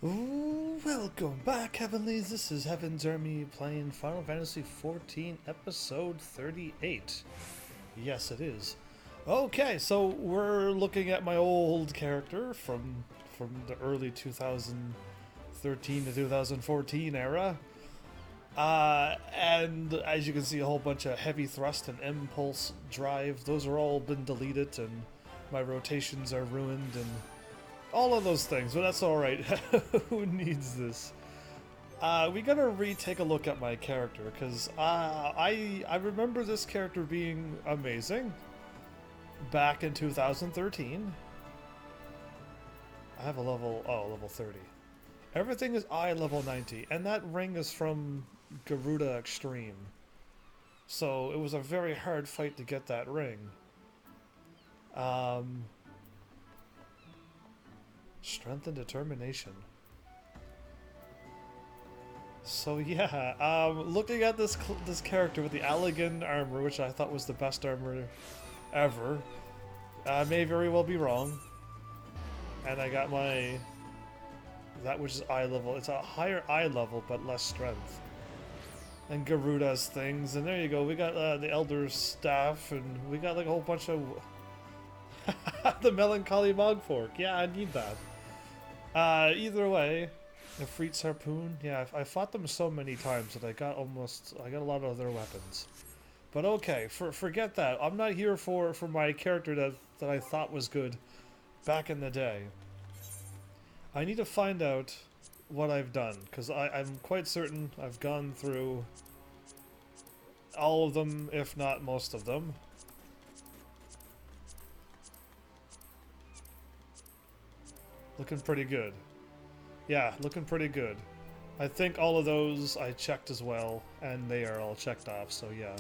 Ooh, welcome back, Heavenlies. This is HEAVENSARMY playing Final Fantasy XIV, Episode 38. Yes, it is. Okay, so we're looking at my old character from the early 2013 to 2014 era. And as you can see, a whole bunch of heavy thrust and impulse drive. Those are all been deleted, and my rotations are ruined, and all of those things, but that's alright. Who needs this? We gotta retake a look at my character, because I remember this character being amazing back in 2013. I have a level 30. Everything is level 90, and that ring is from Garuda Extreme. So it was a very hard fight to get that ring. Strength and determination. So yeah, looking at this character with the Allegan armor, which I thought was the best armor ever, I may very well be wrong. And I got that which is eye level. It's a higher eye level, but less strength. And Garuda's things, and there you go. We got the Elder's staff, and we got like a whole bunch of the Melancholy Mogfork. Yeah, I need that. Either way, the Freet's Harpoon, yeah, I fought them so many times that I got a lot of their weapons. But okay, forget that. I'm not here for my character that I thought was good back in the day. I need to find out what I've done, because I'm quite certain I've gone through all of them, if not most of them. Looking pretty good. Yeah, looking pretty good. I think all of those I checked as well, and they are all checked off, so yeah.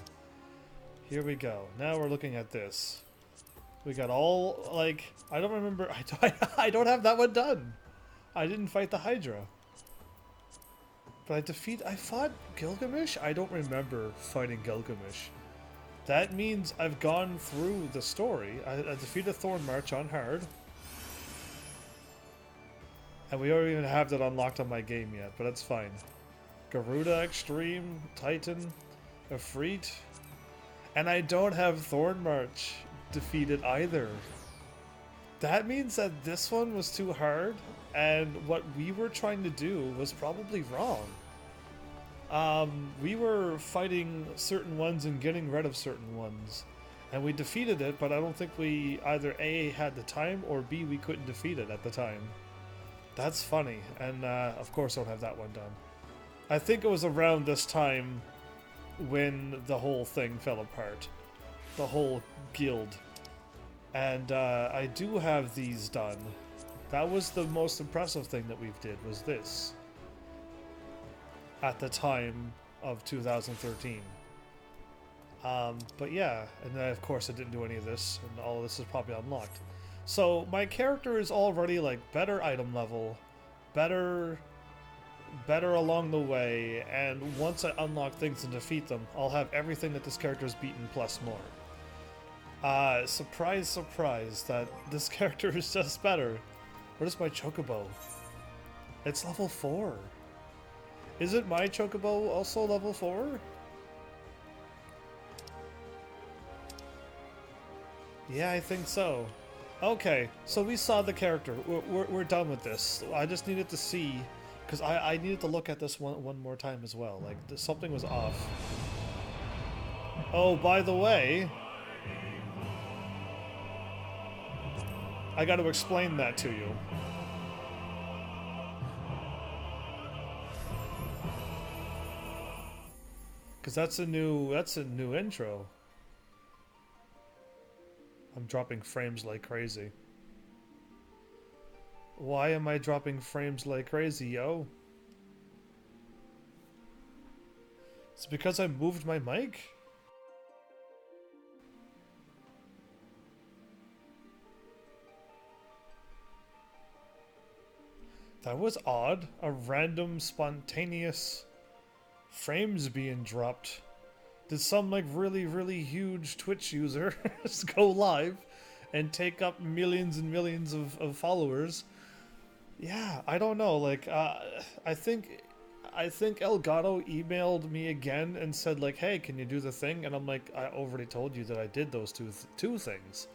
Here we go. Now we're looking at this. We got all, like, I don't remember, I don't have that one done. I didn't fight the Hydra. But I fought Gilgamesh? I don't remember fighting Gilgamesh. That means I've gone through the story. I defeated Thorn March on hard. And we don't even have that unlocked on my game yet, but that's fine. Garuda Extreme, Titan, Efreet, and I don't have Thorn March defeated either. That means that this one was too hard, and what we were trying to do was probably wrong. We were fighting certain ones and getting rid of certain ones, and we defeated it, but I don't think we either A, had the time, or B, we couldn't defeat it at the time. That's funny, and of course I don't have that one done. I think it was around this time when the whole thing fell apart. The whole guild. And I do have these done. That was the most impressive thing that we've did, was this. At the time of 2013. But yeah, and then of course I didn't do any of this, and all of this is probably unlocked. So my character is already like better item level, better along the way, and once I unlock things and defeat them, I'll have everything that this character's beaten plus more. Surprise, surprise that this character is just better. What is my Chocobo? It's level 4. Isn't my Chocobo also level 4? Yeah, I think so. Okay, so we saw the character. We're done with this. I just needed to see, because I needed to look at this one more time as well. Like, something was off. Oh, by the way, I got to explain that to you. Because that's a new intro. I'm dropping frames like crazy. Why am I dropping frames like crazy, yo? It's because I moved my mic? That was odd. A random, spontaneous frames being dropped. Did some like really huge Twitch user go live and take up millions and millions of followers Yeah, I don't know. Like, I think, I think Elgato emailed me again and said like, "Hey, can you do the thing?" And I'm like, "I already told you that I did those two things."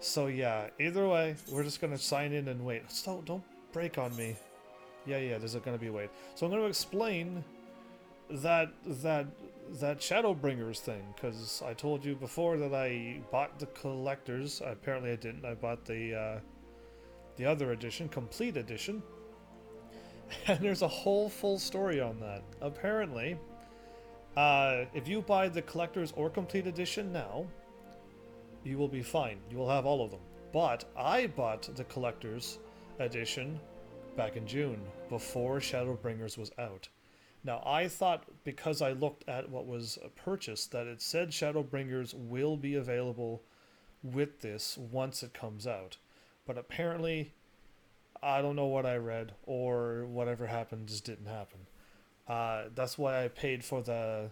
So yeah, either way, we're just gonna sign in and wait. So don't break on me. Yeah, yeah, there's gonna be a wait. So I'm gonna explain that that that Shadowbringers thing, because I told you before that I bought the collectors. Apparently I didn't. I bought the other edition, complete edition, and there's a whole full story on that. Apparently, if you buy the collectors or complete edition now, you will be fine. You will have all of them. But I bought the collector's edition back in June, before Shadowbringers was out. Now, I thought because I looked at what was purchased that it said Shadowbringers will be available with this once it comes out. But apparently, I don't know what I read, or whatever happened just didn't happen. That's why I paid for the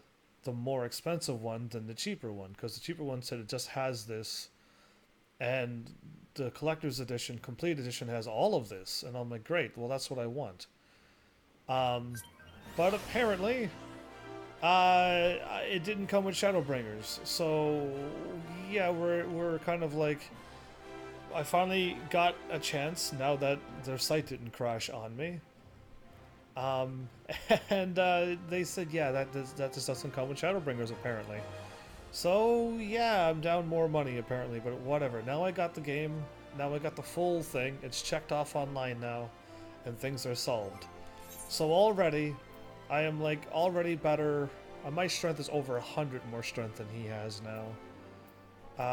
more expensive one than the cheaper one, because the cheaper one said it just has this, and the collector's edition, complete edition, has all of this, and I'm like, great, well that's what I want. Um, but apparently, it didn't come with Shadowbringers, so yeah, we're kind of like, I finally got a chance now that their site didn't crash on me. Um, and they said, yeah, that just doesn't come with Shadowbringers apparently. So yeah, I'm down more money apparently, but whatever. Now I got the game. Now I got the full thing. It's checked off online now, and things are solved. So already, I am like already better. My strength is over 100 more strength than he has now.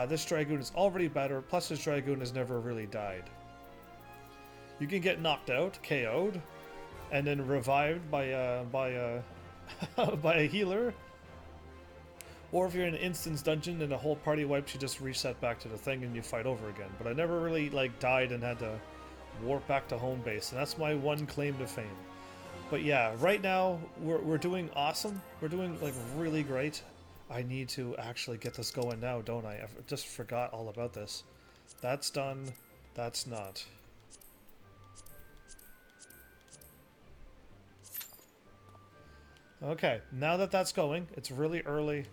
This Dragoon is already better. Plus, this Dragoon has never really died. You can get knocked out, KO'd, and then revived by by a healer. Or if you're in an instance dungeon and a whole party wipes, you just reset back to the thing and you fight over again. But I never really like died and had to warp back to home base, and that's my one claim to fame. But yeah, right now we're doing awesome. We're doing like really great. I need to actually get this going now, don't I? I just forgot all about this. That's done. That's not. Okay, now that that's going, it's really early.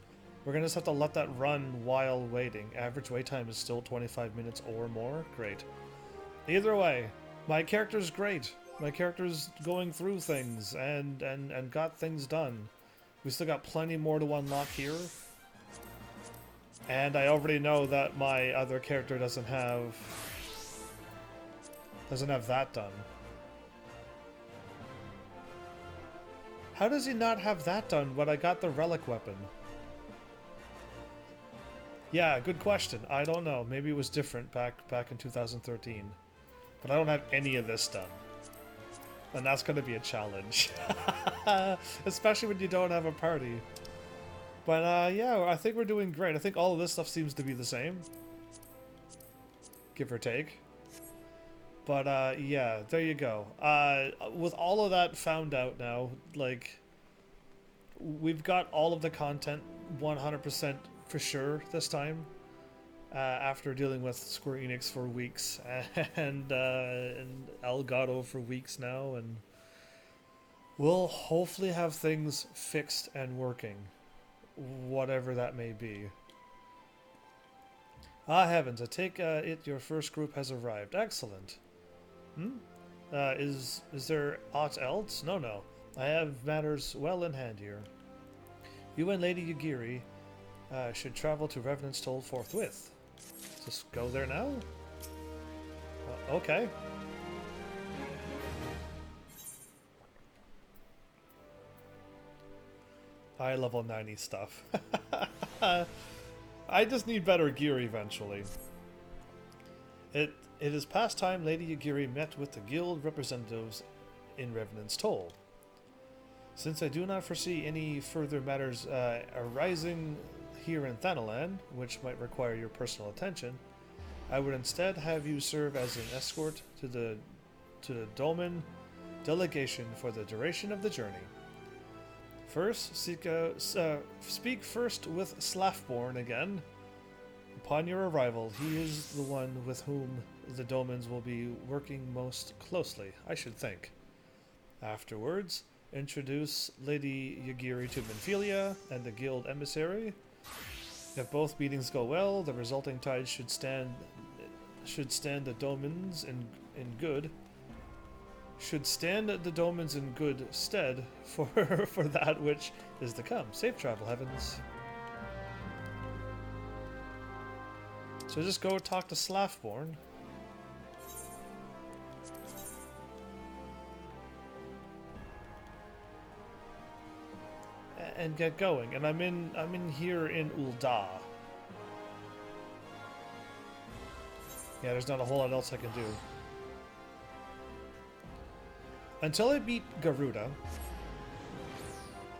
We're gonna just have to let that run while waiting. Average wait time is still 25 minutes or more. Great. Either way, my character's great. My character's going through things and got things done. We still got plenty more to unlock here. And I already know that my other character doesn't have that done. How does he not have that done when I got the relic weapon? Yeah, good question. I don't know. Maybe it was different back in 2013. But I don't have any of this done. And that's going to be a challenge. Especially when you don't have a party. But yeah, I think we're doing great. I think all of this stuff seems to be the same. Give or take. But yeah, there you go. With all of that found out now, like, we've got all of the content 100% for sure this time. After dealing with Square Enix for weeks and Elgato for weeks now, and we'll hopefully have things fixed and working, whatever that may be. Ah, heavens! I take it your first group has arrived. Excellent. Is there aught else? No. I have matters well in hand here. You and Lady Yagiri should travel to Revenant's Toll forthwith. Just go there now? Okay. High level 90 stuff. I just need better gear eventually. It is past time Lady Yagiri met with the guild representatives in Revenant's Toll. Since I do not foresee any further matters arising here in Thanalan, which might require your personal attention, I would instead have you serve as an escort to the Doman delegation for the duration of the journey. First, speak first with Slafborn again. Upon your arrival, he is the one with whom the Domans will be working most closely, I should think. Afterwards, introduce Lady Yagiri to Minfilia and the guild emissary. If both meetings go well, the resulting tide should stand the Domans in good. Should stand the Domans in good stead for for that which is to come. Safe travel, heavens. So just go talk to Slaffborn. And get going. And I'm in here in Ul'dah. Yeah, there's not a whole lot else I can do. Until I beat Garuda.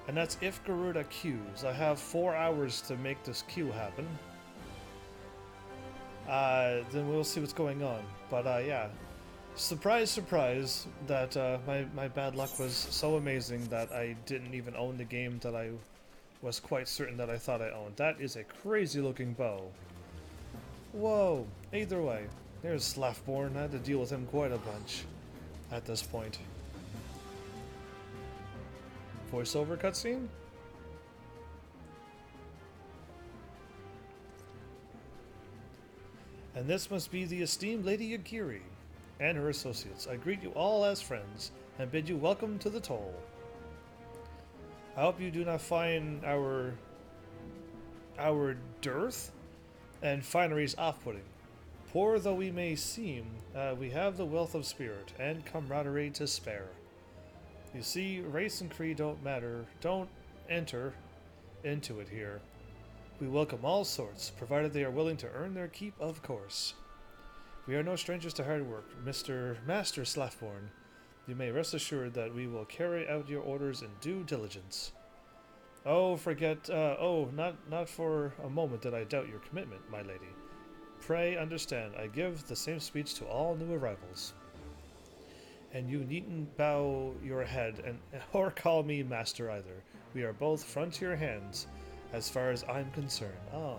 And that's if Garuda queues. I have 4 hours to make this queue happen. Then we'll see what's going on. But yeah. Surprise, surprise, that my bad luck was so amazing that I didn't even own the game that I was quite certain that I thought I owned. That is a crazy looking bow. Whoa. Either way, there's Slaffborn. I had to deal with him quite a bunch at this point. Voiceover cutscene? And this must be the esteemed Lady Yagiri and her associates. I greet you all as friends and bid you welcome to the toll. I hope you do not find our dearth and fineries off-putting. Poor though we may seem, we have the wealth of spirit and camaraderie to spare. You see, race and creed don't matter, don't enter into it here. We welcome all sorts, provided they are willing to earn their keep, of course. We are no strangers to hard work, Master Slaffborn. You may rest assured that we will carry out your orders in due diligence. Oh, not for a moment did I doubt your commitment, my lady. Pray understand, I give the same speech to all new arrivals. And you needn't bow your head or call me master either. We are both frontier hands, as far as I'm concerned. Ah.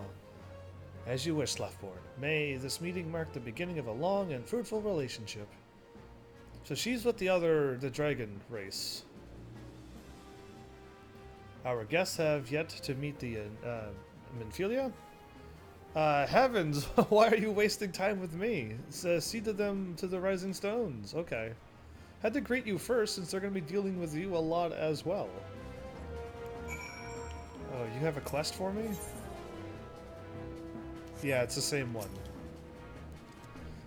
As you wish, Slaffborn. May this meeting mark the beginning of a long and fruitful relationship. So she's with the dragon race. Our guests have yet to meet the Minfilia. Heavens, why are you wasting time with me? Ceded them to the Rising Stones. Okay. Had to greet you first, since they're going to be dealing with you a lot as well. Oh, you have a quest for me? Yeah, it's the same one.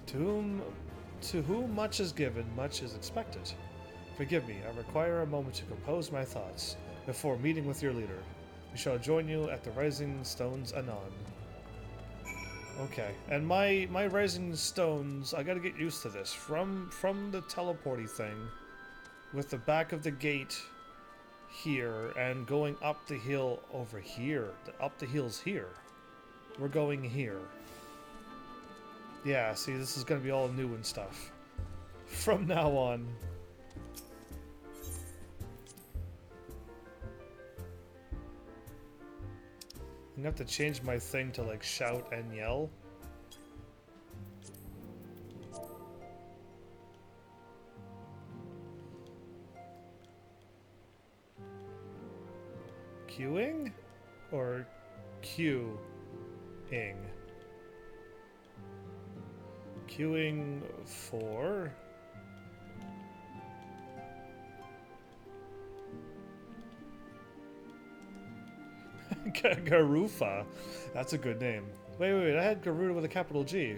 To whom much is given, much is expected. Forgive me, I require a moment to compose my thoughts before meeting with your leader. We shall join you at the Rising Stones anon. Okay, and my Rising Stones, I gotta get used to this. From the teleporty thing, with the back of the gate here, and going up the hill over here. Up the hill's here. We're going here. Yeah, see, this is gonna be all new and stuff. From now on. I'm gonna have to change my thing to, like, shout and yell. Queuing? Or queuing? Queuing for... Garufa. That's a good name. Wait, I had Garuda with a capital G.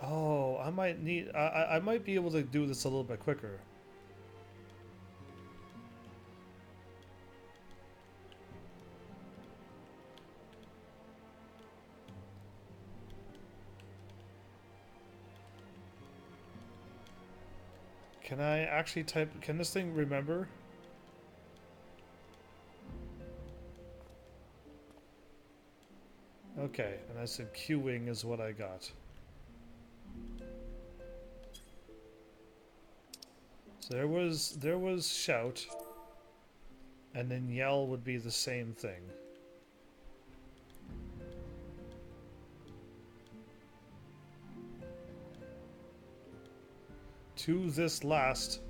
Oh, I might need... I might be able to do this a little bit quicker. Can I actually type... Can this thing remember? Okay, and I said queuing is what I got. So there was shout, and then yell would be the same thing. To this last.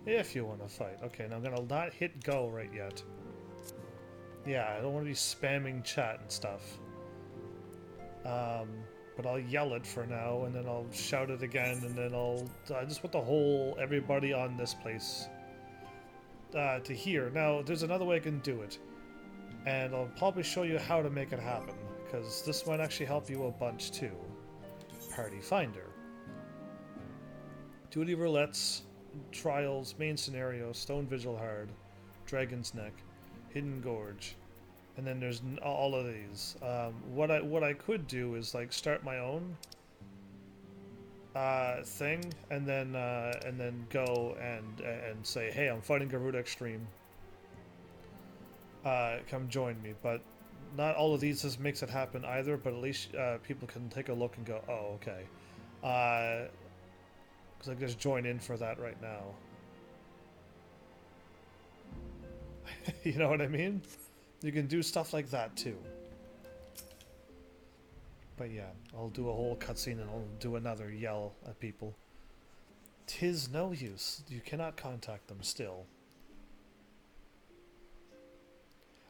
If you want to fight. Okay, now I'm gonna not hit go right yet. Yeah, I don't want to be spamming chat and stuff. But I'll yell it for now, and then I'll shout it again, and then I just want the whole everybody on this place to hear. Now, there's another way I can do it, and I'll probably show you how to make it happen, because this might actually help you a bunch too. Party Finder. Duty Roulettes, Trials, Main Scenario, Stone Vigil Hard, Dragon's Neck, Hidden Gorge, and then there's all of these. What I could do is like start my own thing, and then go and say, hey, I'm fighting Garuda Extreme. Come join me. But not all of these just makes it happen either. But at least people can take a look and go, oh, okay. Because I can just join in for that right now. You know what I mean? You can do stuff like that too. But yeah, I'll do a whole cutscene and I'll do another yell at people. 'Tis no use. You cannot contact them still.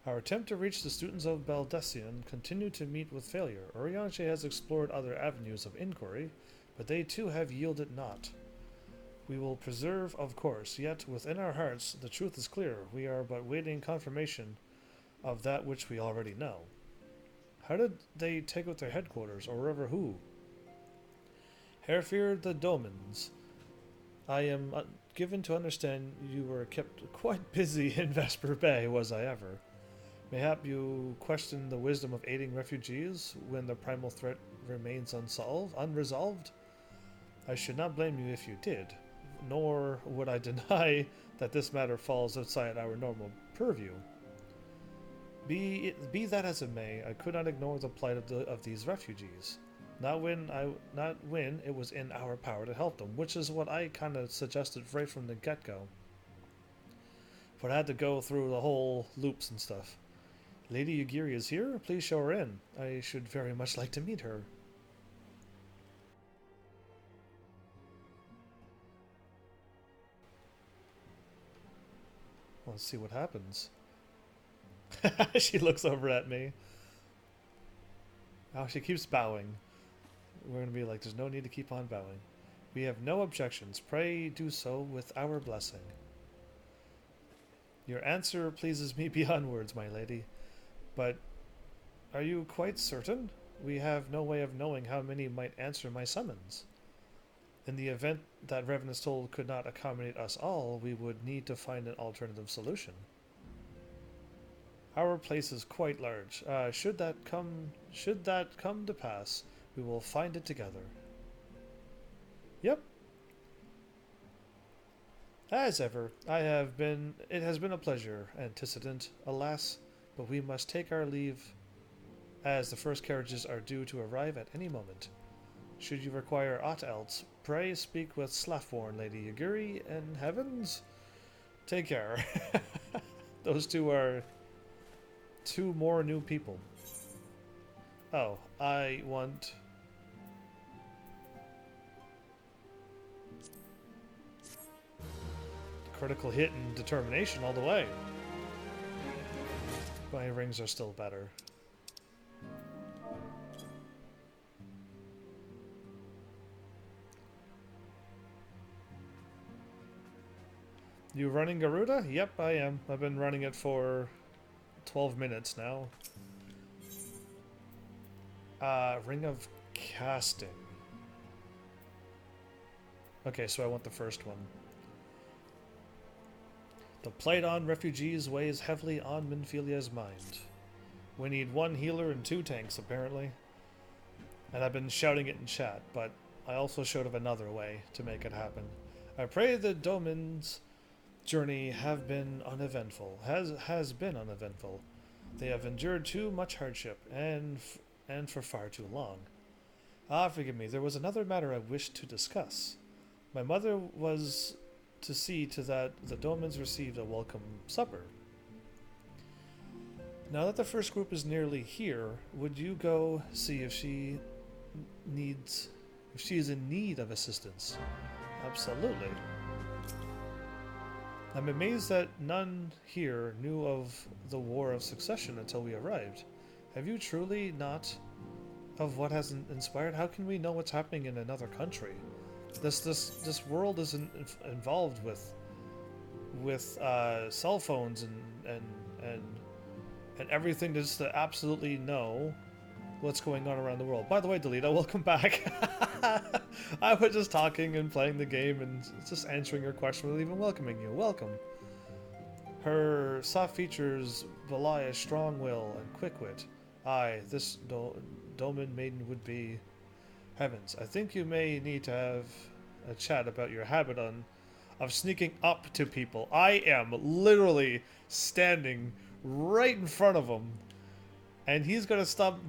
Our attempt to reach the students of Baldessian continued to meet with failure. Urianger has explored other avenues of inquiry, but they too have yielded naught. We will preserve, of course, yet within our hearts the truth is clear. We are but waiting confirmation of that which we already know. How did they take out their headquarters, or wherever who? Hereford the Domans. I am given to understand you were kept quite busy in Vesper Bay, was I ever? Mayhap you question the wisdom of aiding refugees when the primal threat remains unresolved? I should not blame you if you did, nor would I deny that this matter falls outside our normal purview. Be that as it may, I could not ignore the plight of these refugees. Not when it was in our power to help them, which is what I kind of suggested right from the get-go. But I had to go through the whole loops and stuff. Lady Yugiri is here? Please show her in. I should very much like to meet her. Let's see what happens. She looks over at me. Oh, she keeps bowing. We're going to be like, there's no need to keep on bowing. We have no objections. Pray do so with our blessing. Your answer pleases me beyond words, my lady. But are you quite certain? We have no way of knowing how many might answer my summons. In the event that Revenant's Toll could not accommodate us all, we would need to find an alternative solution. Our place is quite large. Should that come to pass, we will find it together. Yep. As ever, it has been a pleasure, antecedent, alas, but we must take our leave, as the first carriages are due to arrive at any moment. Should you require aught else, pray speak with Slaffborn, Lady Yugiri, and heavens, take care. Those two are two more new people. Oh, I want... critical hit and determination all the way. My rings are still better. You running Garuda? Yep, I am. I've been running it for 12 minutes now. Ring of Casting. Okay, so I want the first one. The plight on refugees weighs heavily on Minfilia's mind. We need one healer and 2 tanks, apparently. And I've been shouting it in chat, but I also showed of another way to make it happen. I pray the Domans journey have been uneventful. Has been uneventful. They have endured too much hardship and for far too long. Ah, forgive me. There was another matter I wished to discuss. My mother was to see to that the Domans received a welcome supper. Now that the first group is nearly here, would you go see if she is in need of assistance? Absolutely. I'm amazed that none here knew of the War of Succession until we arrived. Have you truly not of what has inspired? How can we know what's happening in another country? This world isn't involved with cell phones and everything just to absolutely know what's going on around the world. By the way, Delita, welcome back. I was just talking and playing the game and just answering your question without even welcoming you. Welcome. Her soft features belie a strong will and quick wit. Aye, this Doman maiden would be... Heavens, I think you may need to have a chat about your habit of sneaking up to people. I am literally standing right in front of him, and he's gonna stop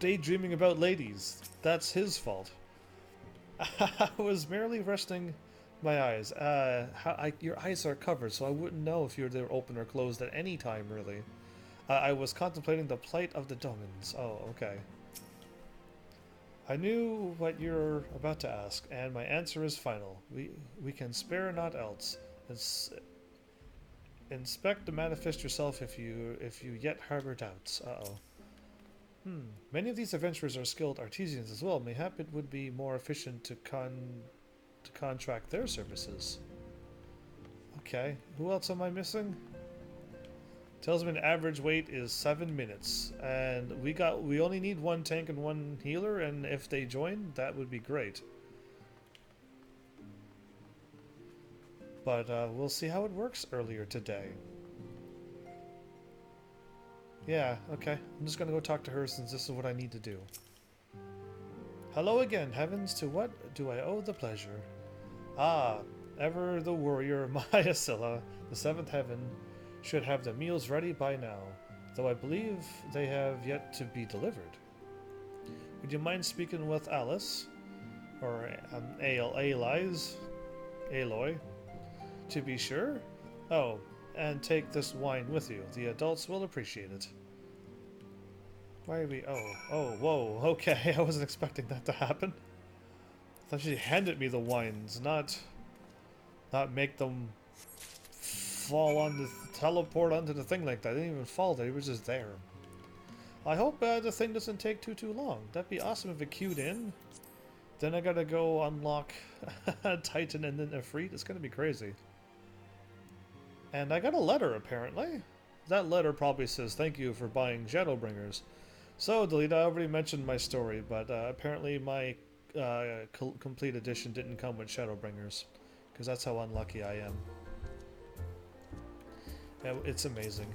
daydreaming about ladies. That's his fault. I was merely resting my eyes. Your eyes are covered, so I wouldn't know if they were open or closed at any time, really. I was contemplating the plight of the Domans. Oh, okay. I knew what you're about to ask, and my answer is final. We can spare naught else. Inspect and manifest yourself if you yet harbor doubts. Uh-oh. Many of these adventurers are skilled artisans as well. Mayhap it would be more efficient to contract their services. Okay. Who else am I missing? Tells me an average wait is 7 minutes, and we only need one tank and one healer, and if they join, that would be great. But we'll see how it works earlier today. Yeah, okay. I'm just gonna go talk to her since this is what I need to do. Hello again, heavens. To what do I owe the pleasure? Ah, ever the warrior Mayasilla, the seventh heaven, should have the meals ready by now, though I believe they have yet to be delivered. Would you mind speaking with Alice, or Aloy, to be sure? Oh, and take this wine with you. The adults will appreciate it. Why are we... Oh, whoa, okay, I wasn't expecting that to happen. I thought she handed me the wines, not make them fall on the teleport onto the thing like that. They didn't even fall there, it was just there. I hope the thing doesn't take too long. That'd be awesome if it queued in. Then I gotta go unlock Titan and then Ifrit. It's gonna be crazy. And I got a letter, apparently. That letter probably says, thank you for buying Shadowbringers. So, Delita, I already mentioned my story, but apparently my complete edition didn't come with Shadowbringers. Because that's how unlucky I am. It's amazing.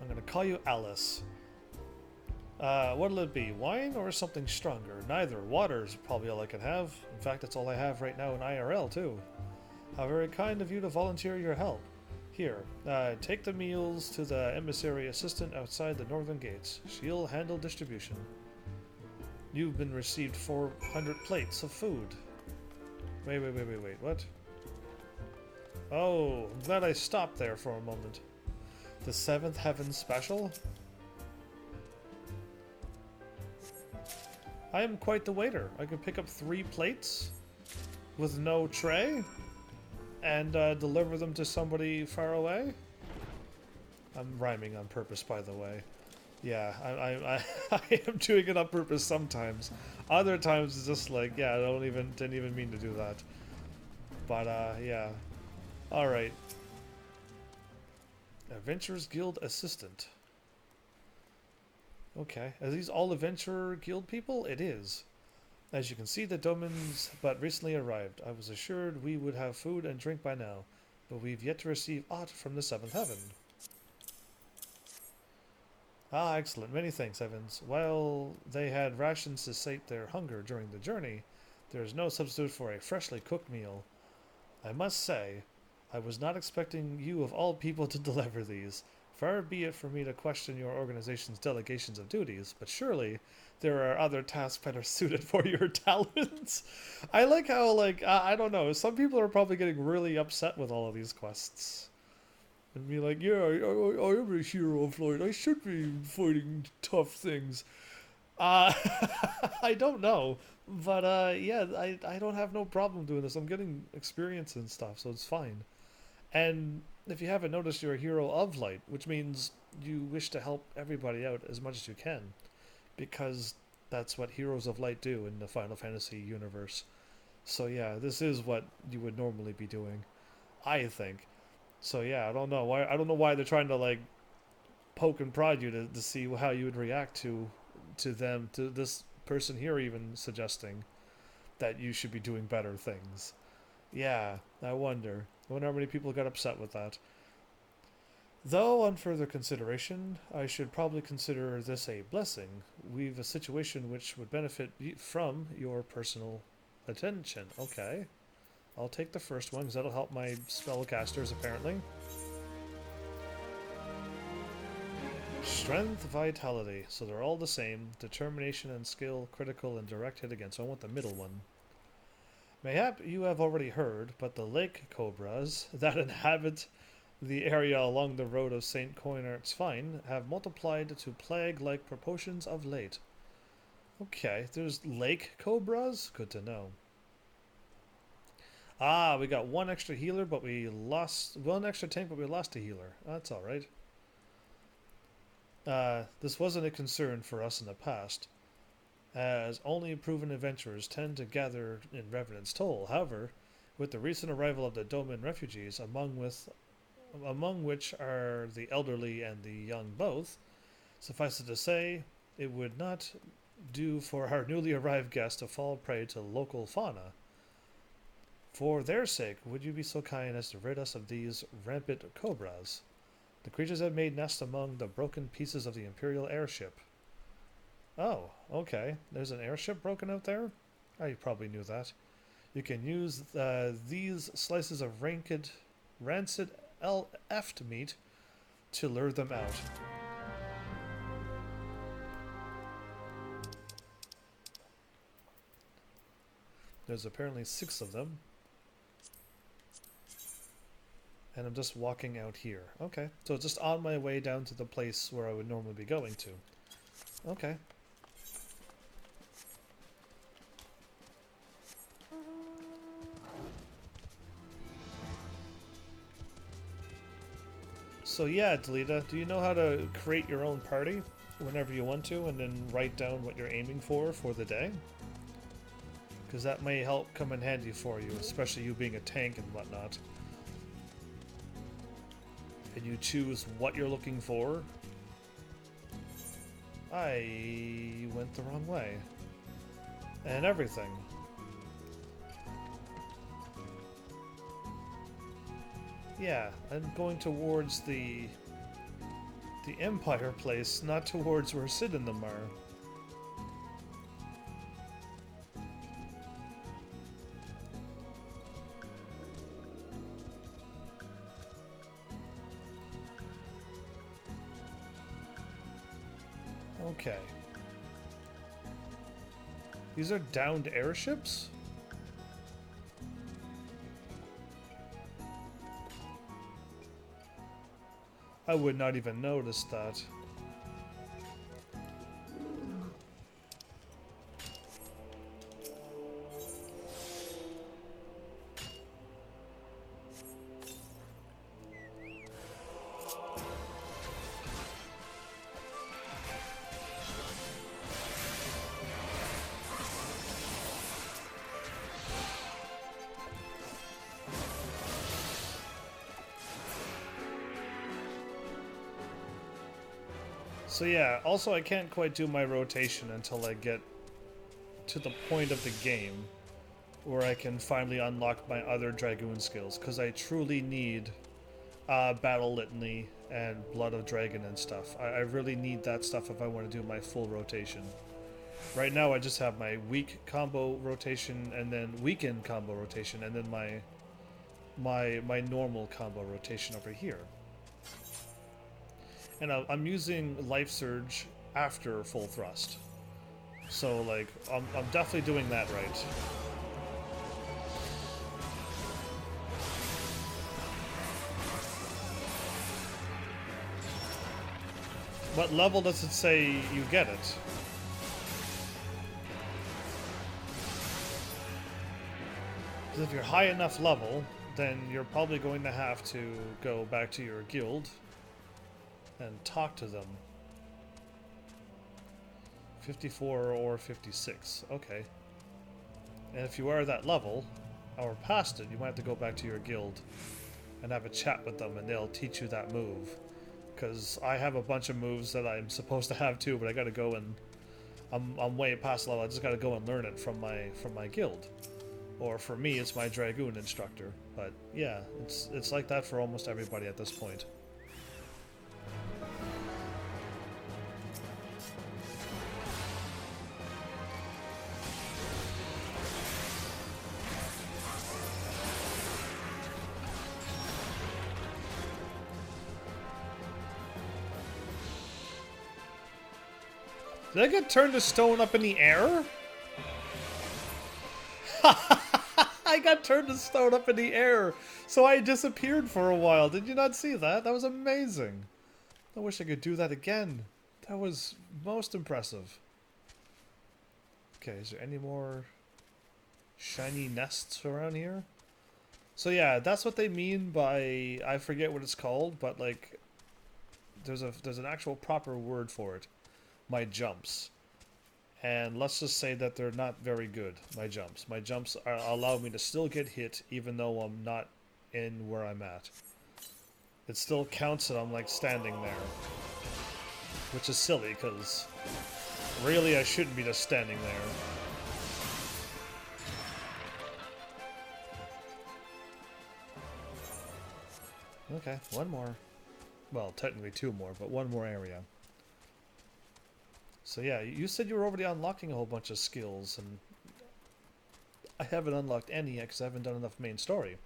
I'm gonna call you Alice. What'll it be? Wine or something stronger? Neither. Water's probably all I can have. In fact, that's all I have right now in IRL, too. How very kind of you to volunteer your help. Here, take the meals to the emissary assistant outside the northern gates. She'll handle distribution. You've been received 400 plates of food. Wait, what? Oh, I'm glad I stopped there for a moment. The Seventh Heaven Special? I am quite the waiter. I can pick up 3 plates with no tray and deliver them to somebody far away. I'm rhyming on purpose, by the way. Yeah, I am doing it on purpose sometimes. Other times it's just like, yeah, I didn't even mean to do that. But yeah. Alright. Adventurers Guild Assistant. Okay. Are these all Adventurer Guild people? It is. As you can see, the Domans but recently arrived. I was assured we would have food and drink by now, but we've yet to receive aught from the Seventh Heaven. Ah, excellent. Many thanks, Heavens. While they had rations to sate their hunger during the journey, there is no substitute for a freshly cooked meal. I must say, I was not expecting you of all people to deliver these. Far be it from me to question your organization's delegations of duties, but surely there are other tasks better suited for your talents. I like how, like, I don't know, some people are probably getting really upset with all of these quests. And be like, yeah, I am a hero of light. I should be fighting tough things. Uh, I don't know. But yeah, I don't have no problem doing this. I'm getting experience and stuff, so it's fine. And if you haven't noticed, you're a hero of light, which means you wish to help everybody out as much as you can, because that's what heroes of light do in the Final Fantasy universe. So yeah, this is what you would normally be doing, I think. So yeah, I don't know why they're trying to like poke and prod you to see how you would react to them, to this person here even suggesting that you should be doing better things. Yeah, I wonder. I wonder how many people got upset with that. Though, on further consideration, I should probably consider this a blessing. We've a situation which would benefit from your personal attention. Okay. I'll take the first one because that'll help my spellcasters, apparently. Strength, vitality. So they're all the same. Determination and skill, critical and direct hit against. So I want the middle one. Mayhap you have already heard, but the lake cobras that inhabit the area along the road of St. Coinart's Fine have multiplied to plague-like proportions of late. Okay, there's lake cobras? Good to know. Ah, we got one extra healer, but we lost one extra tank, but we lost a healer. That's alright. This wasn't a concern for us in the past, as only proven adventurers tend to gather in Revenant's Toll. However, with the recent arrival of the Doman refugees, among which are the elderly and the young both, suffice it to say, it would not do for our newly arrived guests to fall prey to local fauna. For their sake, would you be so kind as to rid us of these rampant cobras? The creatures have made nests among the broken pieces of the Imperial airship. Oh, okay. There's an airship broken out there? I probably knew that. You can use these slices of rancid eft meat to lure them out. There's apparently 6 of them. And I'm just walking out here. Okay, so it's just on my way down to the place where I would normally be going to. Okay. So yeah, Delita, do you know how to create your own party whenever you want to and then write down what you're aiming for the day? Because that may help come in handy for you, especially you being a tank and whatnot. And you choose what you're looking for. I went the wrong way. And everything. Yeah, I'm going towards the Empire place, not towards where Sid and them are. Okay. These are downed airships? I would not even notice that. So yeah, also I can't quite do my rotation until I get to the point of the game where I can finally unlock my other Dragoon skills, because I truly need Battle Litany and Blood of Dragon and stuff. I really need that stuff if I want to do my full rotation. Right now I just have my weak combo rotation and then weekend combo rotation and then my my normal combo rotation over here. And I'm using Life Surge after full thrust. So, like, I'm definitely doing that right. What level does it say you get it? Because if you're high enough level, then you're probably going to have to go back to your guild and talk to them. 54 or 56, okay. And if you are that level, or past it, you might have to go back to your guild and have a chat with them, and they'll teach you that move. Because I have a bunch of moves that I'm supposed to have too, but I gotta go and... I'm way past level, I just gotta go and learn it from my guild. Or for me, it's my Dragoon instructor. But yeah, it's like that for almost everybody at this point. Did I get turned to stone up in the air? I got turned to stone up in the air, so I disappeared for a while. Did you not see that? That was amazing. I wish I could do that again. That was most impressive. Okay, is there any more shiny nests around here? So yeah, that's what they mean by, I forget what it's called, but like there's an actual proper word for it. My jumps. And let's just say that they're not very good, my jumps. My jumps allow me to still get hit even though I'm not in where I'm at. It still counts that I'm like standing there. Which is silly, because really I shouldn't be just standing there. Okay, one more. Well, technically two more, but one more area. So yeah, you said you were already unlocking a whole bunch of skills, and I haven't unlocked any because I haven't done enough main story.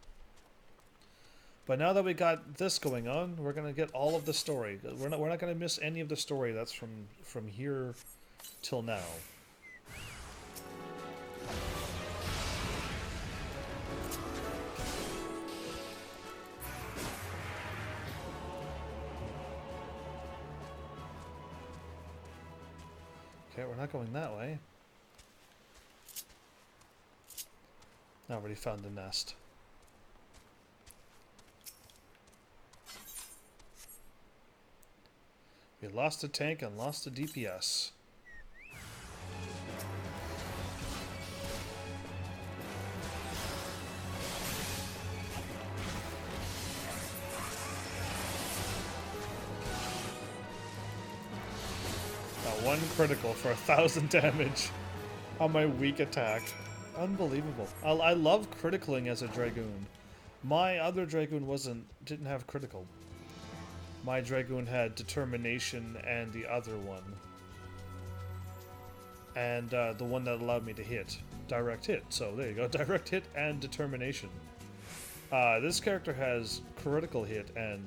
But now that we got this going on, we're gonna get all of the story. We're not gonna miss any of the story that's from here till now. Okay, we're not going that way. I already found the nest. We lost a tank and lost a DPS. One critical for 1,000 damage on my weak attack. Unbelievable. I love criticaling as a Dragoon. My other Dragoon didn't have critical. My Dragoon had determination and the other one. And the one that allowed me to hit. Direct hit. So there you go. Direct hit and determination. This character has critical hit and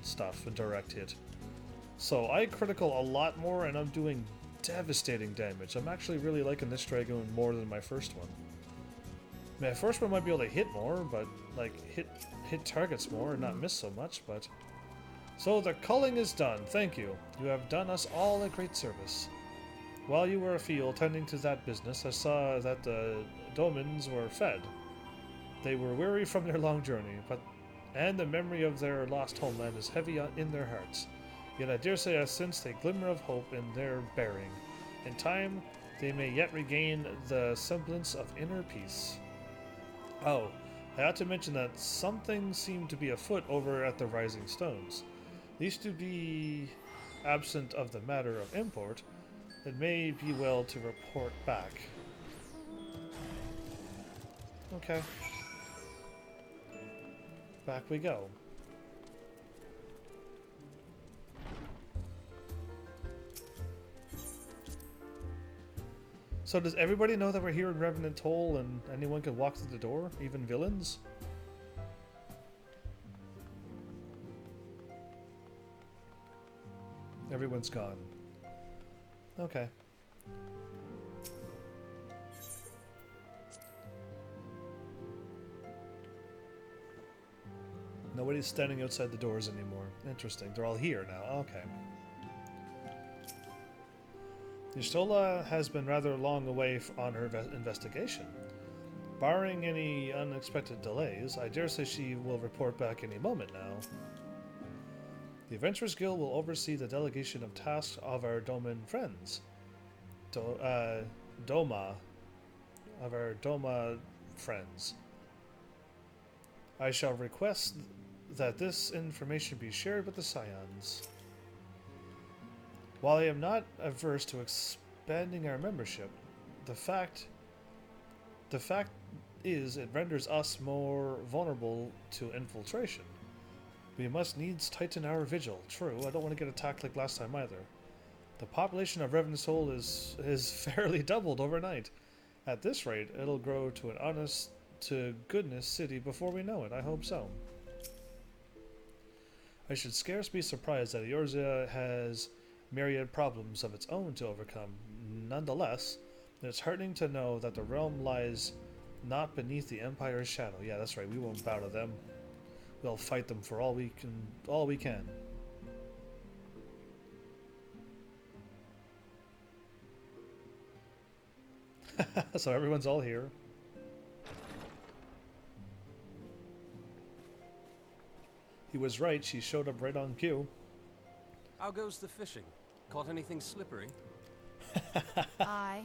stuff, and direct hit. So I critical a lot more, and I'm doing devastating damage. I'm actually really liking this Dragoon more than my first one. My first one might be able to hit more, but like hit targets more and not miss so much. But so the culling is done. Thank you. You have done us all a great service. While you were afield tending to that business, I saw that the Domans were fed. They were weary from their long journey, and the memory of their lost homeland is heavy in their hearts. Yet I dare say I sensed a glimmer of hope in their bearing. In time, they may yet regain the semblance of inner peace. Oh, I ought to mention that something seemed to be afoot over at the Rising Stones. These to be absent of the matter of import, it may be well to report back. Okay. Back we go. So does everybody know that we're here in Revenant Toll and anyone can walk through the door? Even villains? Everyone's gone. Okay. Nobody's standing outside the doors anymore. Interesting. They're all here now. Okay. Yustola has been rather long away on her investigation. Barring any unexpected delays, I dare say she will report back any moment now. The Adventurers Guild will oversee the delegation of tasks of our Doman friends. Doma. Of our Doma friends. I shall request that this information be shared with the Scions. While I am not averse to expanding our membership, the fact is it renders us more vulnerable to infiltration. We must needs tighten our vigil. True, I don't want to get attacked like last time either. The population of Revensoul is fairly doubled overnight. At this rate, it'll grow to an honest to goodness city before we know it. I hope so. I should scarce be surprised that Eorzea has myriad problems of its own to overcome. Nonetheless, it's heartening to know that the realm lies not beneath the Empire's shadow. Yeah, that's right. We won't bow to them. We'll fight them for all we can. So everyone's all here. He was right. She showed up right on cue. How goes the fishing? Caught anything slippery? Aye.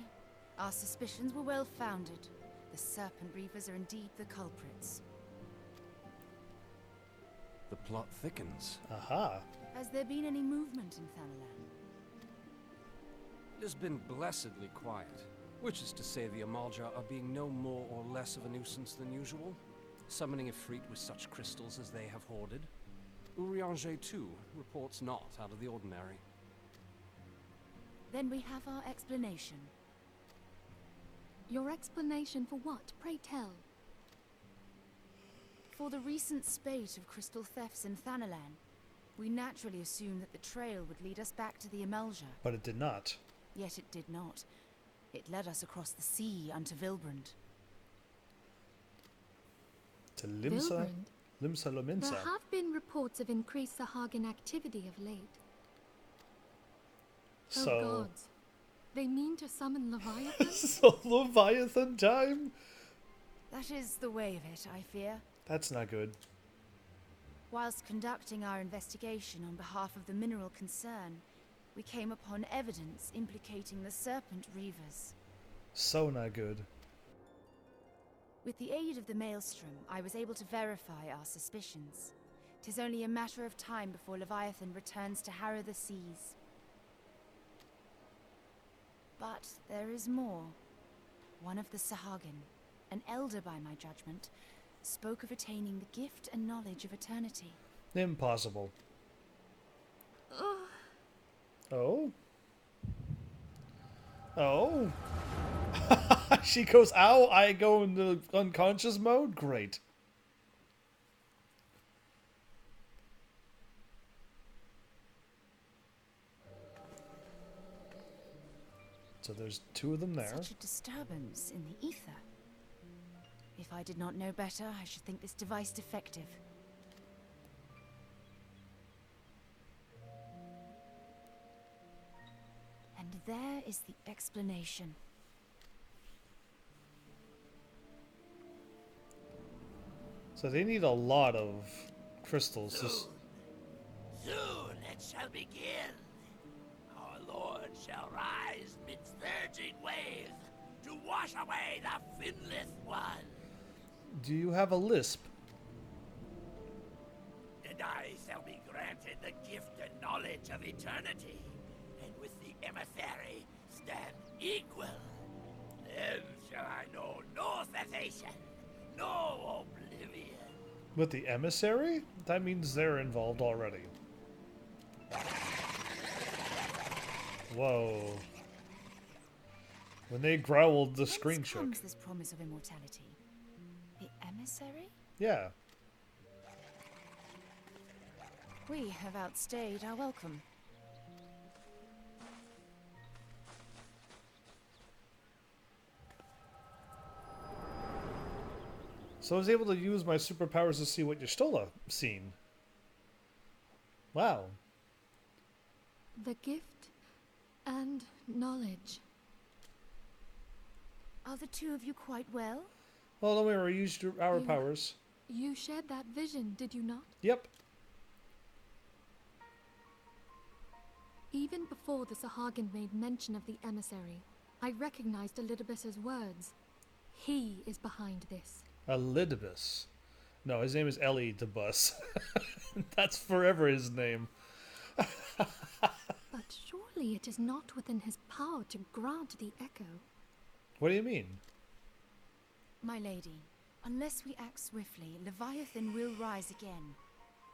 Our suspicions were well founded. The Serpent Reavers are indeed the culprits. The plot thickens. Aha. Has there been any movement in Thanalan? It has been blessedly quiet, which is to say the Amalja are being no more or less of a nuisance than usual, summoning Ifrit with such crystals as they have hoarded. Urianger, too, reports not out of the ordinary. Then we have our explanation. Your explanation for what, pray tell? For the recent spate of crystal thefts in Thanalan, we naturally assumed that the trail would lead us back to the Amalja. But it did not. Yet it did not. It led us across the sea unto Vilbrand. To Limsa? Vilbrand? Limsa Lominsa. There have been reports of increased Sahagan activity of late. So... Oh gods. They mean to summon Leviathan? So Leviathan time? That is the way of it, I fear. That's not good. Whilst conducting our investigation on behalf of the mineral concern, we came upon evidence implicating the Serpent Reavers. So not good. With the aid of the Maelstrom, I was able to verify our suspicions. 'Tis only a matter of time before Leviathan returns to harrow the seas. But there is more. One of the Sahagan, an elder by my judgment, spoke of attaining the gift and knowledge of eternity. Impossible. Oh? Oh? She goes, ow, I go into unconscious mode? Great. So there's two of them there. Such a disturbance in the ether. If I did not know better, I should think this device defective. And there is the explanation. So they need a lot of crystals. Soon it shall begin. Our Lord shall rise midst surging waves to wash away the finless one. Do you have a lisp? And I shall be granted the gift and knowledge of eternity, and with the emissary stand equal. Then shall I know no cessation, no oblivion. With the emissary? That means they're involved already. Whoa. When they growled, the screen Whence shook. comes this promise of immortality? The emissary? Yeah. We have outstayed our welcome. So I was able to use my superpowers to see what you're still seeing. Wow. The gift and knowledge. Are the two of you quite well? Well, then we were used our powers. You shared that vision, did you not? Yep. Even before the Sahagin made mention of the emissary, I recognized Elidibus's words. He is behind this. Elidibus. No, his name is Elidibus. That's forever his name. But surely it is not within his power to grant the echo. What do you mean? My lady, unless we act swiftly, Leviathan will rise again.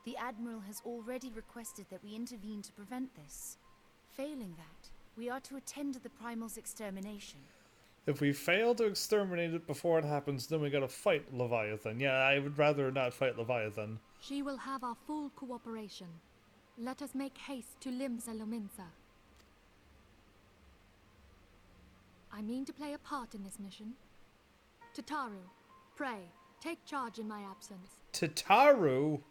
The Admiral has already requested that we intervene to prevent this. Failing that, we are to attend to the Primal's extermination. If we fail to exterminate it before it happens, then we gotta fight Leviathan. Yeah, I would rather not fight Leviathan. She will have our full cooperation. Let us make haste to Limsa Lominsa. I mean to play a part in this mission. Tataru, pray, take charge in my absence. Tataru?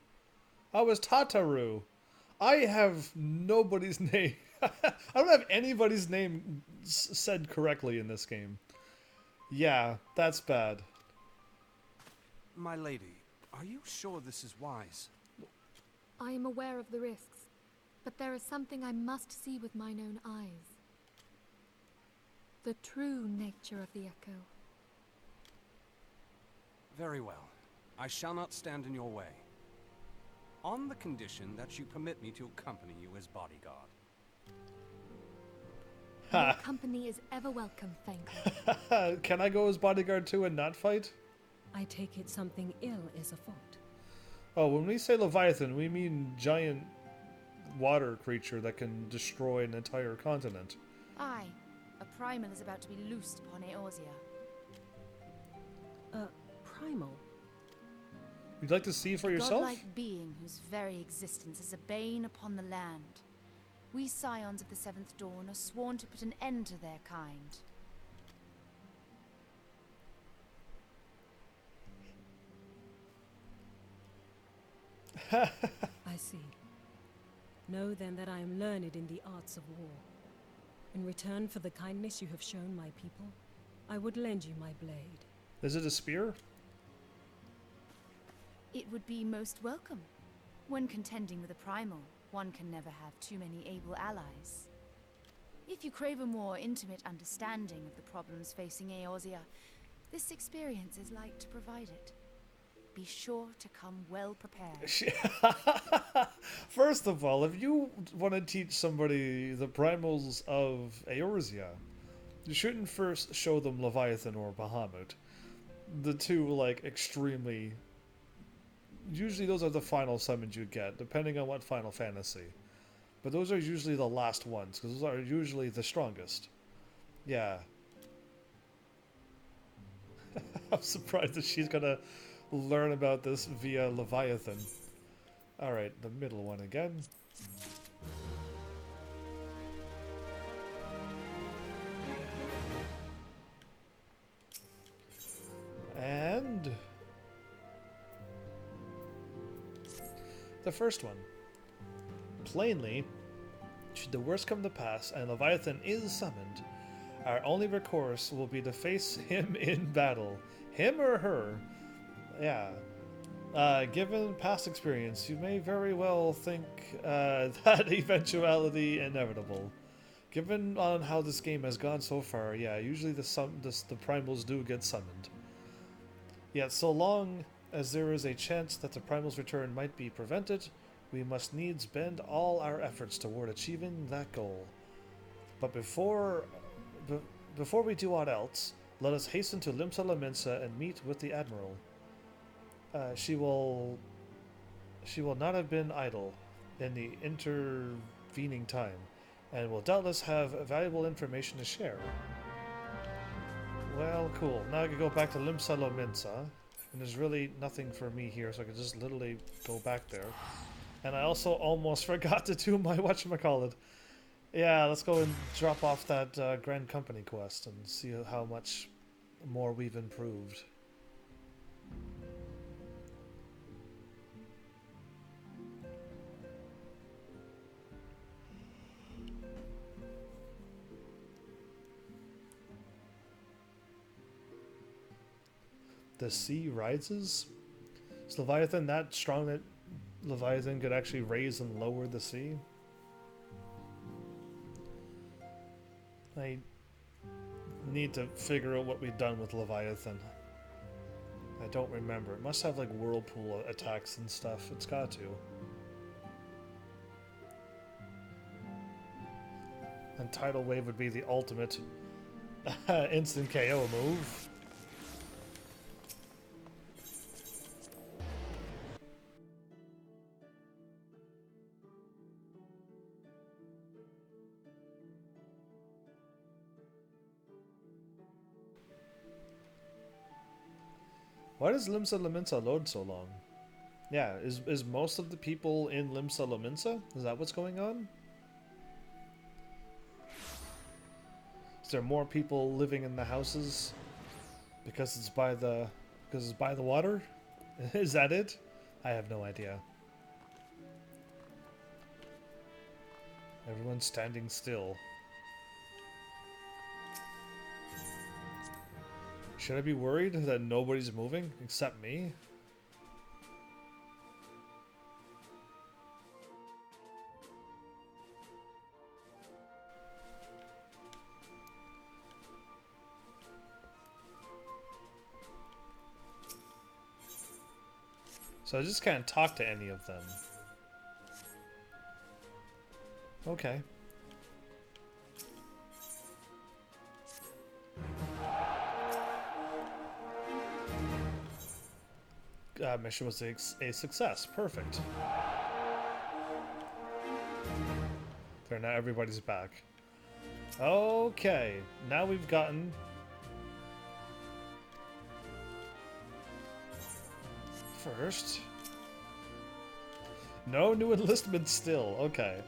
I was Tataru. I have nobody's name. I don't have anybody's name said correctly in this game. Yeah, that's bad. My lady, are you sure this is wise? I am aware of the risks, but there is something I must see with mine own eyes. The true nature of the echo. Very well. I shall not stand in your way. On the condition that you permit me to accompany you as bodyguard. Your company is ever welcome, thank you. Can I go as bodyguard too and not fight? I take it something ill is afoot. Oh, when we say Leviathan, we mean giant water creature that can destroy an entire continent. Aye, a primal is about to be loosed upon Eorzea. Primal? You'd like to see for yourself? Godlike being whose very existence is a bane upon the land. We scions of the Seventh Dawn are sworn to put an end to their kind. I see. Know then that I am learned in the arts of war. In return for the kindness you have shown my people, I would lend you my blade. Is it a spear? It would be most welcome. When contending with a primal, one can never have too many able allies. If you crave a more intimate understanding of the problems facing Eorzea, this experience is like to provide it. Be sure to come well prepared. First of all, if you want to teach somebody the primals of Eorzea, you shouldn't first show them Leviathan or Bahamut. The two, like, extremely... Usually those are the final summons you get, depending on what Final Fantasy. But those are usually the last ones, because those are usually the strongest. Yeah. I'm surprised that she's gonna learn about this via Leviathan. Alright, the middle one again. And... the first one. Plainly, should the worst come to pass and Leviathan is summoned, our only recourse will be to face him in battle. Him or her? Yeah. Given past experience, you may very well think that eventuality inevitable. Given on how this game has gone so far, yeah, usually the primals do get summoned. Yet so long as there is a chance that the primal's return might be prevented, we must needs bend all our efforts toward achieving that goal. But before we do aught else, let us hasten to Limsa Lominsa and meet with the Admiral. She will not have been idle in the intervening time, and will doubtless have valuable information to share. Well, cool. Now I can go back to Limsa Lominsa, and there's really nothing for me here, so I can just literally go back there. And I also almost forgot to do my whatchamacallit. Yeah, let's go and drop off that Grand Company quest and see how much more we've improved. The sea rises? Is Leviathan that strong that Leviathan could actually raise and lower the sea? I need to figure out what we've done with Leviathan. I don't remember. It must have like whirlpool attacks and stuff. It's got to. And Tidal Wave would be the ultimate instant KO move. Why does Limsa Lominsa load so long? Yeah, is most of the people in Limsa Lominsa? Is that what's going on? Is there more people living in the houses because it's by the water? Is that it? I have no idea. Everyone's standing still. Should I be worried that nobody's moving except me? So I just can't talk to any of them. Okay. Mission was a success. Perfect. There, now everybody's back. Okay, now we've gotten... First... No new enlistment still. Okay.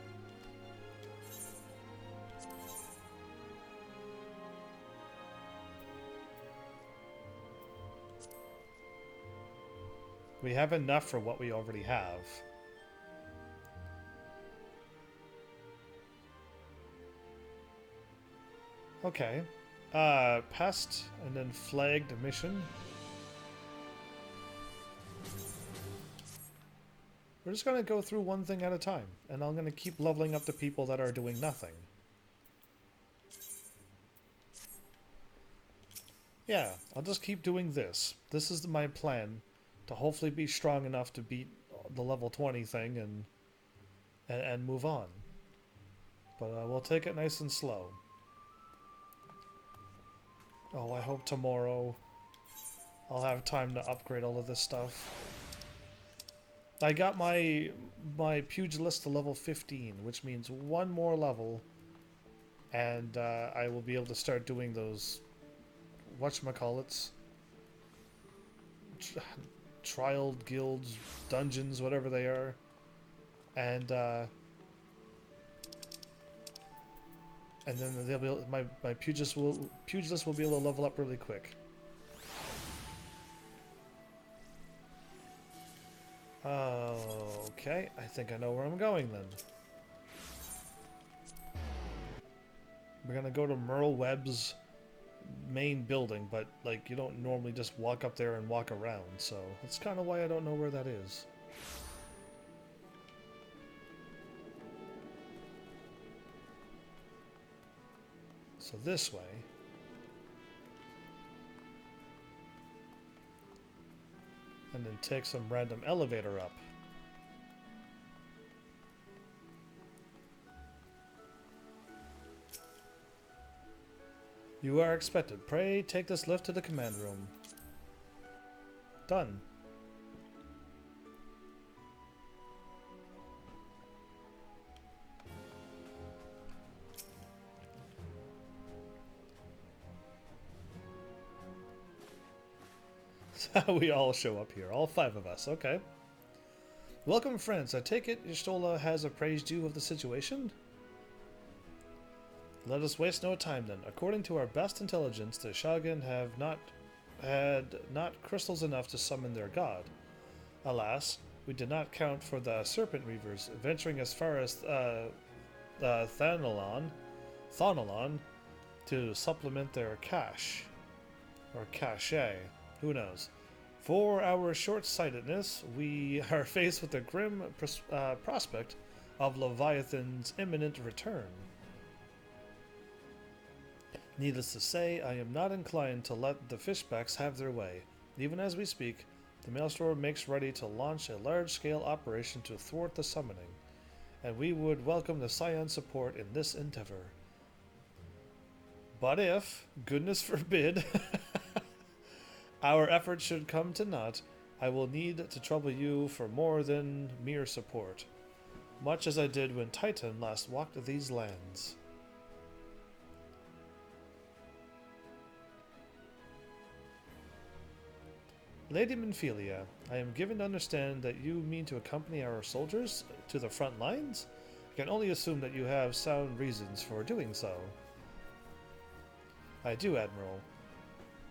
We have enough for what we already have. Okay. Pest and then flagged mission. We're just gonna go through one thing at a time, and I'm gonna keep leveling up the people that are doing nothing. Yeah, I'll just keep doing this. This is my plan. To hopefully be strong enough to beat the level 20 thing and move on. But we'll take it nice and slow. Oh, I hope tomorrow I'll have time to upgrade all of this stuff. I got my pugilist to level 15, which means one more level, and I will be able to start doing those whatchamacallits. Trial guilds, dungeons, whatever they are, and then they'll be able, my pugilist will be able to level up really quick. Okay, I think I know where I'm going then. We're gonna go to Merle Webb's main building, but like you don't normally just walk up there and walk around, so that's kind of why I don't know where that is. So this way. And then take some random elevator up. You are expected. Pray take this lift to the command room. Done. We all show up here. All 5 of us. Okay. Welcome, friends. I take it Y'shtola has appraised you of the situation? Let us waste no time then. According to our best intelligence, the Shogun have not crystals enough to summon their god. Alas, we did not count for the Serpent Reavers venturing as far as Thonalon to supplement their cache. Or cache. Who knows? For our short-sightedness, we are faced with the grim prospect of Leviathan's imminent return. Needless to say, I am not inclined to let the fishbacks have their way. Even as we speak, the Maelstrom makes ready to launch a large-scale operation to thwart the summoning, and we would welcome the Scion support in this endeavor. But if, goodness forbid, our efforts should come to naught, I will need to trouble you for more than mere support, much as I did when Titan last walked these lands. Lady Minfilia, I am given to understand that you mean to accompany our soldiers to the front lines? I can only assume that you have sound reasons for doing so. I do, Admiral,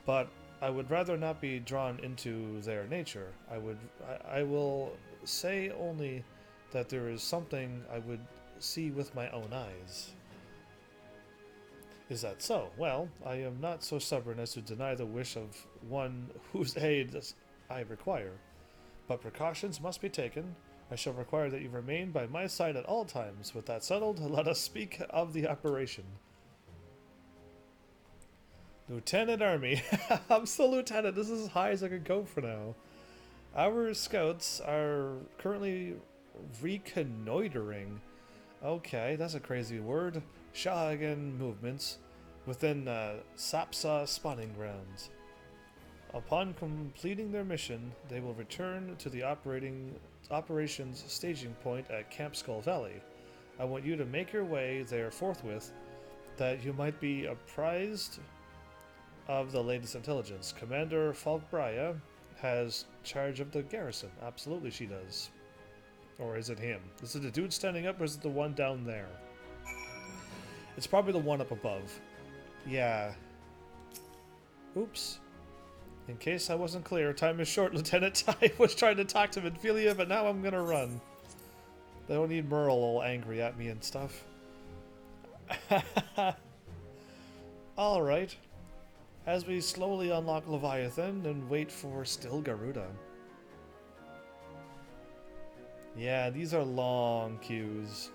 but I would rather not be drawn into their nature. I will say only that there is something I would see with my own eyes. Is that so? Well, I am not so stubborn as to deny the wish of one whose aid I require. But precautions must be taken. I shall require that you remain by my side at all times. With that settled, let us speak of the operation. Lieutenant Army. I'm still Lieutenant. This is as high as I could go for now. Our scouts are currently reconnoitering. Okay, that's a crazy word. Shahagan movements within Sapsa spawning grounds. Upon completing their mission, they will return to the operations staging point at Camp Skull Valley. I want you to make your way there forthwith, that you might be apprised of the latest intelligence. Commander Falkbraya has charge of the garrison. Absolutely she does. Or is it him? Is it the dude standing up, or is it the one down there? It's probably the one up above. Yeah. Oops. In case I wasn't clear, time is short, Lieutenant. I was trying to talk to Minfilia, but now I'm gonna run. They don't need Merle all angry at me and stuff. Alright. As we slowly unlock Leviathan and wait for still Garuda. Yeah, these are long queues.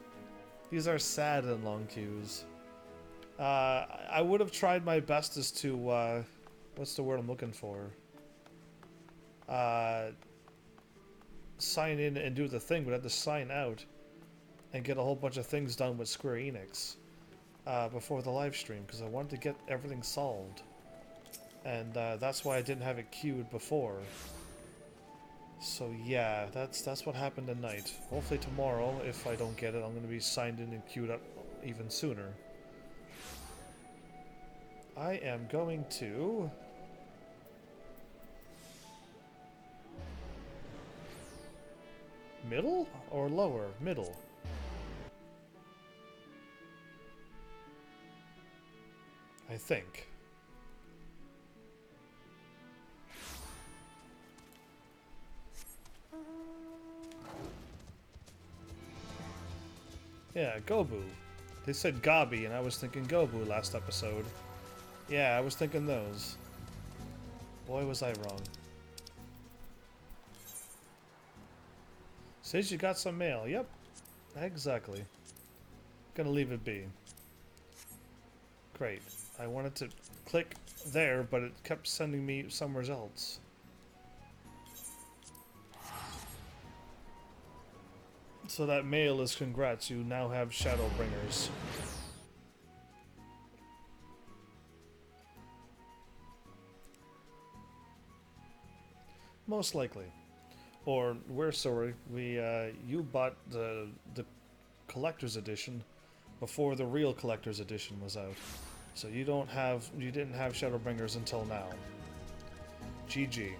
These are sad and long queues. I would have tried my best as to, what's the word I'm looking for? Sign in and do the thing, but I had to sign out and get a whole bunch of things done with Square Enix before the live stream, because I wanted to get everything solved. And that's why I didn't have it queued before. So yeah, that's what happened tonight. Hopefully tomorrow, if I don't get it, I'm going to be signed in and queued up even sooner. I am going to... Middle or lower? Middle. I think. Yeah, Gobu. They said Gabi, and I was thinking Gobu last episode. Yeah, I was thinking those. Boy, was I wrong. Says you got some mail. Yep, exactly. Gonna leave it be. Great. I wanted to click there, but it kept sending me somewhere else. So that mail is congrats, you now have Shadowbringers. Most likely. Or, we're sorry, you bought the collector's edition before the real collector's edition was out. So you didn't have Shadowbringers until now. GG.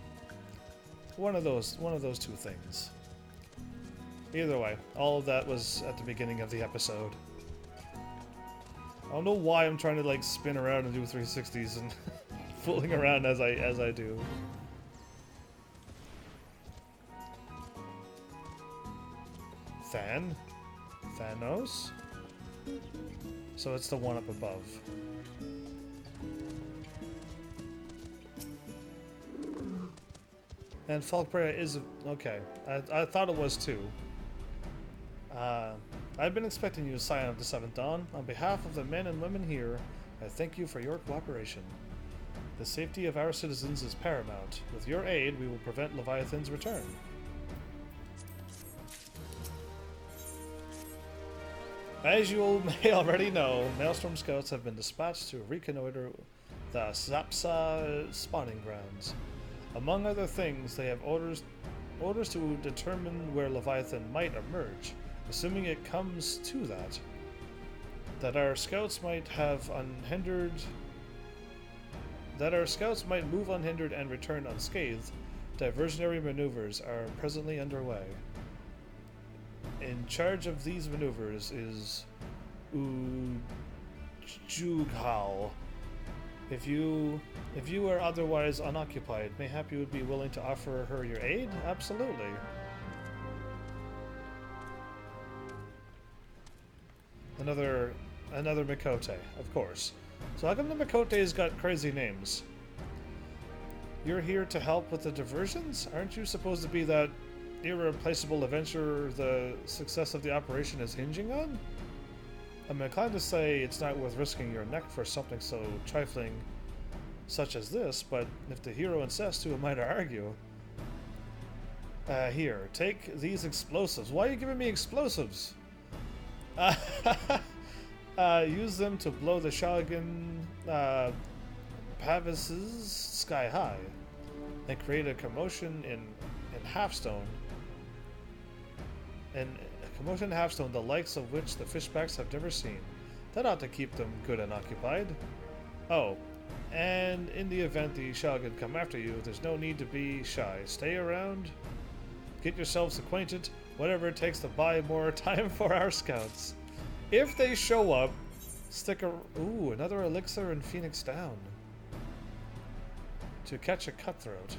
One of those two things. Either way, all of that was at the beginning of the episode. I don't know why I'm trying to like spin around and do 360s and fooling around as I do. Thanos? So it's the one up above. And Falkbrea is... okay. I thought it was too. I've been expecting you, Scion of the Seventh Dawn. On behalf of the men and women here, I thank you for your cooperation. The safety of our citizens is paramount. With your aid, we will prevent Leviathan's return. As you may already know, Maelstrom Scouts have been dispatched to reconnoiter the Zapsa spawning grounds. Among other things, they have orders to determine where Leviathan might emerge, assuming it comes to that. That our scouts might move unhindered and return unscathed, diversionary maneuvers are presently underway. In charge of these maneuvers is Ujughal. If you are otherwise unoccupied, mayhap you would be willing to offer her your aid? Absolutely. Another Mikote, of course. So how come the Mikote's got crazy names? You're here to help with the diversions? Aren't you supposed to be that irreplaceable adventurer the success of the operation is hinging on? I'm inclined to say it's not worth risking your neck for something so trifling such as this, but if the hero insists, who am I to argue? Here, take these explosives. Why are you giving me explosives? Use them to blow the Shogun Pavises sky high and create a commotion in Halfstone. And a commotion in Halfstone, the likes of which the fishbacks have never seen. That ought to keep them good and occupied. Oh, and in the event the Shogun come after you, there's no need to be shy. Stay around, get yourselves acquainted, whatever it takes to buy more time for our scouts. If they show up, stick a... ooh, another elixir in Phoenix Down. To catch a cutthroat.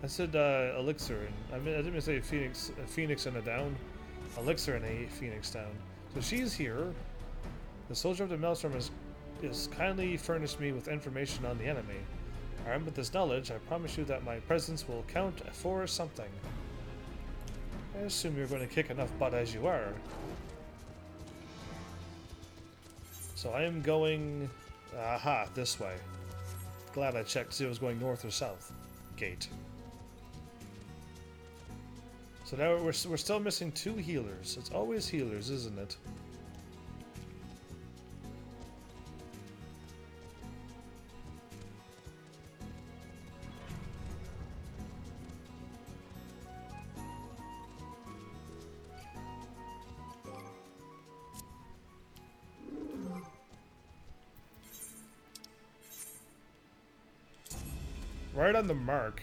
I said elixir, and I didn't say Phoenix and a down. Elixir and a Phoenix Down. So she's here. The soldier of the Maelstrom is kindly furnished me with information on the enemy. Armed with this knowledge, I promise you that my presence will count for something. I assume you're going to kick enough butt as you are. So I am going... aha, this way. Glad I checked to see if it was going north or south. Gate. So now we're still missing 2 healers. It's always healers, isn't it? Right on the mark.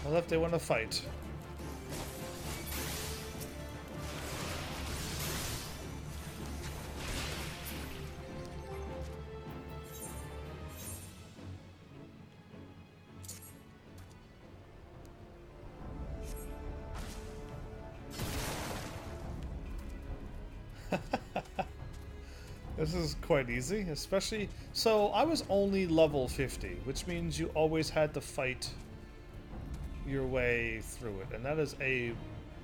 Well, if they want to fight. This is quite easy, especially... So, I was only level 50, which means you always had to fight your way through it, and that is a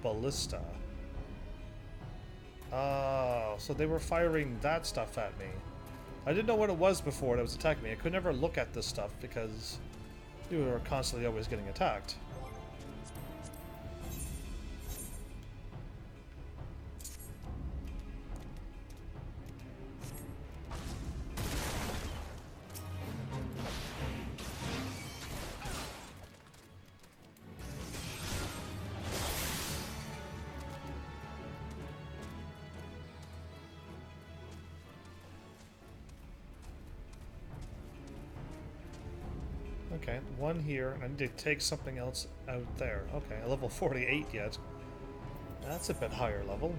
ballista. Oh, so they were firing that stuff at me. I didn't know what it was before that was attacking me. I could never look at this stuff because you were constantly always getting attacked. Okay, one here. I need to take something else out there. Okay, a level 48 yet. That's a bit higher level.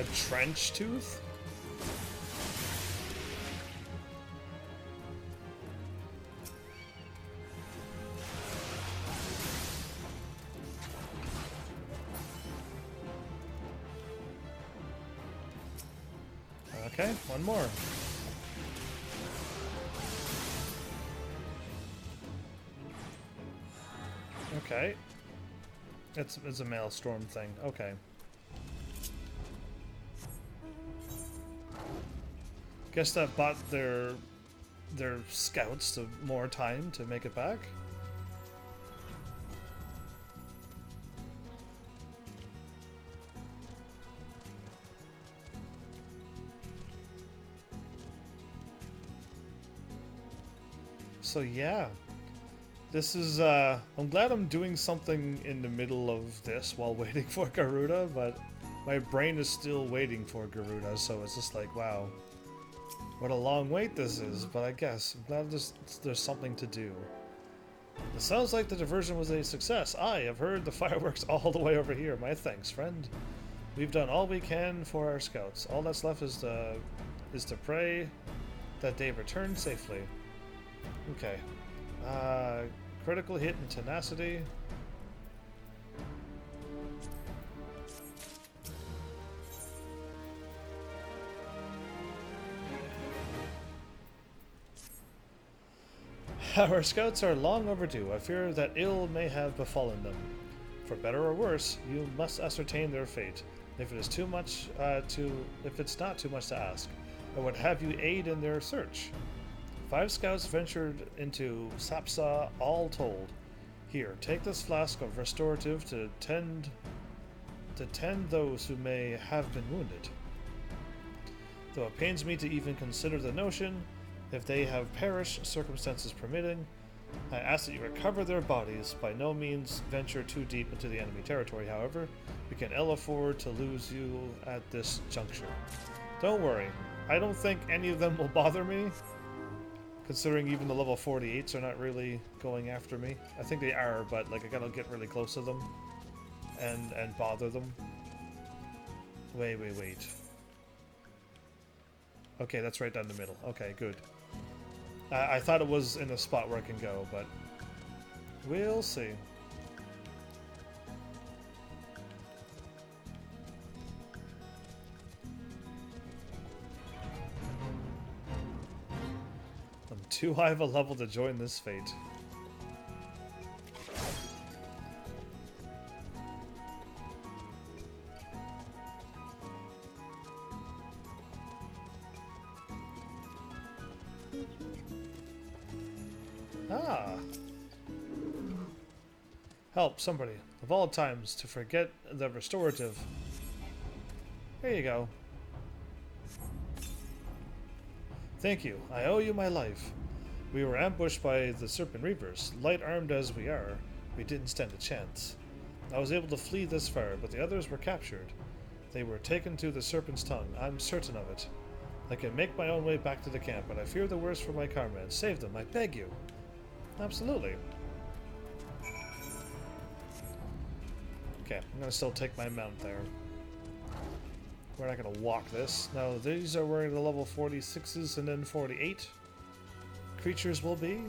A trench tooth? Okay, one more. Okay. It's a maelstrom thing. Okay. Guess that bought their scouts to more time to make it back. So yeah, this is, I'm glad I'm doing something in the middle of this while waiting for Garuda, but my brain is still waiting for Garuda, so it's just like, wow, what a long wait this is, but I guess I'm glad there's something to do. It sounds like the diversion was a success. I have heard the fireworks all the way over here. My thanks, friend. We've done all we can for our scouts. All that's left is to pray that they return safely. Okay. Critical hit and tenacity. Our scouts are long overdue. I fear that ill may have befallen them. For better or worse, you must ascertain their fate. If it is too much if it's not too much to ask, I would have you aid in their search. 5 scouts ventured into Sapsa, all told. Here, take this flask of restorative to tend those who may have been wounded. Though it pains me to even consider the notion, if they have perished, circumstances permitting, I ask that you recover their bodies. By no means venture too deep into the enemy territory, however. We can ill afford to lose you at this juncture. Don't worry, I don't think any of them will bother me. Considering even the level 48s are not really going after me. I think they are, but like I gotta get really close to them and bother them. Wait. Okay, that's right down the middle. Okay, good. I thought it was in a spot where I can go, but we'll see. I'm too high of a level to join this fate. Ah! Help somebody, of all times, to forget the restorative. There you go. Thank you. I owe you my life. We were ambushed by the Serpent Reapers. Light armed as we are, we didn't stand a chance. I was able to flee this far, but the others were captured. They were taken to the Serpent's Tongue. I'm certain of it. I can make my own way back to the camp, but I fear the worst for my comrades. Save them, I beg you. Absolutely. Okay, I'm gonna still take my mount there. We're not gonna walk this. No, these are where the level 46s and then 48 creatures will be.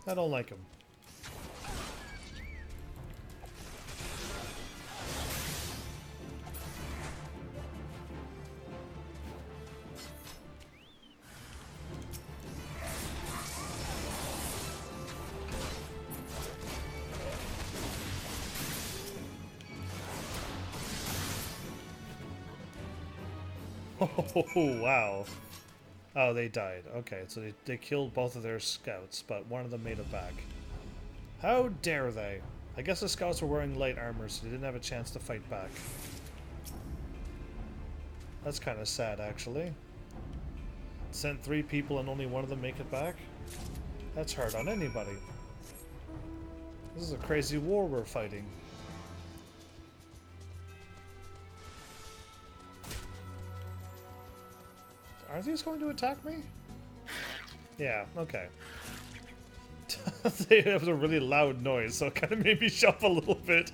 I don't like him. Oh, wow. Oh, they died. Okay, so they killed both of their scouts, but one of them made it back. How dare they? I guess the scouts were wearing light armor, so they didn't have a chance to fight back. That's kind of sad, actually. Sent 3 people and only one of them make it back? That's hard on anybody. This is a crazy war we're fighting. Are these going to attack me? Yeah, okay. They have a really loud noise, so it kind of made me jump a little bit.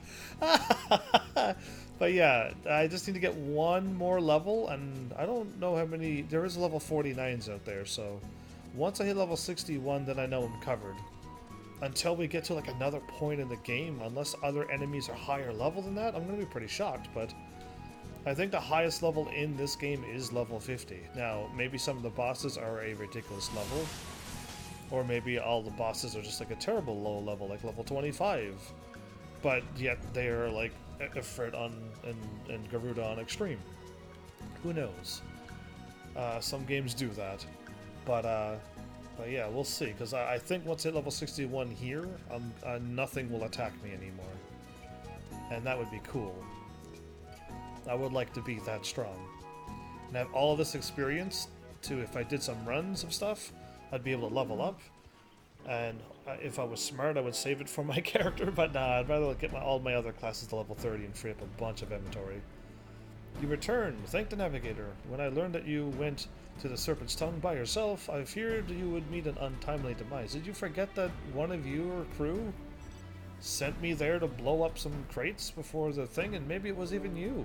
But yeah, I just need to get one more level, and I don't know how many... There is level 49s out there, so... Once I hit level 61, then I know I'm covered. Until we get to like another point in the game, unless other enemies are higher level than that, I'm going to be pretty shocked, but... I think the highest level in this game is level 50. Now, maybe some of the bosses are a ridiculous level. Or maybe all the bosses are just like a terrible low level, like level 25. But yet they are like Ifrit on and Garuda on Extreme. Who knows? Some games do that. But yeah, we'll see. Because I think once I hit level 61 here, nothing will attack me anymore. And that would be cool. I would like to be that strong. And have all this experience to, if I did some runs of stuff, I'd be able to level up. And if I was smart, I would save it for my character, but nah, I'd rather get all my other classes to level 30 and free up a bunch of inventory. You returned. Thank the Navigator. When I learned that you went to the Serpent's Tongue by yourself, I feared you would meet an untimely demise. Did you forget that one of your crew sent me there to blow up some crates before the thing, and maybe it was even you?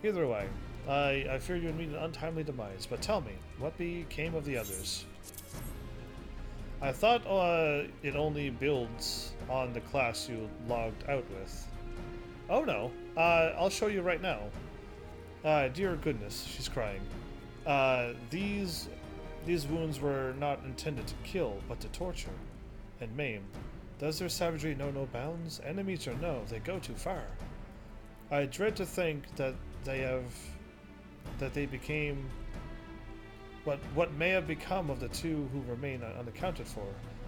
Either way, I feared you would meet an untimely demise, but tell me, what became of the others? I thought it only builds on the class you logged out with. Oh no, I'll show you right now. Dear goodness, she's crying. These wounds were not intended to kill, but to torture and maim. Does their savagery know no bounds? Enemies or no, they go too far. I dread to think that they became what may have become of the two who remain unaccounted for.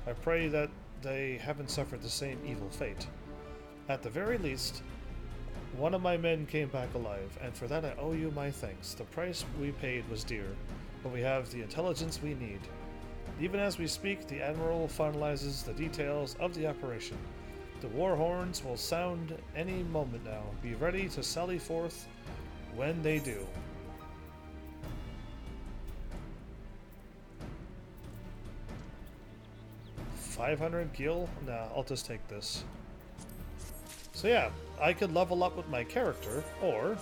I pray that they haven't suffered the same evil fate. At the very least, one of my men came back alive, and for that I owe you my thanks. The price we paid was dear, but we have the intelligence we need. Even as we speak, the Admiral finalizes the details of the operation. The war horns will sound any moment now. Be ready to sally forth when they do. $500 gil? Nah, I'll just take this. So yeah, I could level up with my character, or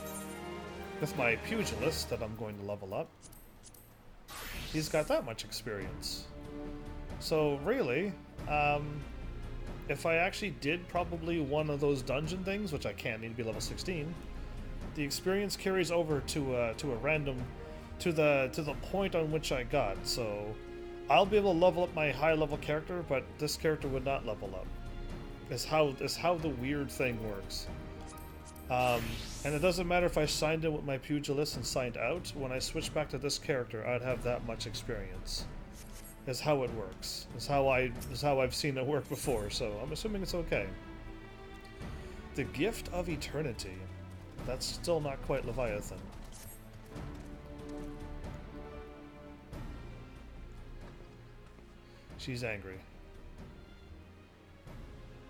with my pugilist that I'm going to level up. He's got that much experience. So really, if I actually did probably one of those dungeon things, which I can't, need to be level 16, the experience carries over to a random, to the point on which I got. So I'll be able to level up my high level character, but this character would not level up. Is how the weird thing works. And it doesn't matter if I signed in with my pugilist and signed out. When I switch back to this character, I'd have that much experience. Is how it works. Is how I've seen it work before. So I'm assuming it's okay. The Gift of Eternity. That's still not quite Leviathan. She's angry.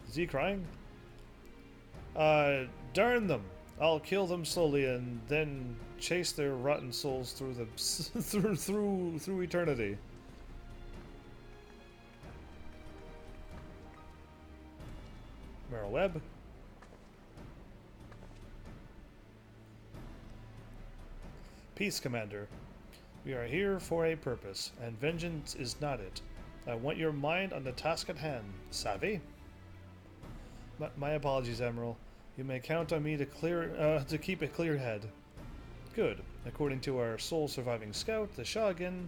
Is he crying? Darn them! I'll kill them slowly and then chase their rotten souls through the through eternity. Merrill Webb. Peace, Commander. We are here for a purpose, and vengeance is not it. I want your mind on the task at hand. Savvy? My apologies, Admiral. You may count on me to keep a clear head. Good. According to our sole surviving scout, the Shoggun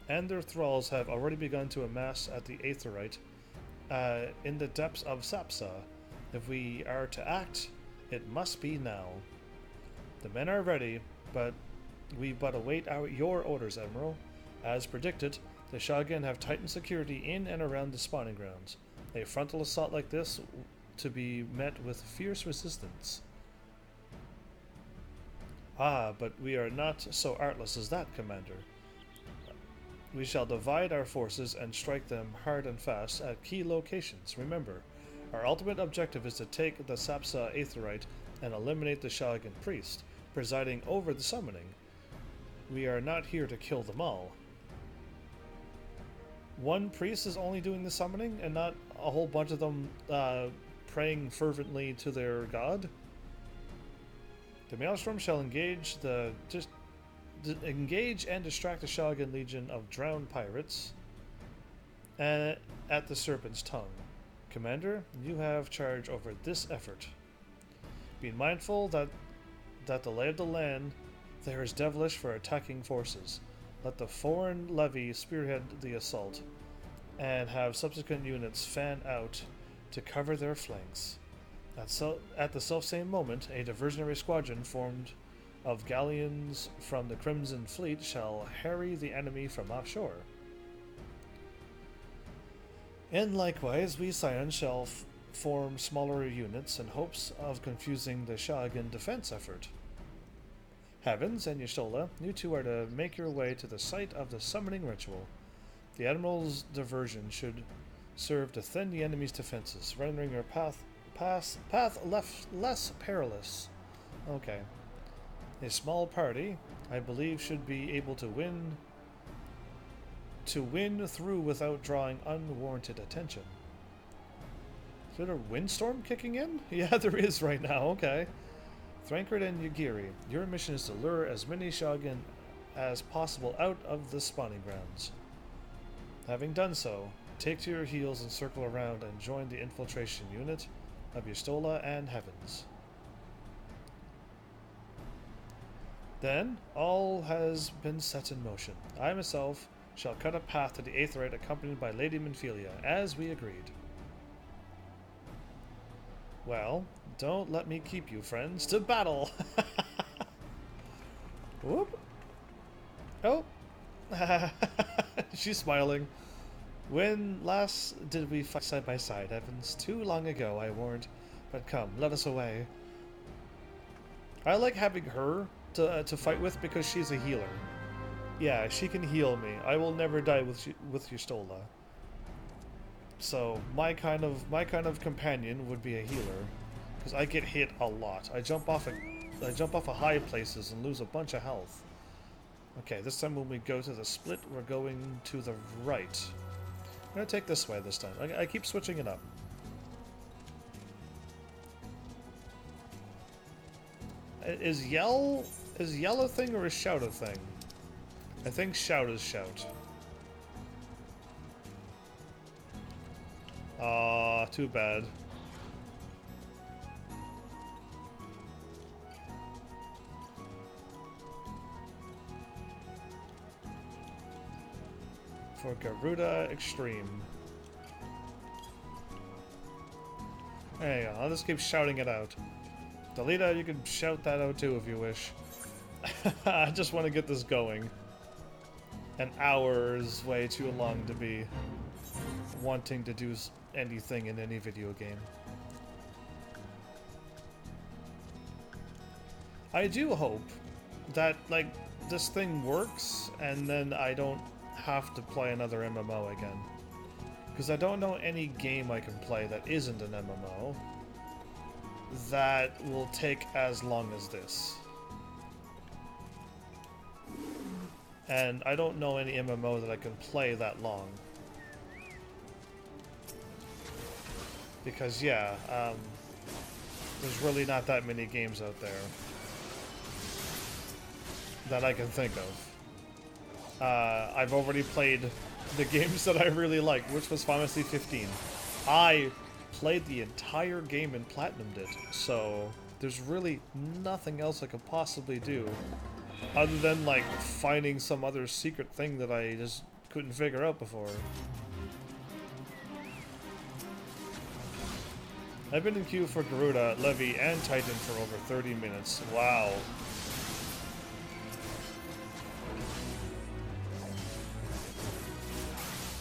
and their thralls have already begun to amass at the Aetherite in the depths of Sapsa. If we are to act, it must be now. The men are ready, but we await your orders, Admiral. As predicted, the Shoggun have tightened security in and around the spawning grounds. A frontal assault like this to be met with fierce resistance. Ah, but we are not so artless as that, Commander. We shall divide our forces and strike them hard and fast at key locations. Remember, our ultimate objective is to take the Sapsa Aetherite and eliminate the Shaligan priest, presiding over the summoning. We are not here to kill them all. One priest is only doing the summoning and not a whole bunch of them praying fervently to their god? The Maelstrom shall engage and distract the Shaligan Legion of drowned pirates at the Serpent's Tongue. Commander, you have charge over this effort. Be mindful that the lay of the land there is devilish for attacking forces. Let the foreign levy spearhead the assault, and have subsequent units fan out to cover their flanks. At the selfsame moment, a diversionary squadron formed of galleons from the Crimson Fleet shall harry the enemy from offshore. And likewise, we Scions shall form smaller units in hopes of confusing the Shaligan defense effort. Heavens and Y'shtola, you two are to make your way to the site of the summoning ritual. The Admiral's diversion should serve to thin the enemy's defenses, rendering your path less perilous. Okay. A small party, I believe, should be able to win through without drawing unwarranted attention. Is there a windstorm kicking in? Yeah, there is right now. Okay. Thrankard and Yagiri, your mission is to lure as many Shaligan as possible out of the spawning grounds. Having done so, take to your heels and circle around and join the infiltration unit of Y'shtola and Heavens. Then, all has been set in motion. I myself shall cut a path to the Aetherite accompanied by Lady Minfilia, as we agreed. Well, don't let me keep you, friends. To battle! Whoop! Oh! She's smiling. When last did we fight side by side, Evans? Too long ago, I warned. But come, let us away. I like having her to fight with because she's a healer. Yeah, she can heal me. I will never die with Y'shtola. So my kind of companion would be a healer, because I get hit a lot. I jump off of high places and lose a bunch of health. Okay, this time when we go to the split, we're going to the right. I'm gonna take this way this time. I keep switching it up. Is yell a thing or is shout a thing? I think shout is shout. Ah, too bad. For Garuda Extreme. There you go. I'll just keep shouting it out. Delita, you can shout that out too if you wish. I just want to get this going. An hour is way too long to be wanting to do anything in any video game. I do hope that, like, this thing works and then I don't have to play another MMO again. Because I don't know any game I can play that isn't an MMO that will take as long as this. And I don't know any MMO that I can play that long. Because, yeah, there's really not that many games out there that I can think of. I've already played the games that I really like, which was Final Fantasy 15. I played the entire game and platinumed it, so there's really nothing else I could possibly do other than, like, finding some other secret thing that I just couldn't figure out before. I've been in queue for Garuda, Levy, and Titan for over 30 minutes. Wow.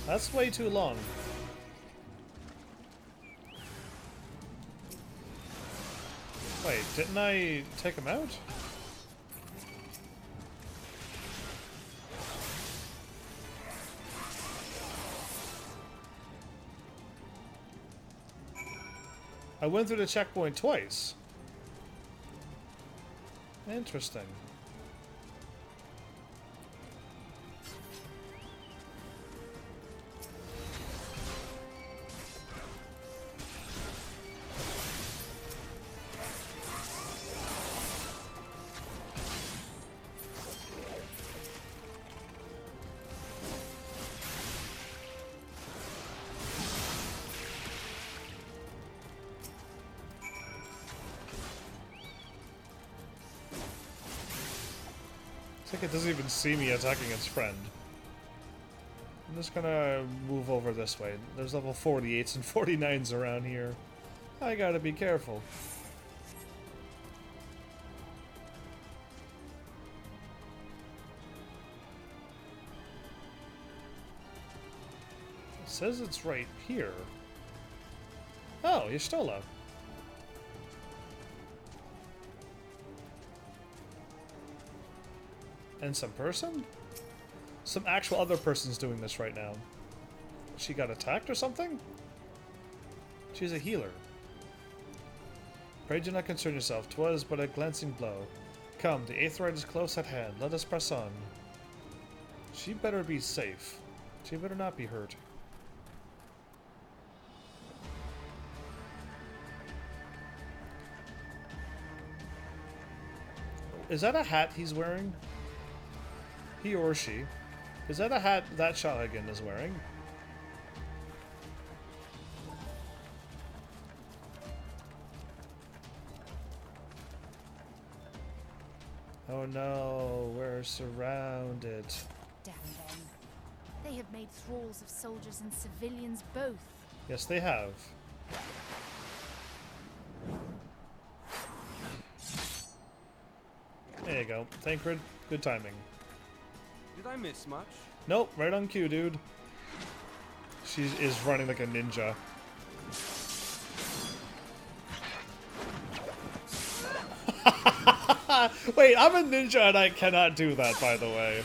That's way too long. Wait, didn't I take him out? I went through the checkpoint twice. Interesting. I think it doesn't even see me attacking its friend. I'm just gonna move over this way. There's level 48s and 49s around here. I gotta be careful. It says it's right here. Oh, you're still up. And some person? Some actual other person's doing this right now. She got attacked or something? She's a healer. Pray do not concern yourself. 'Twas but a glancing blow. Come, the Aetheryte is close at hand. Let us press on. She better be safe. She better not be hurt. Is that a hat he's wearing? He or she. Is that a hat that Shalagan is wearing? Oh no, we're surrounded. Damn them. They have made thralls of soldiers and civilians both. Yes, they have. There you go. Thancred, good timing. Did I miss much? Nope, right on cue, dude. She is running like a ninja. Wait, I'm a ninja and I cannot do that, by the way.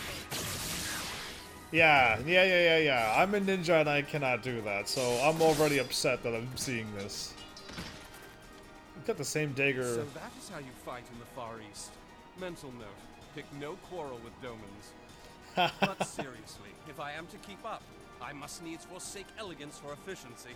Yeah. I'm a ninja and I cannot do that, so I'm already upset that I'm seeing this. We've got the same dagger. So that is how you fight in the Far East. Mental note, pick no quarrel with Domans. But seriously, if I am to keep up, I must needs forsake elegance for efficiency.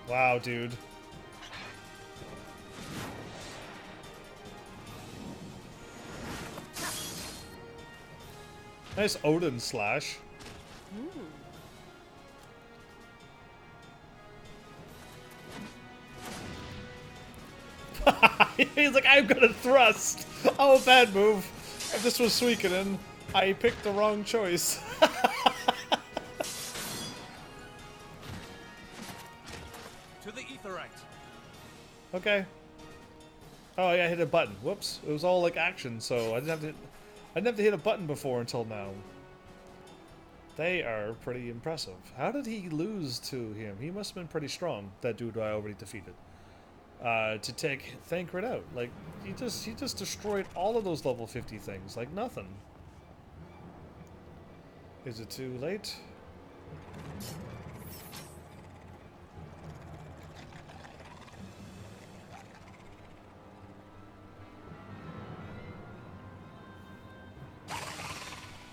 Wow, dude. Nice Odin slash. He's like, I'm gonna thrust. Oh, bad move. If this was Suikoden, I picked the wrong choice. To the Etherite. Okay. Oh yeah, I hit a button. Whoops. It was all like action, so I didn't have to hit a button before until now. They are pretty impressive. How did he lose to him? He must have been pretty strong, that dude I already defeated. To take Thancred out. Like, he just destroyed all of those level 50 things like nothing. Is it too late?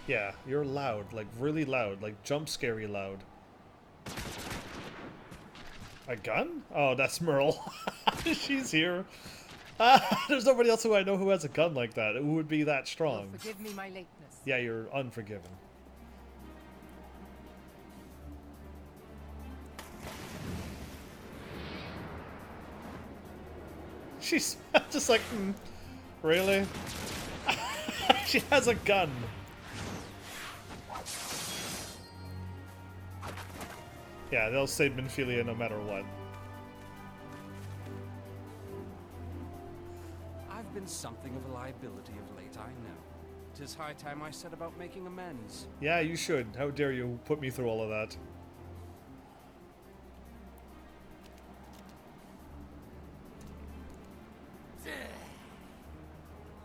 Yeah, you're loud, like really loud, like jump scary loud. A gun? Oh, that's Merle. She's here. There's nobody else who I know who has a gun like that, who would be that strong. Forgive me my lateness. Yeah, you're unforgiven. She's just like, really? She has a gun. Yeah, they'll save Minfilia no matter what. I've been something of a liability of late, I know. 'Tis high time I set about making amends. Yeah, you should. How dare you put me through all of that.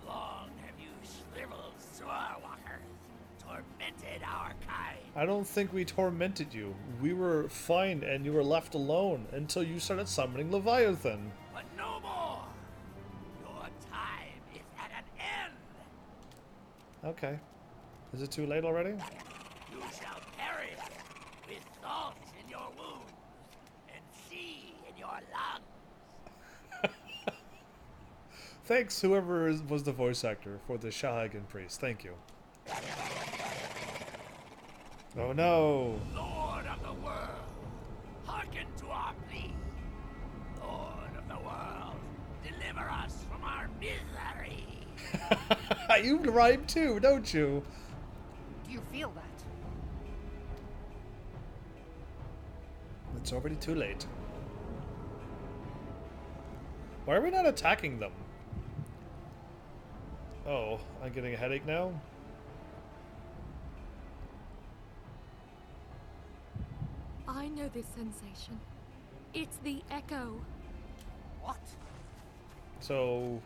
Long have you I don't think we tormented you. We were fine and you were left alone until you started summoning Leviathan. But no more! Your time is at an end! Okay. Is it too late already? You shall perish with salt in your wounds and sea in your lungs. Thanks, whoever was the voice actor for the Shahagan priest. Thank you. Oh no! Lord of the world, hearken to our plea. Lord of the world, deliver us from our misery. You rhyme too, don't you? Do you feel that? It's already too late. Why are we not attacking them? Oh, I'm getting a headache now? I know this sensation. It's the echo. What? So...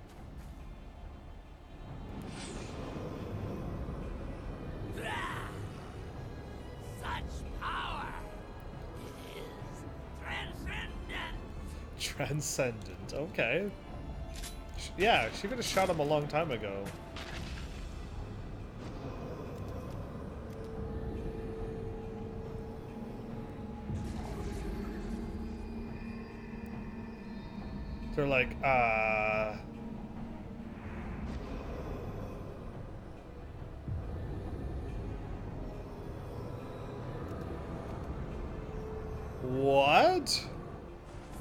Such power! It is transcendent! Transcendent, okay. Yeah, she could have shot him a long time ago. They're like, what?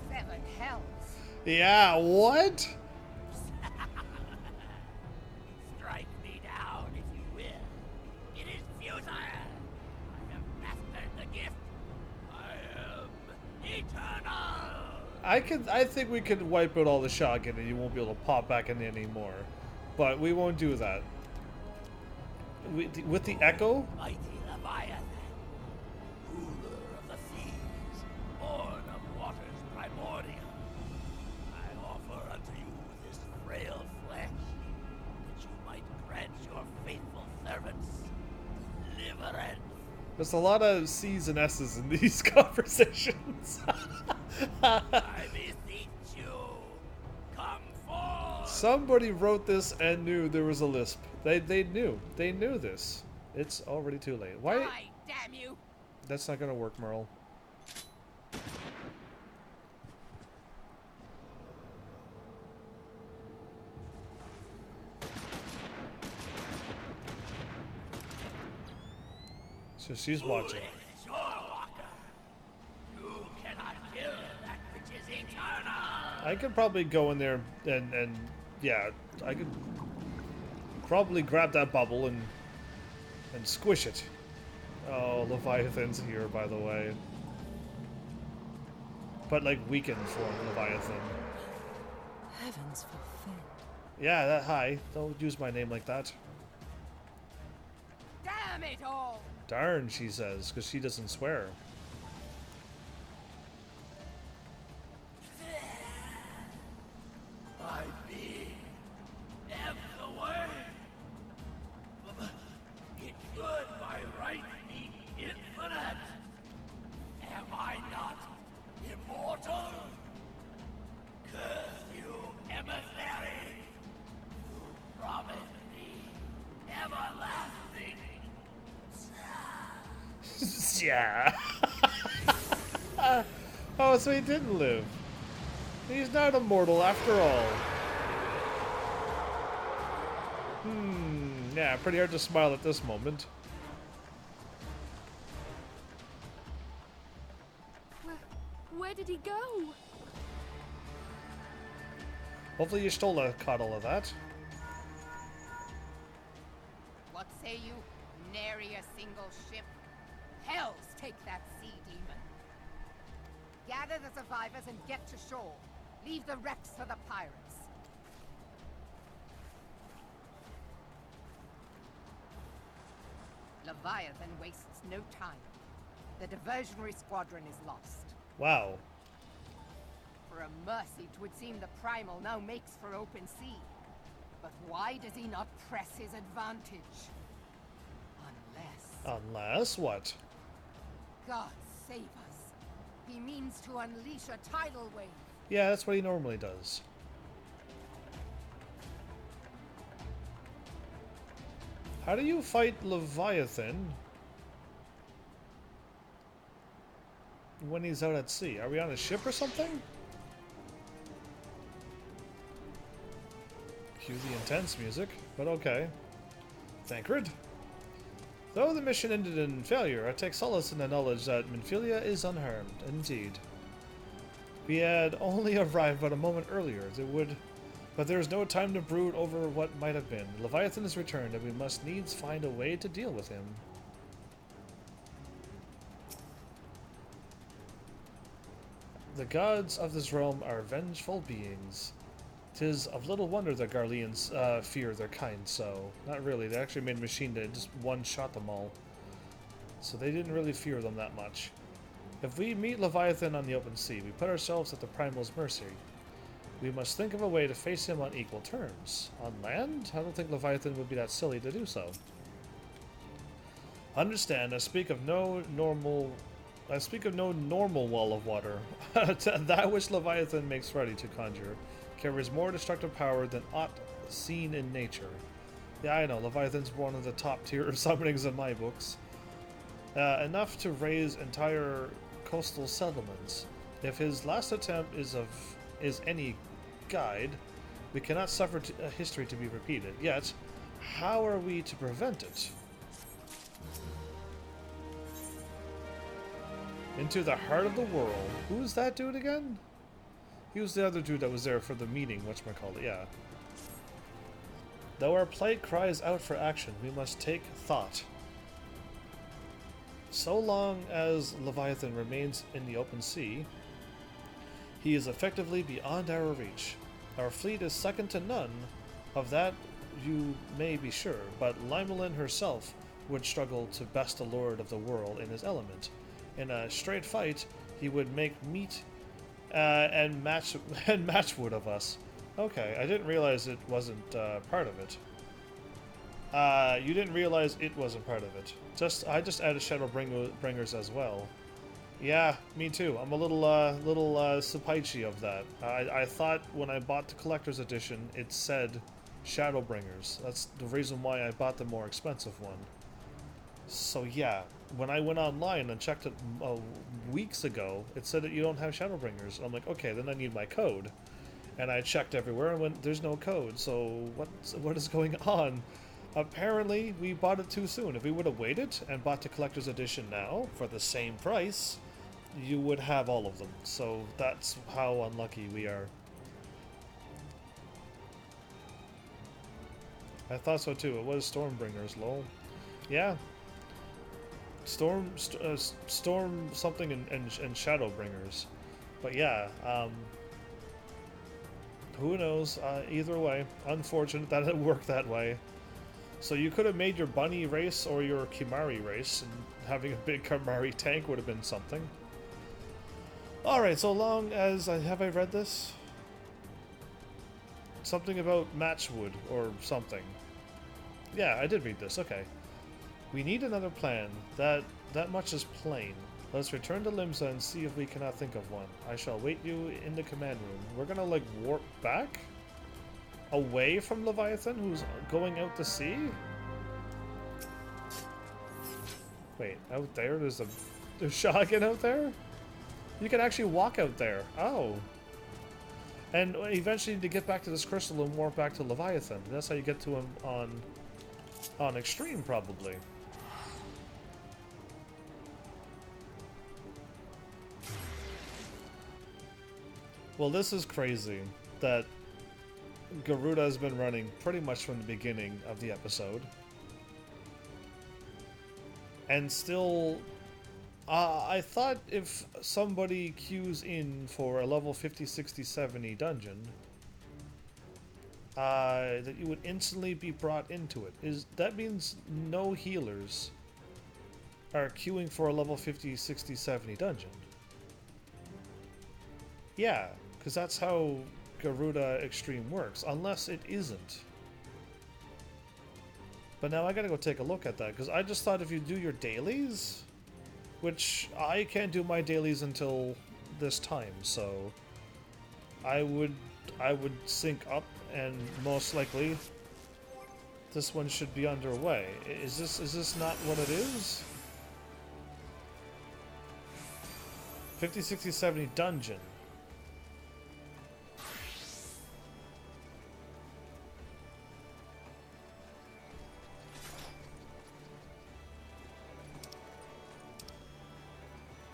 7 hells. Yeah, what? Strike me down if you will. It is futile. I have mastered the gift. I am eternal. I think we could wipe out all the shotgun and you won't be able to pop back in anymore. But we won't do that. With the echo? Mighty Leviathan, ruler of the seas, born of waters primordial, I offer unto you this frail flesh, that you might grant your faithful servants deliverance. There's a lot of C's and S's in these conversations. I beseech you, come forth. Somebody wrote this and knew there was a lisp. They knew. They knew this. It's already too late. Why? Die, damn you! That's not gonna work, Merle. So she's watching. Shorewalker, you cannot kill that which is eternal. I could probably go in there and yeah, I could probably grab that bubble and squish it. Oh, Leviathan's here, by the way. But like weakened form Leviathan. Heavens forfend. Yeah, that hi. Don't use my name like that. Damn it all! Darn, she says, because she doesn't swear. My being am the way. It should by right be infinite. Am I not immortal? Curse you, emissary. You promised me everlasting. Yeah. Oh, so he didn't live. He's not immortal after all. Yeah, pretty hard to smile at this moment. Where did he go? Hopefully you stole caught all of that. What say you? Nary a single ship? Hells take that sea demon. Gather the survivors and get to shore. Leave the wrecks for the pirates. Leviathan wastes no time. The diversionary squadron is lost. Wow. For a mercy, 'twould seem the Primal now makes for open sea. But why does he not press his advantage? Unless... Unless what? God save us. He means to unleash a tidal wave. Yeah, that's what he normally does. How do you fight Leviathan when he's out at sea? Are we on a ship or something? Cue the intense music, but okay. Thancred. Though the mission ended in failure, I take solace in the knowledge that Minfilia is unharmed, indeed. We had only arrived but a moment earlier. But there is no time to brood over what might have been. Leviathan has returned, and we must needs find a way to deal with him. The gods of this realm are vengeful beings. 'Tis of little wonder that Garleans fear their kind so. Not really, they actually made a machine that just one-shot them all. So they didn't really fear them that much. If we meet Leviathan on the open sea, we put ourselves at the Primal's mercy. We must think of a way to face him on equal terms. On land? I don't think Leviathan would be that silly to do so. Understand, I speak of no normal wall of water. That which Leviathan makes ready to conjure carries more destructive power than aught seen in nature. Yeah, I know, Leviathan's one of the top tier of summonings in my books. Enough to raise entire coastal settlements. If his last attempt is any guide, we cannot suffer history to be repeated. Yet, how are we to prevent it? Into the heart of the world. Who's that dude again? He was the other dude that was there for the meeting, whatchamacallit, yeah. Though our plight cries out for action, we must take thought. So long as Leviathan remains in the open sea, he is effectively beyond our reach. Our fleet is second to none, of that you may be sure, but Limelin herself would struggle to best the Lord of the World in his element. In a straight fight, he would make meat and matchwood of us. Okay, I didn't realize it wasn't part of it. You didn't realize it wasn't part of it. I just added Shadowbringers as well. Yeah, me too. I'm a little sapaichi of that. I thought when I bought the collector's edition, it said Shadowbringers. That's the reason why I bought the more expensive one. So yeah, when I went online and checked it weeks ago, it said that you don't have Shadowbringers. I'm like, okay, then I need my code. And I checked everywhere and went, there's no code, so what is going on? Apparently, we bought it too soon. If we would have waited and bought the collector's edition now, for the same price, you would have all of them. So that's how unlucky we are. I thought so too. It was Stormbringers, lol. Yeah. Storm something and Shadowbringers. But yeah, who knows? Either way, unfortunate that it worked that way. So you could have made your bunny race or your Kimari race, and having a big Kimari tank would have been something. Alright, so long as have I read this? Something about matchwood or something. Yeah, I did read this, okay. We need another plan. That much is plain. Let's return to Limsa and see if we cannot think of one. I shall wait you in the command room. We're gonna, like, warp back? Away from Leviathan, who's going out to sea? Wait, out there? There's Shotgun out there? You can actually walk out there. Oh. And eventually to get back to this crystal and warp back to Leviathan. That's how you get to him on Extreme, probably. Well, this is crazy that Garuda has been running pretty much from the beginning of the episode. And still, I thought if somebody queues in for a level 50, 60, 70 dungeon, that you would instantly be brought into it. That means no healers are queuing for a level 50, 60, 70 dungeon. Yeah, because that's how Garuda Extreme works, unless it isn't. But now I gotta go take a look at that, because I just thought if you do your dailies, which I can't do my dailies until this time, so I would sync up, and most likely this one should be underway. Is this not what it is? 50, 60, 70 dungeon.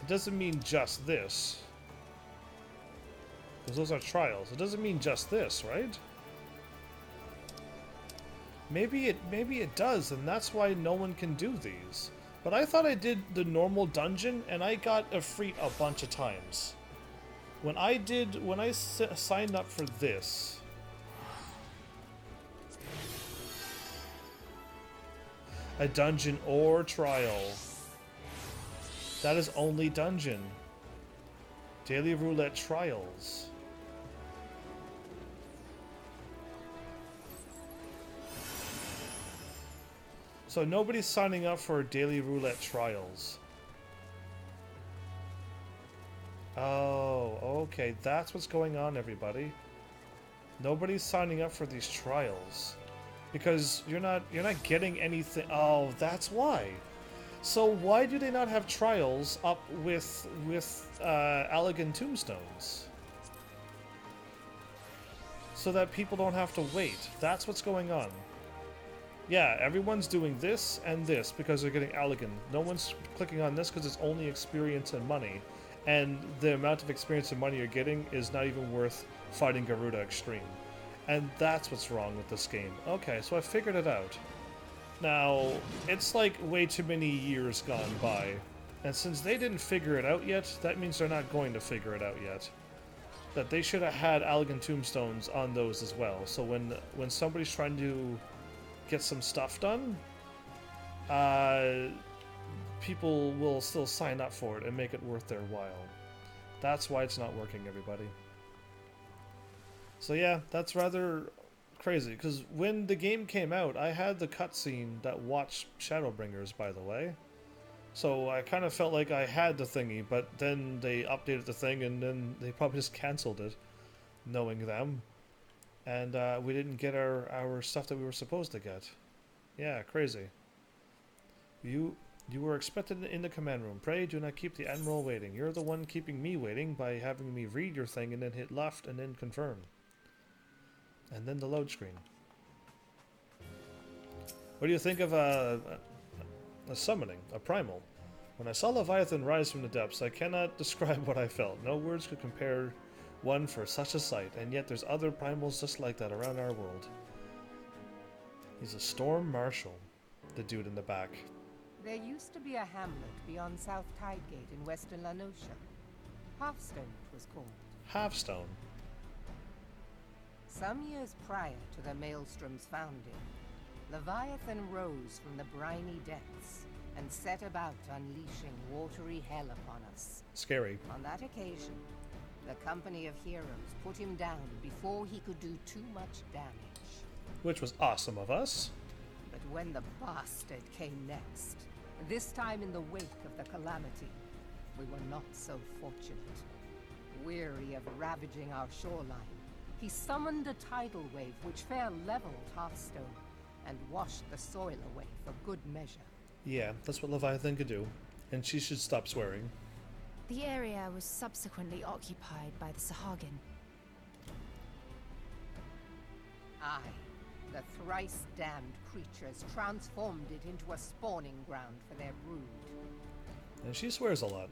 It doesn't mean just this. Because those are trials. It doesn't mean just this, right? Maybe it does, and that's why no one can do these. But I thought I did the normal dungeon, and I got a Efreet a bunch of times. When I signed up for this, a dungeon or trial. That is only dungeon. Daily roulette trials. So nobody's signing up for daily roulette trials. Oh, okay, that's what's going on, everybody. Nobody's signing up for these trials because you're not getting anything. Oh, that's why. So why do they not have trials up with Allegan tombstones? So that people don't have to wait. That's what's going on. Yeah, everyone's doing this and this because they're getting Allegan. No one's clicking on this because it's only experience and money. And the amount of experience and money you're getting is not even worth fighting Garuda Extreme. And that's what's wrong with this game. Okay, so I figured it out. Now, it's like way too many years gone by. And since they didn't figure it out yet, that means they're not going to figure it out yet. That they should have had Allegan tombstones on those as well. So when somebody's trying to get some stuff done, people will still sign up for it and make it worth their while. That's why it's not working, everybody. So yeah, that's rather crazy, because when the game came out, I had the cutscene that watched Shadowbringers, by the way. So I kind of felt like I had the thingy, but then they updated the thing, and then they probably just cancelled it, knowing them. And we didn't get our stuff that we were supposed to get. Yeah, crazy. You were expected in the command room. Pray do not keep the Admiral waiting. You're the one keeping me waiting by having me read your thing and then hit left and then confirm. And then the load screen. What do you think of a summoning, a primal? When I saw Leviathan rise from the depths, I cannot describe what I felt. No words could compare one for such a sight, and yet there's other primals just like that around our world. He's a storm marshal, the dude in the back. There used to be a hamlet beyond South Tidegate in western La Noscia. Halfstone it was called. Halfstone? Some years prior to the Maelstrom's founding, Leviathan rose from the briny depths and set about unleashing watery hell upon us. Scary. On that occasion, the company of heroes put him down before he could do too much damage. Which was awesome of us. But when the bastard came next, this time in the wake of the calamity, we were not so fortunate. Weary of ravaging our shoreline, he summoned a tidal wave which fair leveled Hearthstone and washed the soil away for good measure. Yeah, that's what Leviathan could do. And she should stop swearing. The area was subsequently occupied by the Sahagin. Aye, the thrice-damned creatures transformed it into a spawning ground for their brood. And she swears a lot.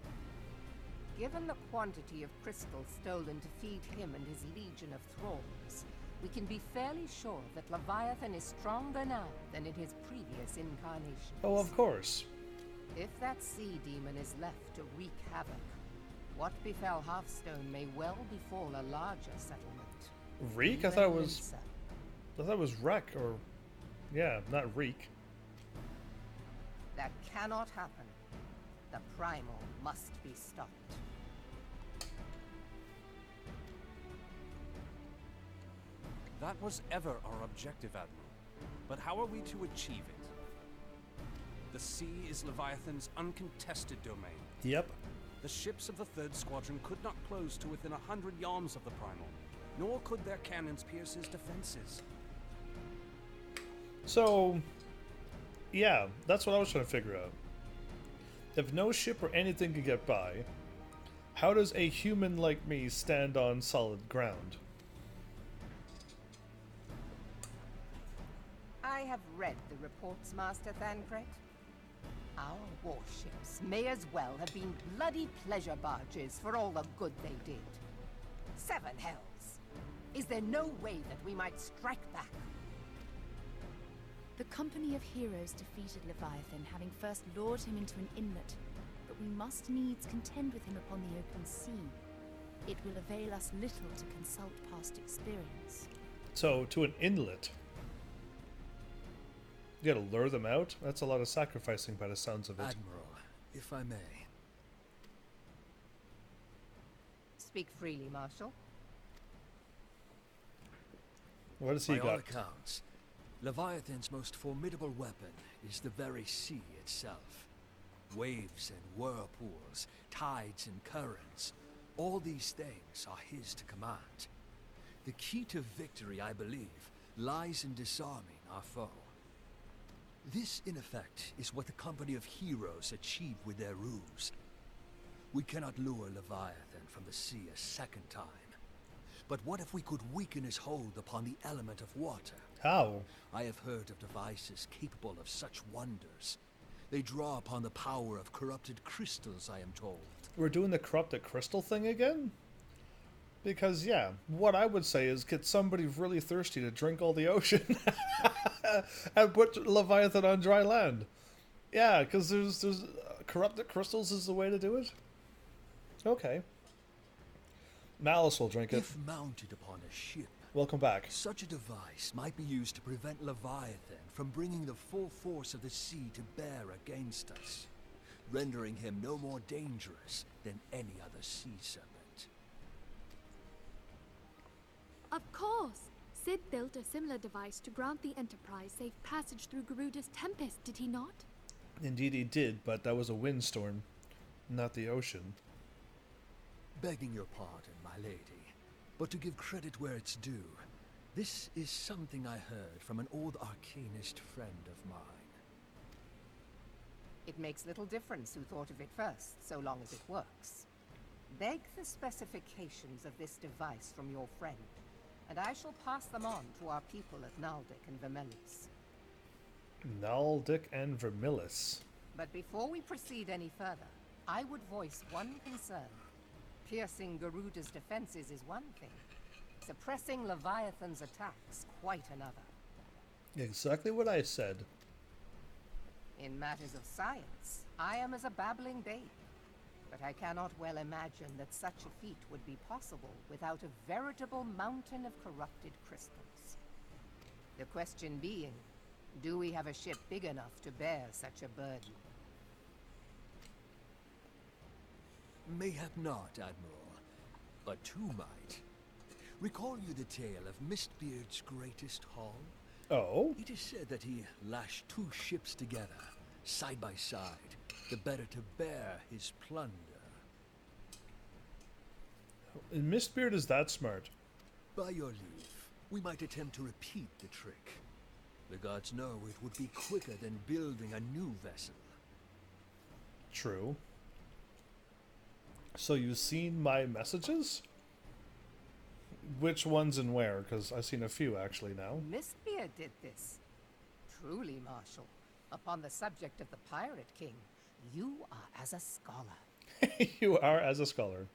Given the quantity of crystal stolen to feed him and his legion of thralls, we can be fairly sure that Leviathan is stronger now than in his previous incarnations. Oh, of course. If that sea demon is left to wreak havoc, what befell Hearthstone may well befall a larger settlement. Reek? I thought it was wreck, or... yeah, not reek. That cannot happen. The primal must be stopped. That was ever our objective, Admiral. But how are we to achieve it? The sea is Leviathan's uncontested domain. Yep. The ships of the 3rd Squadron could not close to within 100 yards of the Primal, nor could their cannons pierce his defenses. So, yeah, that's what I was trying to figure out. If no ship or anything can get by, how does a human like me stand on solid ground? I have read the reports, Master Thancred. Our warships may as well have been bloody pleasure barges for all the good they did. 7 hells. Is there no way that we might strike back? The company of heroes defeated Leviathan, having first lured him into an inlet, but we must needs contend with him upon the open sea. It will avail us little to consult past experience. So, to an inlet. You gotta lure them out? That's a lot of sacrificing by the sounds of it. Admiral, if I may. Speak freely, Marshal. What has he By all got? accounts, Leviathan's most formidable weapon is the very sea itself. Waves and whirlpools, tides and currents, all these things are his to command. The key to victory, I believe, lies in disarming our foe. This, in effect, is what the company of heroes achieved with their ruse. We cannot lure Leviathan from the sea a second time. But what if we could weaken his hold upon the element of water? How? I have heard of devices capable of such wonders. They draw upon the power of corrupted crystals, I am told. We're doing the corrupted crystal thing again? Because, yeah, what I would say is get somebody really thirsty to drink all the ocean and put Leviathan on dry land. Yeah, because there's corrupted crystals is the way to do it? Okay. Malice will drink it. If mounted upon a ship, Welcome back. such a device might be used to prevent Leviathan from bringing the full force of the sea to bear against us, rendering him no more dangerous than any other sea serpent. Of course! Sid built a similar device to grant the Enterprise safe passage through Garuda's tempest, did he not? Indeed he did, but that was a windstorm, not the ocean. Begging your pardon, my lady, but to give credit where it's due, this is something I heard from an old arcanist friend of mine. It makes little difference who thought of it first, so long as it works. Beg the specifications of this device from your friend, and I shall pass them on to our people at Naldic and Vermelis. Naldic and Vermilis. But before we proceed any further, I would voice one concern. Piercing Garuda's defenses is one thing. Suppressing Leviathan's attacks, quite another. Exactly what I said. In matters of science, I am as a babbling babe. But I cannot well imagine that such a feat would be possible without a veritable mountain of corrupted crystals. The question being, do we have a ship big enough to bear such a burden? Mayhap not, Admiral, but two might. Recall you the tale of Mistbeard's greatest haul? Oh? It is said that he lashed 2 ships together, side by side, the better to bear his plunder. And Mistbeard is that smart. By your leave, we might attempt to repeat the trick. The gods know it would be quicker than building a new vessel. True. So you've seen my messages? Which ones and where? Because I've seen a few actually now. Mistbeard did this. Truly, Marshal, upon the subject of the Pirate King, you are as a scholar. You are as a scholar.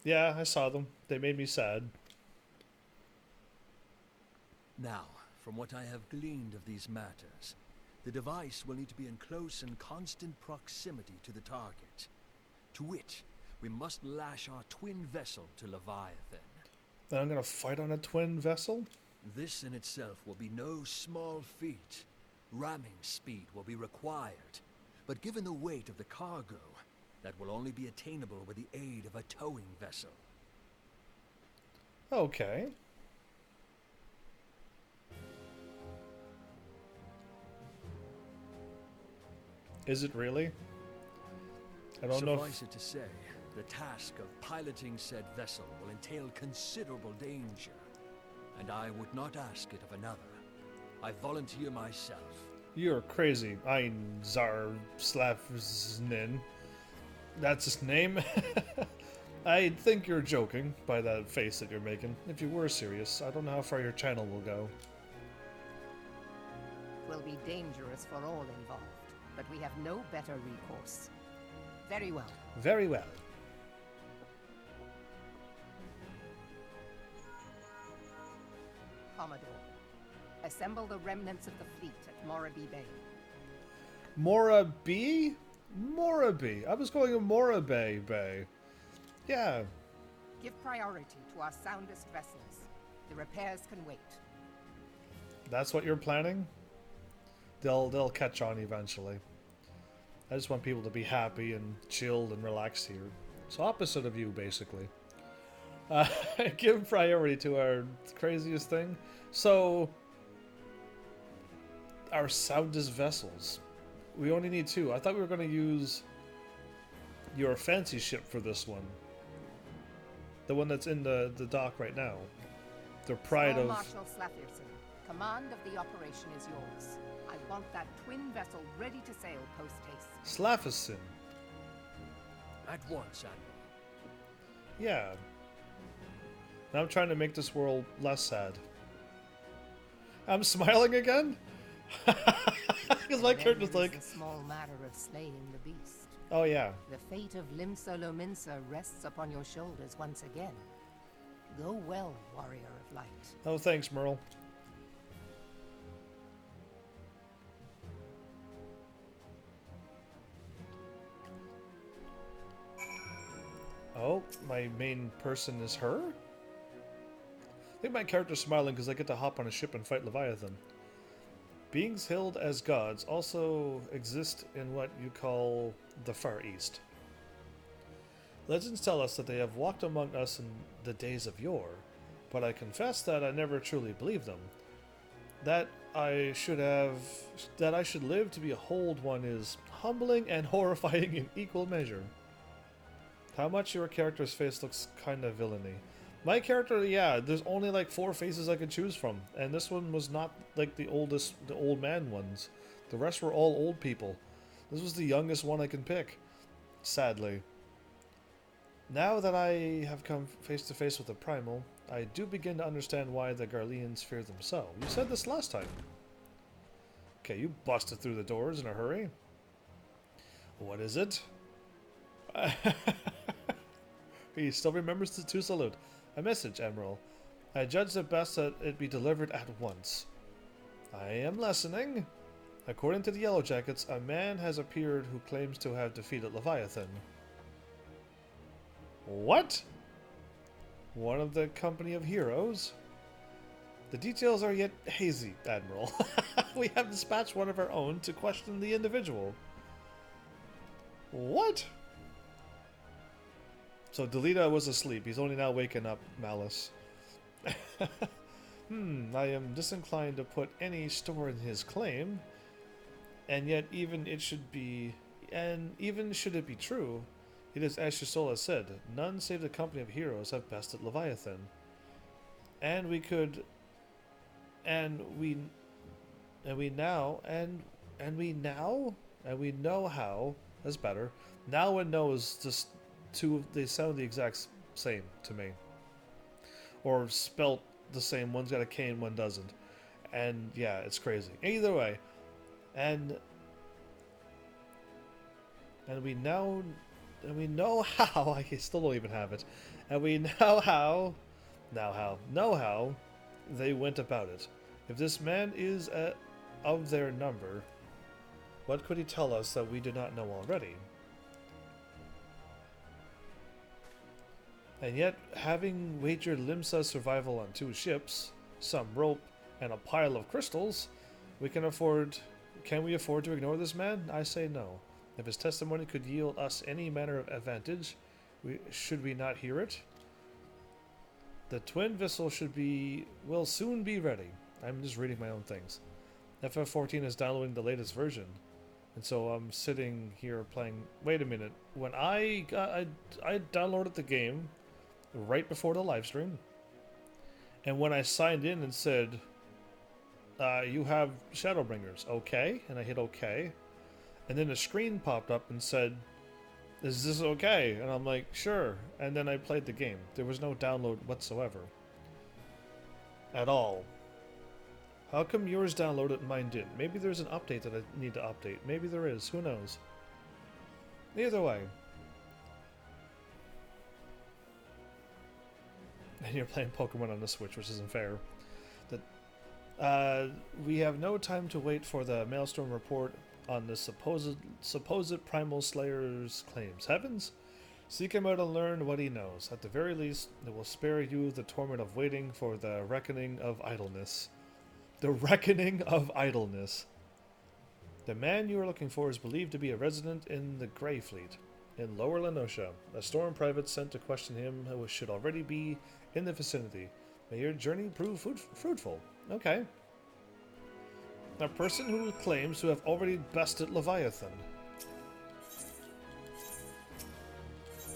Yeah, I saw them. They made me sad. Now, from what I have gleaned of these matters, the device will need to be in close and constant proximity to the target. To wit, we must lash our twin vessel to Leviathan. Then I'm gonna fight on a twin vessel? This in itself will be no small feat. Ramming speed will be required, but given the weight of the cargo, that will only be attainable with the aid of a towing vessel. Okay. Is it really? I don't know. Suffice it to say, the task of piloting said vessel will entail considerable danger, and I would not ask it of another. I volunteer myself. You're crazy. Ein Zar Slavznin. That's his name? I think you're joking by that face that you're making. If you were serious, I don't know how far your channel will go. It will be dangerous for all involved, but we have no better recourse. Very well. Very well. Commodore, assemble the remnants of the fleet at Moraby Bay. Moraby? Moraby. I was going to Morabay Bay. Yeah. Give priority to our soundest vessels. The repairs can wait. That's what you're planning? They'll catch on eventually. I just want people to be happy and chilled and relaxed here. It's opposite of you, basically. Give priority to our craziest thing. So, our soundest vessels. We only need 2. I thought we were going to use your fancy ship for this one. The one that's in the dock right now. The pride Small of... Marshal Slafferson, command of the operation is yours. I want that twin vessel ready to sail post-haste. Slafferson. At once, Admiral. Yeah. Now I'm trying to make this world less sad. I'm smiling again? Because my character's like... It's a small matter of slaying the beast. Oh yeah. The fate of Limsa Lominsa rests upon your shoulders once again. Go well, warrior of light. Oh, thanks, Merle. Oh, my main person is her? I think my character's smiling because I get to hop on a ship and fight Leviathan. Beings hailed as gods also exist in what you call the Far East. Legends tell us that they have walked among us in the days of yore, but I confess that I never truly believed them. That I should live to behold one is humbling and horrifying in equal measure. How much your character's face looks kind of villainy. My character, yeah, there's only like 4 faces I could choose from, and this one was not like the old man ones. The rest were all old people. This was the youngest one I can pick, sadly. Now that I have come face to face with the Primal, I do begin to understand why the Garleans fear them so. You said this last time. Okay, you busted through the doors in a hurry. What is it? He still remembers the 2 salute. A message, Admiral. I judge it best that it be delivered at once. I am listening. According to the Yellow Jackets, a man has appeared who claims to have defeated Leviathan. What? One of the company of heroes? The details are yet hazy, Admiral. We have dispatched one of our own to question the individual. What? So Delita was asleep. He's only now waking up, Malice. I am disinclined to put any store in his claim. And yet even should it be true, it is as Shisola said, none save the company of heroes have bested Leviathan. And we know how. That's better. Now and know is just they sound the exact same to me. Or spelt the same. One's got a K and one doesn't. And yeah, it's crazy. Either way. And we know how I still don't even have it. And we know how they went about it. If this man is of their number, what could he tell us that we do not know already? And yet, having wagered Limsa's survival on 2 ships, some rope, and a pile of crystals, can we afford to ignore this man? I say no. If his testimony could yield us any manner of advantage, should we not hear it? The twin vessel will soon be ready. I'm just reading my own things. FF14 is downloading the latest version. And so I'm sitting here playing. Wait a minute. When I downloaded the game right before the live stream, and when I signed in and said, "You have Shadowbringers," okay, and I hit OK, and then a screen popped up and said, "Is this okay?" And I'm like, "Sure." And then I played the game. There was no download whatsoever, at all. How come yours downloaded and mine didn't? Maybe there's an update that I need to update. Maybe there is. Who knows? Either way. And you're playing Pokemon on the Switch, which isn't fair. We have no time to wait for the Maelstrom report on the supposed Primal Slayer's claims. Heavens? Seek him out and learn what he knows. At the very least, it will spare you the torment of waiting for the reckoning of idleness. The reckoning of idleness. The man you are looking for is believed to be a resident in the Grey Fleet, in Lower Lenosha. A storm private sent to question him should already be in the vicinity. May your journey prove fruitful. Okay. A person who claims to have already bested Leviathan.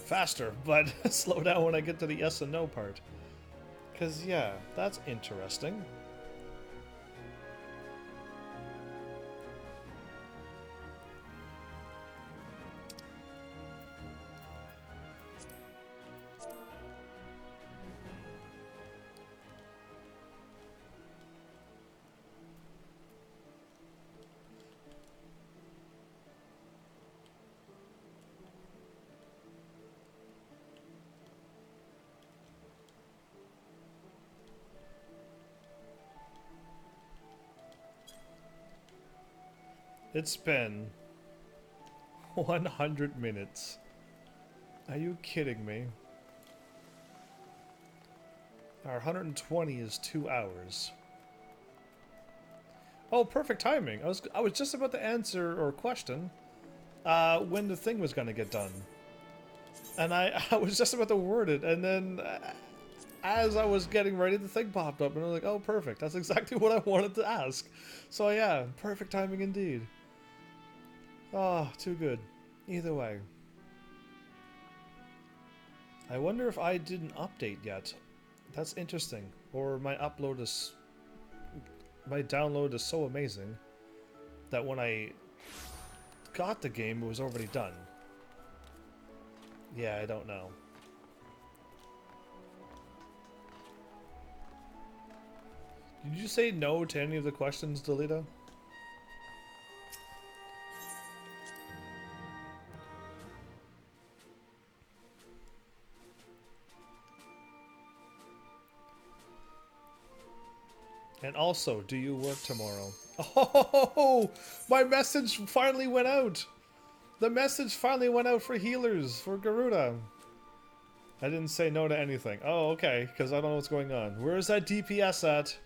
Faster, but slow down when I get to the yes and no part. Because, yeah, that's interesting. It's been 100 minutes. Are you kidding me? Our 120 is 2 hours. Oh, perfect timing. I was just about to answer or question when the thing was going to get done. And I was just about to word it, and then as I was getting ready, the thing popped up, and I was like, oh, perfect. That's exactly what I wanted to ask. So yeah, perfect timing indeed. Oh, too good. Either way. I wonder if I didn't update yet. That's interesting. Or my download is so amazing that when I got the game, it was already done. Yeah, I don't know. Did you say no to any of the questions, Delita? And also, do you work tomorrow? Oh, my message finally went out. The message finally went out for healers, for Garuda. I didn't say no to anything. Oh, okay, because I don't know what's going on. Where is that DPS at?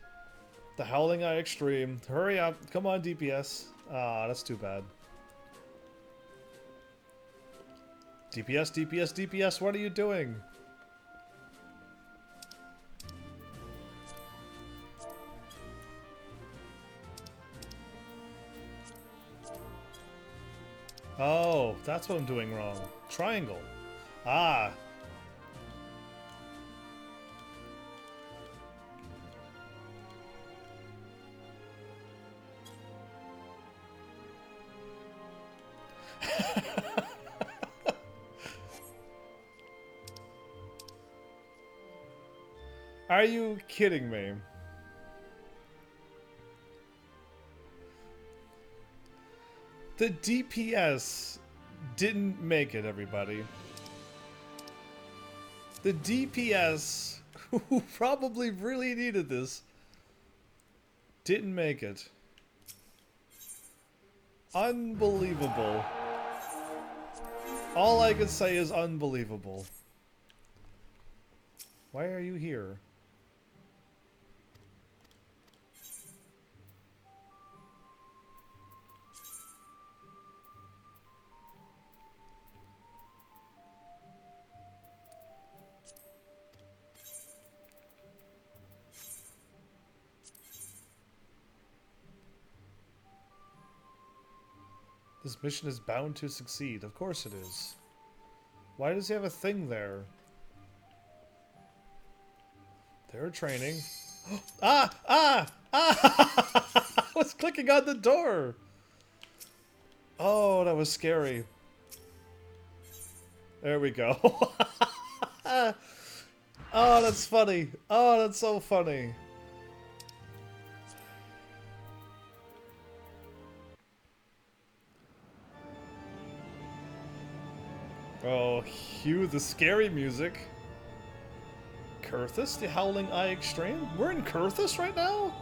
The Howling Eye Extreme. Hurry up. Come on, DPS. Ah, that's too bad. DPS, DPS, DPS, what are you doing? Oh, that's what I'm doing wrong. Triangle. Ah. Are you kidding me? The DPS didn't make it, everybody. The DPS, who probably really needed this, didn't make it. Unbelievable. All I can say is unbelievable. Why are you here? This mission is bound to succeed. Of course it is. Why does he have a thing there? They're training. Ah! Ah! Ah! I was clicking on the door! Oh, that was scary. There we go. Oh, that's funny. Oh, that's so funny. Oh, cue the scary music. Kurthus, the Howling Eye Extreme? We're in Kurthus right now?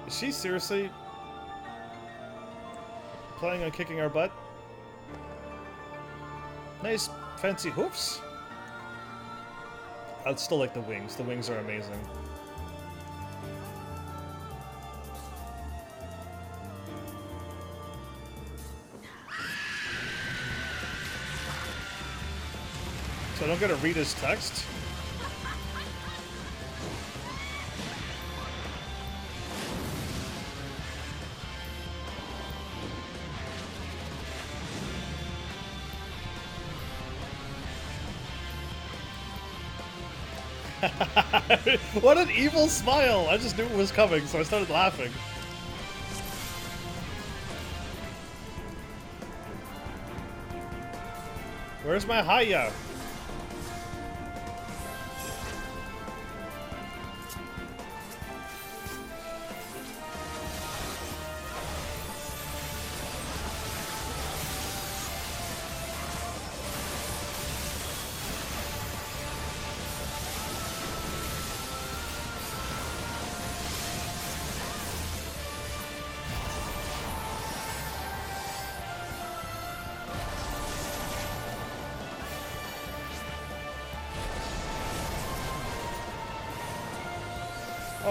Is she seriously planning on kicking our butt? Nice fancy hoofs. I'd still like the wings. The wings are amazing. So I don't get to read his text? What an evil smile! I just knew it was coming, so I started laughing. Where's my Haya?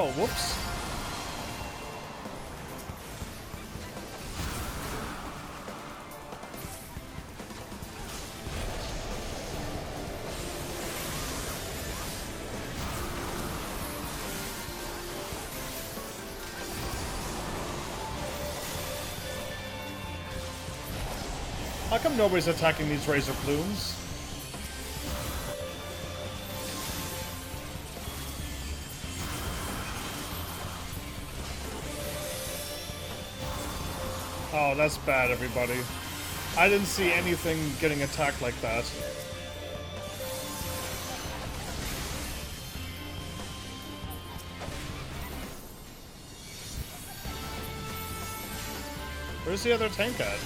Oh, whoops. How come nobody's attacking these razor plumes? Oh, that's bad, everybody. I didn't see anything getting attacked like that. Where's the other tank at?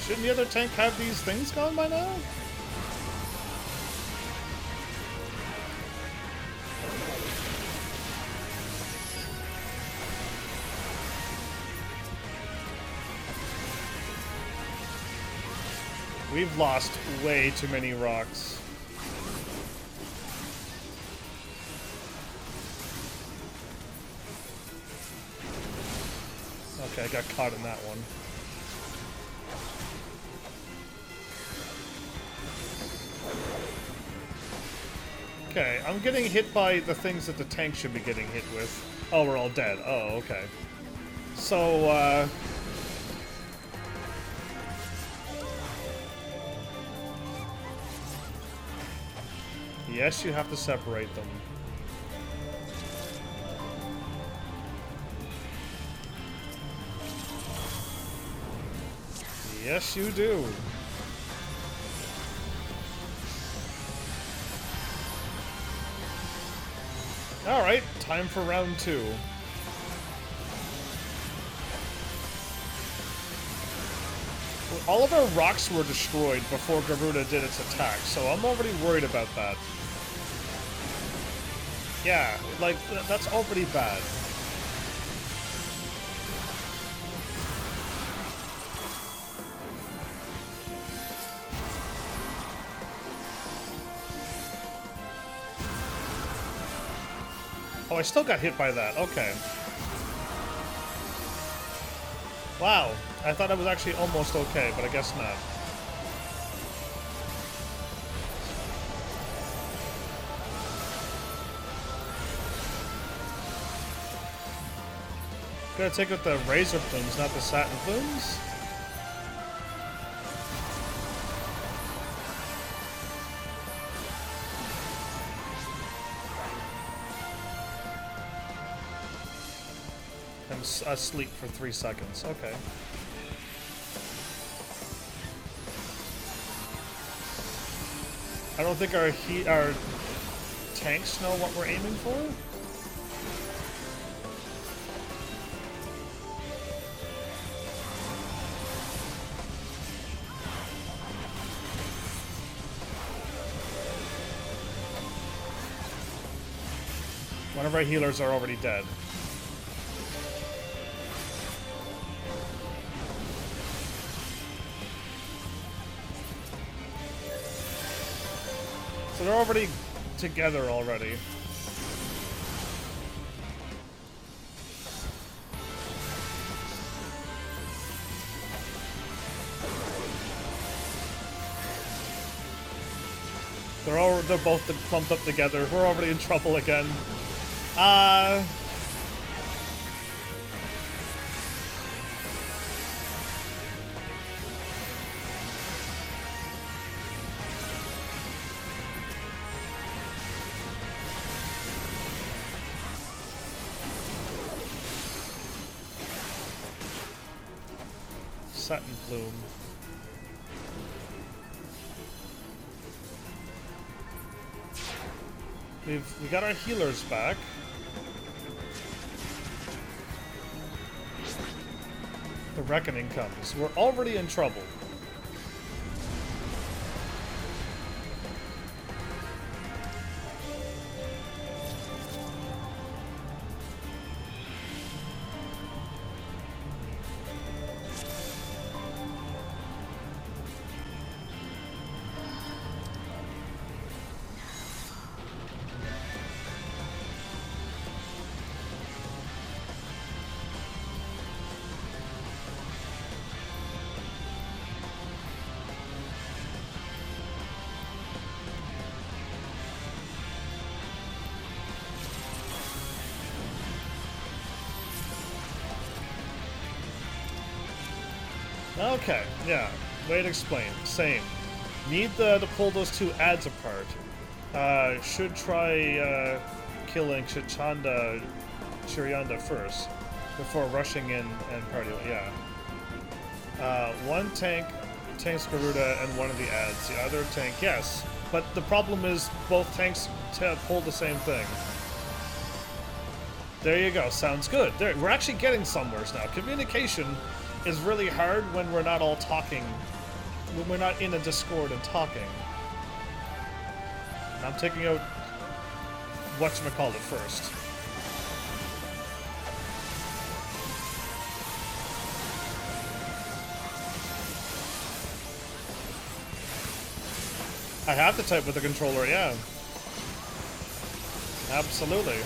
Shouldn't the other tank have these things gone by now? We've lost way too many rocks. Okay, I got caught in that one. Okay, I'm getting hit by the things that the tank should be getting hit with. Oh, we're all dead. Oh, okay. So, yes, you have to separate them. Yes, you do. Alright, time for round 2. All of our rocks were destroyed before Garuda did its attack, so I'm already worried about that. Yeah, like, that's already bad. Oh, I still got hit by that. Okay. Wow. I thought I was actually almost okay, but I guess not. Gotta take out the razor plumes, not the satin plumes. I'm asleep for 3 seconds. Okay. I don't think our tanks know what we're aiming for. One of our healers are already dead. So they're already together already. They're both clumped up together. We're already in trouble again. Satin plume. We got our healers back. The reckoning comes. We're already in trouble. Okay, yeah. Way to explain. Same. Need to pull those two ads apart. Should try killing Shiryanda first before rushing in and party. Yeah. One tank tanks Garuda and one of the ads. The other tank, yes. But the problem is both tanks pull the same thing. There you go. Sounds good. There, we're actually getting somewhere now. Communication is really hard when we're not all talking, when we're not in a Discord and talking. I'm taking out whatchamacallit first. I have to type with the controller, yeah. Absolutely.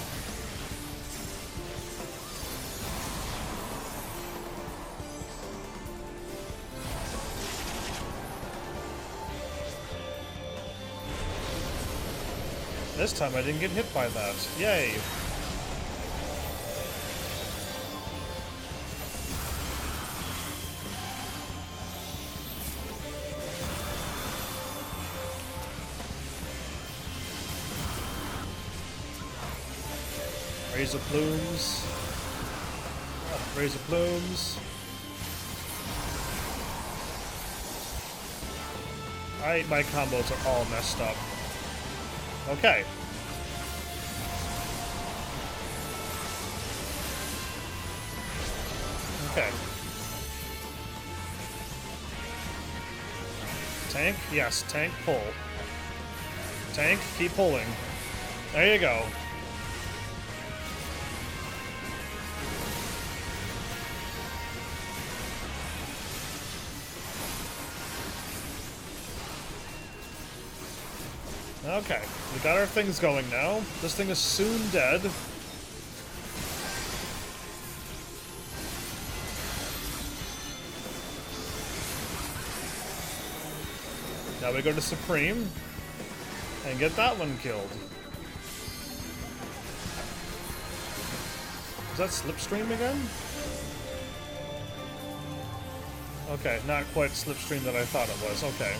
This time I didn't get hit by that. Yay! Razor plumes. Razor plumes. My combos are all messed up. Okay. Okay. Tank? Yes, tank pull. Tank, keep pulling. There you go. Okay, we got our things going now. This thing is soon dead. Now we go to Supreme and get that one killed. Is that Slipstream again? Okay, not quite slipstream that I thought it was. Okay.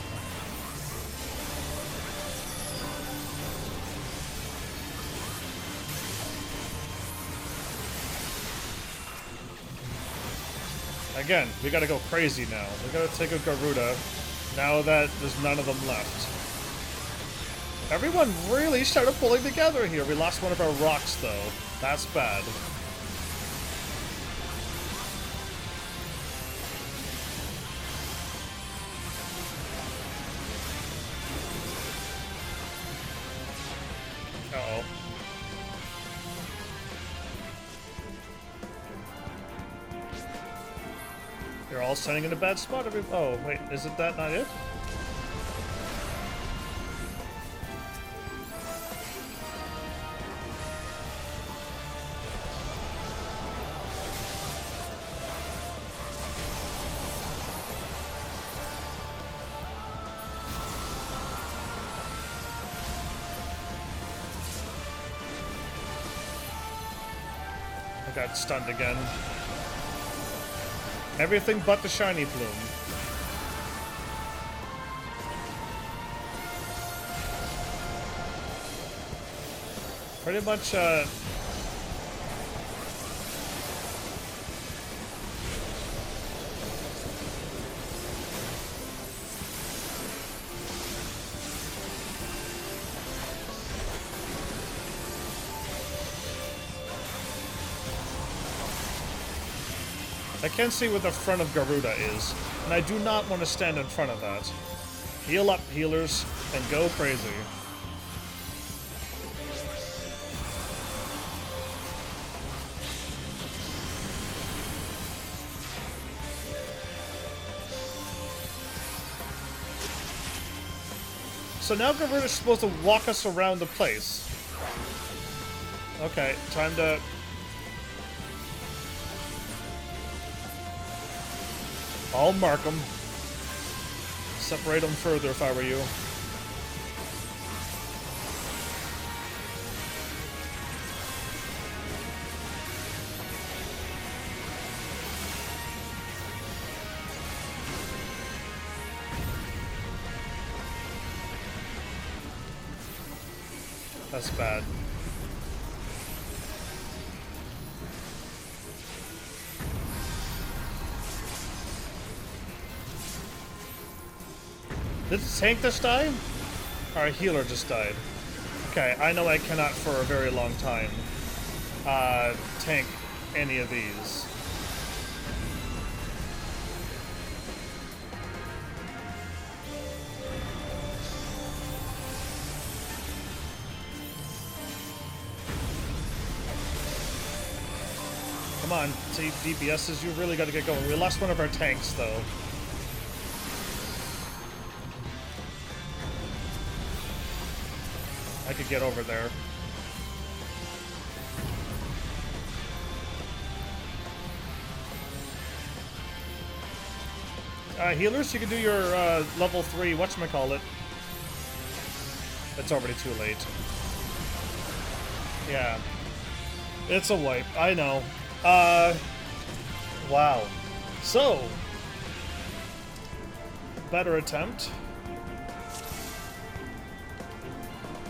Again, we gotta go crazy now. We gotta take a Garuda now that there's none of them left. Everyone really started pulling together here. We lost one of our rocks, though. That's bad. Uh-oh. You're all standing in a bad spot. Oh, wait, isn't that not it? I got stunned again. Everything but the shiny plume. Pretty much, I can't see where the front of Garuda is, and I do not want to stand in front of that. Heal up, healers, and go crazy. So now Garuda's supposed to walk us around the place. Okay, time to... I'll mark them. Separate them further if I were you. That's bad. Did the tank just die? Our healer just died. Okay, I know I cannot for a very long time tank any of these. Come on, see DPSs, you really got to get going. We lost one of our tanks, though. I could get over there. Healers, you can do your level 3 whatchamacallit. It's already too late. Yeah. It's a wipe, I know. Wow. So, better attempt.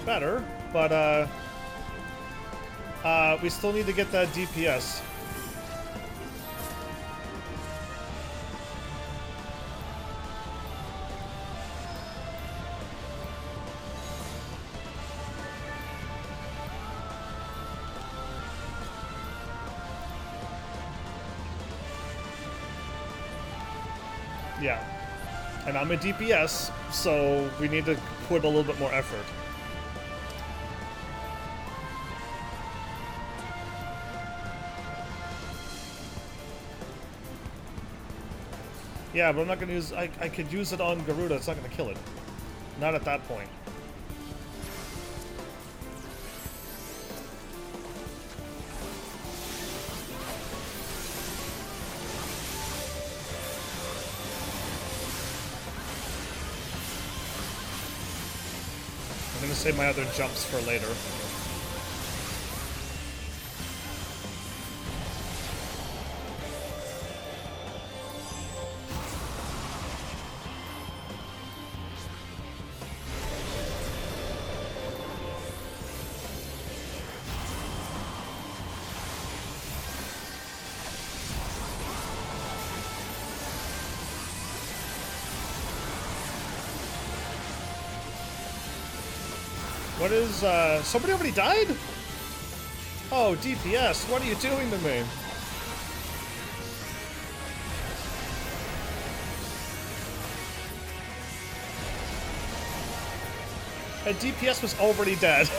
Better, but we still need to get that DPS. Yeah, and I'm a DPS, so we need to put a little bit more effort. Yeah, but I'm not going to use... I could use it on Garuda. It's not going to kill it. Not at that point. I'm going to save my other jumps for later. What is, somebody already died? Oh, DPS, what are you doing to me? And DPS was already dead.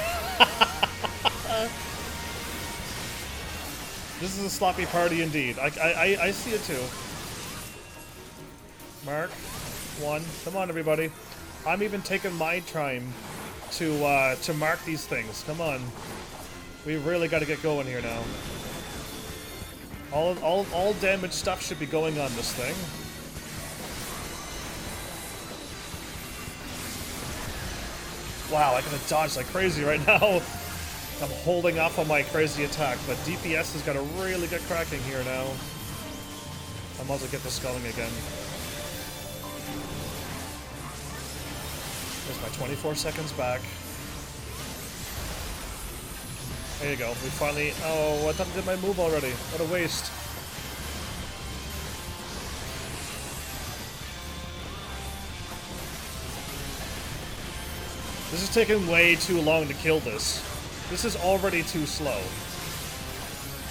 This is a sloppy party indeed. I see it too. Mark. 1. Come on, everybody. I'm even taking my time to mark these things. Come on. We really got to get going here now. All damage stuff should be going on this thing. Wow, I gotta dodge like crazy right now. I'm holding off on my crazy attack, but DPS has got to really get cracking here now. I might as well get this going again. There's my 24 seconds back. There you go. We finally... Oh, I thought I did my move already. What a waste. This is taking way too long to kill this. This is already too slow.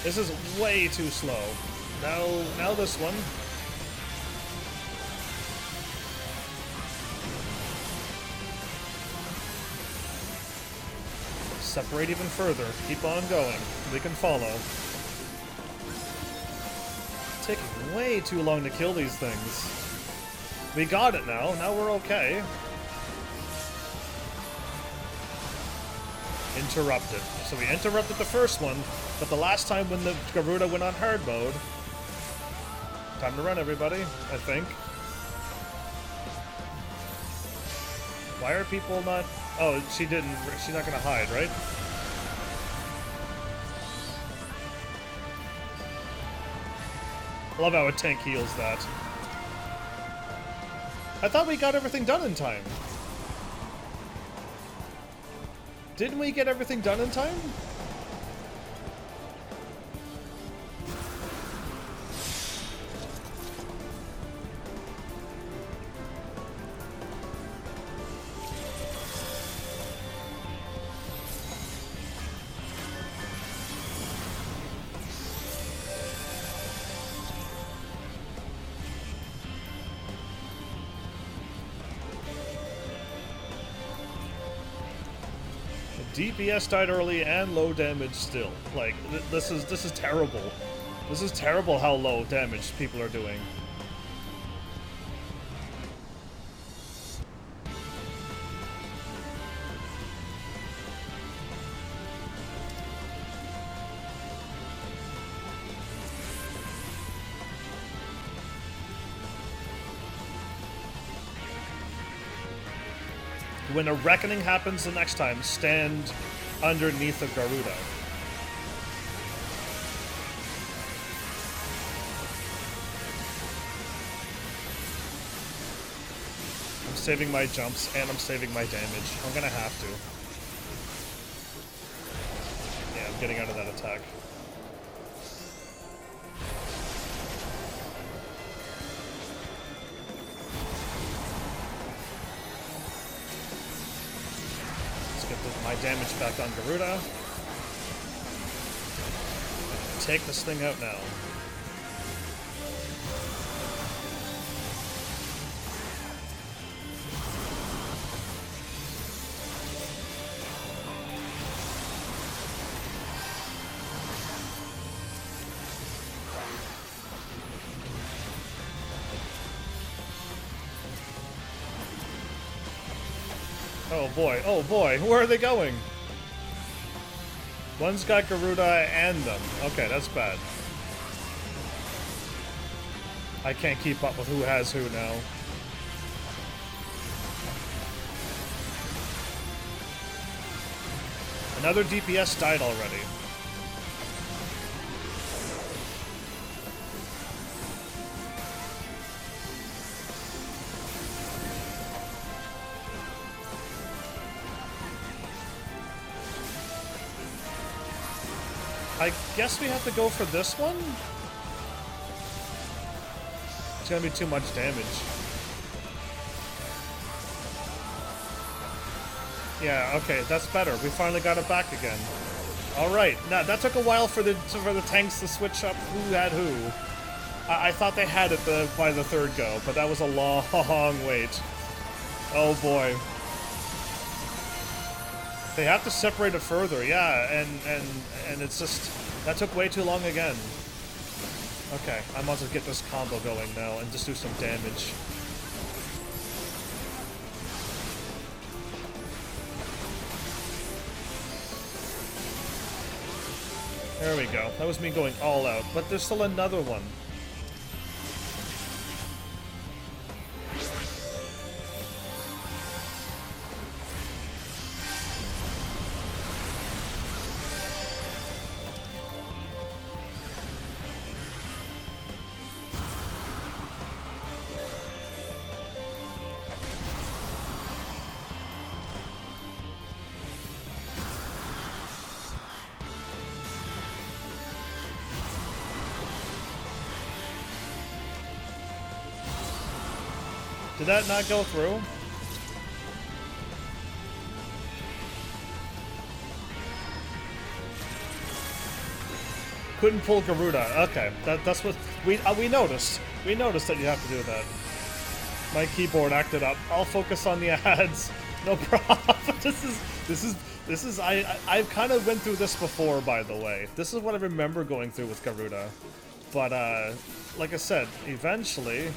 This is way too slow. Now this one. Separate even further. Keep on going. We can follow. It's taking way too long to kill these things. We got it now. Now we're okay. Interrupted. So we interrupted the first one, but the last time when the Garuda went on hard mode... Time to run, everybody, I think. Why are people not... Oh, she didn't... She's not gonna hide, right? I love how a tank heals that. I thought we got everything done in time. Didn't we get everything done in time? DPS died early and low damage still. Like, this is terrible. This is terrible how low damage people are doing. When a reckoning happens the next time, stand underneath the Garuda. I'm saving my jumps and I'm saving my damage. I'm gonna have to. Yeah, I'm getting out of that attack. My damage back on Garuda. Take this thing out now. Oh boy, where are they going? One's got Garuda and them. Okay, that's bad. I can't keep up with who has who now. Another DPS died already. I guess we have to go for this one? It's gonna be too much damage. Yeah, okay, that's better. We finally got it back again. Alright, now that took a while for the tanks to switch up who had who. I thought they had it by the third go, but that was a long wait. Oh boy. They have to separate it further, yeah, and it's just, that took way too long again. Okay, I might as well get this combo going now and just do some damage. There we go. That was me going all out, but there's still another one. Did that not go through? Couldn't pull Garuda. Okay, that's what we noticed. We noticed that you have to do that. My keyboard acted up. I'll focus on the ads. No problem. This is I kind of went through this before, by the way. This is what I remember going through with Garuda. But like I said, eventually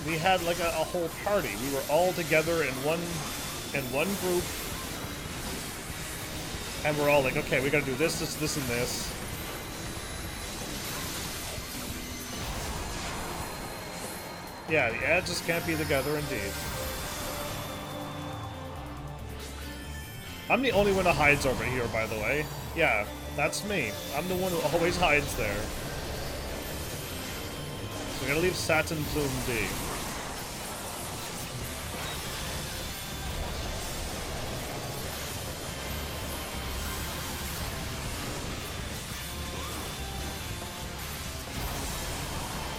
we had like a whole party. We were all together in one group, and we're all like, okay, we gotta do this, and this. Yeah, the ads just can't be together, indeed. I'm the only one that hides over here, by the way. Yeah, that's me. I'm the one who always hides there. So we're gonna leave Satin Plume D.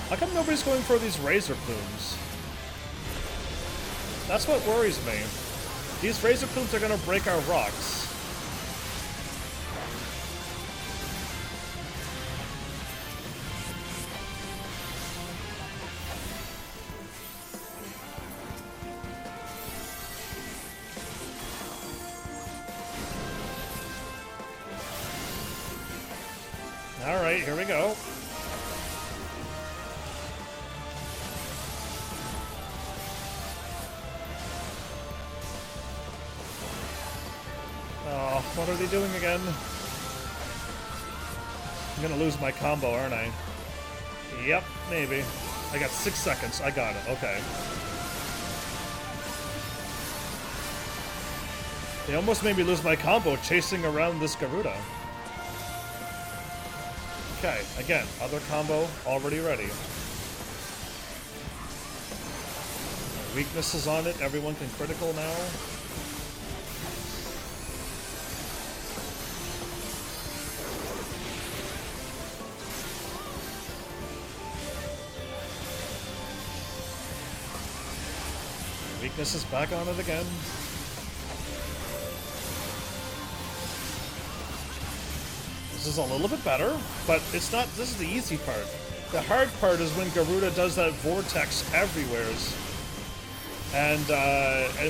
How come nobody's going for these razor plumes? That's what worries me. These razor plumes are gonna break our rocks. Alright, here we go. Oh, what are they doing again? I'm gonna lose my combo, aren't I? Yep, maybe. I got 6 seconds. I got it. Okay. They almost made me lose my combo chasing around this Garuda. Okay, again, other combo already ready. Weaknesses on it. Everyone can critical now. Weakness is back on it again. This is a little bit better, but it's not. This is the easy part. The hard part is when Garuda does that vortex everywheres, and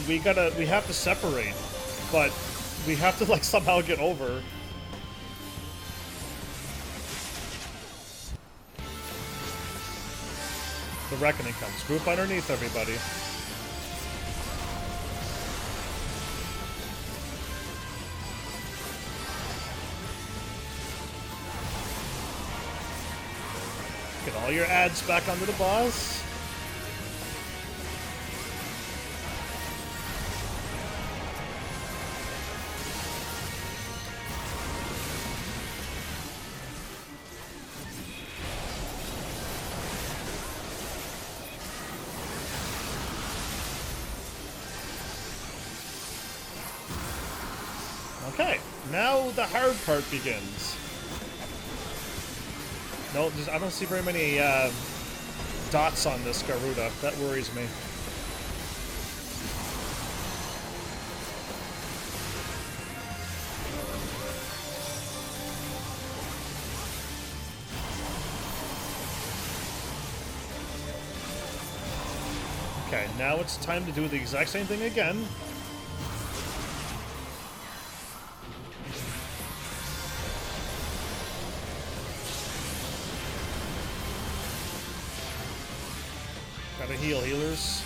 we have to separate, but we have to like somehow get over. The reckoning comes. Group underneath, everybody. Get all your ads back onto the boss. Okay, now the hard part begins. No, I don't see very many dots on this Garuda. That worries me. Okay, now it's time to do the exact same thing again. Gotta heal, healers.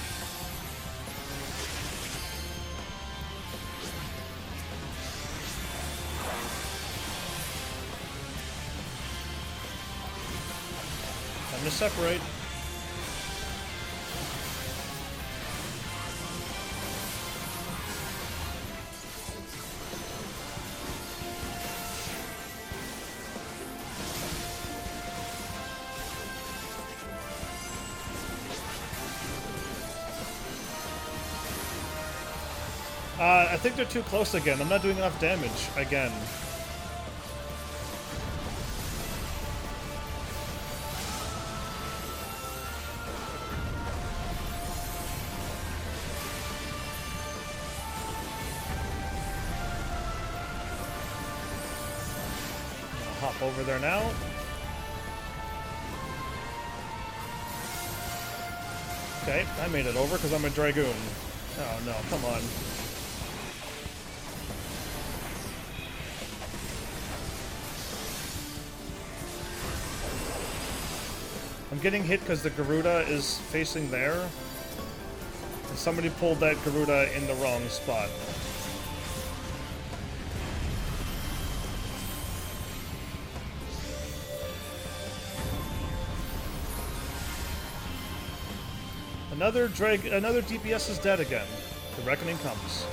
Time to separate. I think they're too close again. I'm not doing enough damage again. I'll hop over there now. Okay, I made it over because I'm a Dragoon. Oh no, come on. I'm getting hit because the Garuda is facing there. And somebody pulled that Garuda in the wrong spot. Another DPS is dead again. The reckoning comes.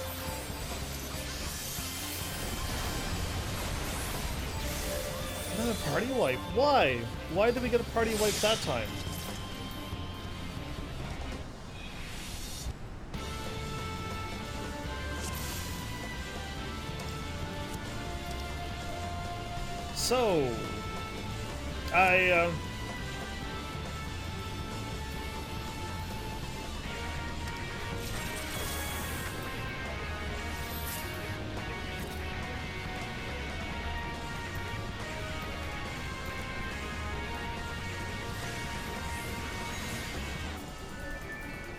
Another party wipe. Why? Why did we get a party wipe that time? So, I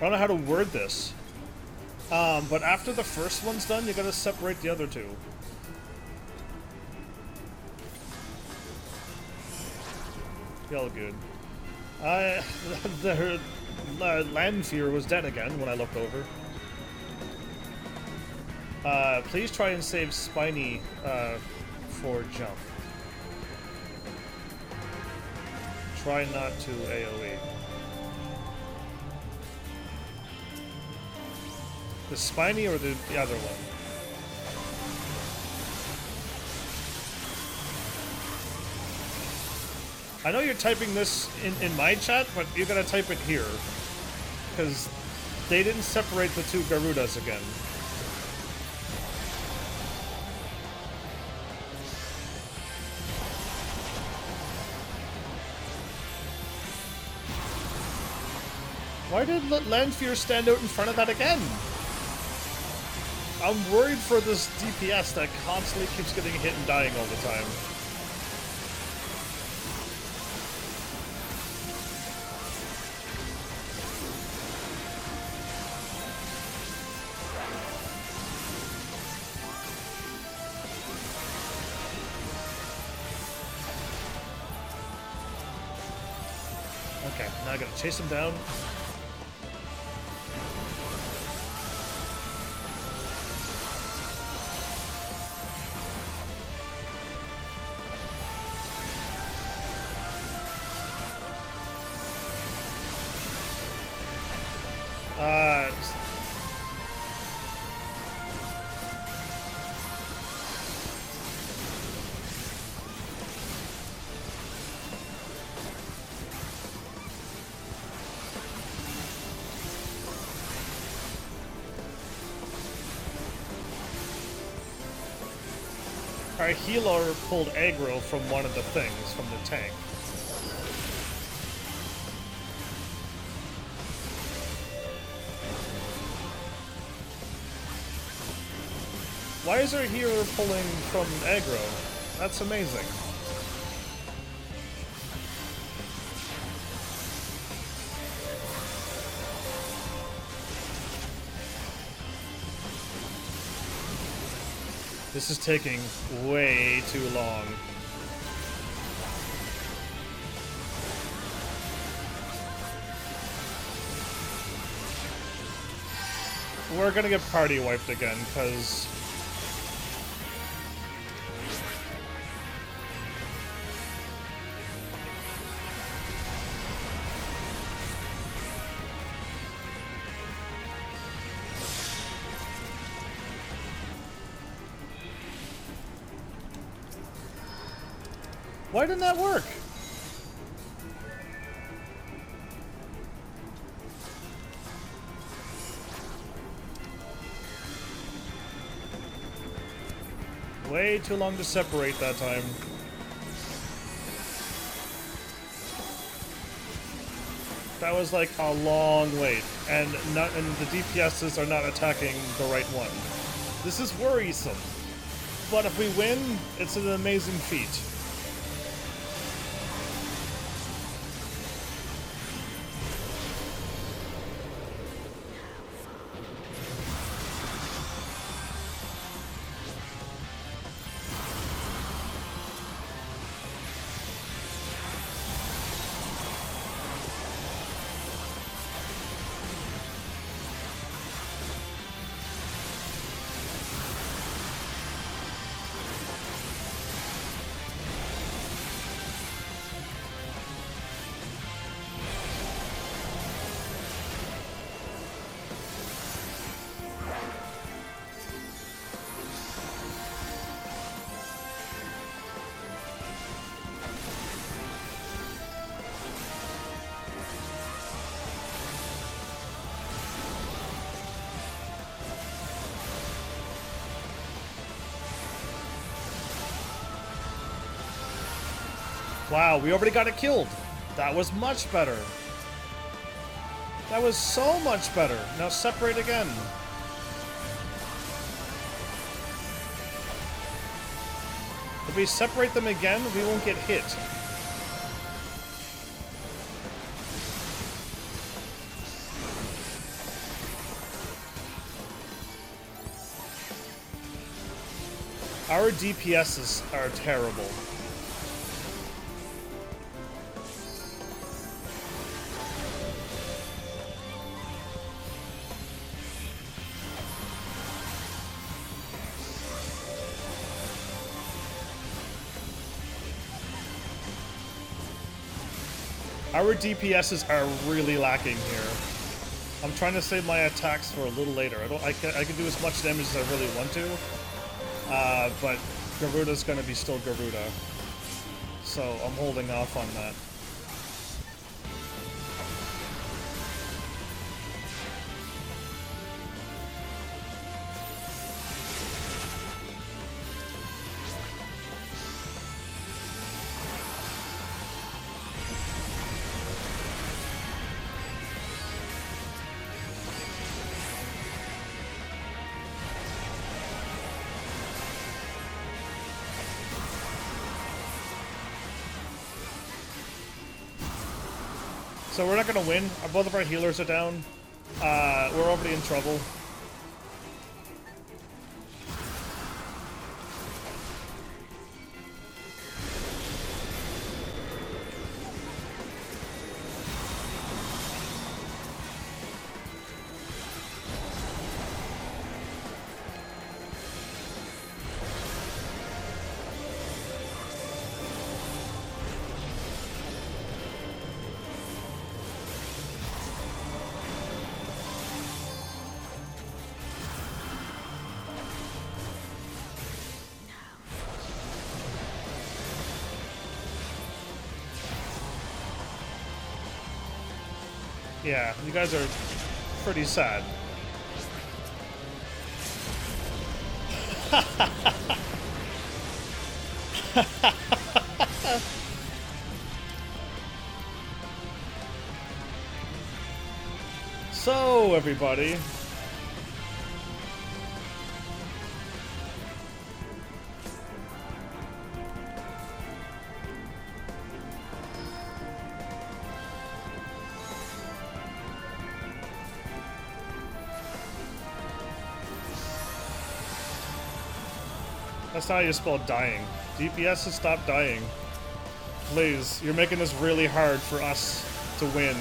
don't know how to word this. But after the first one's done, you gotta separate the other two. Feel good. The Landfear was dead again when I looked over. Please try and save Spiny for jump. Try not to AoE. The Spiny or the other one? I know you're typing this in my chat, but you gotta type it here. Because they didn't separate the two Garudas again. Why did Landfear stand out in front of that again? I'm worried for this DPS that constantly keeps getting hit and dying all the time. Okay, now I gotta chase him down. Our healer pulled aggro from one of the things, from the tank. Why is our healer pulling from aggro? That's amazing. This is taking way too long. We're gonna get party wiped again, because... Why didn't that work? Way too long to separate that time. That was like a long wait, and the DPSs are not attacking the right one. This is worrisome. But if we win, it's an amazing feat. Wow, we already got it killed. That was much better. That was so much better. Now separate again. If we separate them again, we won't get hit. Our DPSs are terrible. Our DPSs are really lacking here. I'm trying to save my attacks for a little later. I can do as much damage as I really want to, but Garuda's gonna be still Garuda, so I'm holding off on that. So we're not gonna win. Both of our healers are down. We're already in trouble. Yeah, you guys are pretty sad. So, everybody. That's not how you spell dying. DPS to stop dying. Please, you're making this really hard for us to win.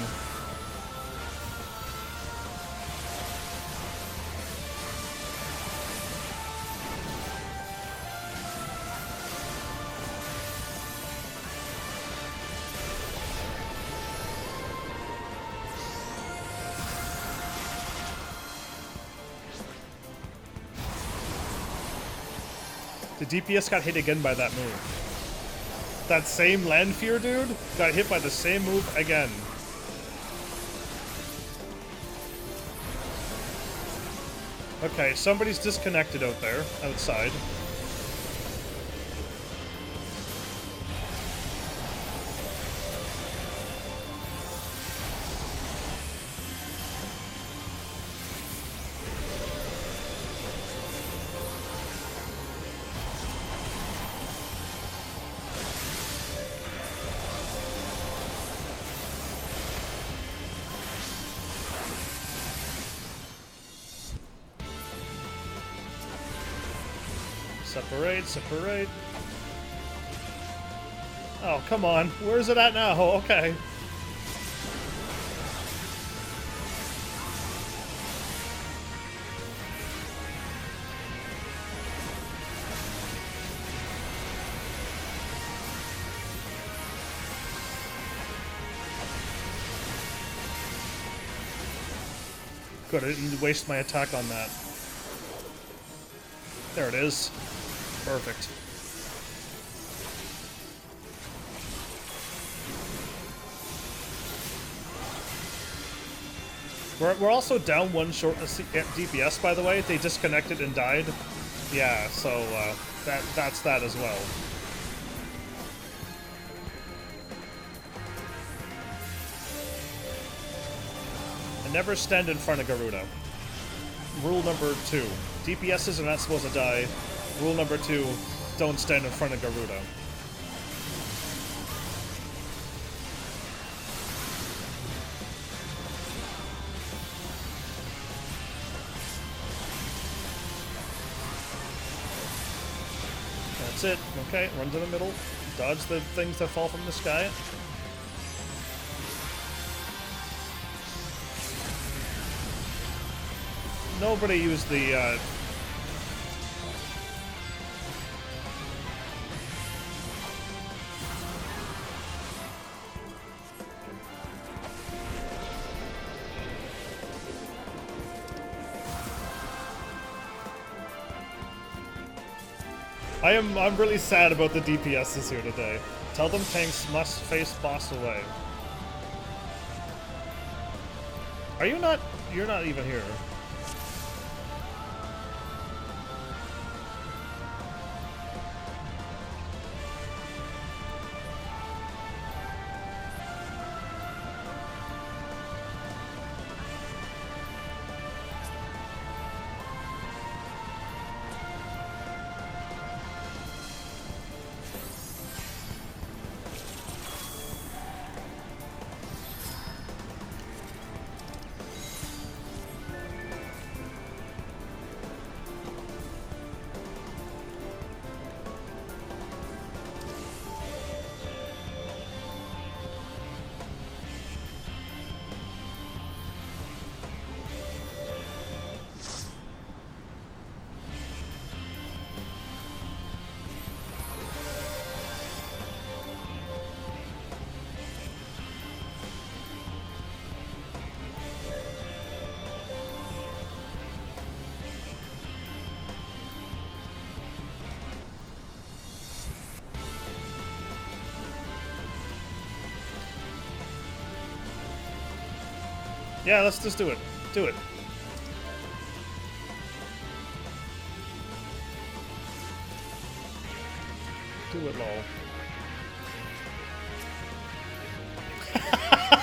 The DPS got hit again by that move. That same Landfear dude got hit by the same move again. Okay, somebody's disconnected out there, outside. Separate, separate. Oh, come on. Where's it at now? Oh, okay. Good, I didn't waste my attack on that. There it is. Perfect. We're also down one short DPS, by the way. They disconnected and died. Yeah, so that's that as well. And never stand in front of Garuda. Rule number 2. DPSs are not supposed to die. Rule number 2, don't stand in front of Garuda. That's it. Okay, run to the middle. Dodge the things that fall from the sky. Nobody used the, I'm really sad about the DPSs here today. Tell them tanks must face boss away. Are you not? You're not even here. Yeah, let's just do it. Do it. Do it, lol.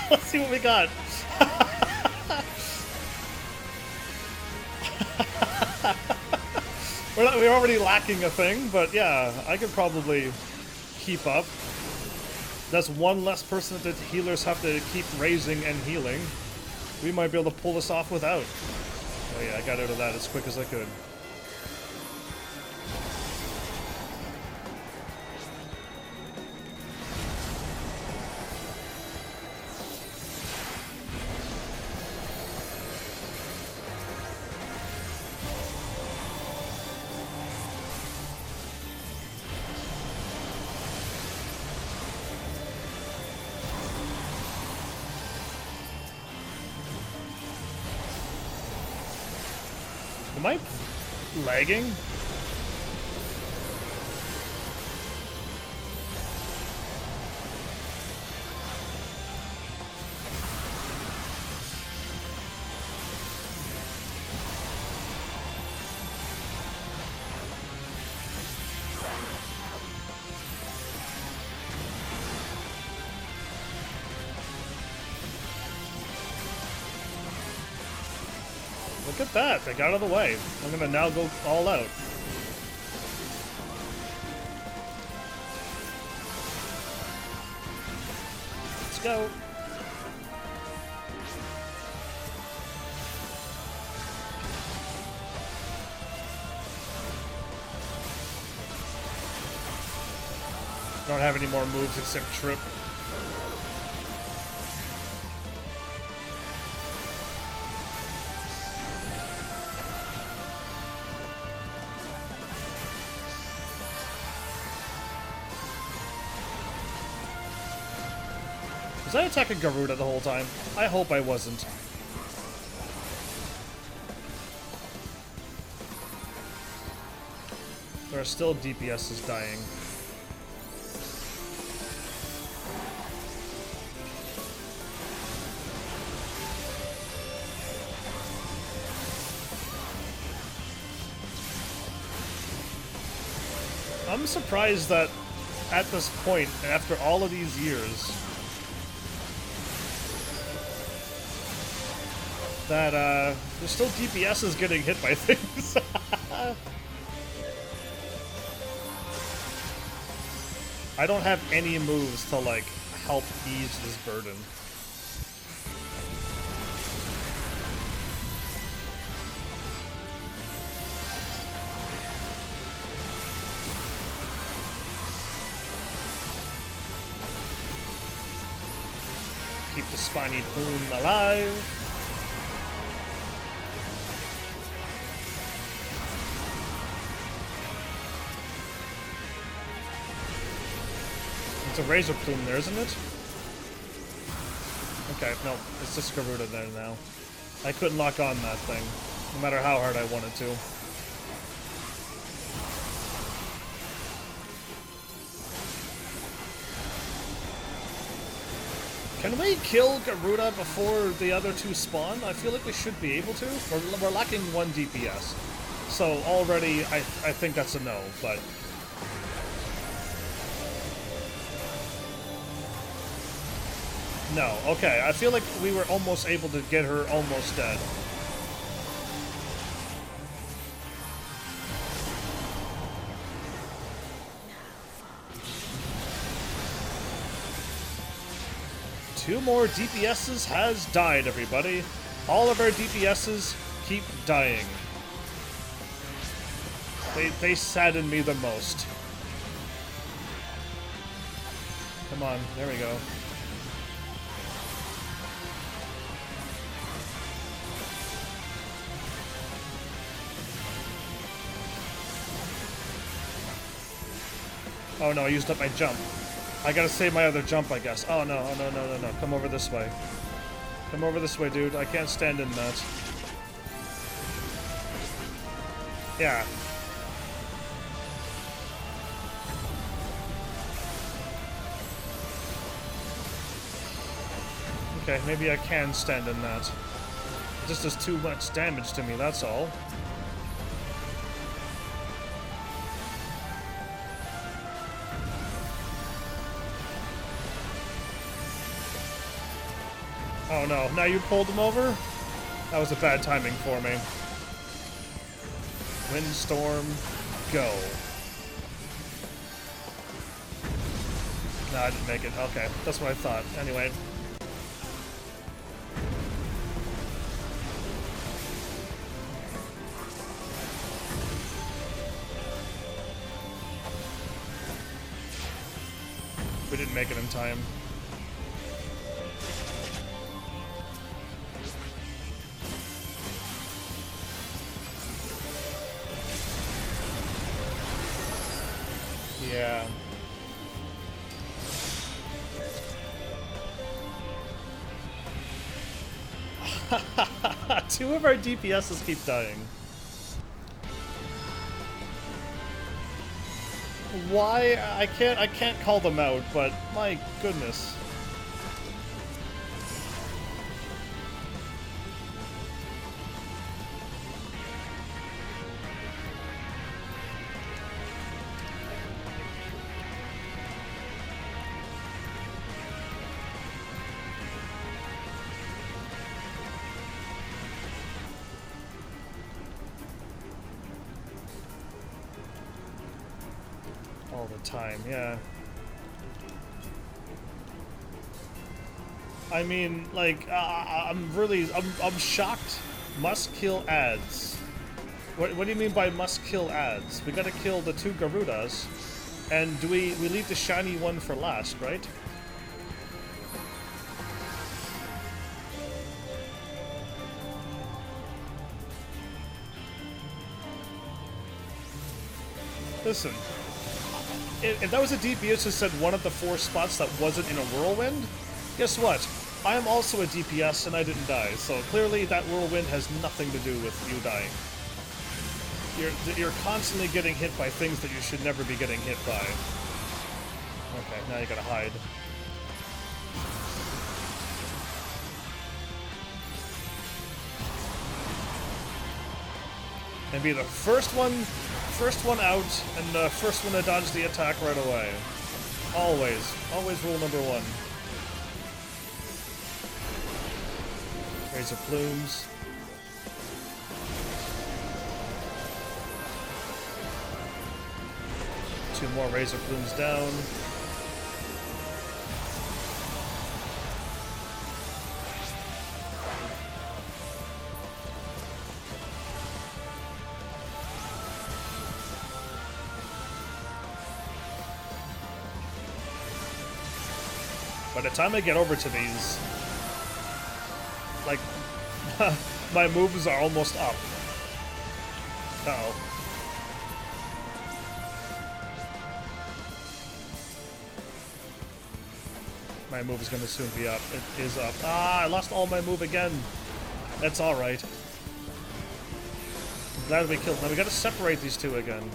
Let's see what we got. We're already lacking a thing, but yeah, I could probably keep up. That's one less person that healers have to keep raising and healing. We might be able to pull this off without. Oh yeah, I got out of that as quick as I could. Am I lagging? Look at that, they got out of the way. I'm gonna now go all out. Let's go. Don't have any more moves except trip. Was I attacking Garuda the whole time? I hope I wasn't. There are still DPSs dying. I'm surprised that at this point, after all of these years, that there's still DPSs getting hit by things. I don't have any moves to, like, help ease this burden. Keep the spiny plume alive. It's a razor plume there, isn't it? Okay, no, it's just Garuda there now. I couldn't lock on that thing, no matter how hard I wanted to. Can we kill Garuda before the other two spawn? I feel like we should be able to. We're lacking 1 DPS. So already, I think that's a no, but... No, okay, I feel like we were almost able to get her almost dead. Two more DPSs has died, everybody. All of our DPSs keep dying. They sadden me the most. Come on, there we go. Oh no, I used up my jump. I gotta save my other jump, I guess. Oh no, oh no, no, no, no. Come over this way. Come over this way, dude. I can't stand in that. Yeah. Okay, maybe I can stand in that. It just does too much damage to me, that's all. Oh no, now you pulled him over? That was a bad timing for me. Windstorm, go. No, I didn't make it. Okay, that's what I thought. Anyway. We didn't make it in time. Yeah. Two of our DPSs keep dying. Why? I can't call them out, but my goodness. All the time, yeah. I mean, like, I'm shocked. Must kill ads. What do you mean by must kill ads? We gotta kill the 2 Garudas, and we leave the shiny one for last, right? Listen. If that was a DPS who said one of the 4 spots that wasn't in a whirlwind, guess what? I am also a DPS and I didn't die, so clearly that whirlwind has nothing to do with you dying. You're constantly getting hit by things that you should never be getting hit by. Okay, now you gotta hide. And be the first one out, and the first one to dodge the attack right away. Always. Always rule number 1. Razor plumes. Two more razor plumes down. By the time I get over to these, like, my moves are almost up. Uh-oh. My move is going to soon be up. It is up. Ah, I lost all my move again. That's alright. I'm glad we killed. Now we got to separate these 2 again.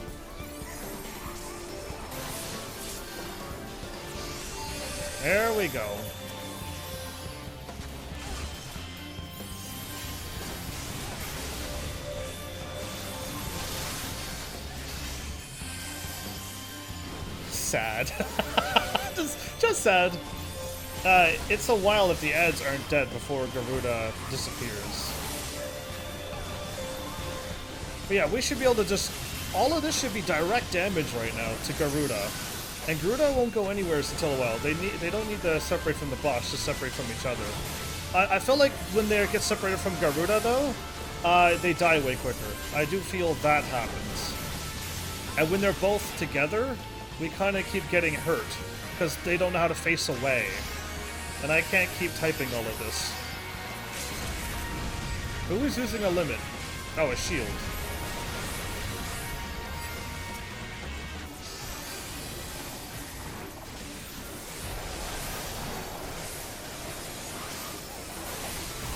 There we go. Sad. just sad. It's a while if the ads aren't dead before Garuda disappears. But yeah, we should be able to just... All of this should be direct damage right now to Garuda. And Garuda won't go anywhere until a while. They don't need to separate from the boss to separate from each other. I feel like when they get separated from Garuda, though, they die way quicker. I do feel that happens. And when they're both together, we kind of keep getting hurt, because they don't know how to face away. And I can't keep typing all of this. Who is using a limit? Oh, a shield.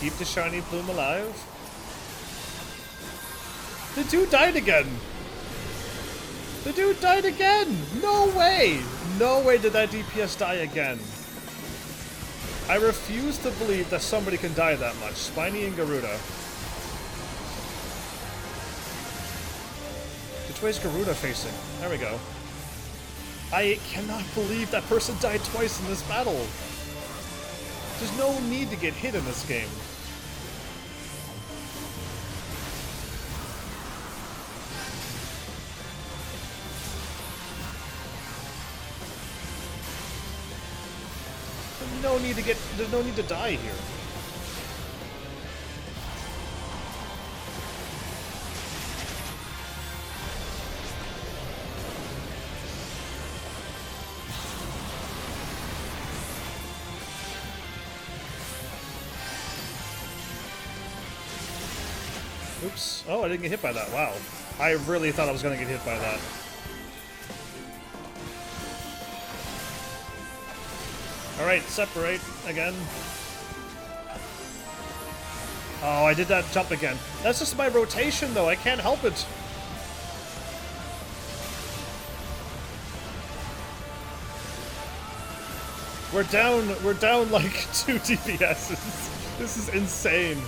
Keep the shiny plume alive. The dude died again! The dude died again! No way! No way did that DPS die again. I refuse to believe that somebody can die that much. Spiny and Garuda. Which way is Garuda facing? There we go. I cannot believe that person died twice in this battle. There's no need to get hit in this game. There's no need to die here. Oops. Oh, I didn't get hit by that. Wow. I really thought I was going to get hit by that. Alright, separate again. Oh, I did that jump again. That's just my rotation, though. I can't help it. We're down like 2 DPSs. This is insane.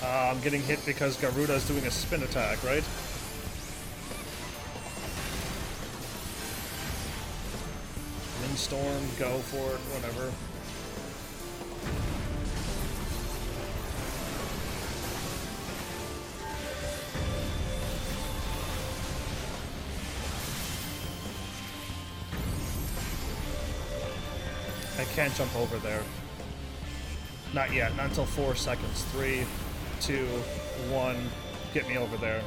I'm getting hit because Garuda is doing a spin attack, right? Windstorm, go for it, whatever. I can't jump over there. Not yet, not until 4 seconds. 3, 2, 1, get me over there.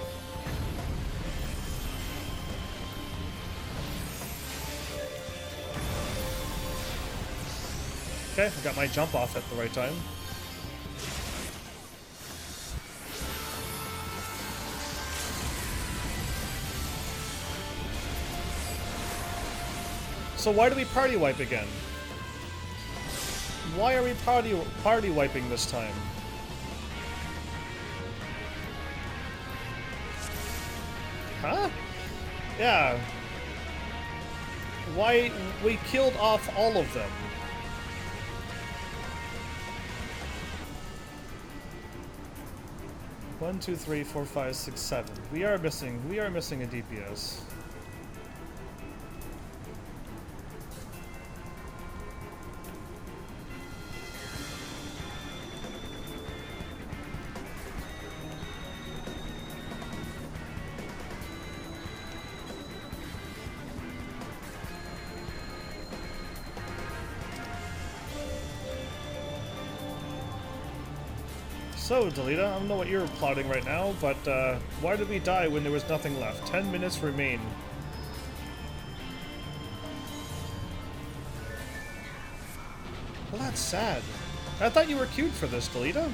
Okay, I got my jump off at the right time. So why do we party wipe again? Why are we party wiping this time? Huh? Yeah. Why? We killed off all of them. One, 2, 3, 4, 5, 6, 7. We are missing a DPS. So, Delita, I don't know what you're plotting right now, but why did we die when there was nothing left? 10 minutes remain. Well, that's sad. I thought you were queued for this, Delita.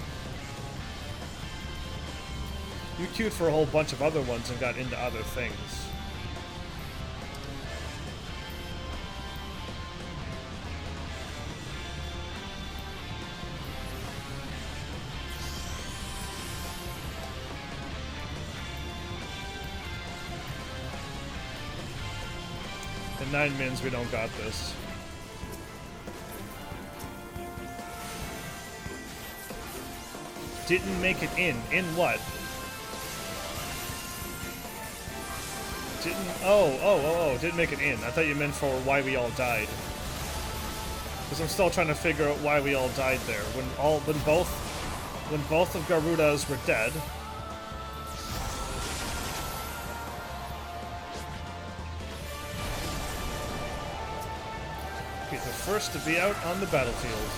You queued for a whole bunch of other ones and got into other things. In 9 mins, we don't got this. Didn't make it in. In what? Didn't... Oh, didn't make it in. I thought you meant for why we all died. Because I'm still trying to figure out why we all died there. When both of Garudas were dead. Be the first to be out on the battlefield.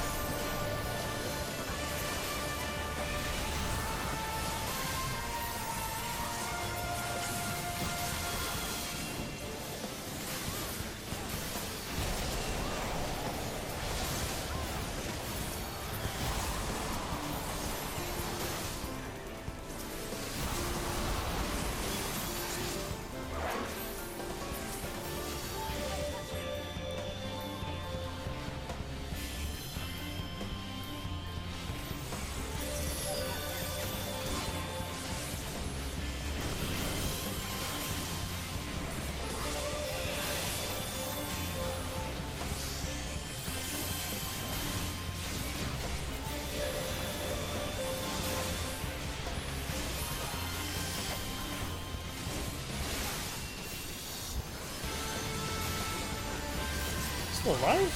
Still alive?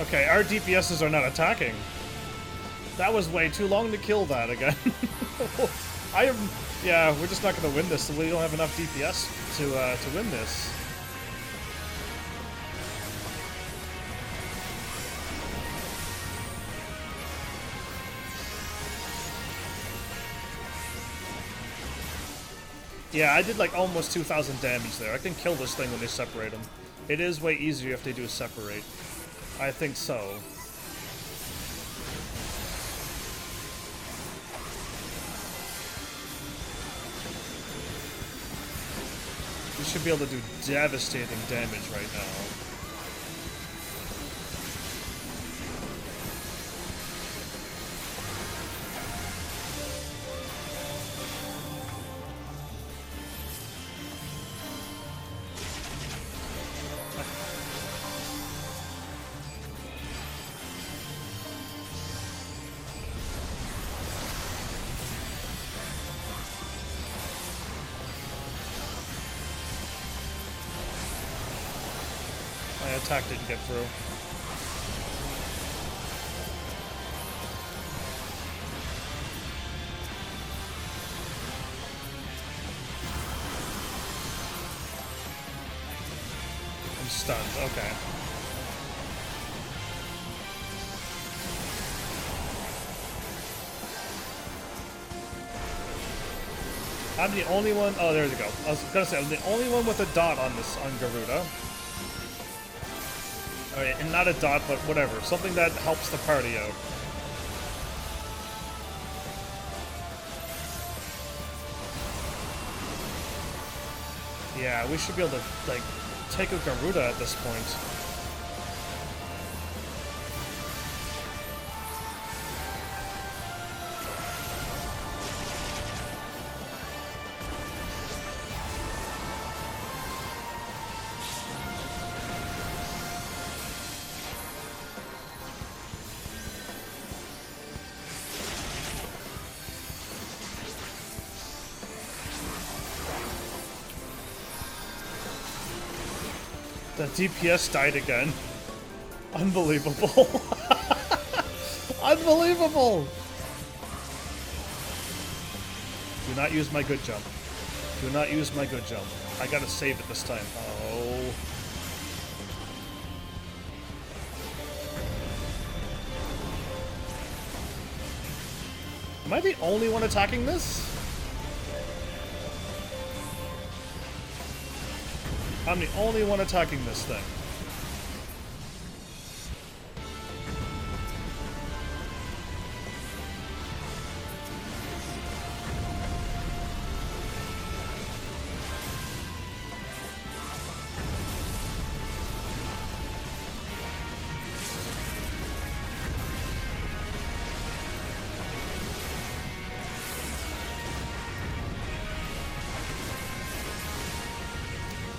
Okay, our DPSs are not attacking. That was way too long to kill that again. Yeah, we're just not going to win this, so we don't have enough DPS to win this. Yeah, I did like almost 2,000 damage there. I can kill this thing when they separate them. It is way easier if they do separate. I think so. We should be able to do devastating damage right now. attack didn't get through. I'm stunned, okay. I'm the only one. Oh, there we go. I was gonna say I'm the only one with a dot on this on Garuda. Alright, and not a dot, but whatever. Something that helps the party out. Yeah, we should be able to like take a Garuda at this point. The DPS died again. Unbelievable. Unbelievable! Do not use my good jump. Do not use my good jump. I gotta save it this time. Oh. Am I the only one attacking this? I'm the only one attacking this thing.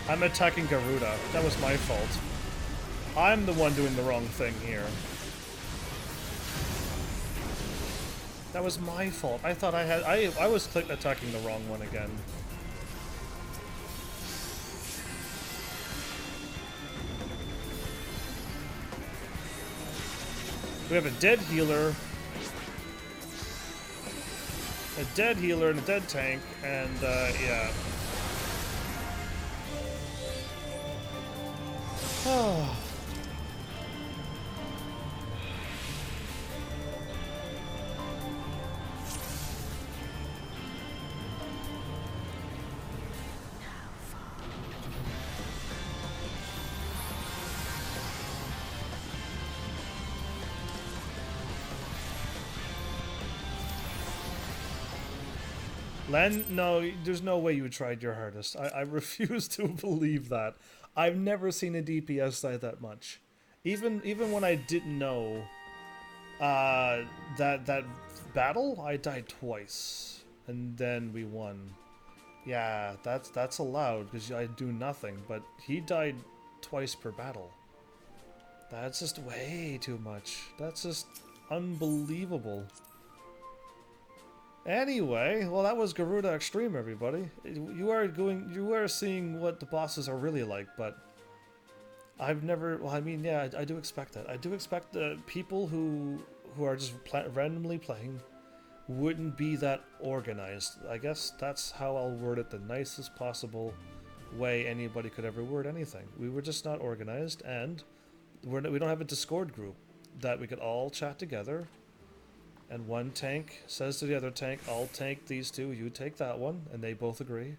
I'm attacking Garuda. That was my fault. I'm the one doing the wrong thing here. That was my fault. I thought I had... I was attacking the wrong one again. We have a dead healer. A dead healer and a dead tank, and, yeah. Oh. Len, no, there's no way you tried your hardest. I refuse to believe that. I've never seen a DPS die that much. Even when I didn't know that battle, I died twice. And then we won. Yeah, that's allowed because I do nothing, but he died twice per battle. That's just way too much. That's just unbelievable. Anyway, well, that was Garuda Extreme, everybody. You are seeing what the bosses are really like, but I've never. Well, I mean, yeah, I do expect that. I do expect the people who are just randomly playing wouldn't be that organized. I guess that's how I'll word it the nicest possible way anybody could ever word anything. We were just not organized, and we don't have a Discord group that we could all chat together. And one tank says to the other tank, I'll tank these two, you take that one, and they both agree.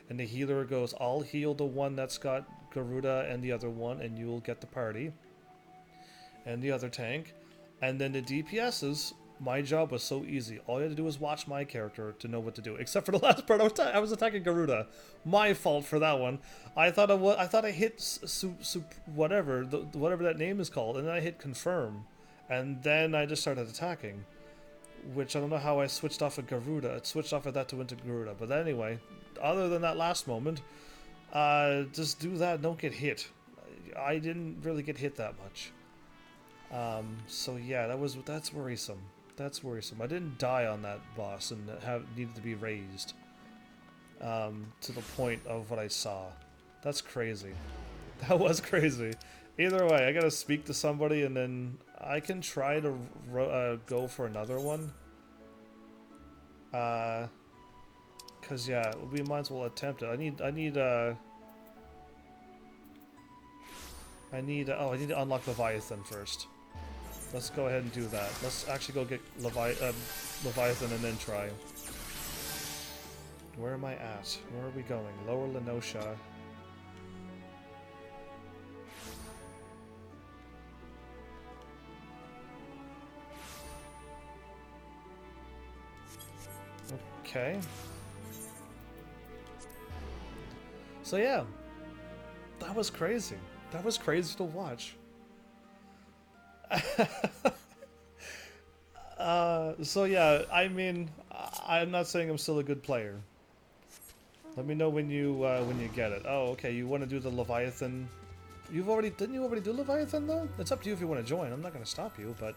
And the healer goes, I'll heal the one that's got Garuda and the other one, and you'll get the party. And the other tank. And then the DPSs, my job was so easy. All you had to do was watch my character to know what to do. Except for the last part, I was attacking Garuda. My fault for that one. I thought I hit whatever that name is called, and then I hit confirm. And then I just started attacking. Which I don't know how I switched off of Garuda. It switched off of that to into Garuda. But anyway, other than that last moment, just do that. Don't get hit. I didn't really get hit that much. So yeah, that's worrisome. That's worrisome. I didn't die on that boss and needed to be raised to the point of what I saw. That's crazy. That was crazy. Either way, I gotta speak to somebody, and then I can try to go for another one. Cause yeah, we might as well attempt it. I need to unlock Leviathan first. Let's go ahead and do that. Let's actually go get Leviathan and then try. Where am I at? Where are we going? Lower Lenosha. Okay. So yeah, that was crazy. That was crazy to watch. So yeah, I mean, I'm not saying I'm still a good player. Let me know when you get it. Oh, okay. You want to do the Leviathan? Didn't you already do Leviathan though? It's up to you if you want to join. I'm not going to stop you, but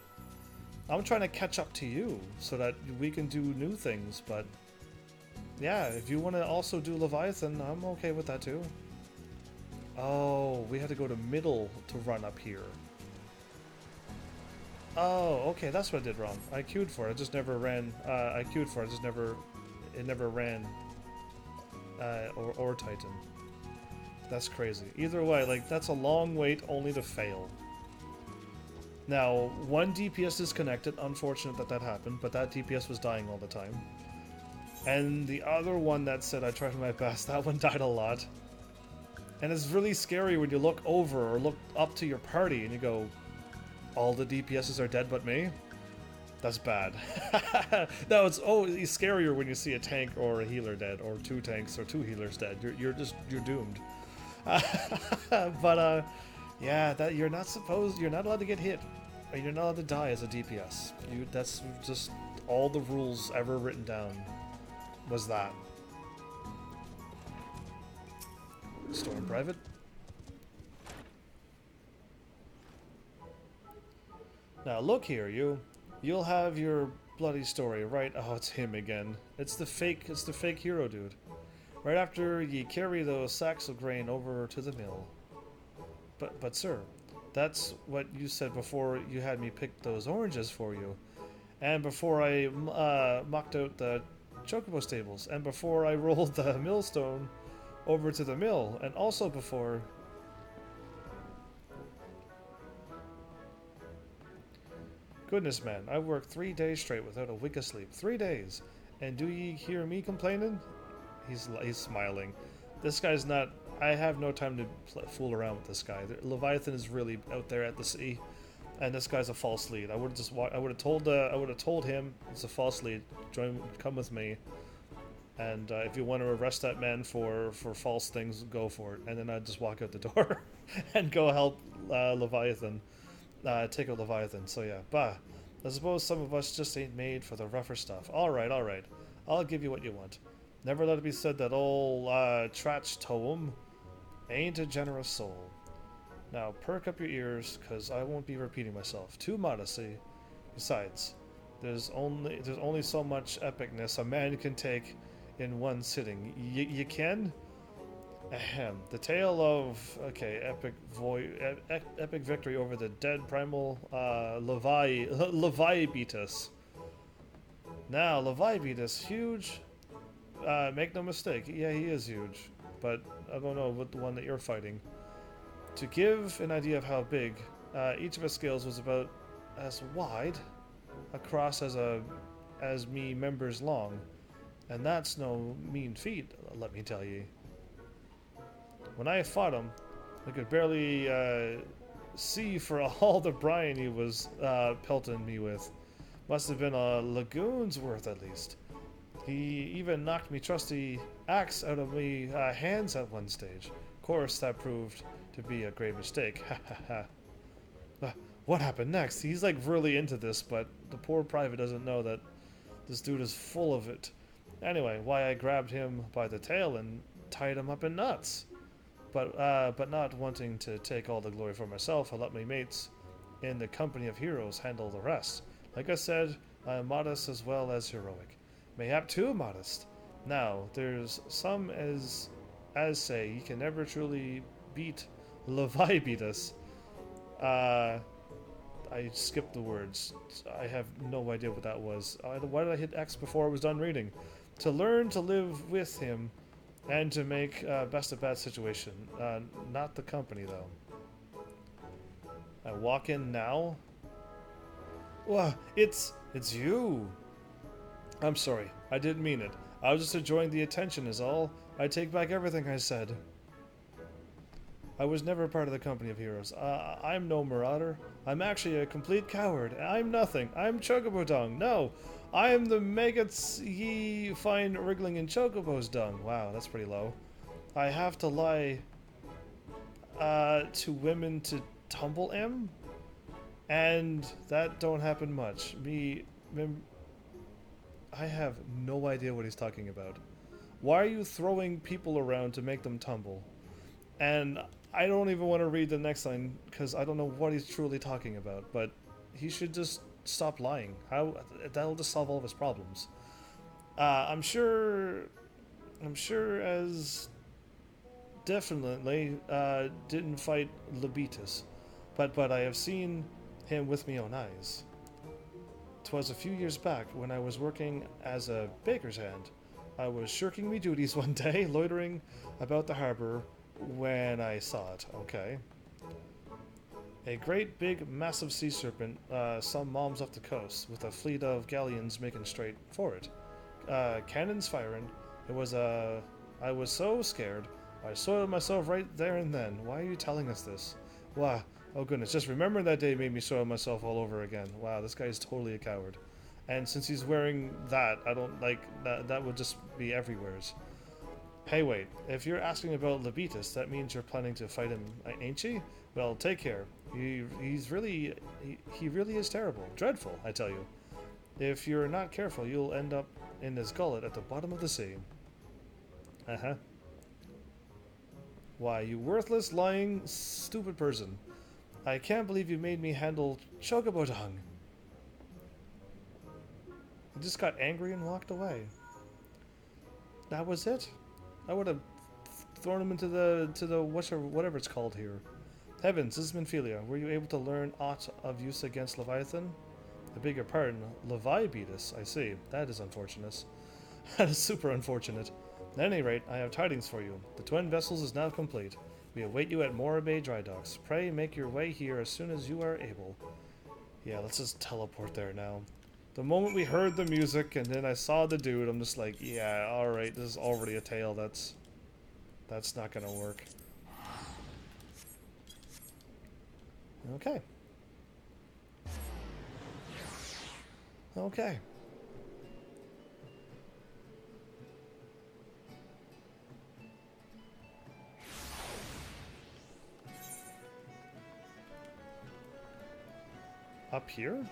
I'm trying to catch up to you so that we can do new things. But yeah, if you want to also do Leviathan, I'm okay with that too. Oh, we had to go to middle to run up here. Oh, okay, that's what I did wrong. I queued for it, I just never ran. I queued for it, it never ran. Or Titan. That's crazy. Either way, like, that's a long wait only to fail. Now, one DPS disconnected. Unfortunate that happened, but that DPS was dying all the time. And the other one that said I tried my best, that one died a lot. And it's really scary when you look over or look up to your party and you go, all the DPSs are dead but me? That's bad. No, it's scarier when you see a tank or a healer dead, or two tanks or two healers dead. You're doomed. But yeah, you're not allowed to get hit. Or you're not allowed to die as a DPS. That's just all the rules ever written down was that. Storm private. Now look here, you'll have your bloody story, right? Oh, it's him again. It's the fake hero dude. Right after ye carry those sacks of grain over to the mill. But sir, that's what you said before you had me pick those oranges for you. And before I mucked out the chocobo stables, and before I rolled the millstone over to the mill, and also before... Goodness, man, I worked 3 days straight without a wink of sleep. 3 days. And do ye hear me complaining? He's smiling. This guy's not... I have no time to fool around with this guy. Leviathan is really out there at the sea, and this guy's a false lead. I would have told him it's a false lead. Come with me. And if you want to arrest that man for false things, go for it. And then I'd just walk out the door and go help Leviathan. Take out Leviathan. So yeah, bah. I suppose some of us just ain't made for the rougher stuff. Alright. I'll give you what you want. Never let it be said that old Trach Toem ain't a generous soul. Now perk up your ears, cause I won't be repeating myself. Too modesty. Besides, there's only so much epicness a man can take in one sitting. You can? Ahem. The tale of epic victory over the dead primal Levi beat us. Now Levi beat us huge. Make no mistake, yeah, he is huge, but I don't know what the one that you're fighting. To give an idea of how big, each of his scales was about as wide across as me members long, and that's no mean feat, let me tell ye. When I fought him, I could barely see for all the brine he was pelting me with. Must have been a lagoon's worth at least. He even knocked me trusty axe out of me hands at one stage. Of course, that proved to be a great mistake. Ha ha ha. What happened next? He's like really into this, but the poor private doesn't know that this dude is full of it. Anyway, why I grabbed him by the tail and tied him up in knots. But not wanting to take all the glory for myself, I let my mates in the company of heroes handle the rest. Like I said, I am modest as well as heroic. Mayhap too modest. Now, there's some as say you can never truly beat Leviathan. I skipped the words. I have no idea what that was. Why did I hit X before I was done reading? To learn to live with him and to make best of bad situation. Not the company, though. I walk in now. Whoa, it's you. I'm sorry. I didn't mean it. I was just enjoying the attention is all. I take back everything I said. I was never part of the company of heroes. I'm no marauder. I'm actually a complete coward. I'm nothing. I'm Chocobo Dung. No, I am the maggots ye find wriggling in Chocobo's dung. Wow, that's pretty low. I have to lie to women to tumble em? And that don't happen much. I have no idea what he's talking about. Why are you throwing people around to make them tumble? And I don't even want to read the next line because I don't know what he's truly talking about, but he should just stop lying. That'll just solve all of his problems. I'm sure as definitely didn't fight Lebetus, but I have seen him with me own eyes. 'Twas a few years back when I was working as a baker's hand. I was shirking me duties one day, loitering about the harbor when I saw it. Okay. A great big massive sea serpent, some moms off the coast, with a fleet of galleons making straight for it. Cannons firing. I was so scared. I soiled myself right there and then. Why are you telling us this? Why? Oh goodness, just remembering that day made me soil myself all over again. Wow, this guy's totally a coward. And since he's wearing that, I don't like that would just be everywhere's. Hey wait, if you're asking about Lebetus, that means you're planning to fight him, ain't you? Well, take care. He really is terrible. Dreadful, I tell you. If you're not careful, you'll end up in his gullet at the bottom of the sea. Uh-huh. Why, you worthless, lying, stupid person. I can't believe you made me handle Chocobo Dung. He just got angry and walked away. That was it? I would have thrown him into the whatever it's called here. Heavens, this is Minfilia. Were you able to learn aught of use against Leviathan? I beg your pardon, Levibetus, I see. That is unfortunate. That is super unfortunate. At any rate, I have tidings for you. The twin vessels is now complete. We await you at Mora Bay dry docks. Pray make your way here as soon as you are able. Yeah, let's just teleport there now. The moment we heard the music and then I saw the dude, I'm just like, yeah, alright, this is already a tale. That's not gonna work. Okay. Okay. Up here?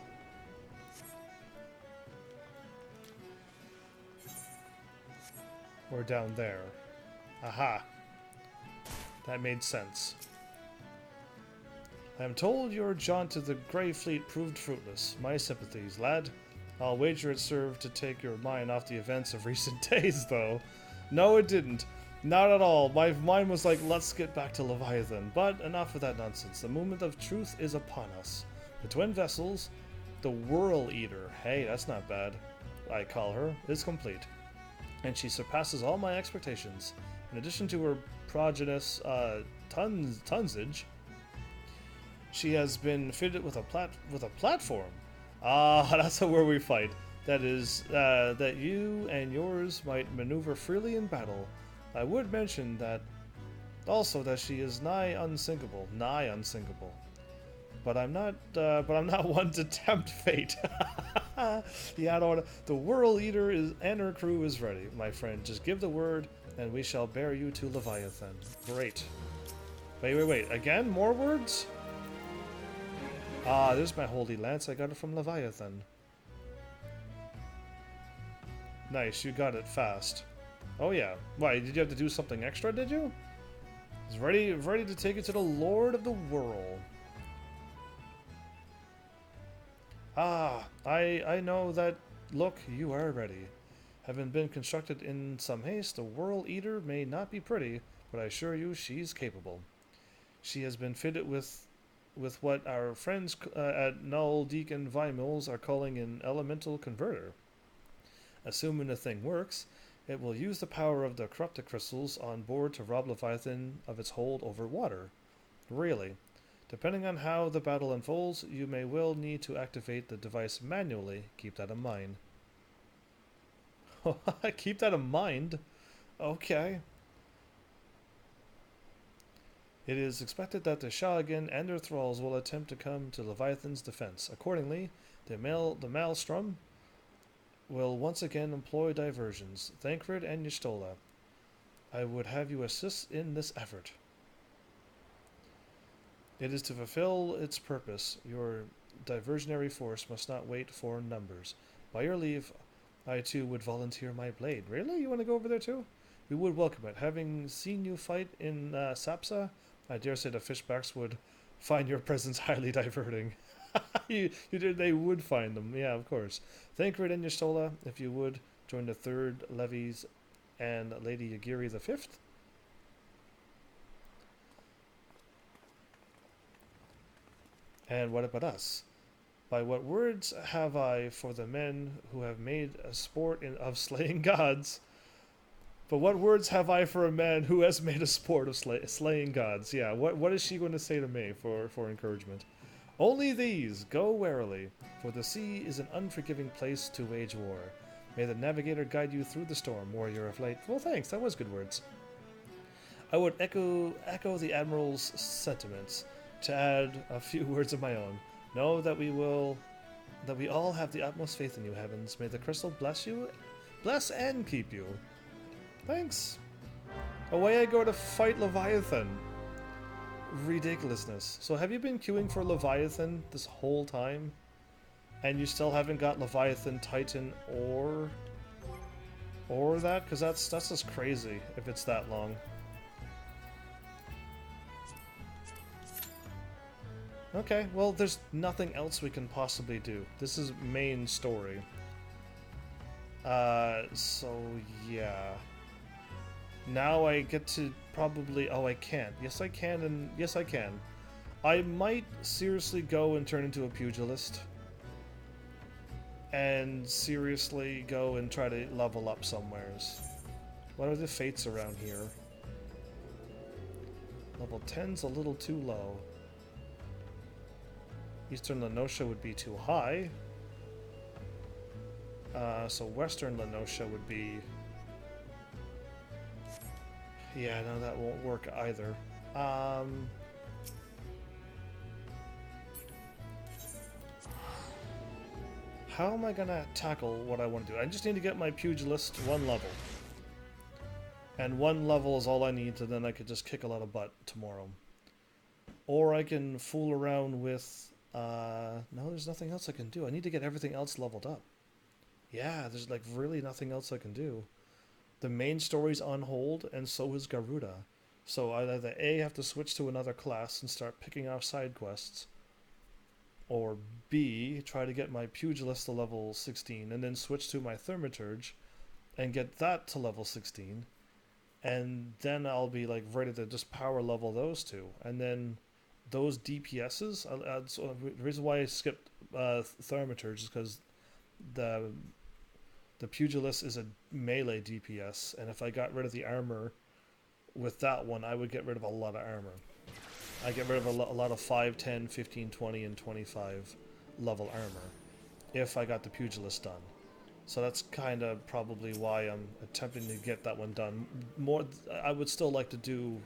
Or down there? Aha. That made sense. I am told your jaunt to the Grey Fleet proved fruitless. My sympathies, lad. I'll wager it served to take your mind off the events of recent days, though. No, it didn't. Not at all. My mind was like, let's get back to Leviathan. But enough of that nonsense. The moment of truth is upon us. The twin vessels, the Whirl Eater, hey, that's not bad, I call her, is complete. And she surpasses all my expectations. In addition to her prodigious tonsage, she has been fitted with a platform. Ah, that's where we fight. That is, that you and yours might maneuver freely in battle. I would mention that also that she is nigh unsinkable. But I'm not one to tempt fate. Yeah, I don't wanna, the Whirl Eater and her crew is ready, my friend. Just give the word, and we shall bear you to Leviathan. Great. Wait. Again? More words? Ah, there's my holy lance. I got it from Leviathan. Nice, you got it fast. Oh yeah. Why, did you have to do something extra, did you? It's ready to take it to the Lord of the Whirl. Ah, I know that. Look, you are ready. Having been constructed in some haste, the Whirl Eater may not be pretty, but I assure you she's capable. She has been fitted with with what our friends at Null Deacon Vimils are calling an elemental converter. Assuming the thing works, it will use the power of the corrupted crystals on board to rob Leviathan of its hold over water. Really. Depending on how the battle unfolds, you may well need to activate the device manually. Keep that in mind. Keep that in mind? Okay. It is expected that the Shaligan and their thralls will attempt to come to Leviathan's defense. Accordingly, the Maelstrom will once again employ diversions. Thancred and Y'shtola, I would have you assist in this effort. It is to fulfill its purpose. Your diversionary force must not wait for numbers. By your leave, I too would volunteer my blade. Really? You want to go over there too? We would welcome it. Having seen you fight in Sapsa, I dare say the fishbacks would find your presence highly diverting. They would find them. Yeah, of course. Thancred and Y'shtola, if you would, join the 3rd Levies and Lady Yagiri the 5th. And what about us? By what words have I for the men who have made a sport of slaying gods? But what words have I for a man who has made a sport of slaying gods? Yeah, what is she going to say to me for encouragement? Only these, go warily, for the sea is an unforgiving place to wage war. May the navigator guide you through the storm, warrior of light. Well, thanks, that was good words. I would echo the Admiral's sentiments, to add a few words of my own. Know that we all have the utmost faith in you, Heavens. May the crystal bless and keep you. Thanks. Away I go to fight Leviathan. Ridiculousness. So have you been queuing for Leviathan this whole time? And you still haven't got Leviathan, Titan, or that? Because that's just crazy if it's that long. Okay, well, there's nothing else we can possibly do. This is main story. So yeah. Now I get to probably... Oh, I can't. Yes, I can, and yes, I can. I might seriously go and turn into a pugilist. And seriously go and try to level up somewheres. What are the fates around here? Level 10's a little too low. Eastern Lenosha would be too high. So Western Lenosha would be... Yeah, no, that won't work either. How am I gonna tackle what I want to do? I just need to get my pugilist 1 level. And 1 level is all I need, and then I could just kick a lot of butt tomorrow. Or I can fool around with... no, there's nothing else I can do. I need to get everything else leveled up. Yeah, there's like really nothing else I can do. The main story's on hold, and so is Garuda. So I either A, have to switch to another class and start picking off side quests, or B, try to get my pugilist to level 16, and then switch to my thaumaturge and get that to level 16, and then I'll be like ready to just power level those two, and then those DPSs. So the reason why I skipped thaumaturge is because the pugilist is a melee DPS, and if I got rid of the armor with that one, I would get rid of a lot of armor. I get rid of a lot of 5, 10, 15, 20, and 25 level armor if I got the pugilist done. So that's kind of probably why I'm attempting to get that one done. I would still like to do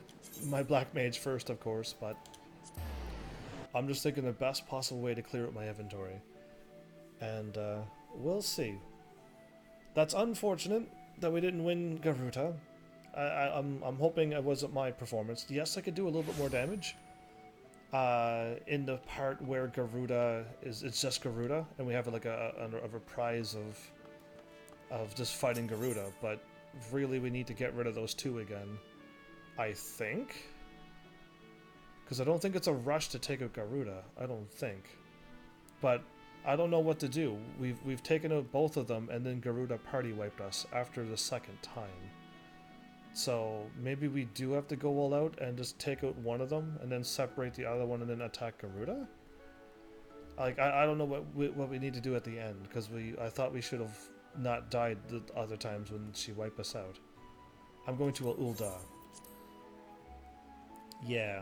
my Black Mage first, of course, but I'm just thinking the best possible way to clear out my inventory. And we'll see. That's unfortunate that we didn't win Garuda. I'm hoping it wasn't my performance. Yes, I could do a little bit more damage. In the part where Garuda it's just Garuda, and we have like a prize of just fighting Garuda. But really, we need to get rid of those 2 again, I think. Because I don't think it's a rush to take out Garuda. I don't think. But I don't know what to do. We've taken out both of them, and then Garuda party wiped us after the 2nd time. So maybe we do have to go all out and just take out one of them and then separate the other one and then attack Garuda? Like, I don't know what we need to do at the end, because I thought we should have not died the other times when she wiped us out. I'm going to Ul'dah. Yeah.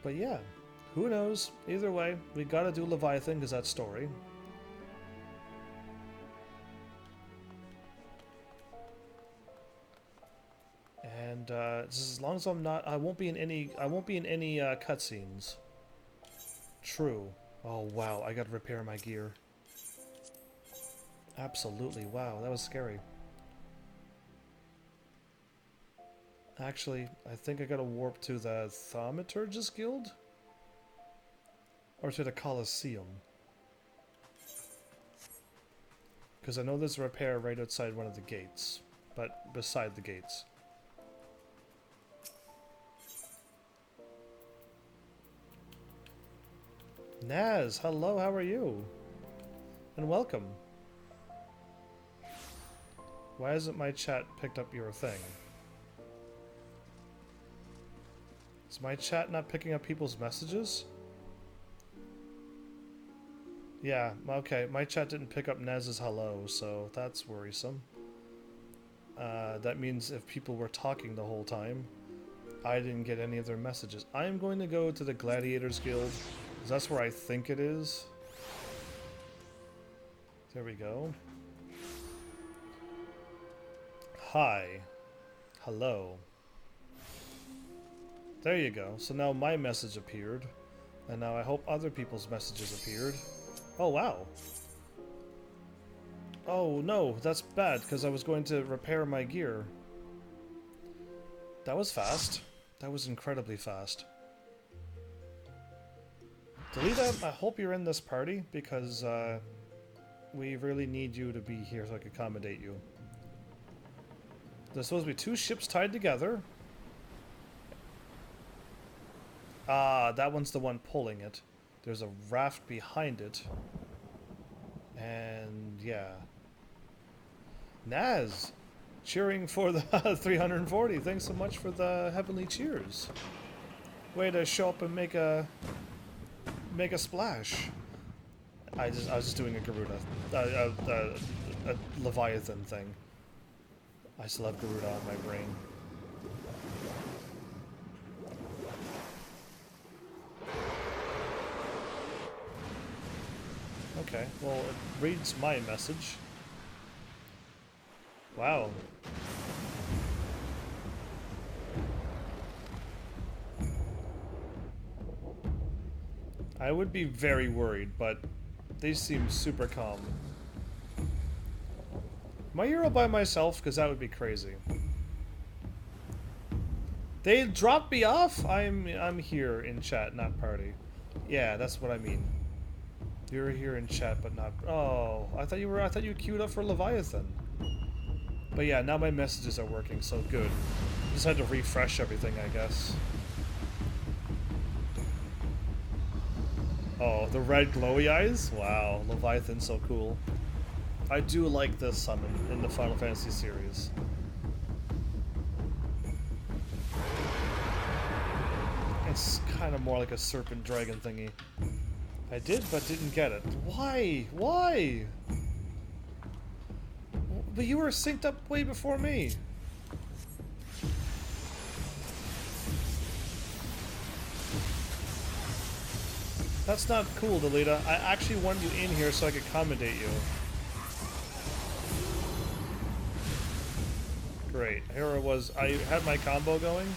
But yeah, who knows? Either way, we gotta do Leviathan because that's story. And as long as I won't be in any cutscenes. True. Oh wow, I gotta repair my gear. Absolutely, wow, that was scary. Actually, I think I gotta warp to the Thaumaturgist Guild? Or to the Colosseum. Because I know there's a repair right outside one of the gates. But beside the gates. Naz, hello, how are you? And welcome. Why hasn't my chat picked up your thing? Is my chat not picking up people's messages? Yeah, okay, my chat didn't pick up Nez's hello, so that's worrisome. That means if people were talking the whole time, I didn't get any of their messages. I'm going to go to the Gladiators Guild, because that's where I think it is. There we go. Hi. Hello. There you go. So now my message appeared. And now I hope other people's messages appeared. Oh, wow. Oh, no. That's bad, because I was going to repair my gear. That was fast. That was incredibly fast. Delita, I hope you're in this party, because we really need you to be here so I can accommodate you. There's supposed to be 2 ships tied together. Ah, that one's the one pulling it. There's a raft behind it. And yeah. Naz! Cheering for the 340. Thanks so much for the heavenly cheers. Way to show up and make a splash. I was just doing a Garuda. A Leviathan thing. I still have Garuda on my brain. Okay, well, it reads my message. Wow. I would be very worried, but they seem super calm. Am I here all by myself? Because that would be crazy. They dropped me off? I'm here in chat, not party. Yeah, that's what I mean. You're here in chat, but not. Oh, I thought you queued up for Leviathan. But yeah, now my messages are working, so good. Just had to refresh everything, I guess. Oh, the red glowy eyes? Wow, Leviathan's so cool. I do like this summon in the Final Fantasy series. It's kind of more like a serpent dragon thingy. I did, but didn't get it. Why? Why? But you were synced up way before me. That's not cool, Delita. I actually wanted you in here so I could accommodate you. Great. Here it was. I had my combo going.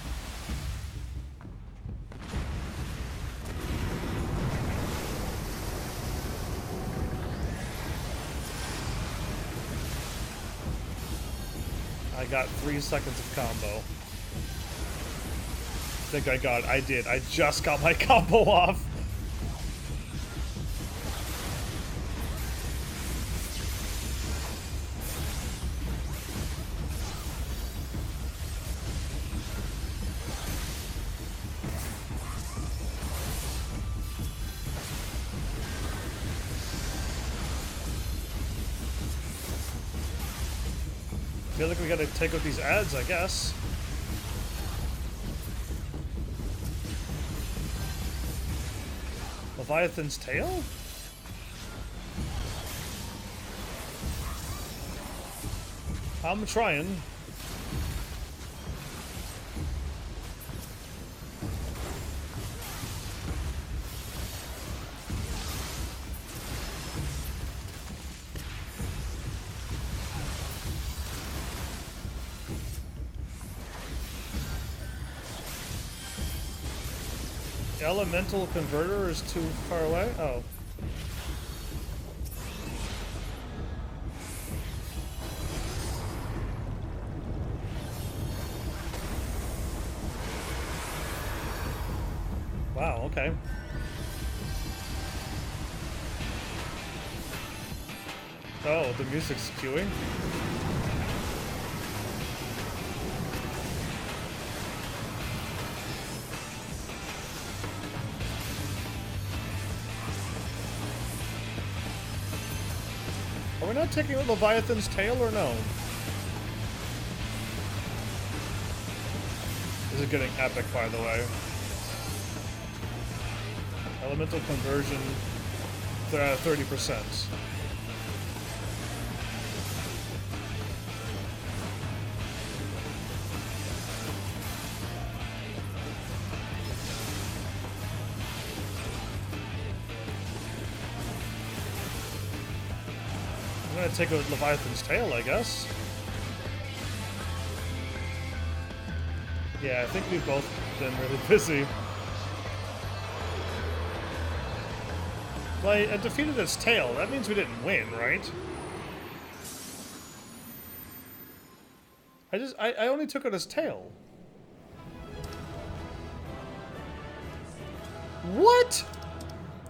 I got 3 seconds of combo. I did. I just got my combo off. feel like we gotta take out these ads, I guess. Leviathan's tail? I'm trying. Elemental converter is too far away? Oh. Wow, okay. Oh, the music's queuing? Are we not taking out Leviathan's tail or no? This is getting epic, by the way. Elemental conversion, 30%. I'm gonna take out Leviathan's tail, I guess. Yeah, I think we've both been really busy. Well, I defeated its tail. That means we didn't win, right? I only took out his tail. What?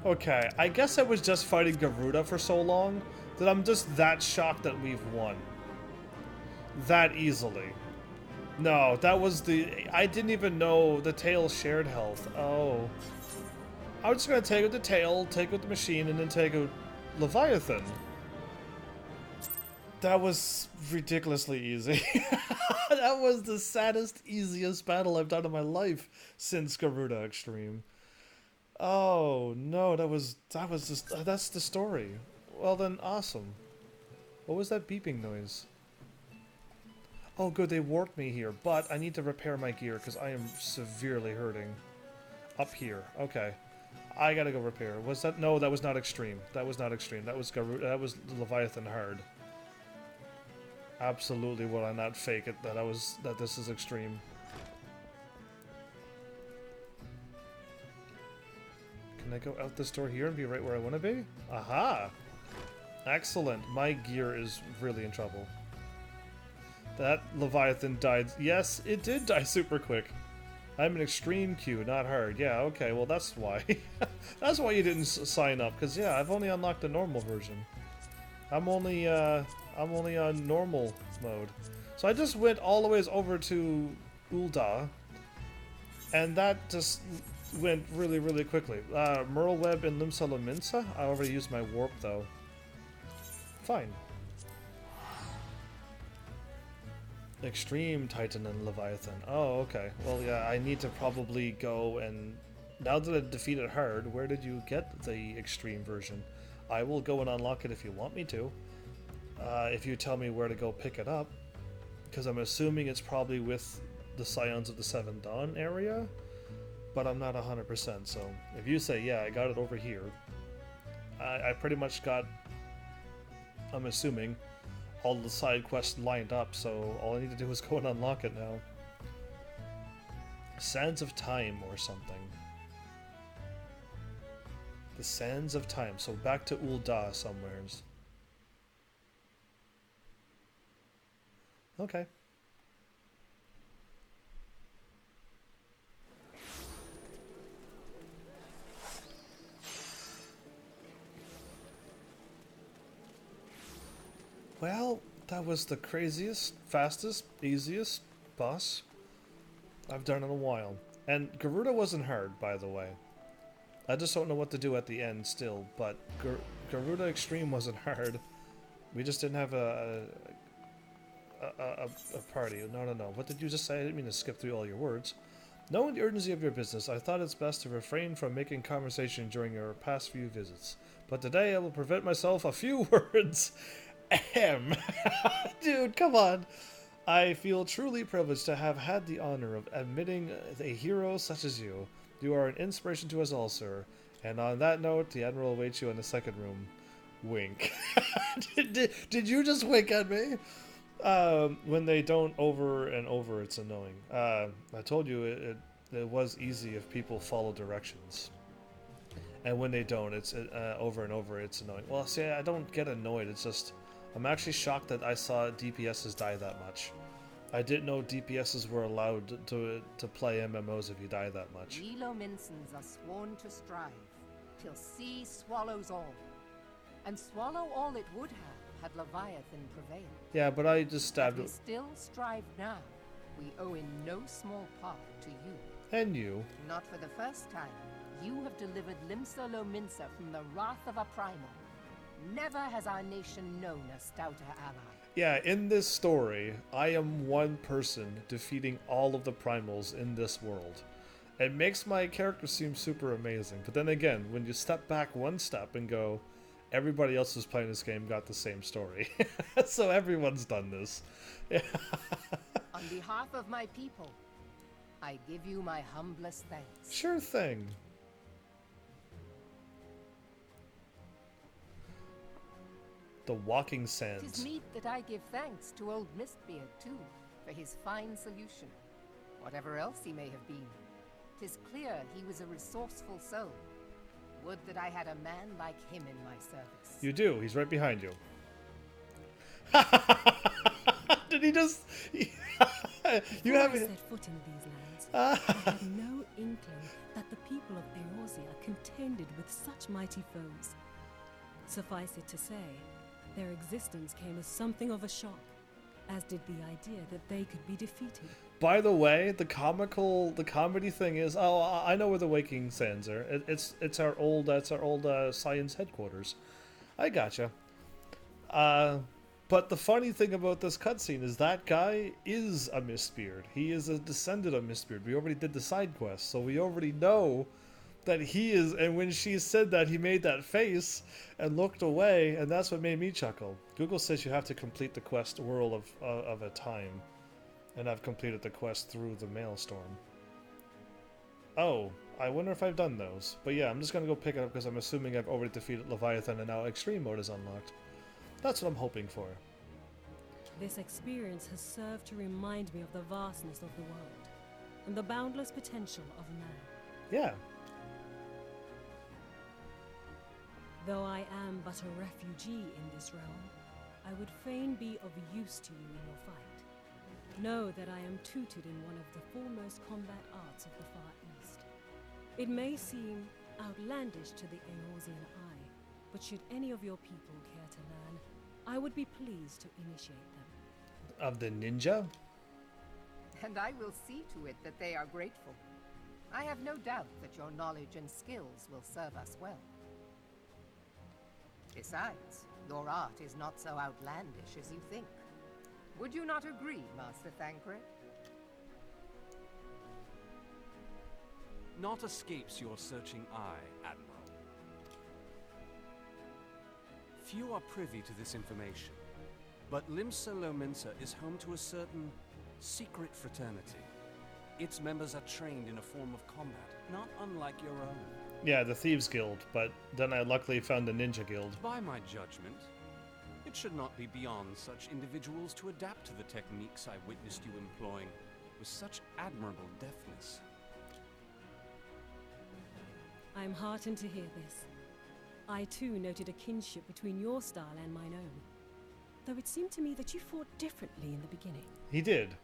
Okay, I guess I was just fighting Garuda for so long that I'm just that shocked that we've won. That easily. No, that was the... I didn't even know the tail shared health. Oh. I was just gonna take out the tail, take out the machine, and then take out Leviathan. That was ridiculously easy. That was the saddest, easiest battle I've done in my life since Garuda Extreme. Oh no, that was just that's the story. Well then, awesome. What was that beeping noise? Oh good, they warped me here, but I need to repair my gear because I am severely hurting. Up here, okay. I gotta go repair. Was that? No, that was not extreme. That was not extreme. That was Garuda. That was Leviathan hard. Absolutely, will I not fake it that this is extreme. Can I go out this door here and be right where I want to be? Aha! Excellent. My gear is really in trouble. That Leviathan died. Yes, it did die super quick. I'm an extreme queue, not hard. Yeah, okay, well that's why. That's why you didn't sign up, because yeah, I've only unlocked the normal version. I'm only on normal mode. So I just went all the ways over to Ul'dah, and that just went really, really quickly. Merle Web and Limsa. I already used my warp though. Fine. Extreme Titan and Leviathan. Oh, okay. Well, yeah, I need to probably go and... Now that I've defeated hard, where did you get the extreme version? I will go and unlock it if you want me to. If you tell me where to go pick it up. Because I'm assuming it's probably with the Scions of the Seven Dawn area. But I'm not 100%, so... If you say, yeah, I got it over here. I pretty much got... I'm assuming... all the side quests lined up, so all I need to do is go and unlock it now. Sands of Time or something. The Sands of Time, so back to Ul'dah somewheres. Okay. Well, that was the craziest, fastest, easiest boss I've done in a while. And Garuda wasn't hard, by the way. I just don't know what to do at the end still, but Garuda Extreme wasn't hard. We just didn't have a a party. No. What did you just say? I didn't mean to skip through all your words. Knowing the urgency of your business, I thought it's best to refrain from making conversation during your past few visits. But today I will prevent myself a few words. Ahem. Dude, come on. I feel truly privileged to have had the honor of admitting a hero such as you. You are an inspiration to us all, sir. And on that note, the Admiral awaits you in the second room. Wink. Did you just wink at me? When they don't over and over, it's annoying. I told you it was easy if people follow directions. And when they don't, it's over and over, it's annoying. Well, see, I don't get annoyed. It's just, I'm actually shocked that I saw DPSs die that much. I didn't know DPSs were allowed to play MMOs if you die that much. We Lominsons are sworn to strive, till sea swallows all. And swallow all it would have, had Leviathan prevailed. Yeah, but I just stabbed But it. we still strive now. We owe in no small part to you. And you. Not for the first time, you have delivered Limsa Lominsa from the wrath of a primal. Never has our nation known a stouter ally. Yeah, in this story, I am one person defeating all of the primals in this world. It makes my character seem super amazing, but then again, when you step back one step and go, everybody else who's playing this game got the same story. So everyone's done this. On behalf of my people, I give you my humblest thanks. Sure thing. The Walking Sands. 'Tis meet that I give thanks to old Mistbeard, too, for his fine solution. Whatever else he may have been, 'tis clear he was a resourceful soul. Would that I had a man like him in my service. You do. He's right behind you. Did he just... you have... Before I set foot in these lands, I had no inkling that the people of Eorzea contended with such mighty foes. Suffice it to say, their existence came as something of a shock, as did the idea that they could be defeated. By the way, the comedy thing is, oh, I know where the Waking Sands are. It's our old science headquarters. I gotcha. But the funny thing about this cutscene is that guy is a Mistbeard. He is a descendant of Mistbeard. We already did the side quest, so we already know that he is. And when she said that, he made that face and looked away, and that's what made me chuckle. Google says you have to complete the quest Whirl of a Time. And I've completed the quest through the Maelstrom. Oh, I wonder if I've done those. But yeah, I'm just going to go pick it up because I'm assuming I've already defeated Leviathan and now Extreme Mode is unlocked. That's what I'm hoping for. This experience has served to remind me of the vastness of the world and the boundless potential of man. Yeah. Though I am but a refugee in this realm, I would fain be of use to you in your fight. Know that I am tutored in one of the foremost combat arts of the Far East. It may seem outlandish to the Eorzean eye, but should any of your people care to learn, I would be pleased to initiate them. Of the ninja? And I will see to it that they are grateful. I have no doubt that your knowledge and skills will serve us well. Besides, your art is not so outlandish as you think. Would you not agree, Master Thancred? Naught escapes your searching eye, Admiral. Few are privy to this information, but Limsa Lominsa is home to a certain secret fraternity. Its members are trained in a form of combat, not unlike your own. Yeah, the Thieves Guild, but then I luckily found the Ninja Guild. By my judgment, it should not be beyond such individuals to adapt to the techniques I witnessed you employing with such admirable deftness. I am heartened to hear this. I too noted a kinship between your style and mine own, though it seemed to me that you fought differently in the beginning. He did.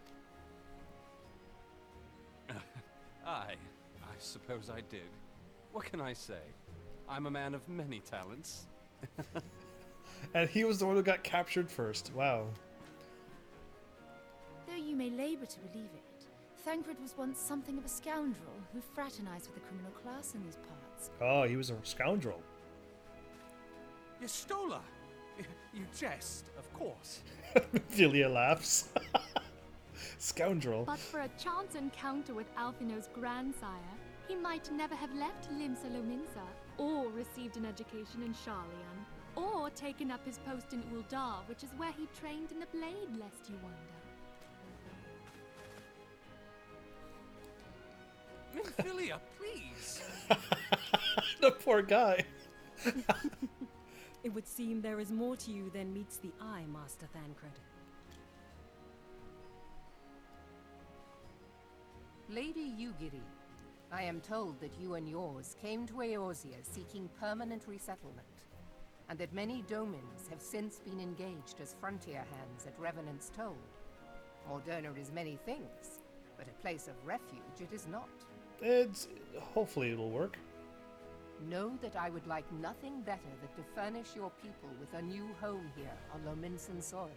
I suppose I did. What can I say? I'm a man of many talents. And he was the one who got captured first. Wow. Though you may labor to believe it, Thancred was once something of a scoundrel who fraternized with the criminal class in these parts. Oh, he was a scoundrel. Yestola! You'd jest, of course. Philia laughs. Scoundrel. But for a chance encounter with Alphino's grandsire, he might never have left Limsa Lominsa, or received an education in Sharlayan, or taken up his post in Uldar, which is where he trained in the blade, lest you wonder. Minfilia, please! The poor guy. It would seem there is more to you than meets the eye, Master Thancred. Lady Yugiri, I am told that you and yours came to Eorzea seeking permanent resettlement, and that many domins have since been engaged as frontier hands at Revenant's Told. Morderna is many things, but a place of refuge it is not. Hopefully it'll work. Know that I would like nothing better than to furnish your people with a new home here on Lominsan soil.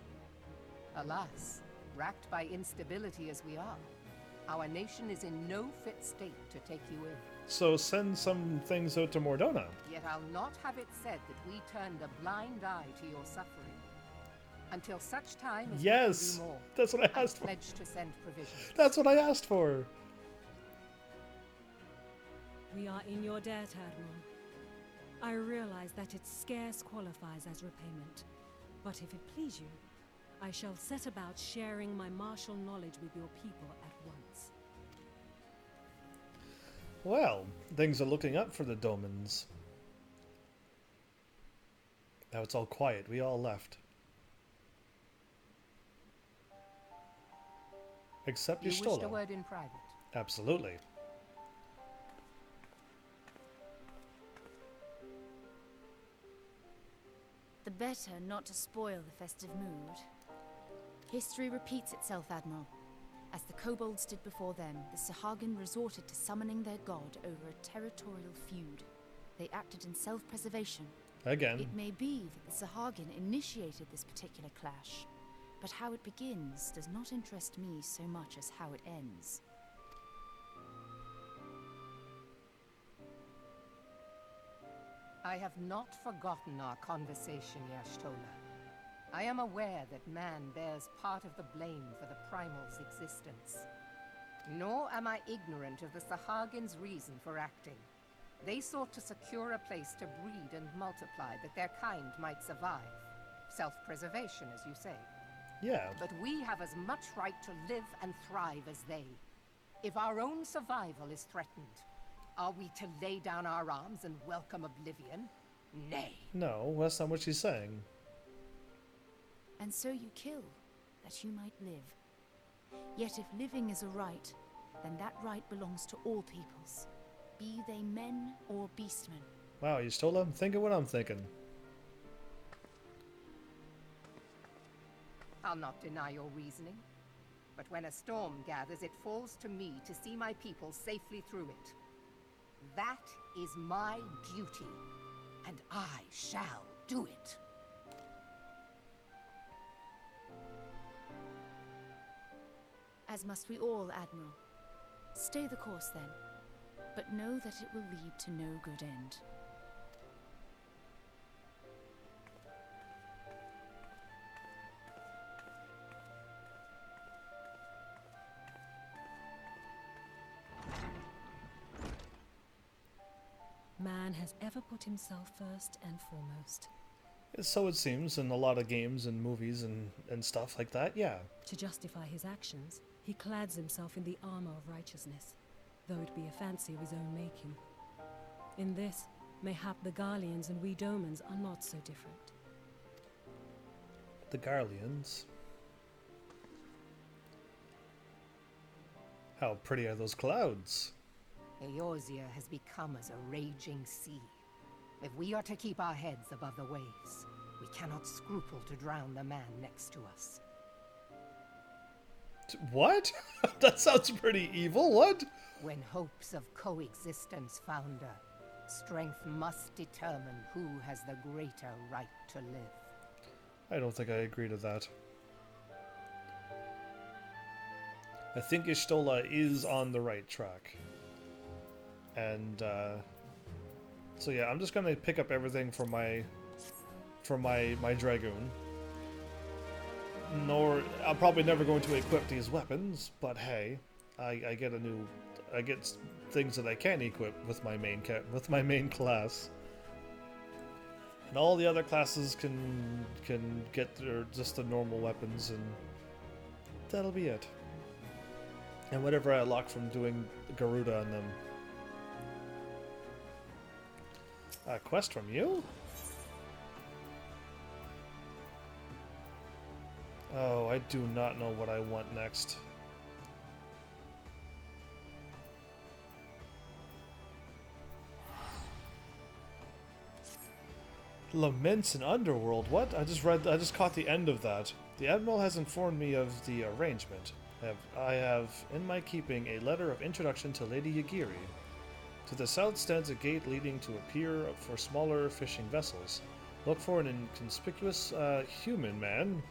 Alas, racked by instability as we are, our nation is in no fit state to take you in. So send some things out to Mordona. Yet I'll not have it said that we turned a blind eye to your suffering. Until such time as we can do more, that's what I asked for. pledge to send provisions. That's what I asked for. We are in your debt, Admiral. I realize that it scarce qualifies as repayment, but if it please you, I shall set about sharing my martial knowledge with your people at once. Well, things are looking up for the Domans. Now it's all quiet. We all left. Except You wished a Y'shtola. word in private. Absolutely. The better not to spoil the festive mood. History repeats itself, Admiral. As the kobolds did before them, the Sahagin resorted to summoning their god over a territorial feud. They acted in self-preservation. Again. It may be that the Sahagin initiated this particular clash, but how it begins does not interest me so much as how it ends. I have not forgotten our conversation, Y'shtola. I am aware that man bears part of the blame for the Primal's existence. Nor am I ignorant of the Sahagin's reason for acting. They sought to secure a place to breed and multiply that their kind might survive. Self-preservation, as you say. Yeah. But we have as much right to live and thrive as they. If our own survival is threatened, are we to lay down our arms and welcome oblivion? Nay. No, that's not what she's saying. And so you kill, that you might live. Yet if living is a right, then that right belongs to all peoples, be they men or beastmen. Wow, Y'shtola, I'm thinking what I'm thinking. I'll not deny your reasoning. But when a storm gathers, it falls to me to see my people safely through it. That is my duty, and I shall do it. As must we all, Admiral. Stay the course then, but know that it will lead to no good end. Man has ever put himself first and foremost. So it seems in a lot of games and movies and stuff like that, yeah. To justify his actions, he clads himself in the armor of righteousness, though it be a fancy of his own making. In this, mayhap the Garleans and we Domans are not so different. The Garleans. How pretty are those clouds? Eorzea has become as a raging sea. If we are to keep our heads above the waves, we cannot scruple to drown the man next to us. What? That sounds pretty evil, what? When hopes of coexistence founder, strength must determine who has the greater right to live. I don't think I agree to that. I think Y'shtola is on the right track. And, so yeah, I'm just gonna pick up everything from my Dragoon. Nor I'm probably never going to equip these weapons, but hey, I get things that I can equip with my main class. And all the other classes can get their just the normal weapons, and that'll be it. And whatever I unlock from doing Garuda on them. A quest from you? Oh, I do not know what I want next. Laments in Underworld? What? I just caught the end of that. The Admiral has informed me of the arrangement. I have in my keeping a letter of introduction to Lady Yagiri. To the south stands a gate leading to a pier for smaller fishing vessels. Look for an inconspicuous human man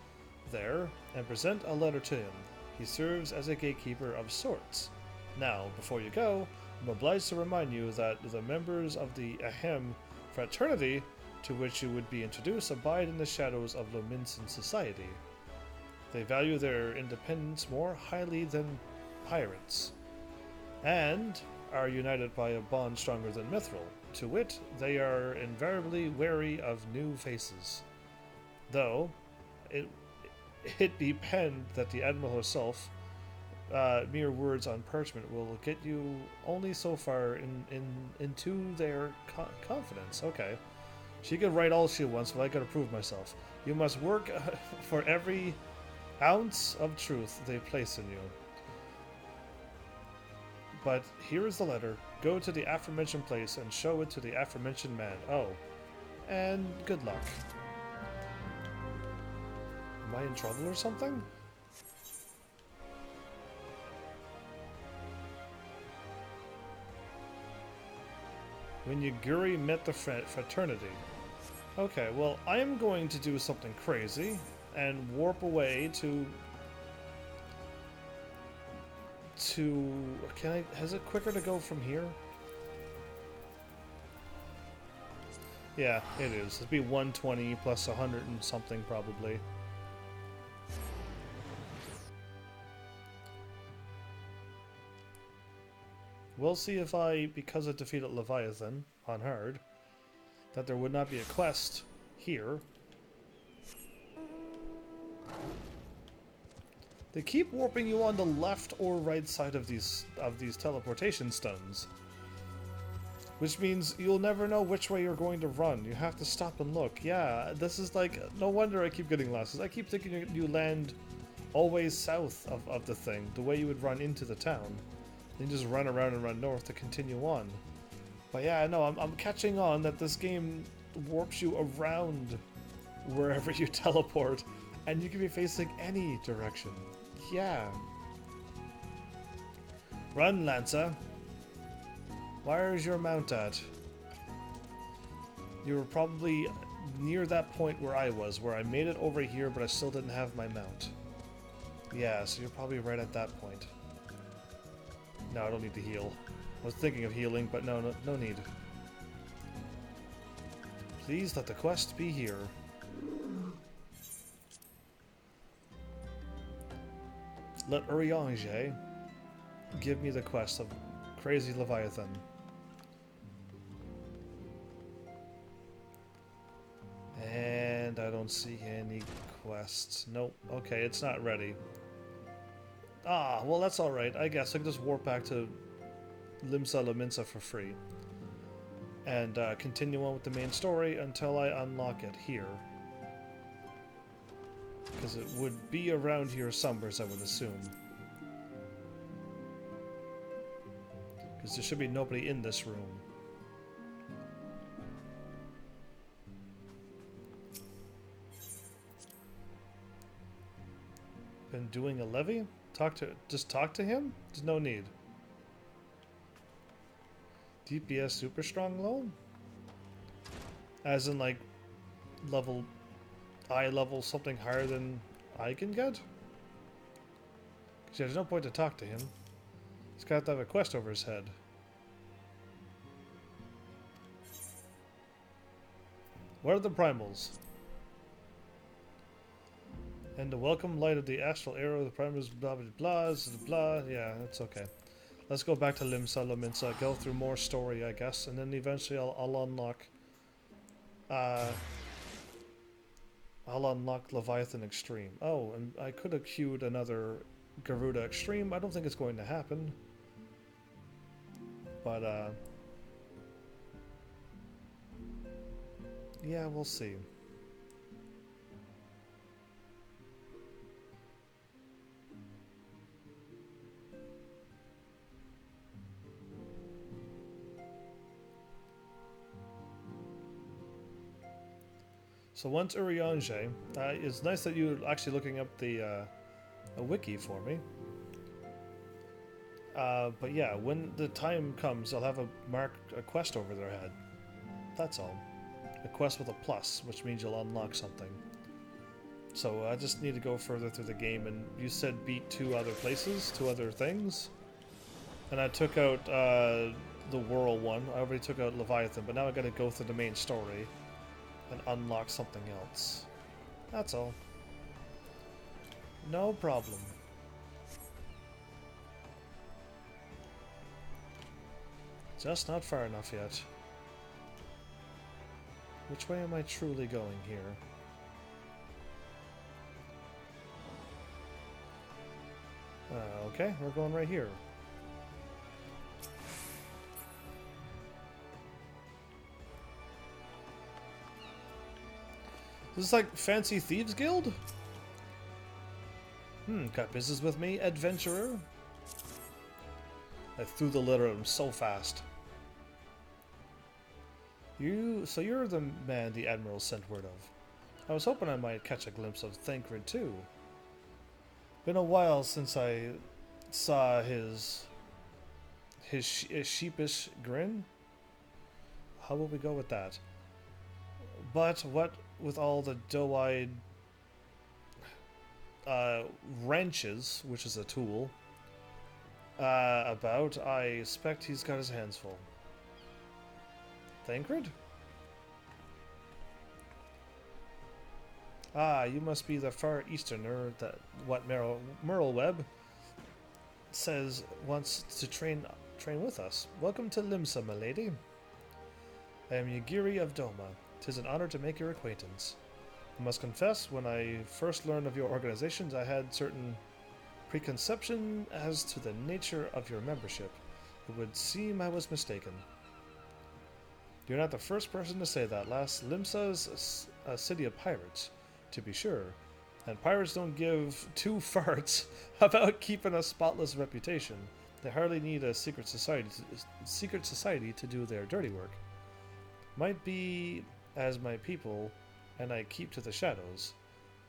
there and present a letter to him. He serves as a gatekeeper of sorts. Now, before you go, I'm obliged to remind you that the members of the Ahem fraternity to which you would be introduced abide in the shadows of Lominsan society. They value their independence more highly than pirates, and are united by a bond stronger than mithril. To wit, they are invariably wary of new faces. Though, it depend that the Admiral herself, mere words on parchment will get you only so far into their confidence. Okay. She can write all she wants, but I gotta prove myself. You must work for every ounce of truth they place in you. But here is the letter. Go to the aforementioned place and show it to the aforementioned man. Oh. And good luck. Am I in trouble or something? When Yagiri met the fraternity. Okay, well, I am going to do something crazy and warp away to... Is it quicker to go from here? Yeah, it is. It'd be 120 plus 100 and something probably. We'll see if because I defeated Leviathan on hard, that there would not be a quest here. They keep warping you on the left or right side of these teleportation stones. Which means you'll never know which way you're going to run. You have to stop and look. Yeah, this is like... No wonder I keep getting lost. 'Cause I keep thinking you land always south of the thing, the way you would run into the town. Then just run around and run north to continue on. But yeah, no, I'm catching on that this game warps you around wherever you teleport, and you can be facing any direction. Yeah. Run, Lancer. Where's your mount at? You were probably near that point where I was, where I made it over here, but I still didn't have my mount. Yeah, so you're probably right at that point. No, I don't need to heal. I was thinking of healing, but no need. Please let the quest be here. Let Urianger give me the quest of Crazy Leviathan. And I don't see any quests. Nope. Okay, it's not ready. Ah, well that's alright. I guess I can just warp back to Limsa Lominsa for free. And continue on with the main story until I unlock it here. Because it would be around here somewhere, I would assume. Because there should be nobody in this room. Been doing a levy? Just talk to him? There's no need. DPS super strong low? As in like eye level something higher than I can get? Because there's no point to talk to him. He's got to have a quest over his head. What are the primals? And the welcome light of the astral arrow, the primers, blah blah blah, blah. Yeah, that's okay. Let's go back to Limsa Lominsa, go through more story, I guess, and then eventually I'll unlock. I'll unlock Leviathan Extreme. Oh, and I could have queued another Garuda Extreme. I don't think it's going to happen. But, yeah, we'll see. So once Urianger, it's nice that you're actually looking up the a wiki for me. But yeah, when the time comes, I'll have a quest over their head. That's all. A quest with a plus, which means you'll unlock something. So I just need to go further through the game, and you said beat 2 other places, 2 other things. And I took out the Whirl one. I already took out Leviathan, but now I gotta go through the main story and unlock something else. That's all. No problem. Just not far enough yet. Which way am I truly going here? Okay, we're going right here. This is like Fancy Thieves Guild? Got business with me, adventurer? I threw the letter at him so fast. So you're the man the Admiral sent word of. I was hoping I might catch a glimpse of Thancred too. Been a while since I saw his sheepish grin. How will we go with that? But what with all the doe-eyed wrenches, which is a tool, about, I expect he's got his hands full. Thancred? Ah, you must be the Far Easterner that what Merleweb says wants to train with us. Welcome to Limsa, my lady. I am Yagiri of Doma. 'Tis an honor to make your acquaintance. I must confess, when I first learned of your organizations, I had certain preconception as to the nature of your membership. It would seem I was mistaken. You're not the first person to say that, lass. Limsa's a city of pirates, to be sure, and pirates don't give 2 farts about keeping a spotless reputation. They hardly need a secret society to do their dirty work. Might be as my people, and I keep to the shadows,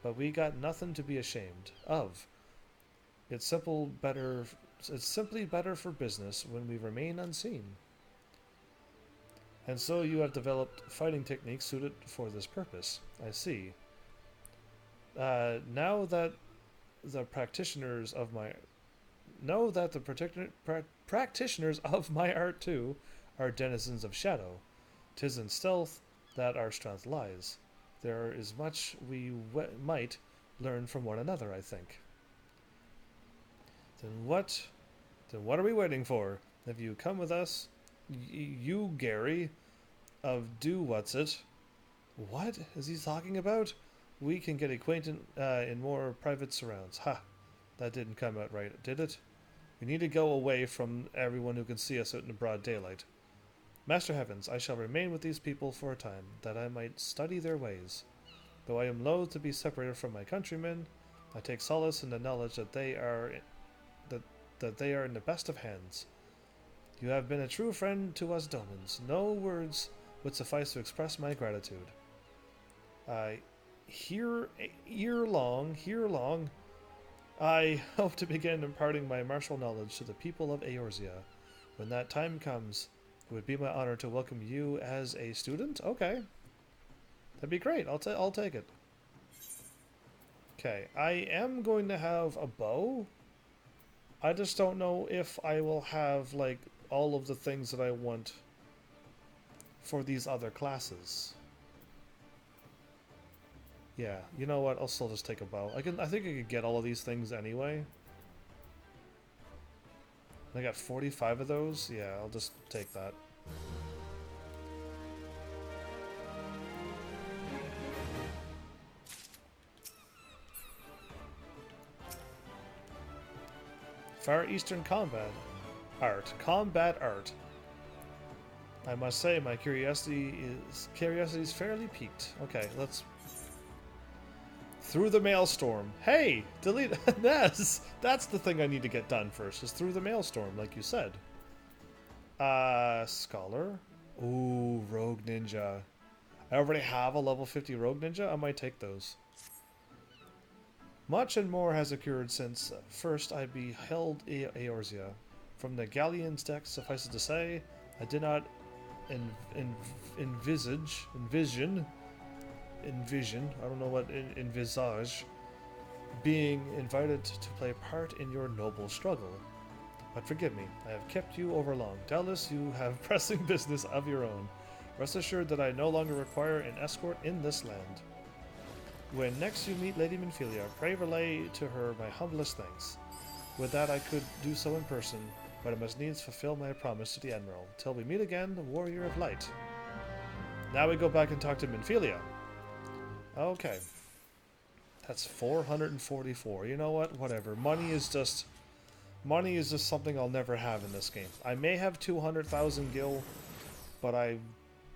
but we got nothing to be ashamed of. It's simply better for business when we remain unseen. And so you have developed fighting techniques suited for this purpose. I see. Now that the practitioners of my art too are denizens of shadow, 'tis in stealth that our strength lies. There is much we might learn from one another, I think. Then what are we waiting for? Have you come with us? You, Gary, of Do-What's-It. What is he talking about? We can get acquainted in more private surrounds. Ha! That didn't come out right, did it? We need to go away from everyone who can see us out in the broad daylight. Master Heavens, I shall remain with these people for a time, that I might study their ways. Though I am loath to be separated from my countrymen, I take solace in the knowledge that they are in the best of hands. You have been a true friend to us Domans. No words would suffice to express my gratitude. Here long, I hope to begin imparting my martial knowledge to the people of Eorzea. When that time comes, it would be my honor to welcome you as a student. Okay. That'd be great. I'll take it. Okay, I am going to have a bow. I just don't know if I will have, like, all of the things that I want for these other classes. Yeah, you know what? I'll still just take a bow. I think I could get all of these things anyway. I got 45 of those. Yeah, I'll just take that. Far Eastern Combat Art. I must say, my curiosity is fairly piqued. Okay, let's through the maelstrom. Hey, delete Ness. That's the thing I need to get done first. Is through the maelstrom, like you said. Scholar. Ooh, rogue ninja. I already have a level 50 rogue ninja. I might take those. Much and more has occurred since first I beheld Eorzea. From the Galleon's deck, suffice it to say, I did not envision, I don't know what envisage, being invited to play a part in your noble struggle. But forgive me, I have kept you over long. Doubtless you have pressing business of your own. Rest assured that I no longer require an escort in this land. When next you meet Lady Minfilia, pray relay to her my humblest thanks. With that I could do so in person, but I must needs fulfill my promise to the Admiral. Till we meet again, the Warrior of Light. Now we go back and talk to Minfilia. Okay. That's 444. You know what? Whatever. Money is just something I'll never have in this game. I may have 200,000 gil, but I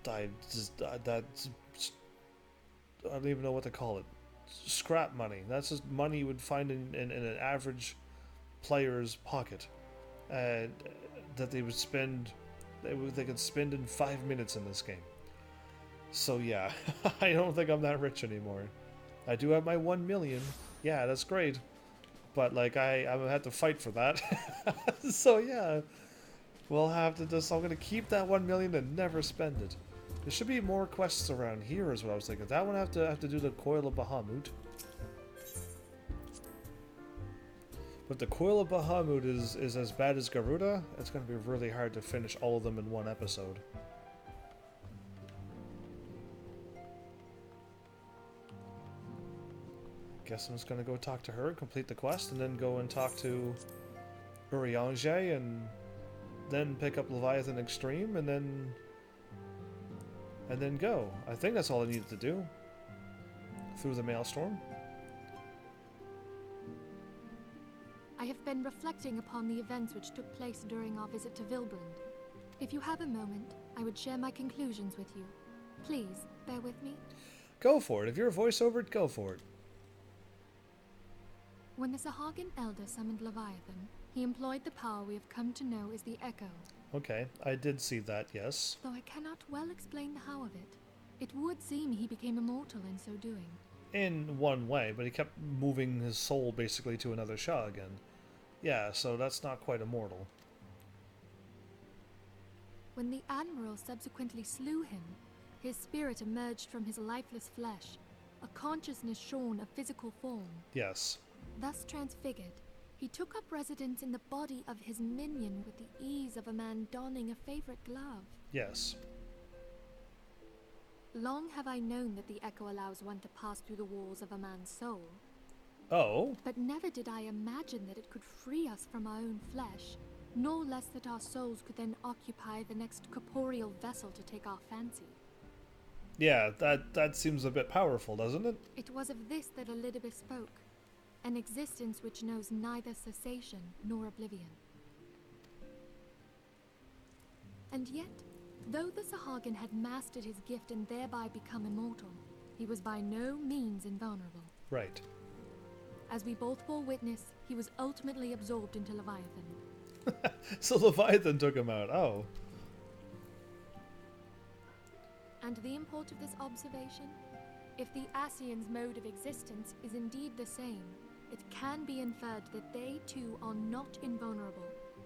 don't even know what to call it. Scrap money. That's just money you would find in an average player's pocket. That they would spend, they could spend in 5 minutes in this game. So yeah, I don't think I'm that rich anymore. I do have my 1 million. Yeah, that's great. But like I'm gonna have to fight for that. So yeah, we'll have to just. I'm gonna keep that 1 million and never spend it. There should be more quests around here, is what I was thinking. That one I have to do the Coil of Bahamut. But the Coil of Bahamut is as bad as Garuda. It's going to be really hard to finish all of them in one episode. Guess I'm just going to go talk to her, complete the quest, and then go and talk to Urianger, and then pick up Leviathan Extreme, and then go. I think that's all I needed to do. Through the Maelstrom. I have been reflecting upon the events which took place during our visit to Vilbrand. If you have a moment, I would share my conclusions with you. Please, bear with me. Go for it. If you're a voiceover, go for it. When the Sahagin Elder summoned Leviathan, he employed the power we have come to know as the Echo. Okay, I did see that, yes. Though I cannot well explain the how of it. It would seem he became immortal in so doing. In one way, but he kept moving his soul basically to another Shah again. Yeah, so that's not quite immortal. When the Admiral subsequently slew him, his spirit emerged from his lifeless flesh, a consciousness shorn of physical form. Yes. Thus transfigured, he took up residence in the body of his minion with the ease of a man donning a favorite glove. Yes. Long have I known that the Echo allows one to pass through the walls of a man's soul. Oh? But never did I imagine that it could free us from our own flesh, nor less that our souls could then occupy the next corporeal vessel to take our fancy. Yeah, that seems a bit powerful, doesn't it? It was of this that Elizabeth spoke, an existence which knows neither cessation nor oblivion. And yet, though the Sahagin had mastered his gift and thereby become immortal, he was by no means invulnerable. Right. As we both bore witness, he was ultimately absorbed into Leviathan. So Leviathan took him out, oh. And the import of this observation? If the Ascians' mode of existence is indeed the same, it can be inferred that they too are not invulnerable,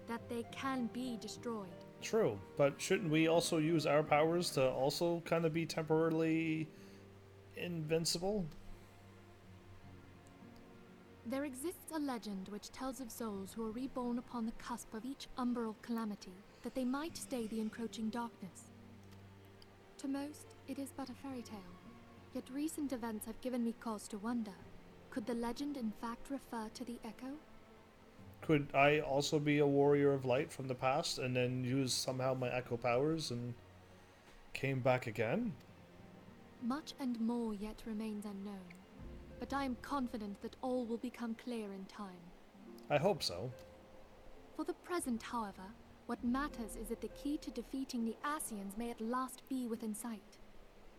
that they can be destroyed. True, but shouldn't we also use our powers to also kind of be temporarily invincible? There exists a legend which tells of souls who are reborn upon the cusp of each umbral calamity, that they might stay the encroaching darkness. To most, it is but a fairy tale. Yet recent events have given me cause to wonder. Could the legend in fact refer to the Echo? Could I also be a warrior of light from the past and then use somehow my echo powers and came back again? Much and more yet remains unknown, but I am confident that all will become clear in time. I hope so. For the present, however, what matters is that the key to defeating the Ascians may at last be within sight.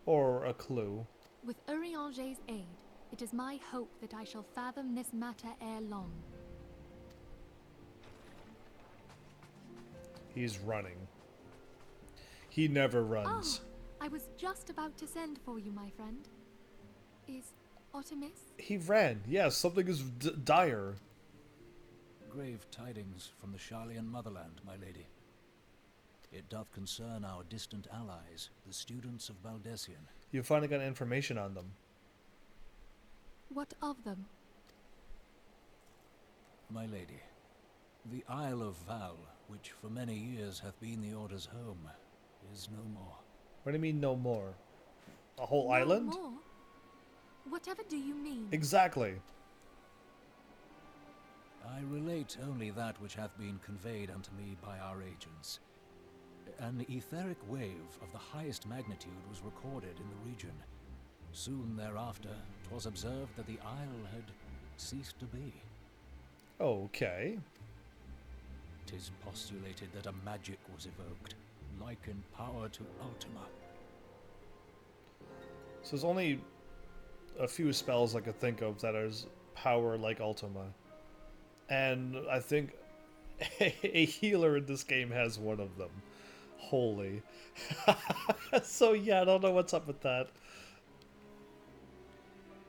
Or a clue. With Urianger's aid, it is my hope that I shall fathom this matter ere long. He's running. He never runs. I was just about to send for you, my friend. Is Artemis? He ran. Yes, something is dire. Grave tidings from the Charlian motherland, my lady. It doth concern our distant allies, the students of Baldessian. You finally got information on them. What of them? My lady, the Isle of Val, which for many years hath been the Order's home, is no more. What do you mean no more? A whole No island? more? Whatever do you mean? Exactly. I relate only that which hath been conveyed unto me by our agents. An etheric wave of the highest magnitude was recorded in the region. Soon thereafter, 'twas observed that the isle had ceased to be. Okay. 'Tis postulated that a magic was evoked, like in power to Ultima. So there's only a few spells I could think of that is power like Ultima. And I think a healer in this game has one of them. Holy. So yeah, I don't know what's up with that.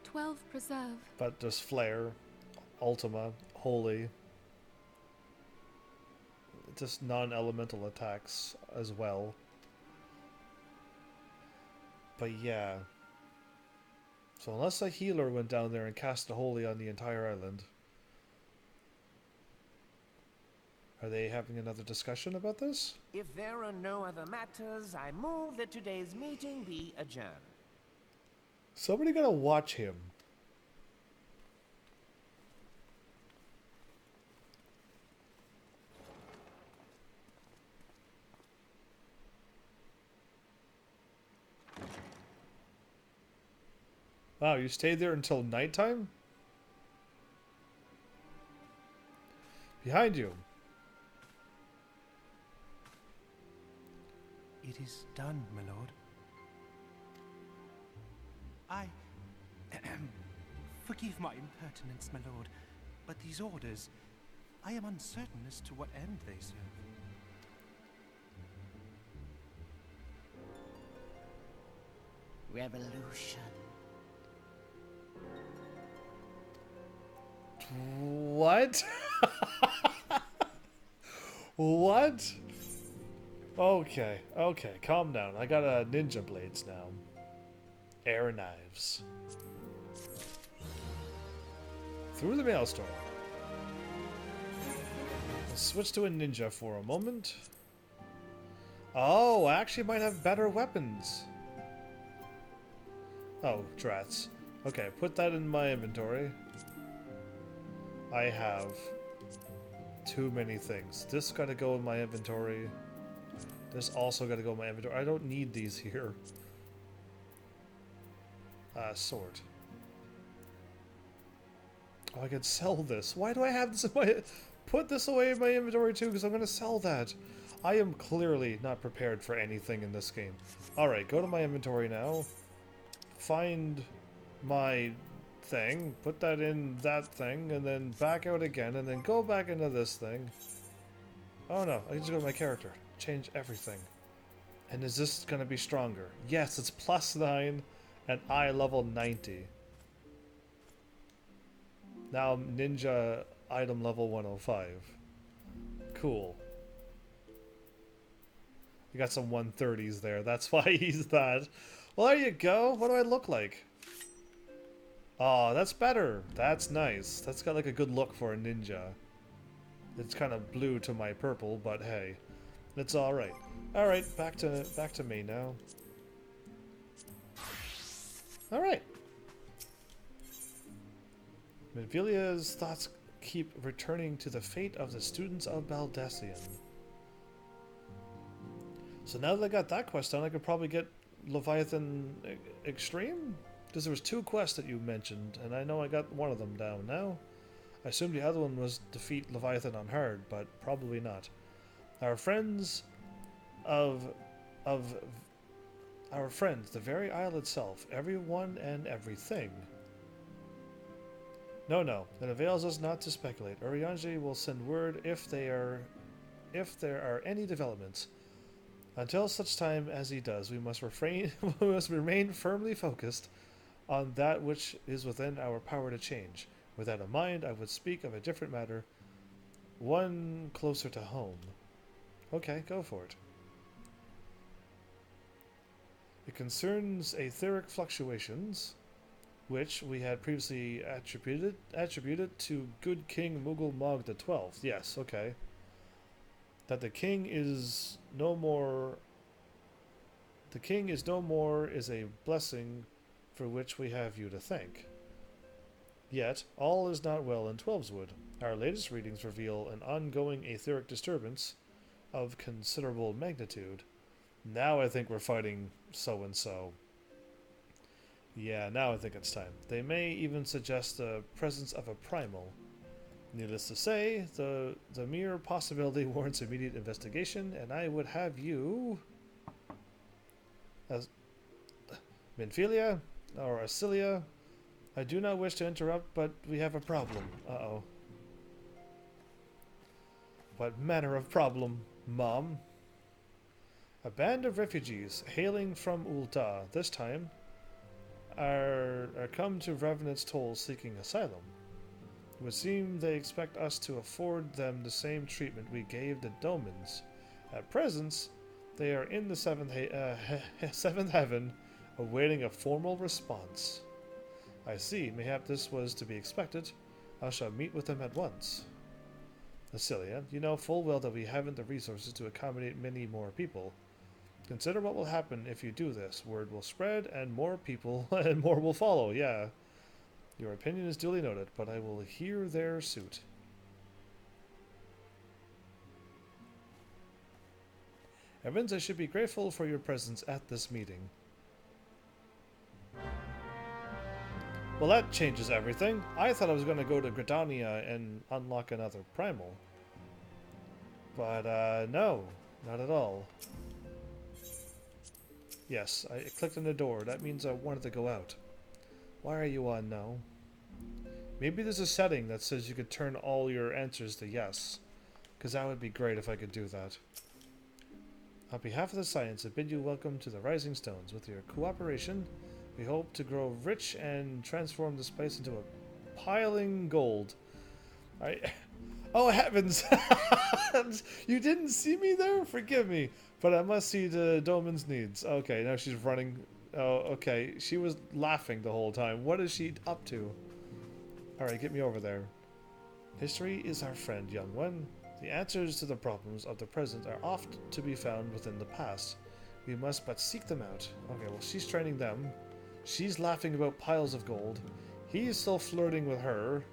12 preserve. But there's Flare, Ultima, Holy. Just non-elemental attacks as well. But yeah. So unless a healer went down there and cast a Holy on the entire island. Are they having another discussion about this? If there are no other matters, I move that today's meeting be adjourned. Somebody gotta watch him. Wow, you stayed there until nighttime? Behind you. It is done, my lord. I... Forgive my impertinence, my lord, but these orders, I am uncertain as to what end they serve. Revolution. What? What? Okay, okay, calm down. I got ninja blades now. Air knives. Through the maelstrom. Let's switch to a ninja for a moment. Oh, I actually might have better weapons. Oh, drats. Okay, put that in my inventory. I have too many things. This gotta go in my inventory. This also gotta go in my inventory. I don't need these here. Sword. Oh, I could sell this. Why do I have this in my... Put this away in my inventory too, because I'm gonna sell that. I am clearly not prepared for anything in this game. Alright, go to my inventory now. Find my thing, put that in that thing, and then back out again, and then go back into this thing. Oh no, I can just go to my character. Change everything. And is this gonna be stronger? Yes, it's +9 and I level 90. Now I'm ninja item level 105. Cool. You got some 130s there, that's why he's that. Well, there you go. What do I look like? Oh, that's better. That's nice. That's got like a good look for a ninja. It's kind of blue to my purple, but hey, it's all right. All right, back to me now. Alright. Menvilia's thoughts keep returning to the fate of the students of Baldesion. So now that I got that quest done, I could probably get Leviathan Extreme? Because there was 2 quests that you mentioned, and I know I got one of them down now. I assumed the other one was defeat Leviathan on hard, but probably not. Our friends our friends, the very isle itself, everyone and everything. No, it avails us not to speculate. Urianger will send word if there are any developments. Until such time as he does, we must remain firmly focused on that which is within our power to change. With that in mind, I would speak of a different matter, one closer to home. Okay, go for it. It concerns etheric fluctuations, which we had previously attributed to good King Mughal Mog the 12th. Yes, okay. That the king is no more is a blessing for which we have you to thank. Yet, all is not well in Twelveswood. Our latest readings reveal an ongoing etheric disturbance of considerable magnitude. Now I think we're fighting so-and-so. Yeah, now I think it's time. They may even suggest the presence of a primal. Needless to say, the mere possibility warrants immediate investigation, and I would have you... Menphilia, or Asilia, I do not wish to interrupt, but we have a problem. Uh-oh. What manner of problem, Mom? A band of refugees hailing from Ul'dah, this time, are come to Revenant's Toll seeking asylum. It would seem they expect us to afford them the same treatment we gave the Domans. At present, they are in the seventh heaven, awaiting a formal response. I see. Mayhap this was to be expected. I shall meet with them at once. Asilia, you know full well that we haven't the resources to accommodate many more people. Consider what will happen if you do this. Word will spread, and more people and more will follow. Yeah. Your opinion is duly noted, but I will hear their suit. Evans, I should be grateful for your presence at this meeting. Well, that changes everything. I thought I was going to go to Gridania and unlock another primal. But, no. Not at all. Yes, I clicked on the door. That means I wanted to go out. Why are you on no? Maybe there's a setting that says you could turn all your answers to yes. Because that would be great if I could do that. On behalf of the Science, I bid you welcome to the Rising Stones. With your cooperation, we hope to grow rich and transform this place into a piling gold. Oh heavens! You didn't see me there? Forgive me. But I must see the Doman's needs. Okay, now she's running. Oh, okay. She was laughing the whole time. What is she up to? Alright, get me over there. History is our friend, young one. The answers to the problems of the present are oft to be found within the past. We must but seek them out. Okay, well, she's training them. She's laughing about piles of gold. He's still flirting with her.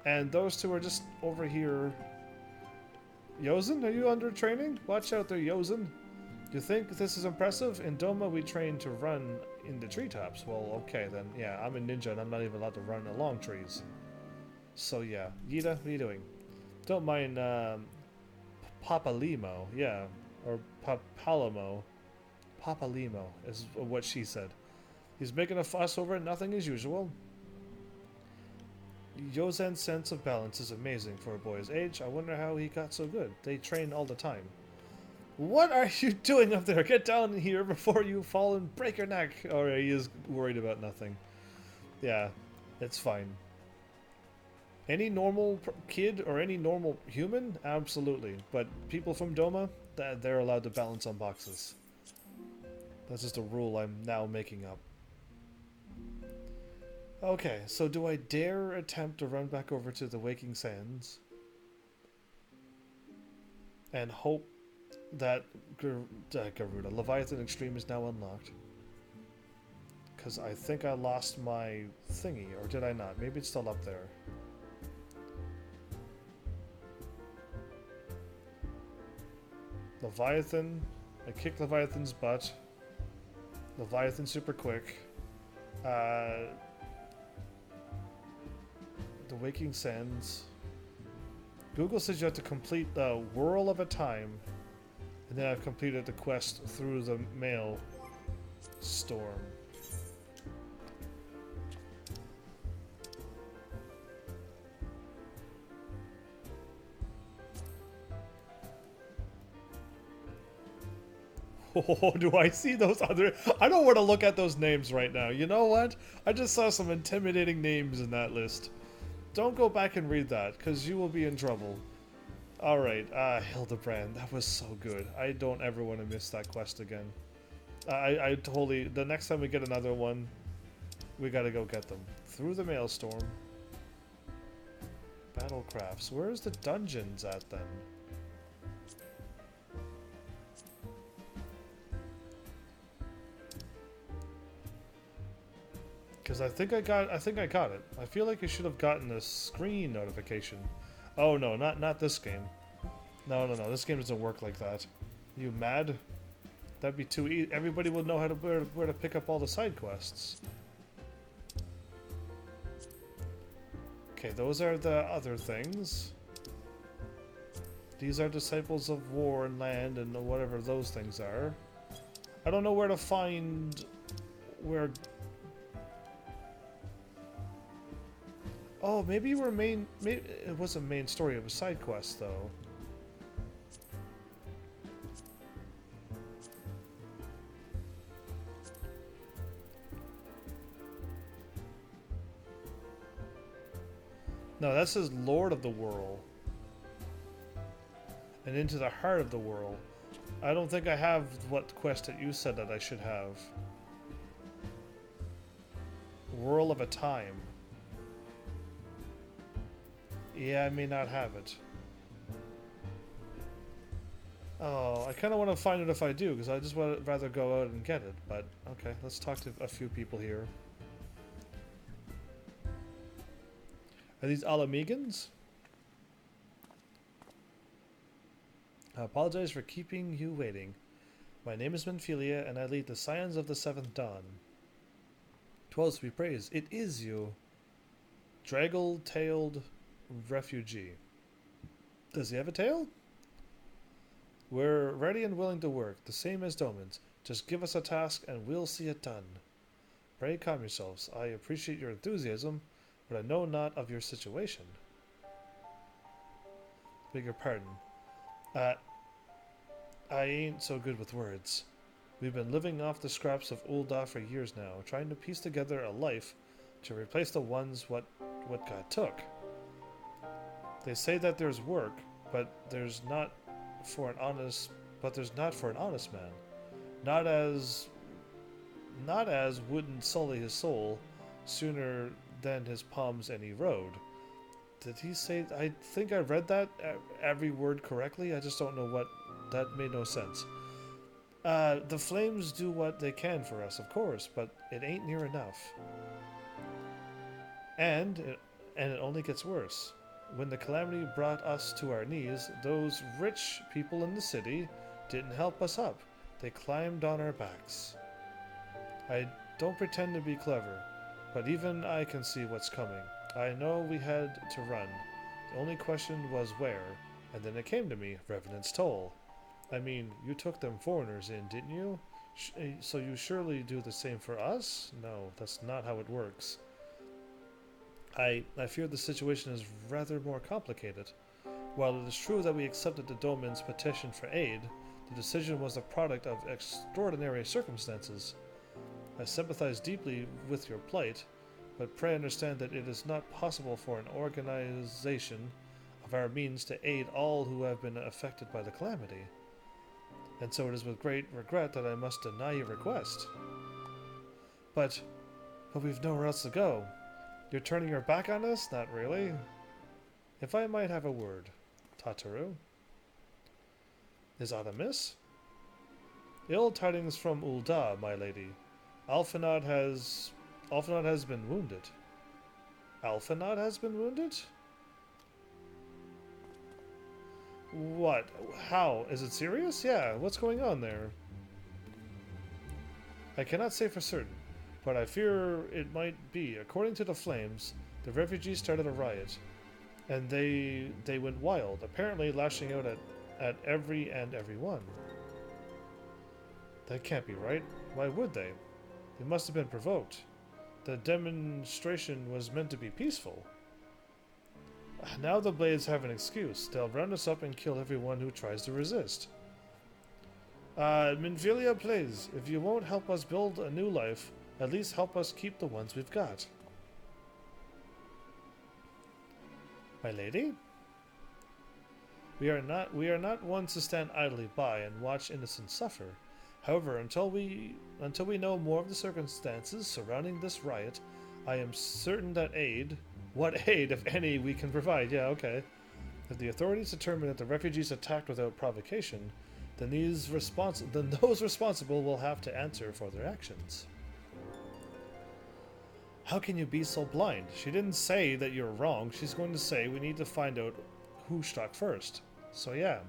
And those two are just over here. Yozen, are you under training? Watch out there, Yozen. Do you think this is impressive? In Doma, we train to run in the treetops. Well, okay then. Yeah, I'm a ninja and I'm not even allowed to run along trees. So yeah. Yida, what are you doing? Don't mind, Papalimo. Yeah. Or Papalimo. Papalimo is what she said. He's making a fuss over it, nothing as usual. Yozen's sense of balance is amazing for a boy's age. I wonder how he got so good. They train all the time. What are you doing up there? Get down here before you fall and break your neck. Oh, yeah, he is worried about nothing. Yeah, it's fine. Any normal kid or any normal human? Absolutely. But people from Doma, they're allowed to balance on boxes. That's just a rule I'm now making up. Okay, so do I dare attempt to run back over to the Waking Sands and hope that Garuda, Leviathan Extreme is now unlocked? Because I think I lost my thingy, or did I not? Maybe it's still up there. Leviathan. I kicked Leviathan's butt. Leviathan super quick. The Waking Sands. Google says you have to complete the Whirl of a Time. And then I've completed the quest through the mail storm. Oh, do I see those other... I don't want to look at those names right now. You know what? I just saw some intimidating names in that list. Don't go back and read that, because you will be in trouble. Alright, Hildebrand. That was so good. I don't ever want to miss that quest again. I totally... The next time we get another one, we gotta go get them. Through the Maelstrom. Battlecrafts. Where's the dungeons at, then? Because I think I got it. I feel like I should have gotten a screen notification. Oh no, not this game. No, this game doesn't work like that. You mad? That'd be too easy. Everybody would know how to where to pick up all the side quests. Okay, those are the other things. These are Disciples of War and Land and whatever those things are. I don't know where to find where. Oh, maybe we're main... Maybe it wasn't main story, it was side quest, though. No, that says Lord of the Whirl. And into the heart of the whirl. I don't think I have what quest that you said that I should have. Whirl of a Time. Yeah, I may not have it. Oh, I kind of want to find it if I do, because I just would rather go out and get it. But, okay, let's talk to a few people here. Are these Alamegans? I apologize for keeping you waiting. My name is Menphilia, and I lead the Scions of the Seventh Dawn. 'Twas to be praised. It is you. Draggle-tailed refugee. Does he have a tail? We're ready and willing to work, the same as Domans. Just give us a task and we'll see it done. Pray calm yourselves. I appreciate your enthusiasm, but I know not of your situation. Beg your pardon. I ain't so good with words. We've been living off the scraps of Ul'dah for years now, trying to piece together a life to replace the ones what got took. They say that there's work, but there's not for an honest man. Not as wouldn't sully his soul sooner than his palms any road. Did he say? I think I read that every word correctly. I just don't know what. That made no sense. The flames do what they can for us, of course, but it ain't near enough. And it only gets worse. When the calamity brought us to our knees, those rich people in the city didn't help us up. They climbed on our backs. I don't pretend to be clever, but even I can see what's coming. I know we had to run. The only question was where, and then it came to me, Revenant's Toll. I mean, you took them foreigners in, didn't you? So you surely do the same for us? No, that's not how it works. I fear the situation is rather more complicated. While it is true that we accepted the Doman's petition for aid, the decision was the product of extraordinary circumstances. I sympathize deeply with your plight, but pray understand that it is not possible for an organization of our means to aid all who have been affected by the calamity. And so it is with great regret that I must deny your request. But we've nowhere else to go. You're turning your back on us? Not really. If I might have a word, Tataru. Is aught amiss? Ill tidings from Ul'dah, my lady. Alphanod has been wounded. Alphanod has been wounded? What? How? Is it serious? Yeah, what's going on there? I cannot say for certain, but I fear it might be. According to the Flames, the refugees started a riot, and they went wild, apparently lashing out at every and everyone. That can't be right. Why would they? They must have been provoked. The demonstration was meant to be peaceful. Now the Blades have an excuse. They'll round us up and kill everyone who tries to resist. Minfilia, please, if you won't help us build a new life, at least help us keep the ones we've got. My lady? We are not ones to stand idly by and watch innocents suffer. However, until we know more of the circumstances surrounding this riot, I am certain that what aid, if any, we can provide. Yeah, okay. If the authorities determine that the refugees attacked without provocation, then those responsible will have to answer for their actions. How can you be so blind? She didn't say that you're wrong. She's going to say we need to find out who struck first. So yeah,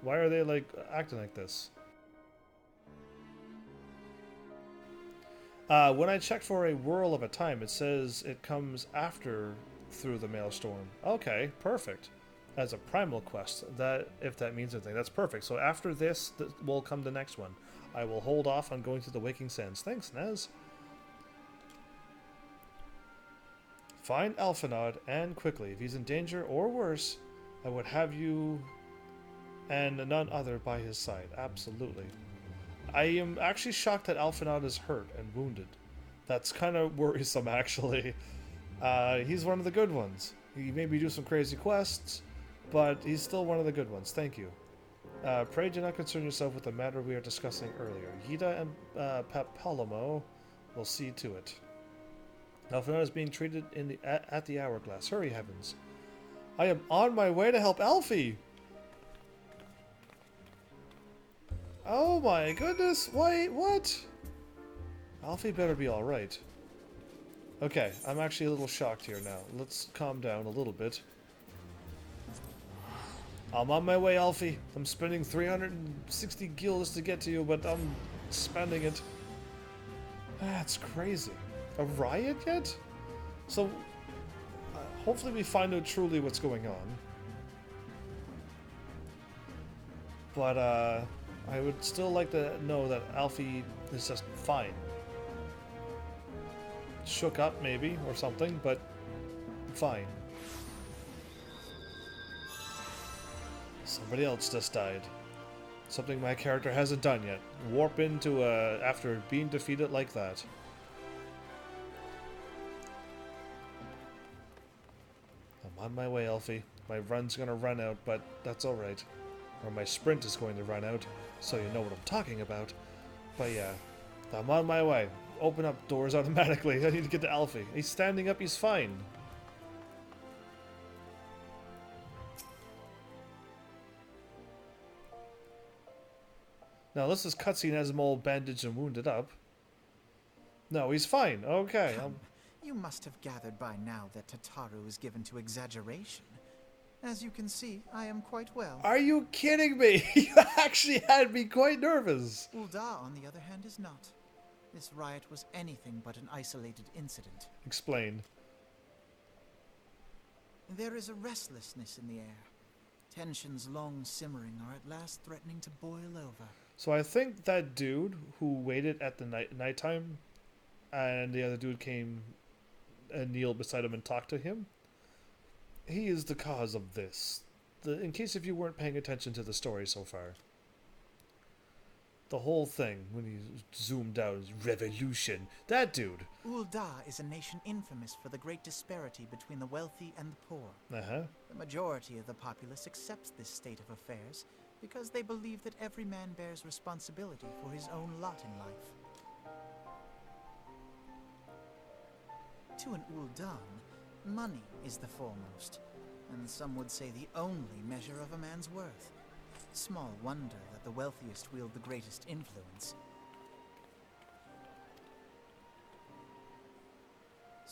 why are they acting like this? When I checked for a whirl of a time, it says it comes after Through the Maelstrom. Okay, perfect. As a primal quest, if that means anything, that's perfect. So after this, will come the next one. I will hold off on going to the Waking Sands. Thanks, Nez. Find Alphanod, and quickly. If he's in danger or worse, I would have you and none other by his side. Absolutely. I am actually shocked that Alphanod is hurt and wounded. That's kind of worrisome, actually. He's one of the good ones. He maybe do some crazy quests, but he's still one of the good ones. Thank you. Pray do not concern yourself with the matter we were discussing earlier. Yida and Papalomo will see to it. Alphanod is being treated at the Hourglass. Hurry, heavens. I am on my way to help Alfie! Oh my goodness, wait, what? Alfie better be alright. Okay, I'm actually a little shocked here now. Let's calm down a little bit. I'm on my way, Alfie. I'm spending 360 gills to get to you, but I'm spending it. That's crazy. A riot yet? So, hopefully we find out truly what's going on. But, I would still like to know that Alfie is just fine. Shook up, maybe, or something, but fine. Somebody else just died. Something my character hasn't done yet. Warp into after being defeated like that. I'm on my way, Alfie. My run's gonna run out, but that's alright. Or my sprint is going to run out, so you know what I'm talking about. But yeah, I'm on my way. Open up doors automatically. I need to get to Alfie. He's standing up, he's fine. Now this is cutscene as him all bandaged and wounded up. No, he's fine. Okay. You must have gathered by now that Tataru is given to exaggeration. As you can see, I am quite well. Are you kidding me? You actually had me quite nervous. Ulda, on the other hand, is not. This riot was anything but an isolated incident. Explain. There is a restlessness in the air. Tensions long simmering are at last threatening to boil over. So I think that dude who waited at the nighttime and the other dude came and kneeled beside him and talked to him, he is the cause of this. In case if you weren't paying attention to the story so far. The whole thing, when he zoomed out, is revolution. That dude. Ulda is a nation infamous for the great disparity between the wealthy and the poor. Uh-huh. The majority of the populace accepts this state of affairs because they believe that every man bears responsibility for his own lot in life. To an Uldan, money is the foremost, and some would say the only measure of a man's worth. Small wonder that the wealthiest wield the greatest influence.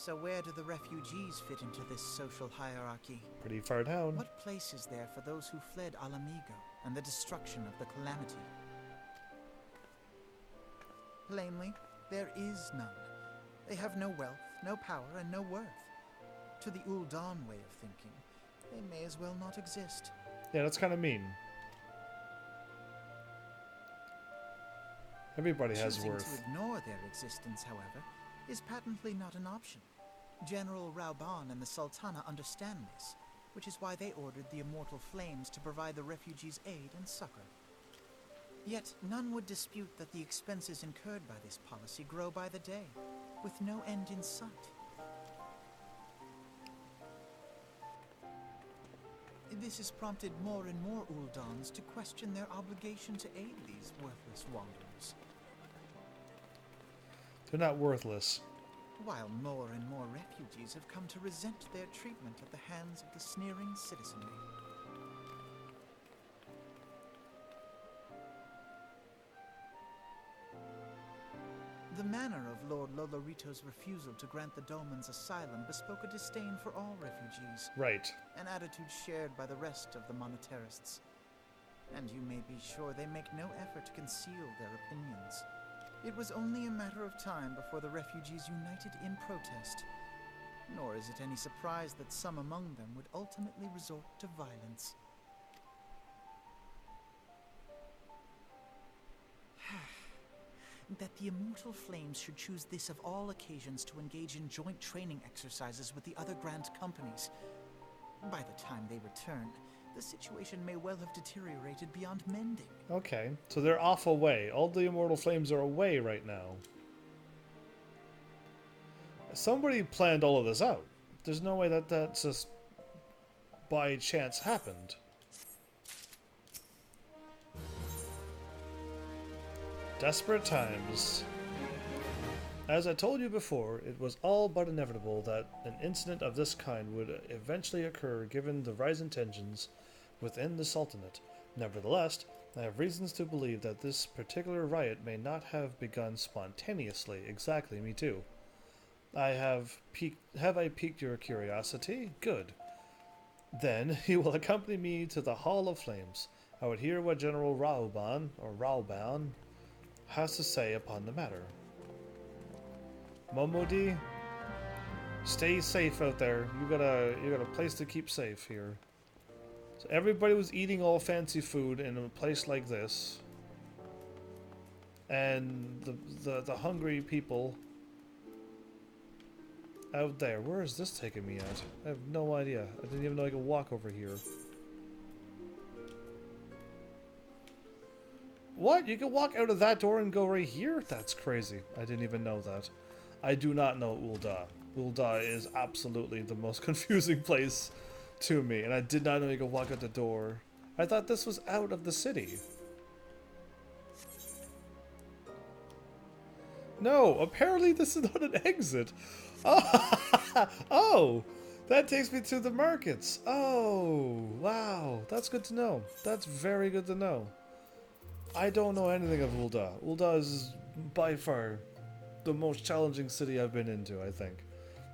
So where do the refugees fit into this social hierarchy? Pretty far down. What place is there for those who fled Alamigo and the destruction of the Calamity? Plainly, there is none. They have no wealth, no power, and no worth. To the Ul'Dan way of thinking, they may as well not exist. Yeah, that's kind of mean. Everybody has worth. Choosing to ignore their existence, however, is patently not an option. General Rauban and the Sultana understand this, which is why they ordered the Immortal Flames to provide the refugees aid and succor. Yet none would dispute that the expenses incurred by this policy grow by the day, with no end in sight. This has prompted more and more Uldans to question their obligation to aid these worthless wanderers. They're not worthless. While more and more refugees have come to resent their treatment at the hands of the sneering citizenry. The manner of Lord Lolorito's refusal to grant the Dolmens asylum bespoke a disdain for all refugees. Right. An attitude shared by the rest of the monetarists. And you may be sure they make no effort to conceal their opinions. It was only a matter of time before the refugees united in protest. Nor is it any surprise that some among them would ultimately resort to violence. That the Immortal Flames should choose this of all occasions to engage in joint training exercises with the other Grand Companies. By the time they return, the situation may well have deteriorated beyond mending. Okay, so they're off away. All the Immortal Flames are away right now. Somebody planned all of this out. There's no way that that's just by chance happened. Desperate times. As I told you before, it was all but inevitable that an incident of this kind would eventually occur given the rising tensions within the Sultanate. Nevertheless, I have reasons to believe that this particular riot may not have begun spontaneously. Exactly, me too. Have I piqued your curiosity? Good. Then you will accompany me to the Hall of Flames. I would hear what General Rauban has to say upon the matter. Momodi, stay safe out there. You got a place to keep safe here. So everybody was eating all fancy food in a place like this, and the hungry people out there. Where is this taking me at? I have no idea. I didn't even know I could walk over here. What? You can walk out of that door and go right here? That's crazy. I didn't even know that. I do not know Ul'Da. Ul'Da is absolutely the most confusing place to me, and I did not know you could walk out the door. I thought this was out of the city. No, apparently this is not an exit. Oh, oh, that takes me to the markets. Oh, wow. That's good to know. That's very good to know. I don't know anything of Ul'Da. Ul'Da is by far the most challenging city I've been into, I think.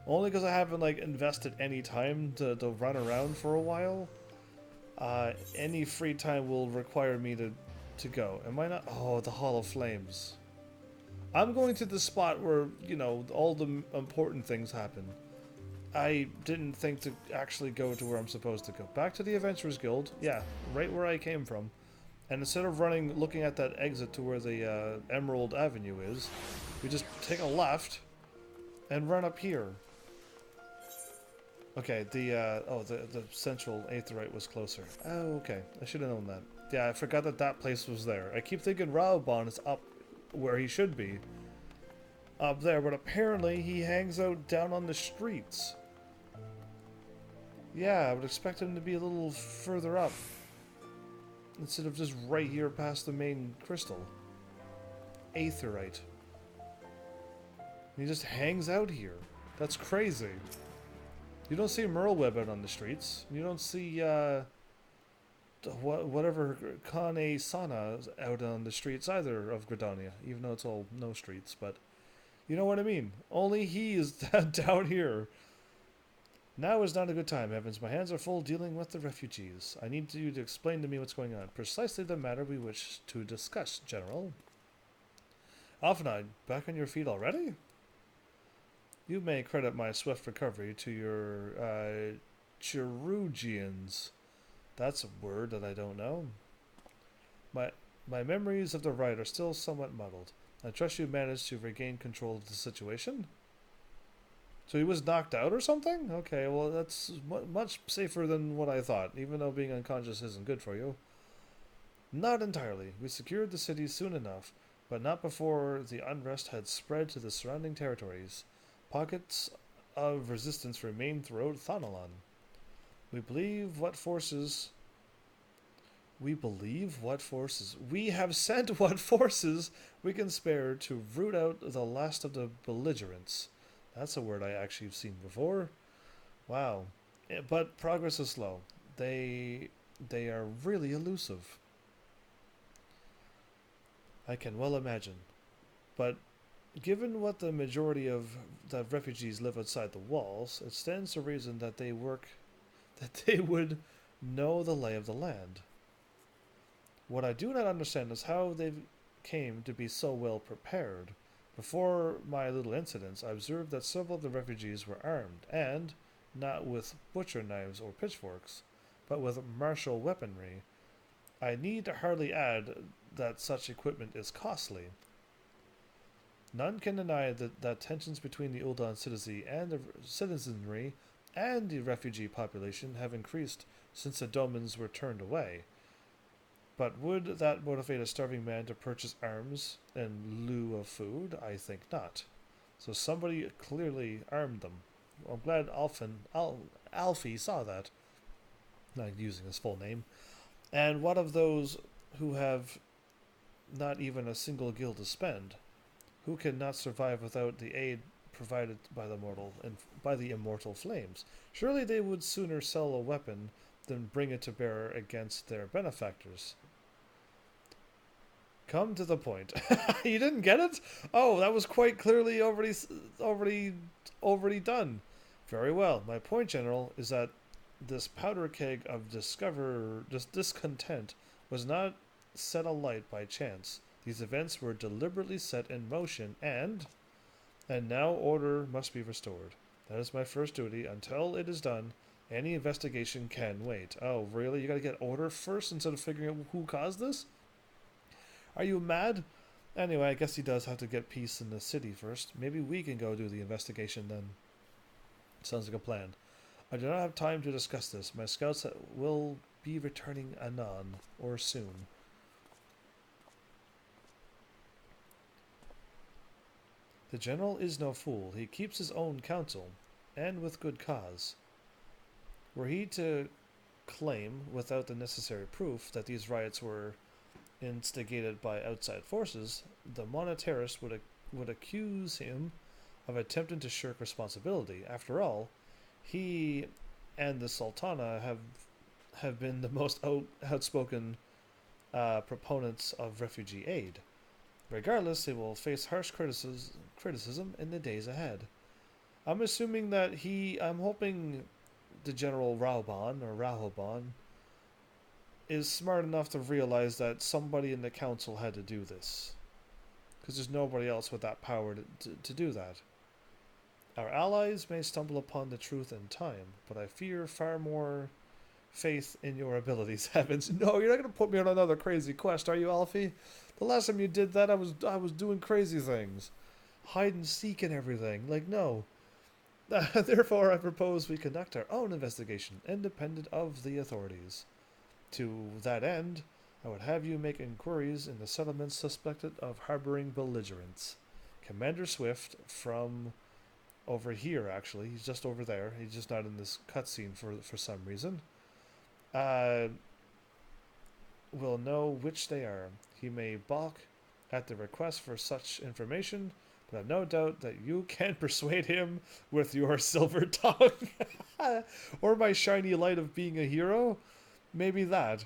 Only because I haven't like invested any time to run around for a while. Any free time will require me to go. Am I not? Oh, the Hall of Flames. I'm going to the spot where, you know, all the important things happen. I didn't think to actually go to where I'm supposed to go. Back to the Adventurers Guild. Yeah, right where I came from. And instead of looking at that exit to where the Emerald Avenue is, we just take a left and run up here. Okay, the Central Aetherite was closer. Oh, okay. I should have known that. Yeah, I forgot that place was there. I keep thinking Rauban is up where he should be. Up there, but apparently he hangs out down on the streets. Yeah, I would expect him to be a little further up. Instead of just right here past the main crystal. Aetherite. He just hangs out here. That's crazy. You don't see Merleweb out on the streets. You don't see, whatever Kane Sana out on the streets either of Gridania, even though it's all no streets, but You know what I mean? Only he is down here. Now is not a good time, Evans. My hands are full dealing with the refugees. I need you to explain to me what's going on. Precisely the matter we wish to discuss, General. Alphanide, back on your feet already? You may credit my swift recovery to your, Cherugians. That's a word that I don't know. My memories of the ride are still somewhat muddled. I trust you managed to regain control of the situation? So he was knocked out or something? Okay, well that's much safer than what I thought, even though being unconscious isn't good for you. Not entirely. We secured the city soon enough, but not before the unrest had spread to the surrounding territories. Pockets of resistance remained throughout Thanalan. We have sent what forces we can spare to root out the last of the belligerents. That's a word I actually have seen before. Wow. But progress is slow. They are really elusive. I can well imagine. But given what the majority of the refugees live outside the walls, it stands to reason that they would know the lay of the land. What I do not understand is how they came to be so well prepared. Before my little incidents, I observed that several of the refugees were armed, and not with butcher knives or pitchforks, but with martial weaponry. I need hardly add that such equipment is costly. None can deny that tensions between the Uldan citizenry and the refugee population have increased since the domans were turned away. But would that motivate a starving man to purchase arms in lieu of food? I think not. So somebody clearly armed them. I'm glad Alfie saw that. Not using his full name. And what of those who have not even a single gil to spend? Who cannot survive without the aid provided by the immortal flames? Surely they would sooner sell a weapon than bring it to bear against their benefactors. Come to the point. You didn't get it? Oh, that was quite clearly already done. Very well. My point, General, is that this powder keg of discontent was not set alight by chance. These events were deliberately set in motion, and now order must be restored. That is my first duty. Until it is done, any investigation can wait. Oh, really? You gotta get order first instead of figuring out who caused this? Are you mad? Anyway, I guess he does have to get peace in the city first. Maybe we can go do the investigation then. Sounds like a plan. I do not have time to discuss this. My scouts will be returning anon, or soon. The general is no fool. He keeps his own counsel, and with good cause. Were he to claim, without the necessary proof, that these riots were instigated by outside forces, the monetarist would accuse him of attempting to shirk responsibility. After all, he and the Sultana have been the most outspoken proponents of refugee aid. Regardless, they will face harsh criticism in the days ahead. I'm hoping the General Rahoban is smart enough to realize that somebody in the council had to do this. Because there's nobody else with that power to do that. Our allies may stumble upon the truth in time, but I fear far more faith in your abilities, Heavens. No, you're not going to put me on another crazy quest, are you, Alfie? The last time you did that, I was doing crazy things. Hide and seek and everything. Like, no. Therefore, I propose we conduct our own investigation, independent of the authorities. To that end, I would have you make inquiries in the settlements suspected of harboring belligerents. Commander Swift from over here, actually. He's just over there. He's just not in this cutscene for some reason. Will know which they are. He may balk at the request for such information, but I've no doubt that you can persuade him with your silver tongue. Or my shiny light of being a hero. Maybe that.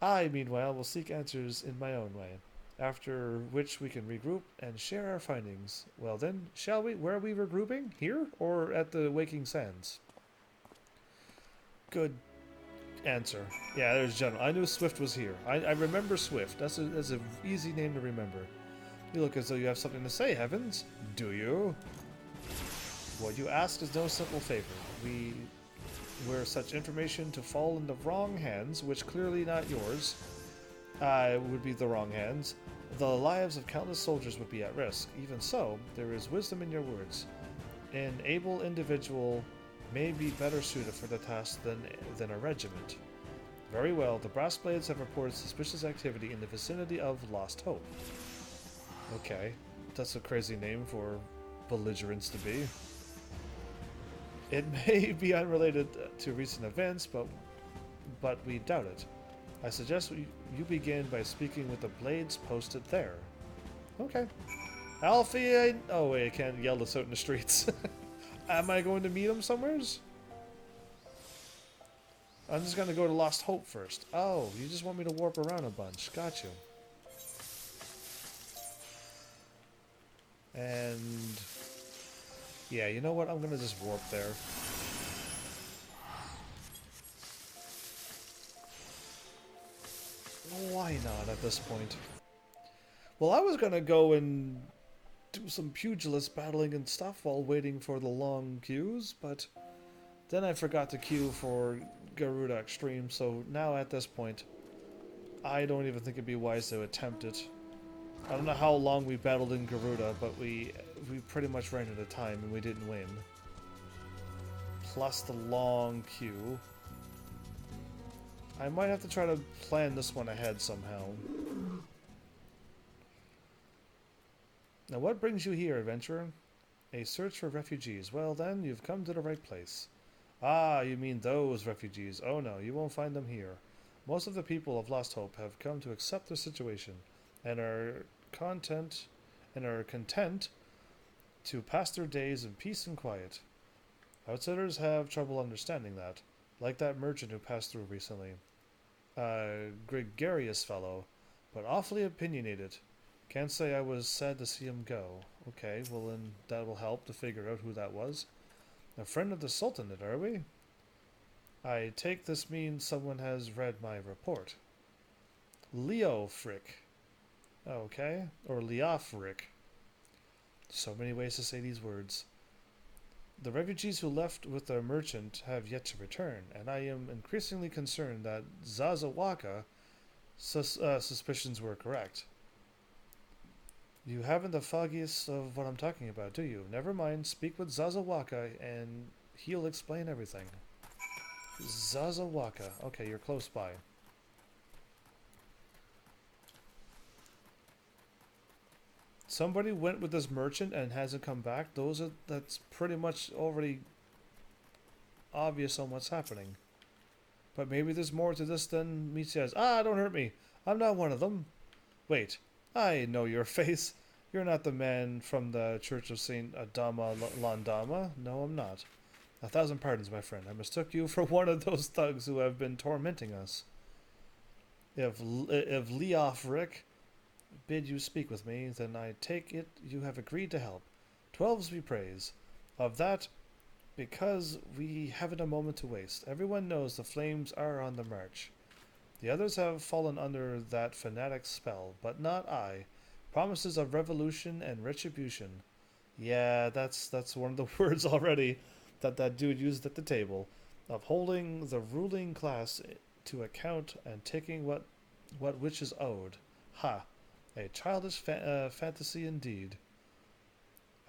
I, meanwhile, will seek answers in my own way. after which we can regroup and share our findings. Well then, shall we? Where are we regrouping? Here or at the Waking Sands? Good answer. Yeah, there's General. I knew Swift was here. I remember Swift. That's an easy name to remember. You look as though you have something to say, Heavens. Do you? What you ask is no simple favor. Were such information to fall into wrong hands, which clearly not yours, would be the wrong hands, the lives of countless soldiers would be at risk. Even so, there is wisdom in your words. An able individual may be better suited for the task than a regiment. Very well, the Brass Blades have reported suspicious activity in the vicinity of Lost Hope. Okay, that's a crazy name for belligerents to be. It may be unrelated to recent events, but we doubt it. I suggest you begin by speaking with the Blades posted there. Okay. Alfie, oh wait, I can't yell this out in the streets. Am I going to meet him somewheres? I'm just gonna go to Lost Hope first. Oh, you just want me to warp around a bunch. Got you. And yeah, you know what? I'm gonna just warp there. Why not at this point? Well, I was gonna go and do some pugilist battling and stuff while waiting for the long queues, but then I forgot to queue for Garuda Extreme, so now at this point, I don't even think it'd be wise to attempt it. I don't know how long we battled in Garuda, but we pretty much ran out of time and we didn't win. Plus the long queue. I might have to try to plan this one ahead somehow. Now what brings you here, adventurer? A search for refugees. Well then, you've come to the right place. Ah, you mean those refugees. Oh no, you won't find them here. Most of the people of Lost Hope have come to accept their situation and are content to pass their days in peace and quiet. Outsiders have trouble understanding that, like that merchant who passed through recently. Gregarious fellow, but awfully opinionated. Can't say I was sad to see him go. Okay, well then that will help to figure out who that was. A friend of the Sultanate, are we? I take this means someone has read my report. Leo Frick. Okay, or Leofric. So many ways to say these words. The refugees who left with the merchant have yet to return, and I am increasingly concerned that Zazawaka suspicions were correct. You haven't the foggiest of what I'm talking about, do you? Never mind, speak with Zazawaka and he'll explain everything. Zazawaka. Okay, you're close by. Somebody went with this merchant and hasn't come back. That's pretty much already obvious on what's happening. But maybe there's more to this than meets the eyes. Ah, don't hurt me. I'm not one of them. Wait, I know your face. You're not the man from the Church of Saint Adama Landama. No, I'm not. 1,000 pardons, my friend. I mistook you for one of those thugs who have been tormenting us. If Leofric bid you speak with me, then I take it you have agreed to help. 12s we praise. Of that, because we haven't a moment to waste. Everyone knows the flames are on the march. The others have fallen under that fanatic spell, but not I. Promises of revolution and retribution. Yeah, that's one of the words already that dude used at the table. Of holding the ruling class to account and taking what which is owed. Ha! A childish fantasy indeed.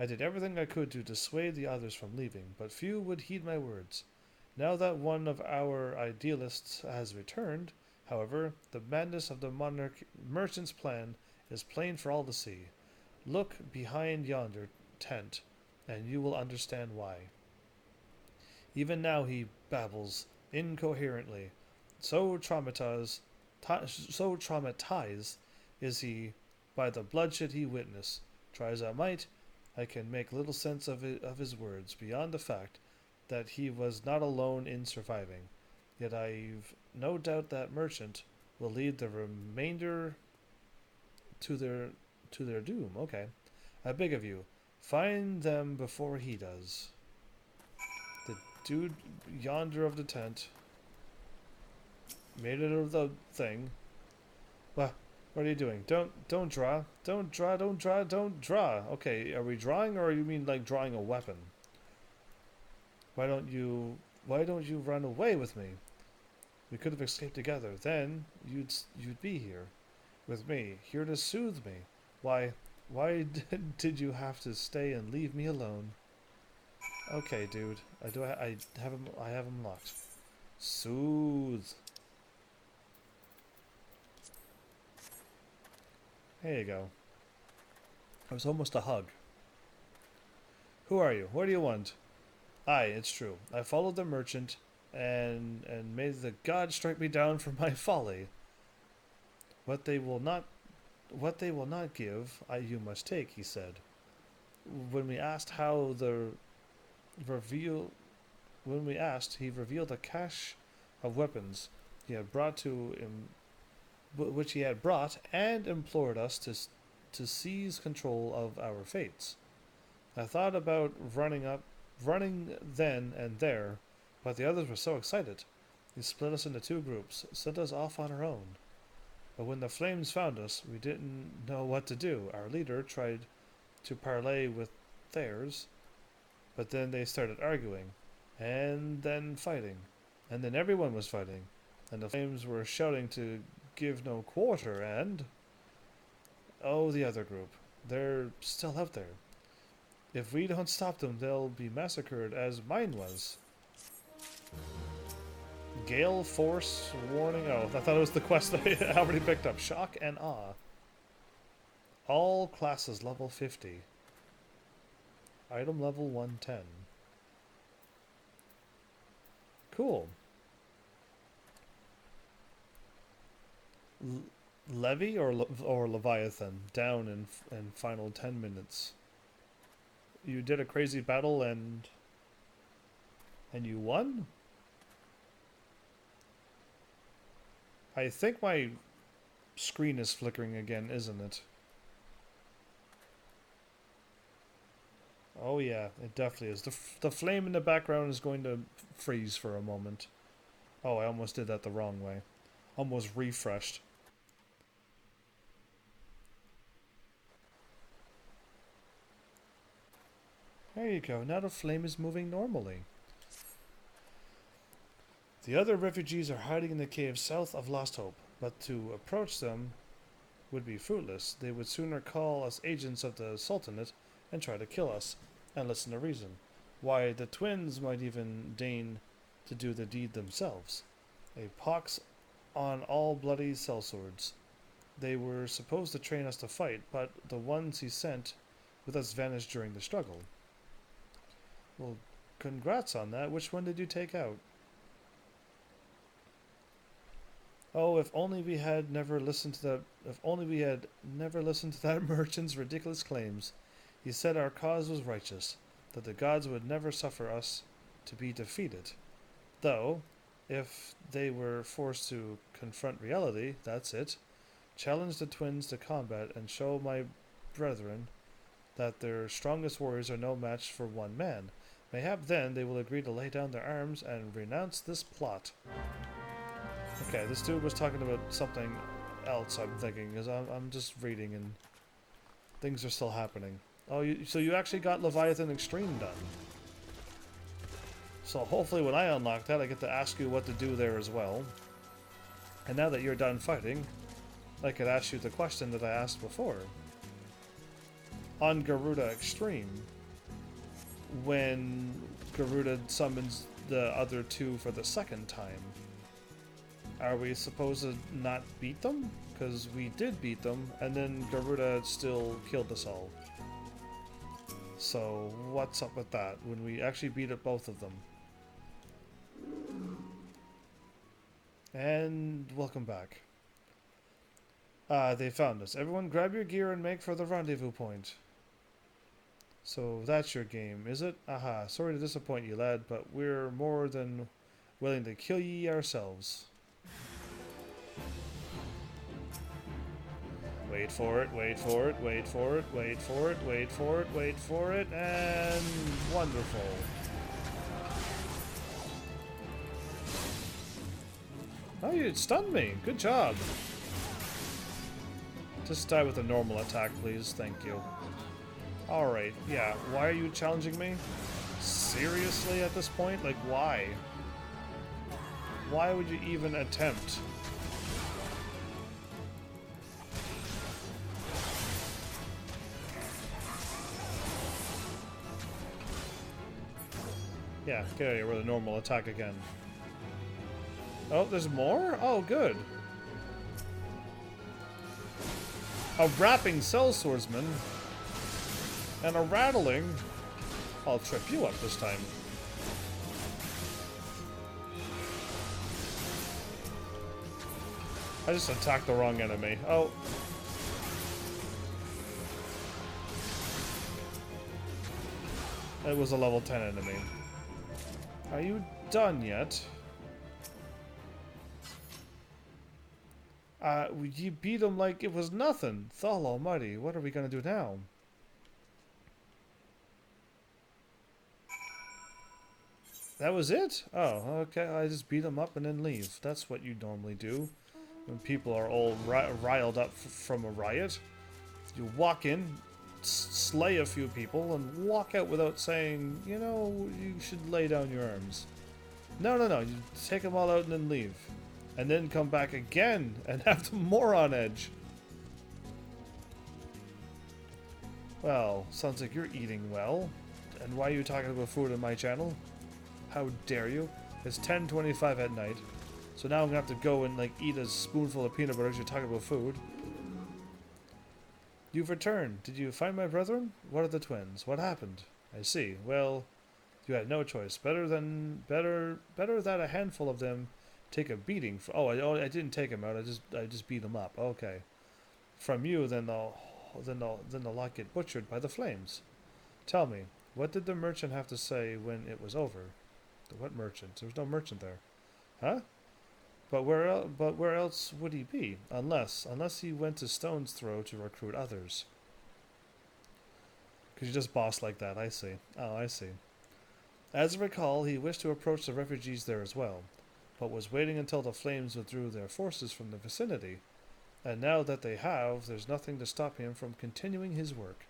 I did everything I could to dissuade the others from leaving, but few would heed my words. Now that one of our idealists has returned, however, the madness of the merchant's plan is plain for all to see. Look behind yonder tent, and you will understand why. Even now he babbles incoherently. So traumatized is he by the bloodshed he witnessed. Try as I might, I can make little sense of his words, beyond the fact that he was not alone in surviving. Yet I've no doubt that merchant will lead the remainder to their doom. Okay. I beg of you, find them before he does. The dude yonder of the tent made it of the thing. What are you doing? Don't draw. Don't draw. Don't draw. Don't draw. Okay, are we drawing, or you mean like drawing a weapon? Why don't you run away with me? We could have escaped together. Then you'd be here with me, here to soothe me. Why did you have to stay and leave me alone? Okay, dude. I have him locked. Soothe. There you go. It was almost a hug. Who are you? What do you want? Aye, it's true. I followed the merchant, and may the gods strike me down for my folly. What they will not give, you must take, he said. When we asked he revealed a cache of weapons he had brought to him, which he had brought, and implored us to seize control of our fates. I thought about running then and there, but the others were so excited. He split us into 2 groups, sent us off on our own. But when the flames found us, we didn't know what to do. Our leader tried to parley with theirs, but then they started arguing, and then fighting, and then everyone was fighting, and the flames were shouting to give no quarter, and... Oh, the other group. They're still out there. If we don't stop them, they'll be massacred as mine was. Gale Force Warning. Oh, I thought it was the quest that I already picked up. Shock and Awe. All classes level 50. Item level 110. Cool. Levy or Leviathan down in final 10 minutes. You did a crazy battle and you won? I think my screen is flickering again, isn't it? Oh yeah, it definitely is. The flame in the background is going to freeze for a moment. Oh, I almost did that the wrong way. Almost refreshed. There you go. Now the flame is moving normally. The other refugees are hiding in the cave south of Lost Hope, but to approach them would be fruitless. They would sooner call us agents of the Sultanate and try to kill us, and listen to reason. Why, the twins might even deign to do the deed themselves. A pox on all bloody sellswords. They were supposed to train us to fight, but the ones he sent with us vanished during the struggle. Well, congrats on that. Which one did you take out? Oh, if only we had never listened to that merchant's ridiculous claims. He said our cause was righteous, that the gods would never suffer us to be defeated. Though, if they were forced to confront reality, that's it. Challenge the twins to combat and show my brethren that their strongest warriors are no match for one man. Mayhap then they will agree to lay down their arms and renounce this plot. Okay, this dude was talking about something else, I'm thinking, because I'm just reading and things are still happening. Oh, so you actually got Leviathan Extreme done. So hopefully when I unlock that, I get to ask you what to do there as well. And now that you're done fighting, I could ask you the question that I asked before. On Garuda Extreme, when Garuda summons the other 2 for the second time, are we supposed to not beat them? Because we did beat them, and then Garuda still killed us all. So, what's up with that, when we actually beat up both of them? And welcome back. They found us. Everyone grab your gear and make for the rendezvous point. So, that's your game, is it? Aha, sorry to disappoint you, lad, but we're more than willing to kill ye ourselves. Wait for it, wait for it, wait for it, wait for it, wait for it, wait for it, and wonderful. Oh, you stunned me. Good job. Just die with a normal attack, please. Thank you. Alright, yeah. Why are you challenging me? Seriously at this point? Like, why? Why would you even attempt? Yeah, get out of here with a normal attack again. Oh, there's more? Oh, good. A rapping cell swordsman and a rattling. I'll trip you up this time. I just attacked the wrong enemy. Oh. It was a level 10 enemy. Are you done yet? You beat him like it was nothing. Thal almighty, what are we gonna do now? That was it? Oh, okay. I just beat him up and then leave. That's what you normally do when people are all riled up from a riot. You walk in, slay a few people, and walk out without saying, you know, you should lay down your arms. No, no, no. You take them all out and then leave. And then come back again and have them more on edge. Well, sounds like you're eating well. And why are you talking about food on my channel? How dare you? It's 10:25 at night. So now I'm gonna have to go and like eat a spoonful of peanut butter as you're talking about food. You've returned. Did you find my brethren? What are the twins? What happened? I see. Well, you had no choice. Better that a handful of them take a beating. I didn't take them out. I just beat them up. Okay. From you, then they'll lot get butchered by the flames. Tell me, what did the merchant have to say when it was over? What merchant? There was no merchant there. Huh? But where else would he be? Unless he went to Stone's Throw to recruit others. Because you just boss like that, I see. Oh, I see. As I recall, he wished to approach the refugees there as well, but was waiting until the flames withdrew their forces from the vicinity. And now that they have, there's nothing to stop him from continuing his work.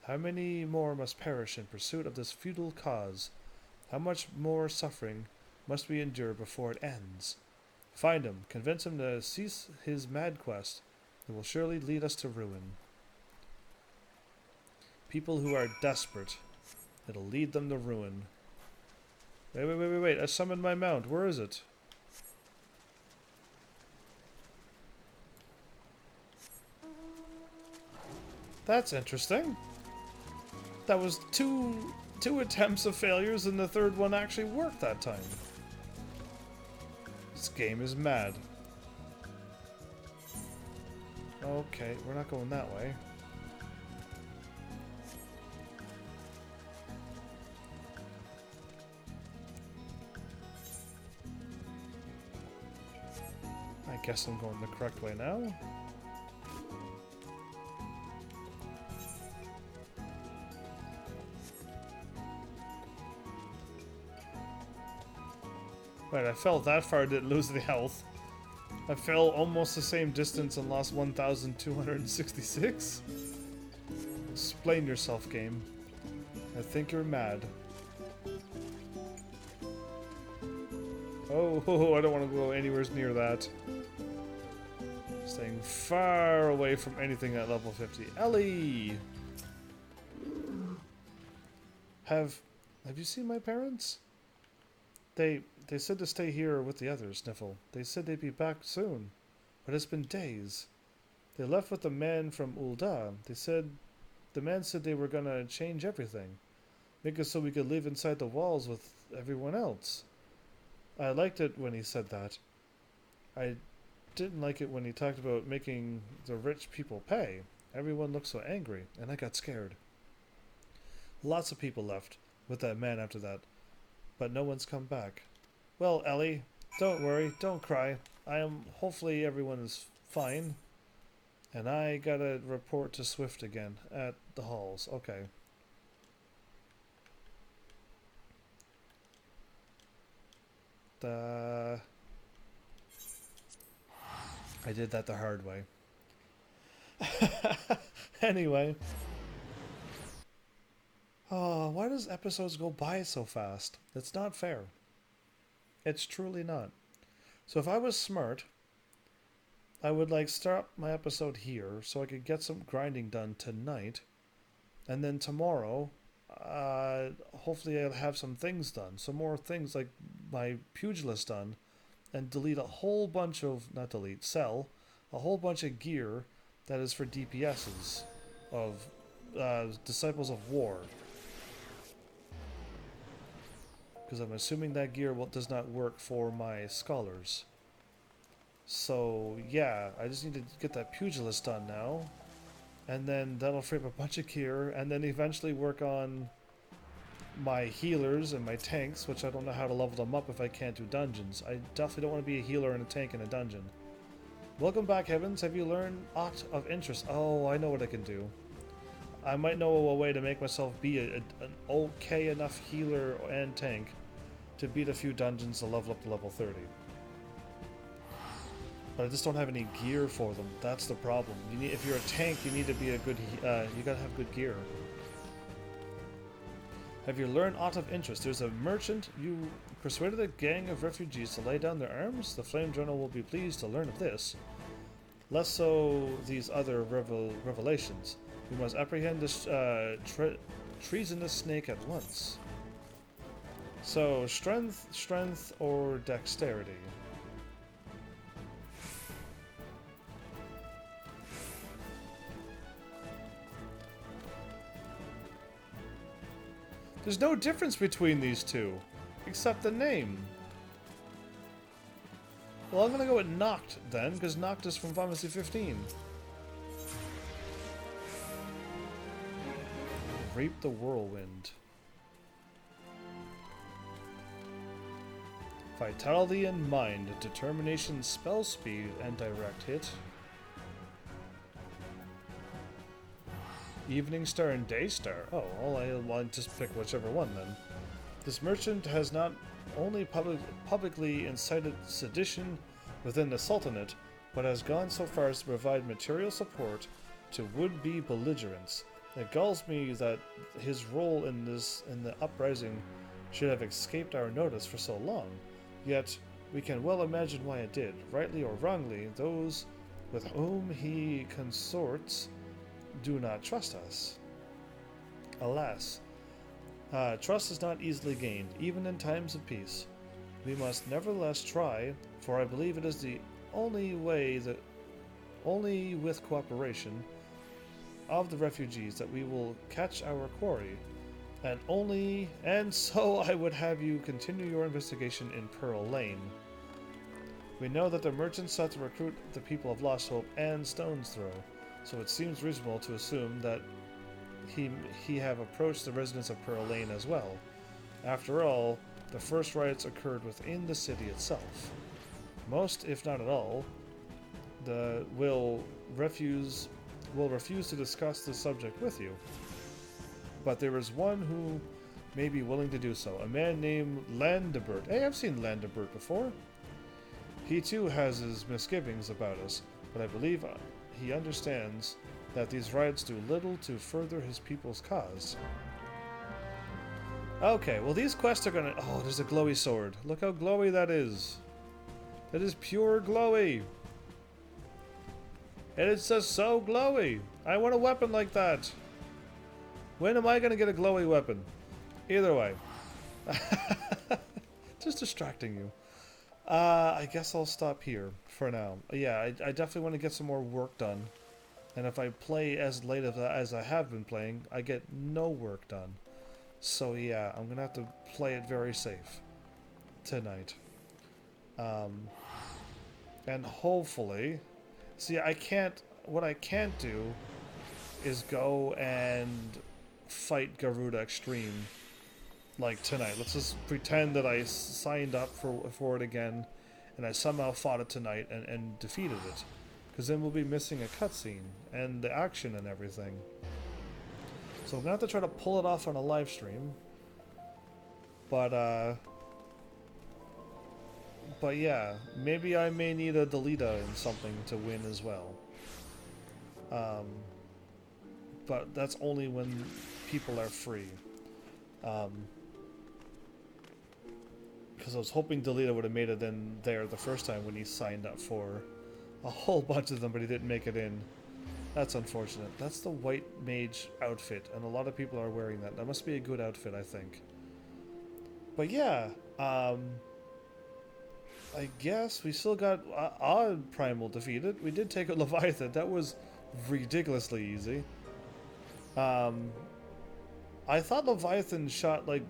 How many more must perish in pursuit of this futile cause? How much more suffering must we endure before it ends? Find him, convince him to cease his mad quest. It will surely lead us to ruin. People who are desperate, it'll lead them to ruin. Wait, I summoned my mount. Where is it? That's interesting. That was two attempts of failures and the third one actually worked that time. This game is mad. Okay, we're not going that way. I guess I'm going the correct way now. Wait, I fell that far, didn't lose the health. I fell almost the same distance and lost 1,266? Explain yourself, game. I think you're mad. Oh, I don't want to go anywhere near that. Staying far away from anything at level 50. Ellie! Have you seen my parents? They said to stay here with the others, Sniffle. They said they'd be back soon, but it's been days. They left with the man from Ul'dah. The man said they were gonna change everything, make it so we could live inside the walls with everyone else. I liked it when he said that. I didn't like it when he talked about making the rich people pay. Everyone looked so angry, and I got scared. Lots of people left with that man after that, but no one's come back. Well, Ellie, don't worry, don't cry. Hopefully everyone is fine. And I gotta report to Swift again at the halls. Okay. I did that the hard way. Anyway. Oh, why does episodes go by so fast? It's not fair. It's truly not. So if I was smart, I would like start my episode here so I could get some grinding done tonight. And then tomorrow, hopefully I'll have some things done. Some more things like my pugilist done. And delete a whole bunch of, not delete, sell a whole bunch of gear that is for DPSs of Disciples of War. Because I'm assuming that gear does not work for my scholars. So yeah, I just need to get that pugilist done now. And then that'll free up a bunch of gear, and then eventually work on my healers and my tanks, which I don't know how to level them up if I can't do dungeons. I definitely don't want to be a healer and a tank in a dungeon. Welcome back, Heavens. Have you learned aught of interest? Oh, I know what I can do. I might know a way to make myself be an okay enough healer and tank to beat a few dungeons to level up to level 30. But I just don't have any gear for them. That's the problem. You need, if you're a tank, you need to be a good. You gotta have good gear. Have you learned aught of interest? There's a merchant. You persuaded a gang of refugees to lay down their arms? The Flame Journal will be pleased to learn of this. Less so these other revelations. We must apprehend this treasonous snake at once. So, strength, or dexterity? There's no difference between these two, except the name. Well, I'm gonna go with Noct then, because Noct is from Final Fantasy 15. Reap the Whirlwind. Vitality and Mind, Determination, Spell Speed, and Direct Hit. Evening Star and Day Star. Oh, well, I'll just pick whichever one then. This merchant has not only publicly incited sedition within the Sultanate, but has gone so far as to provide material support to would-be belligerents. It galls me that his role in the uprising should have escaped our notice for so long. Yet, we can well imagine why it did. Rightly or wrongly, those with whom he consorts do not trust us. Alas, trust is not easily gained, even in times of peace. We must nevertheless try, for I believe it is the only way that only with cooperation of the refugees that we will catch our quarry, and so I would have you continue your investigation in Pearl Lane. We know that the merchants sought to recruit the people of Lost Hope and Stone's Throw, so it seems reasonable to assume that he have approached the residents of Pearl Lane as well. After all, the first riots occurred within the city itself. Most, if not at all, will refuse to discuss the subject with you. But there is one who may be willing to do so, a man named Landebert. Hey, I've seen Landebert before. He too has his misgivings about us, but I believe he understands that these riots do little to further his people's cause. Okay, well these quests are gonna... Oh, there's a glowy sword. Look how glowy that is. That is pure glowy. And it's just so glowy. I want a weapon like that. When am I gonna get a glowy weapon? Either way. Just distracting you. I guess I'll stop here for now. Yeah, I definitely want to get some more work done. And if I play as late as I have been playing, I get no work done. So yeah, I'm gonna have to play it very safe tonight. And hopefully... See, what I can't do is go and fight Garuda Extreme like tonight. Let's just pretend that I signed up for it again and I somehow fought it tonight and defeated it. because then we'll be missing a cutscene and the action and everything. So I'm gonna have to try to pull it off on a live stream. But yeah, maybe I may need a Delita in something to win as well. But that's only when people are free. Because I was hoping Delita would have made it in there the first time when he signed up for a whole bunch of them, but he didn't make it in. That's unfortunate. That's the white mage outfit, and a lot of people are wearing that. That must be a good outfit, I think. But yeah, I guess we still got Odd Primal defeated. We did take a Leviathan. That was ridiculously easy. I thought Leviathan shot like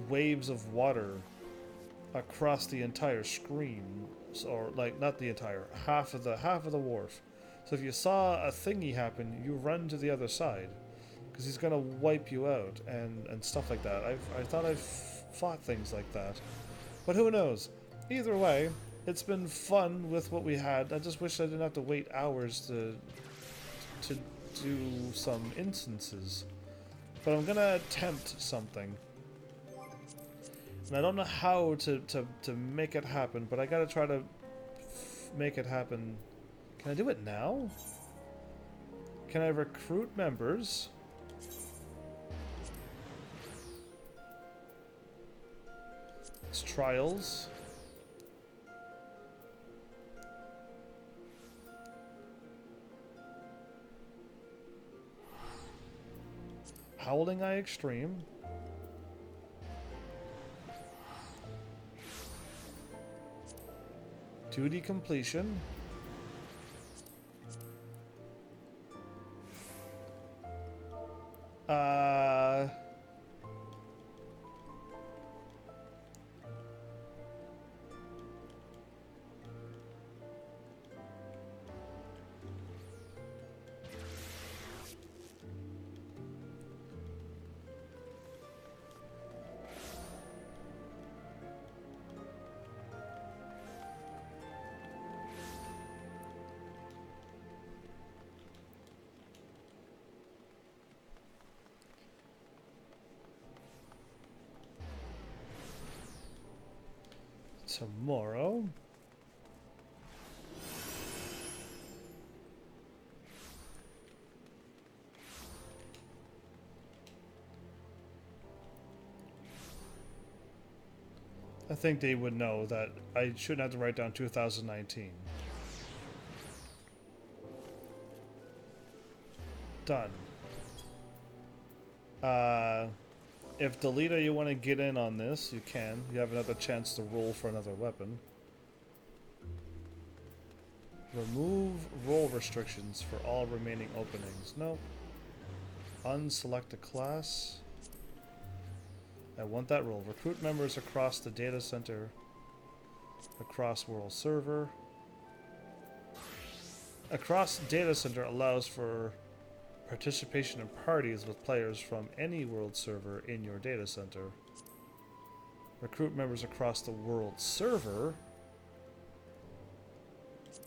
waves of water across the entire screen, or like not the entire, half of the wharf. So if you saw a thingy happen, you run to the other side, because he's gonna wipe you out and stuff like that. I thought I've fought things like that, but who knows? Either way, it's been fun with what we had. I just wish I didn't have to wait hours to do some instances, but I'm gonna attempt something. And I don't know how to make it happen, but I gotta try to make it happen. Can I do it now? Can I recruit members? It's trials. Howling Eye Extreme. Duty completion. Tomorrow. I think they would know that I shouldn't have to write down 2019. Done. If Delita, you want to get in on this, you can. You have another chance to roll for another weapon. Remove roll restrictions for all remaining openings. No. Unselect a class. I want that role. Recruit members across the data center. Across world server. Across data center allows for participation in parties with players from any world server in your data center. Recruit members across the world server.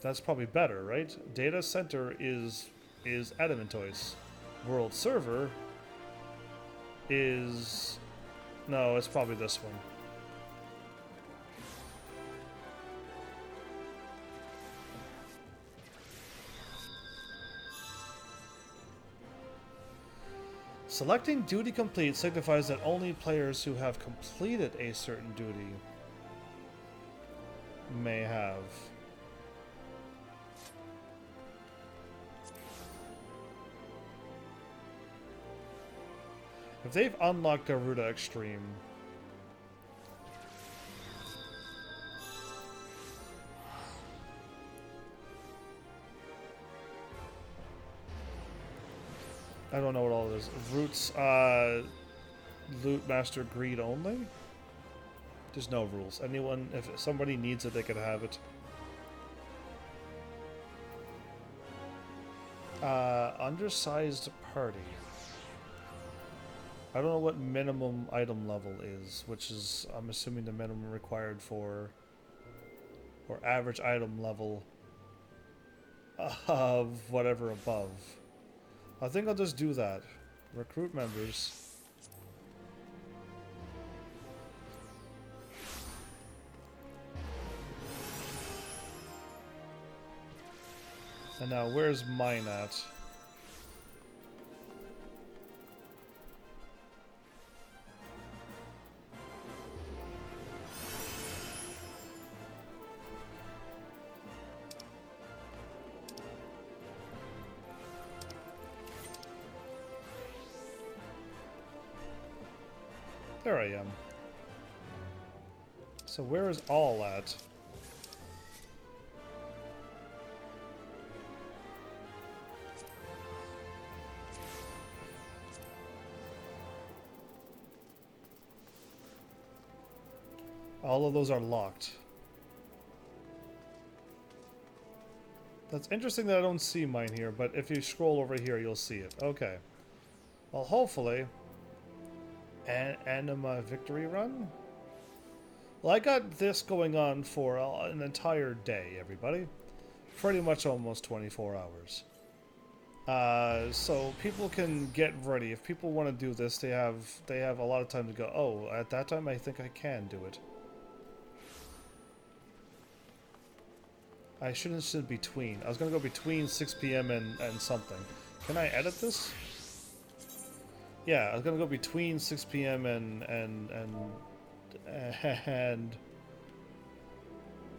That's probably better, right? Data center is Adamantoise. World server is... No, it's probably this one. Selecting duty complete signifies that only players who have completed a certain duty may have. If they've unlocked Garuda Extreme, I don't know what all it is. Roots, loot master greed only? There's no rules. Anyone, if somebody needs it, they could have it. Undersized party. I don't know what minimum item level is, which is, I'm assuming, the minimum required for, or average item level of whatever above. I think I'll just do that. Recruit members. And now, where's mine at? There I am. So where is all at? All of those are locked. That's interesting that I don't see mine here, but if you scroll over here, you'll see it. Okay. Well, hopefully... Anima Victory Run? Well, I got this going on for an entire day, everybody. Pretty much almost 24 hours. So people can get ready. If people want to do this, they have a lot of time to go, oh, at that time I think I can do it. I shouldn't say between. I was going to go between 6 p.m. and something. Can I edit this? Yeah, I was gonna go between 6 p.m. and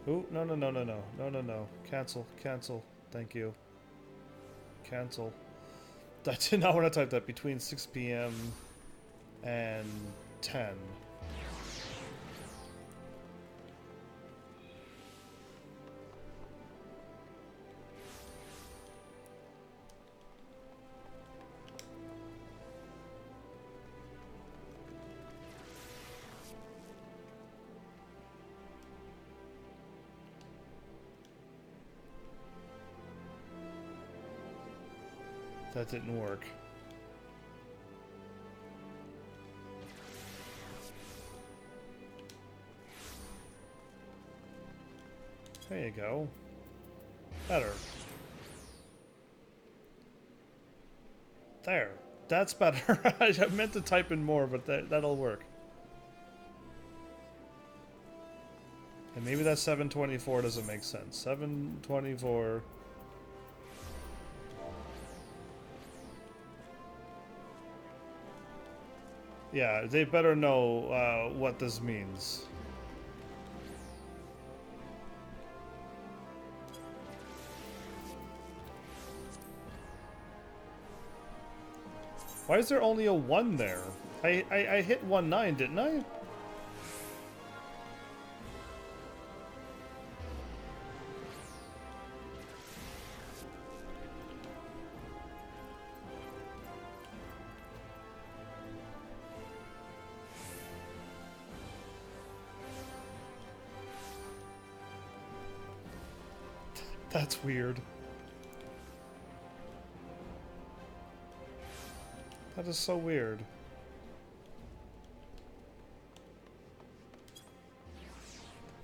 ooh, no. Cancel. Thank you. Cancel. I did not want to type that. Between 6 p.m. and 10. That didn't work. There you go. Better. There. That's better. I meant to type in more, but that'll work. And maybe that 724 doesn't make sense. 724... Yeah, they better know what this means. Why is there only a 1 there? I hit 1-9, didn't I? That's weird. That is so weird.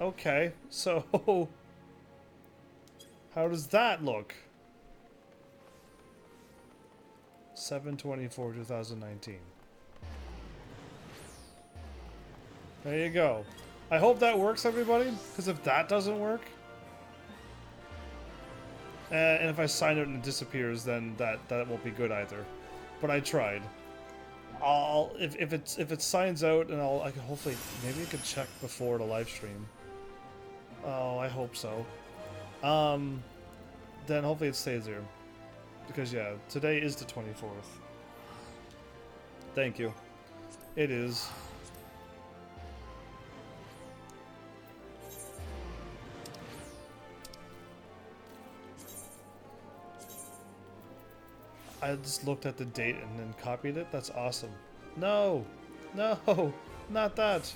Okay, so how does that look? 7/24/2019. There you go. I hope that works, everybody, because if that doesn't work, and if I sign it and it disappears, then that won't be good either. But I tried. If it signs out, and I can hopefully, maybe I could check before the live stream. Oh, I hope so. Then hopefully it stays there, because yeah, today is the 24th. Thank you. It is. I just looked at the date and then copied it. That's awesome. No! No! Not that!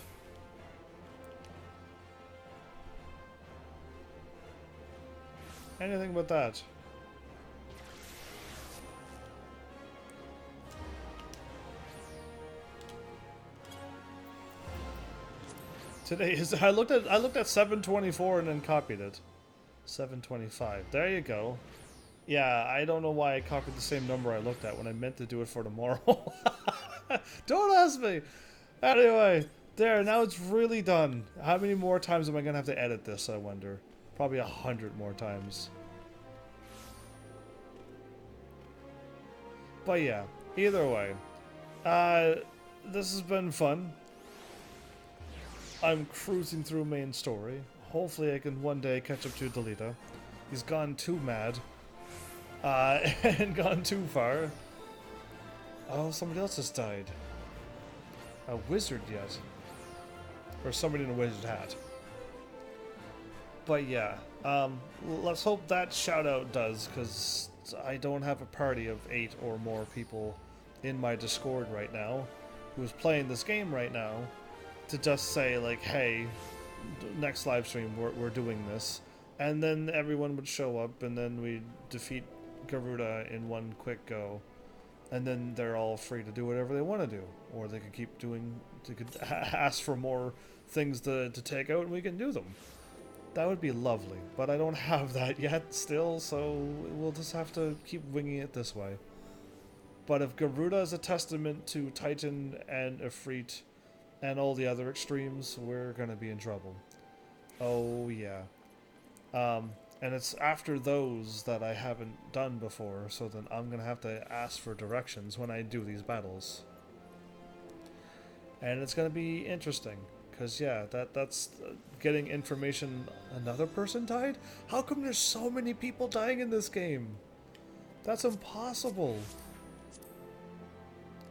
Anything but that. Today is... I looked at 7/24 and then copied it. 7/25. There you go. Yeah, I don't know why I copied the same number I looked at when I meant to do it for tomorrow. Don't ask me! Anyway, there, now it's really done. How many more times am I gonna have to edit this, I wonder? Probably 100 more times. But yeah, either way. This has been fun. I'm cruising through main story. Hopefully I can one day catch up to Delita. He's gone too mad. And gone too far. Oh, somebody else has died. A wizard yet. Or somebody in a wizard hat. But yeah, let's hope that shout out does, because I don't have a party of 8 or more people in my Discord right now who's playing this game right now to just say like, hey, next live stream we're doing this, and then everyone would show up and then we'd defeat Garuda in one quick go, and then they're all free to do whatever they want to do, or they could keep doing, they could ask for more things to take out and we can do them. That would be lovely, but I don't have that yet still, so we'll just have to keep winging it this way. But if Garuda is a testament to Titan and Ifrit and all the other extremes, we're gonna be in trouble. Oh yeah. And it's after those that I haven't done before, so then I'm gonna have to ask for directions when I do these battles. And it's gonna be interesting. Because, yeah, that's getting information. Another person died? How come there's so many people dying in this game? That's impossible.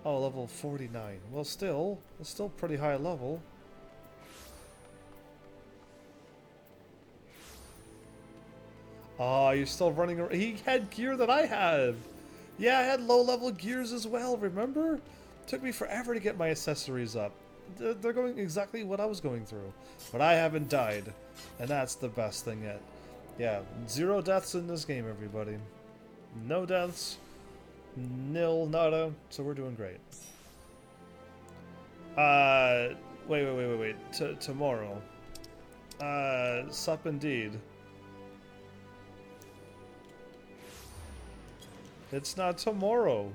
Oh, level 49. Well, still, it's still pretty high level. Oh, you're still running around. He had gear that I had. Yeah, I had low-level gears as well, remember? Took me forever to get my accessories up. They're going exactly what I was going through. But I haven't died. And that's the best thing yet. Yeah, 0 deaths in this game, everybody. No deaths. Nil, nada. So we're doing great. Wait. Tomorrow. Sup indeed. It's not tomorrow.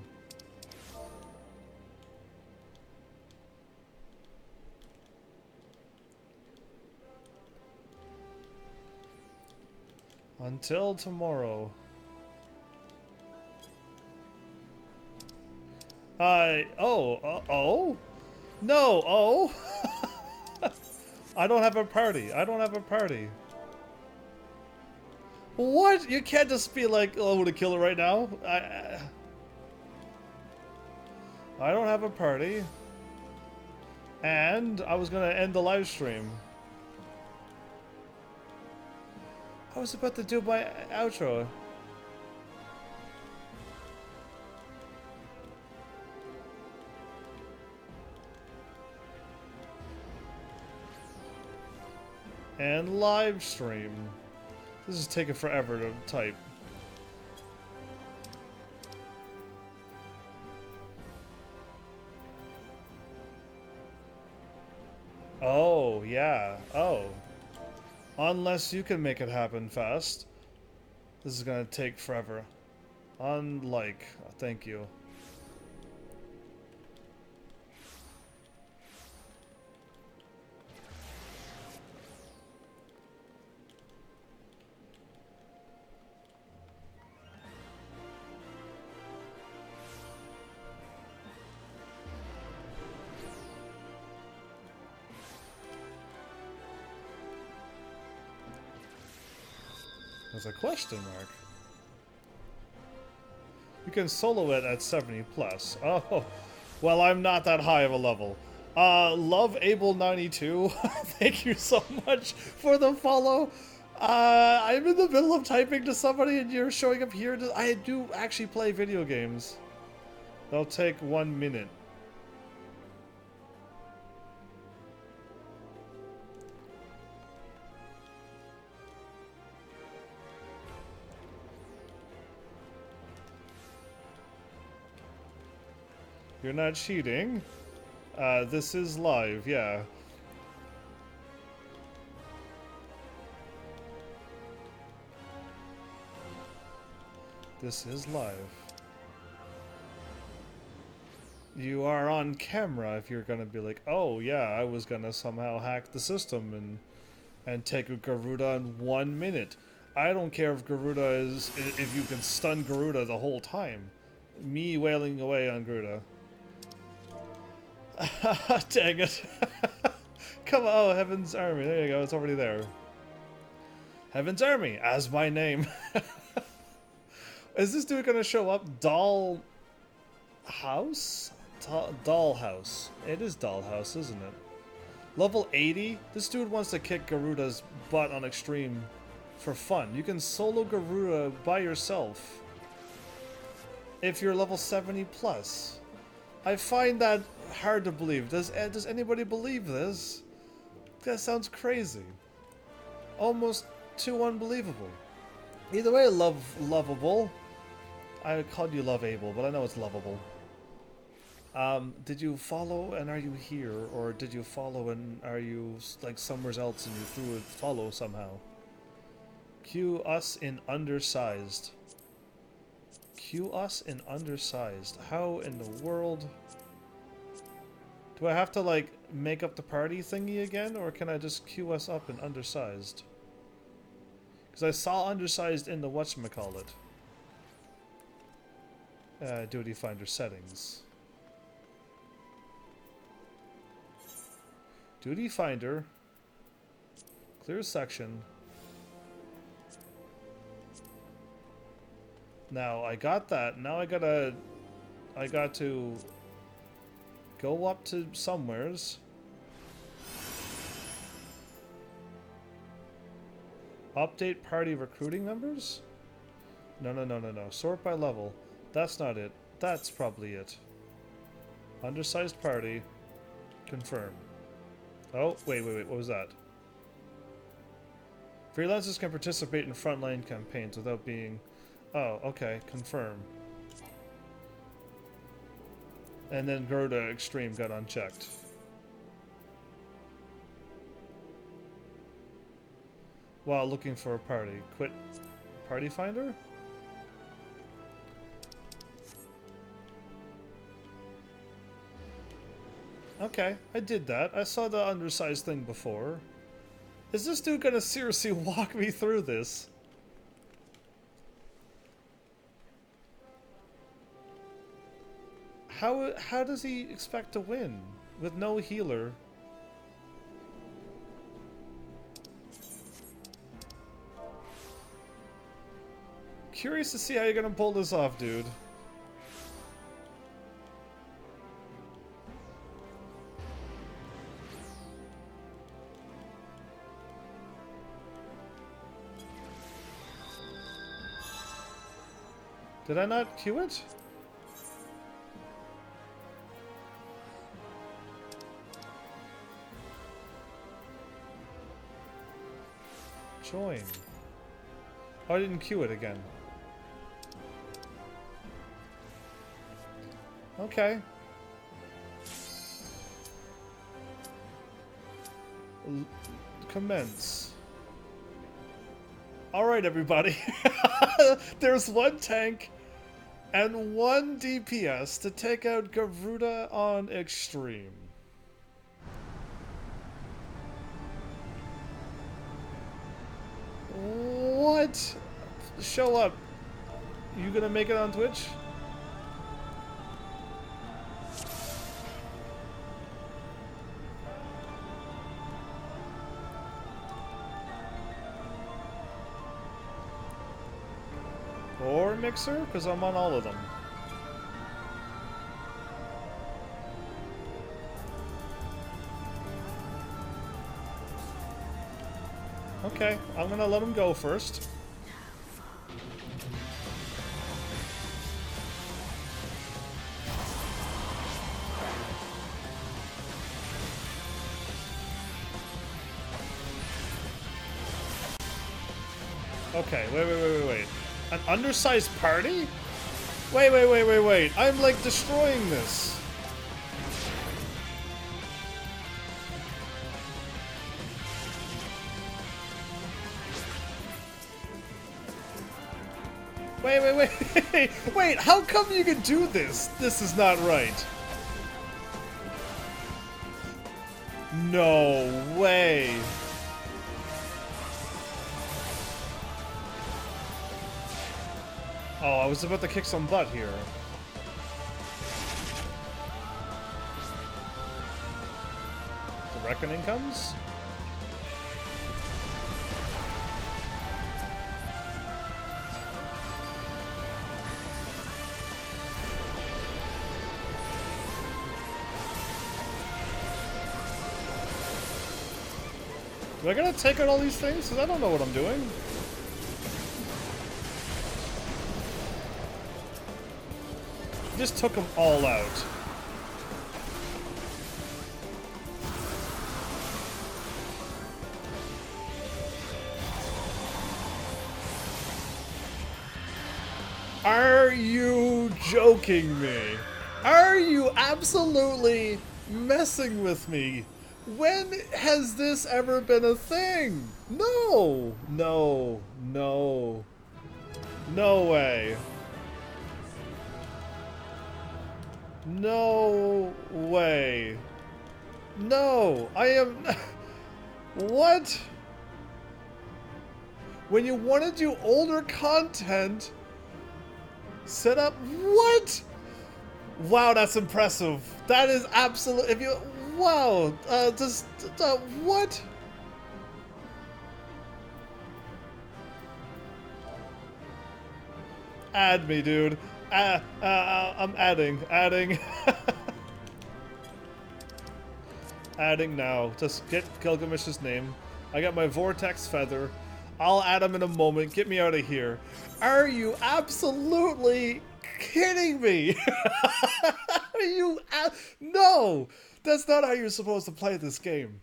Until tomorrow. Oh? No, oh? I don't have a party. I don't have a party. What? You can't just be like, oh, I want to kill it right now? I don't have a party. And I was gonna end the live stream. I was about to do my outro. And live stream. This is taking forever to type. Oh, yeah. Oh. Unless you can make it happen fast. This is gonna take forever. Unlike. Thank you. There's a question mark. You can solo it at 70 plus. Oh, well, I'm not that high of a level. Love Able92, thank you so much for the follow. I'm in the middle of typing to somebody and you're showing up here. I do actually play video games. They'll take 1 minute. You're not cheating. This is live, yeah. This is live. You are on camera if you're gonna be like, oh yeah, I was gonna somehow hack the system and take a Garuda in 1 minute. I don't care if Garuda is, if you can stun Garuda the whole time. Me wailing away on Garuda. Dang it. Come on, oh, Heaven's Army. There you go, it's already there. Heaven's Army, as my name. Is this dude gonna show up? Doll House? Dollhouse. It is Dollhouse, isn't it? Level 80? This dude wants to kick Garuda's butt on Extreme for fun. You can solo Garuda by yourself if you're level 70 plus. I find that hard to believe. Does anybody believe this? That sounds crazy. Almost too unbelievable. Either way, lovable. I called you Loveable, but I know it's lovable. Did you follow and are you here? Or did you follow and are you like somewhere else and you threw a follow somehow? Cue us in undersized. Cue us in undersized. How in the world? Do I have to like make up the party thingy again? Or can I just queue us up in undersized? Because I saw undersized in the whatchamacallit. Duty Finder settings. Duty Finder. Clear section. Now I got that. Now I got to go up to somewheres. Update party recruiting numbers? No. Sort by level. That's not it. That's probably it. Undersized party. Confirm. Oh, wait. What was that? Freelancers can participate in frontline campaigns without being... Oh, okay. Confirm. And then Garuda Extreme got unchecked. While looking for a party. Quit Party Finder? Okay, I did that. I saw the undersized thing before. Is this dude gonna seriously walk me through this? How does he expect to win with no healer? Curious to see how you're gonna pull this off, dude. Did I not queue it? Join. Oh, I didn't queue it again. Okay. Commence. Alright, everybody. There's one tank and one DPS to take out Garuda on Extreme. What? Show up. You gonna make it on Twitch? Or Mixer? Because I'm on all of them. Okay, I'm gonna let him go first. Okay, wait. An undersized party? Wait. I'm like destroying this. Wait, wait, wait. Wait, how come you can do this? This is not right. No way. Oh, I was about to kick some butt here. The reckoning comes? Do I gotta take out all these things? Because I don't know what I'm doing. Just took them all out. Are you joking me? Are you absolutely messing with me? When has this ever been a thing? No, no, no. No way. No way. No, I am... What? When you want to do older content, set up... What? Wow, that's impressive. That is absolute... If you... Wow. What? Add me, dude. I'm adding. Adding now. Just get Gilgamesh's name. I got my Vortex Feather. I'll add him in a moment. Get me out of here. Are you absolutely kidding me? Are you... No! That's not how you're supposed to play this game.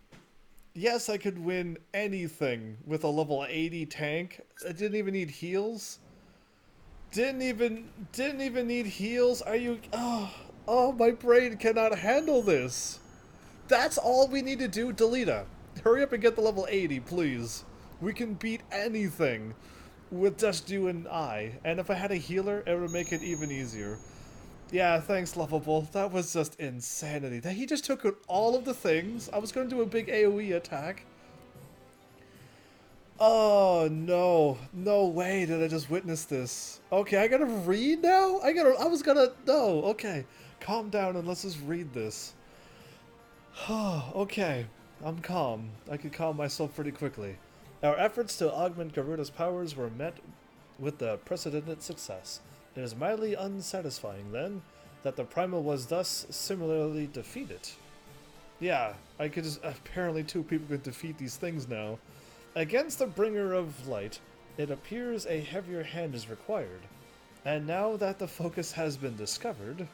Yes, I could win anything with a level 80 tank. I didn't even need heals. Didn't even need heals. Are you... Oh, my brain cannot handle this. That's all we need to do. Delita, hurry up and get the level 80, please. We can beat anything with just you and I. And if I had a healer, it would make it even easier. Yeah, thanks, Lovable. That was just insanity. He just took out all of the things. I was going to do a big AoE attack. Oh, no. No way did I just witness this. Okay, I gotta read now? No, okay. Calm down and let's just read this. Okay, I'm calm. I could calm myself pretty quickly. Our efforts to augment Garuda's powers were met with the precedented success. It is mildly unsatisfying, then, that the Primal was thus similarly defeated. Yeah, I could just... Apparently 2 people could defeat these things now. Against the Bringer of Light, it appears a heavier hand is required. And now that the focus has been discovered...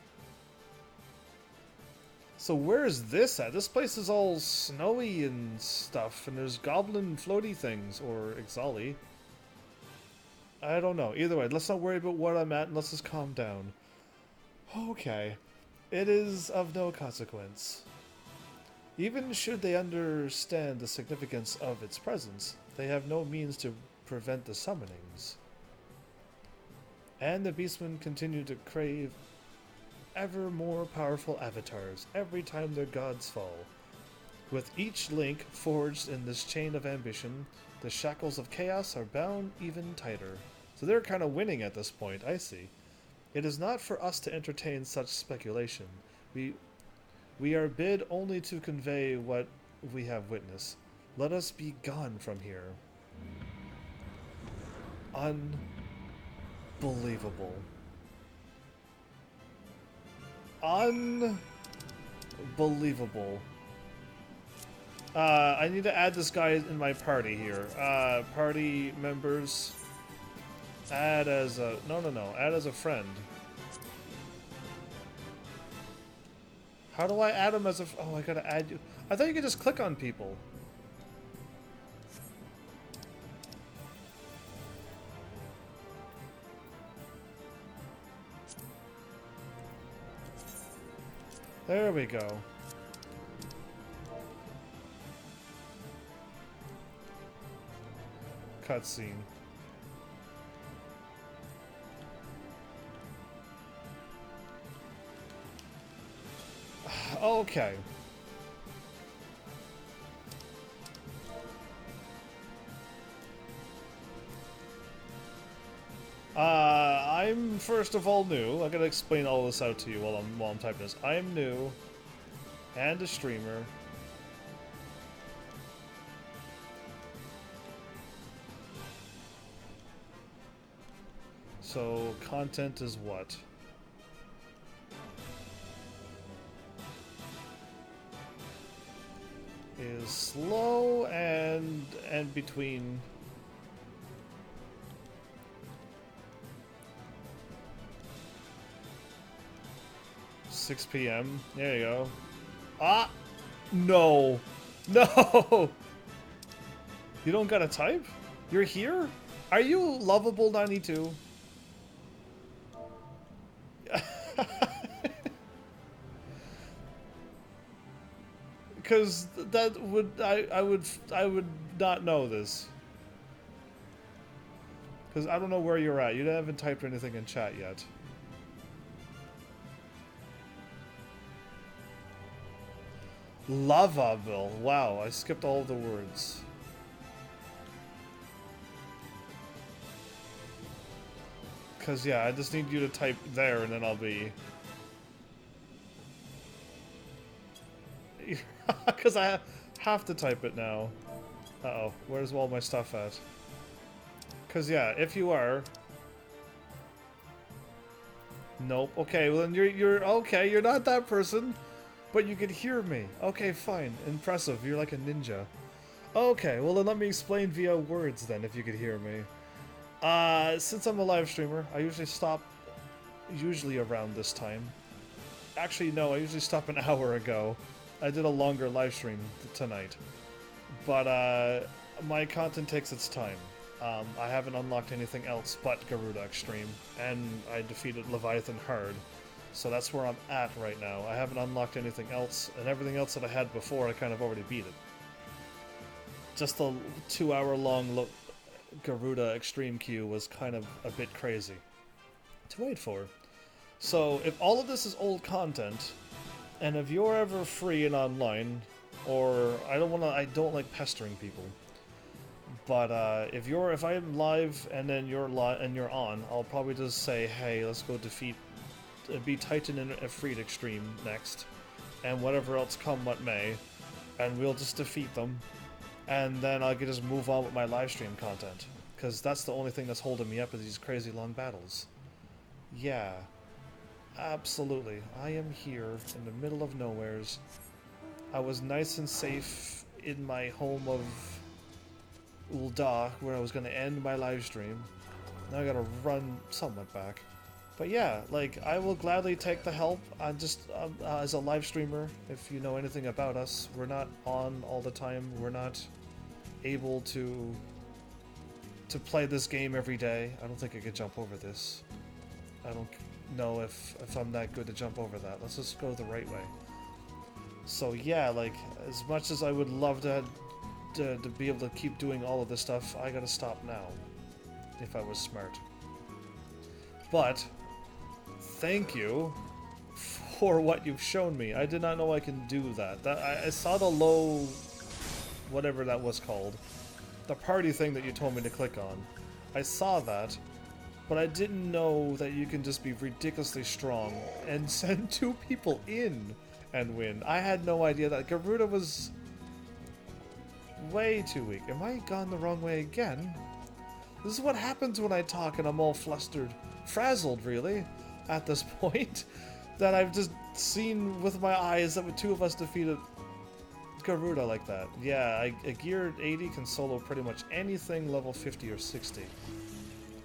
So where is this at? This place is all snowy and stuff, and there's goblin floaty things, or Exali. I don't know. Either way, let's not worry about what I'm at and let's just calm down. Okay. It is of no consequence. Even should they understand the significance of its presence, they have no means to prevent the summonings. And the beastmen continue to crave ever more powerful avatars every time their gods fall. With each link forged in this chain of ambition, the shackles of chaos are bound even tighter. So they're kind of winning at this point, I see. It is not for us to entertain such speculation. We are bid only to convey what we have witnessed. Let us be gone from here. Unbelievable. Unbelievable. I need to add this guy in my party here. Party members. Add as a... No. Add as a friend. How do I add him as a... Oh, I gotta add you. I thought you could just click on people. There we go. Cutscene. Okay. I'm first of all new. I gotta explain all this out to you while I'm typing this. I'm new and a streamer. So content is what? Is slow and between 6 p.m. There you go. Ah! No! No! You don't gotta type? You're here? Are you lovable 92? Because that would I would not know this. Because I don't know where you're at. You haven't typed anything in chat yet. Lavaville. Wow, I skipped all the words. Because, yeah, I just need you to type there and then I'll be... Because I have to type it now. Uh-oh, where's all my stuff at? Because, yeah, if you are... Nope. Okay, well then you're okay, you're not that person. But you can hear me. Okay, fine. Impressive. You're like a ninja. Okay, well then let me explain via words then, if you could hear me. Since I'm a live streamer, I usually stop around this time. Actually, no, I usually stop an hour ago. I did a longer live stream tonight. But, my content takes its time. I haven't unlocked anything else but Garuda Extreme, and I defeated Leviathan hard. So that's where I'm at right now. I haven't unlocked anything else, and everything else that I had before, I kind of already beat it. Just the 2-hour-long Garuda Extreme queue was kind of a bit crazy to wait for. So if all of this is old content, and if you're ever free and online, or I don't like pestering people, but if I'm live and then you're on, I'll probably just say, hey, let's go be Titan and Efreet Extreme next, and whatever else come what may, and we'll just defeat them, and then I can just move on with my live stream content, because that's the only thing that's holding me up is these crazy long battles. Yeah, absolutely. I am here in the middle of nowheres. I was nice and safe in my home of Ul'dah, where I was going to end my live stream. Now I gotta run somewhat back. But yeah, like, I will gladly take the help. I'm just, as a live streamer, if you know anything about us, we're not on all the time. We're not able to play this game every day. I don't think I could jump over this. I don't know if I'm that good to jump over that. Let's just go the right way. So yeah, like, as much as I would love to be able to keep doing all of this stuff, I gotta stop now, if I was smart. But thank you for what you've shown me. I did not know I can do that. I saw the low, whatever that was called, the party thing that you told me to click on. I saw that, but I didn't know that you can just be ridiculously strong and send 2 people in and win. I had no idea that Garuda was way too weak. Am I gone the wrong way again? This is what happens when I talk and I'm all flustered. Frazzled, really, at this point, that I've just seen with my eyes that 2 of us defeated Garuda like that. Yeah, a gear 80 can solo pretty much anything level 50 or 60.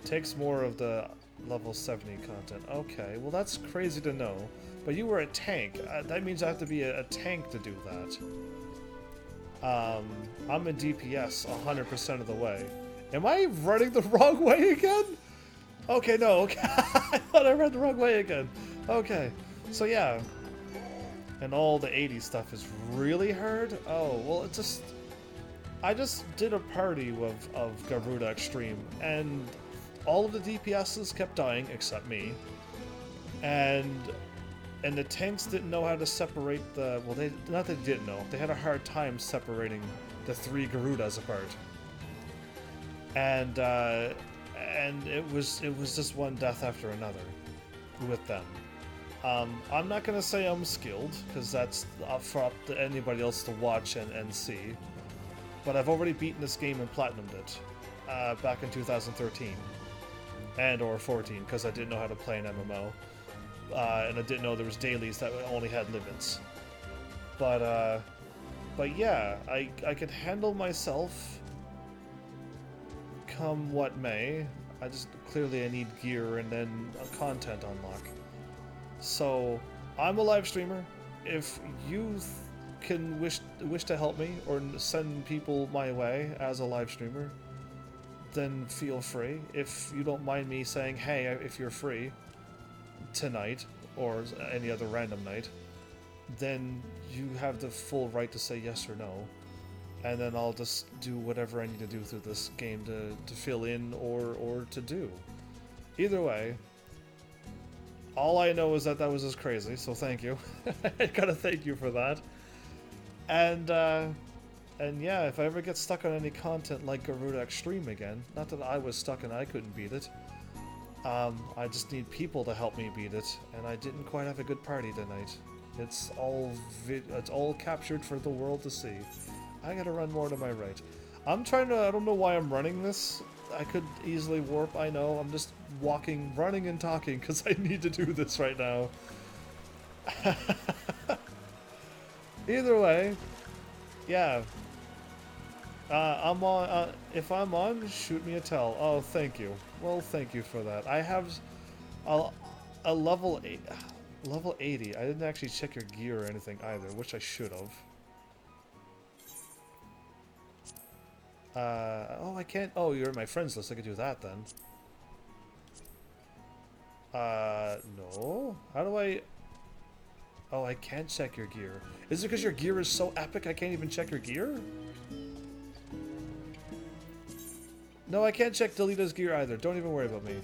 Takes more of the level 70 content. Okay, well that's crazy to know. But you were a tank. That means I have to be a tank to do that. I'm in DPS 100% of the way. Am I running the wrong way again? Okay, no, okay. I thought I ran the wrong way again. Okay, so yeah. And all the 80 stuff is really hard? Oh, well, it just... I just did a party of Garuda Extreme, and all of the DPSs kept dying, except me. And And the tanks didn't know how to separate the... Well, they... Not that they didn't know. They had a hard time separating the 3 Garudas apart. And it was just one death after another with them. I'm not going to say I'm skilled, because that's up to anybody else to watch and see. But I've already beaten this game and platinumed it back in 2013. And or 14, because I didn't know how to play an MMO. And I didn't know there was dailies that only had limits. But yeah, I could handle myself come what may. Clearly I need gear and then content unlock. So, I'm a live streamer. If you can wish to help me or send people my way as a live streamer, then feel free. If you don't mind me saying, hey, if you're free tonight or any other random night, then you have the full right to say yes or no. And then I'll just do whatever I need to do through this game to fill in or to do. Either way, all I know is that was just crazy, so thank you. I gotta thank you for that. And yeah, if I ever get stuck on any content like Garuda Extreme again, not that I was stuck and I couldn't beat it, I just need people to help me beat it, and I didn't quite have a good party tonight. It's all captured for the world to see. I gotta run more to my right. I don't know why I'm running this. I could easily warp, I know. I'm just walking, running and talking because I need to do this right now. Either way, yeah. I'm on, if I'm on, shoot me a tell. Oh, thank you. Well, thank you for that. I have a level 80. I didn't actually check your gear or anything either, which I should have. Oh, I can't. Oh, you're in my friends list. I could do that then. No. How do I... Oh, I can't check your gear. Is it because your gear is so epic I can't even check your gear? No, I can't check Delita's gear either. Don't even worry about me.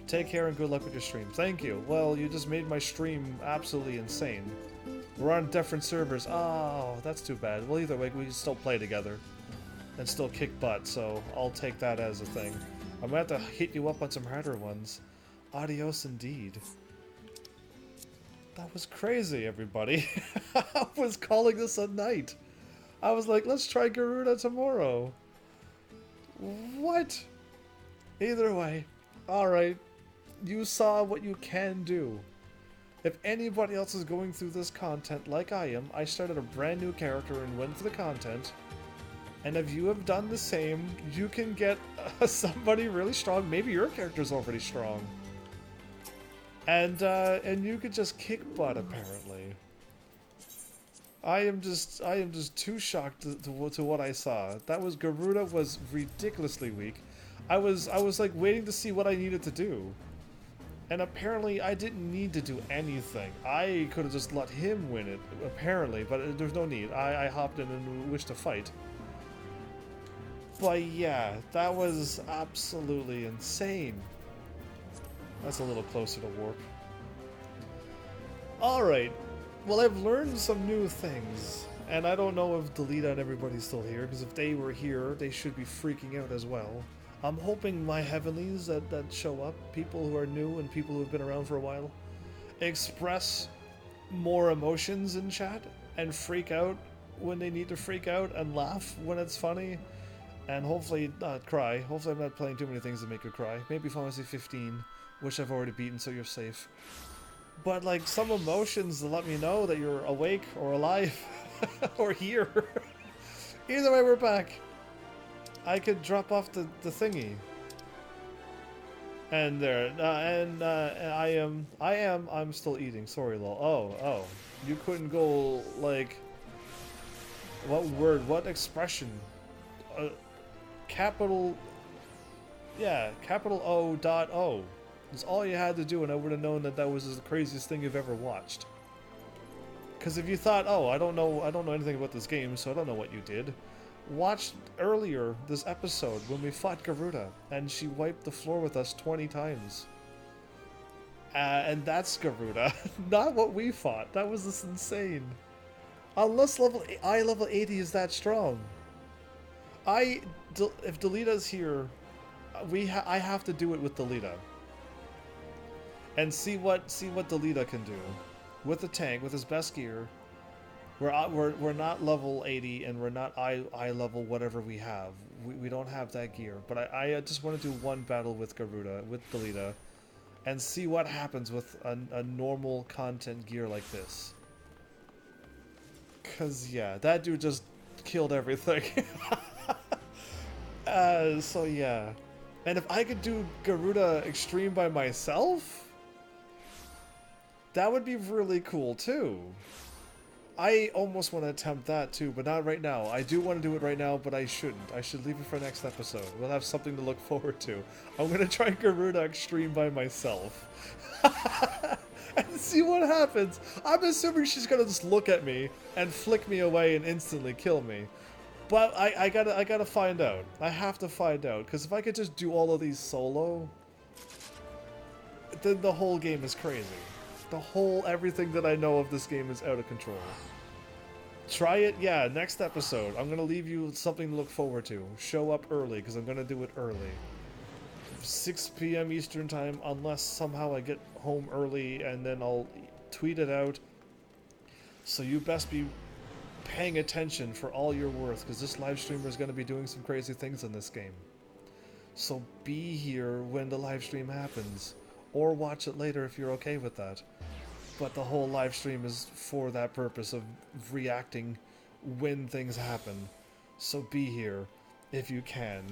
Take care and good luck with your stream. Thank you. Well, you just made my stream absolutely insane. We're on different servers. Oh, that's too bad. Well, either way, we can still play together. And still kick butt, so I'll take that as a thing. I'm gonna have to hit you up on some harder ones. Adios indeed. That was crazy, everybody. I was calling this a night. I was like, let's try Garuda tomorrow. What? Either way. Alright. You saw what you can do. If anybody else is going through this content like I am, I started a brand new character and went for the content. And if you have done the same, you can get somebody really strong. Maybe your character's already strong. And you could just kick butt, apparently. I am just too shocked to what I saw. Garuda was ridiculously weak. I was like waiting to see what I needed to do. And apparently I didn't need to do anything. I could have just let him win it, apparently, but there's no need. I hopped in and wished to fight. But yeah, that was absolutely insane. That's a little closer to warp. Alright, well I've learned some new things. And I don't know if Delita and everybody's still here, because if they were here, they should be freaking out as well. I'm hoping my heavenlies that show up, people who are new and people who have been around for a while, express more emotions in chat and freak out when they need to freak out and laugh when it's funny. And hopefully not cry. Hopefully I'm not playing too many things that make you cry. Maybe Final Fantasy 15, which I've already beaten, so you're safe. But like some emotions that let me know that you're awake or alive or here. Either way, we're back. I could drop off the thingy. And there. I'm still eating. Sorry, lol. Oh. You couldn't go like. What word? What expression? Capital O.O. That's all you had to do, and I would have known that was the craziest thing you've ever watched. Because if you thought, oh, I don't know anything about this game, so I don't know what you did. Watch earlier this episode when we fought Garuda, and she wiped the floor with us 20 times. And that's Garuda. Not what we fought. That was just insane. Unless I level 80 is that strong. If Delita's here, I have to do it with Delita. And see what Delita can do. With the tank, with his best gear. We're not level 80 and we're not eye level whatever we have. We don't have that gear. But I just want to do one battle with Garuda, with Delita. And see what happens with a normal content gear like this. Cause yeah, that dude just killed everything. So yeah. And if I could do Garuda Extreme by myself, that would be really cool too. I almost want to attempt that too, but not right now. I do want to do it right now, but I shouldn't. I should leave it for next episode. We'll have something to look forward to. I'm going to try Garuda Extreme by myself. And see what happens. I'm assuming she's going to just look at me and flick me away and instantly kill me. But I gotta find out. I have to find out, because if I could just do all of these solo, then the whole game is crazy. Everything that I know of this game is out of control. Try it, yeah, next episode. I'm gonna leave you something to look forward to. Show up early, because I'm gonna do it early. 6 p.m. Eastern time, unless somehow I get home early, and then I'll tweet it out. So you best be paying attention for all you're worth, because this live streamer is going to be doing some crazy things in this game. So be here when the live stream happens, or watch it later if you're okay with that. But the whole live stream is for that purpose of reacting when things happen. So be here if you can.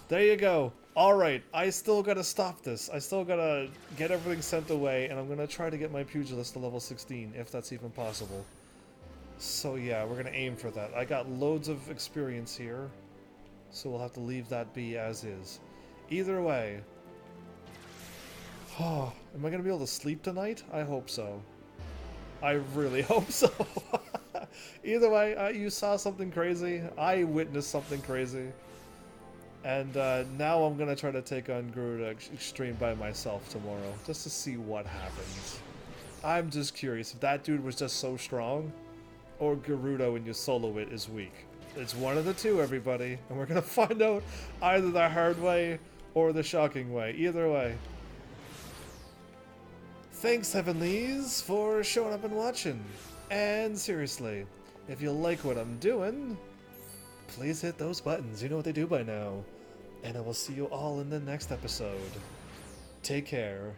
There you go. Alright, I still gotta stop this. I still gotta get everything sent away, and I'm gonna try to get my pugilist to level 16, if that's even possible. So yeah, we're gonna aim for that. I got loads of experience here, so we'll have to leave that be as is. Either way, am I gonna be able to sleep tonight? I hope so. I really hope so. Either way, you saw something crazy. I witnessed something crazy. And now I'm gonna try to take on Garuda Extreme by myself tomorrow, just to see what happens. I'm just curious if that dude was just so strong, or Garuda when you solo it is weak. It's one of the two, everybody, and we're gonna find out either the hard way or the shocking way. Either way. Thanks, Heavenlies, for showing up and watching. And seriously, if you like what I'm doing, please hit those buttons. You know what they do by now. And I will see you all in the next episode. Take care.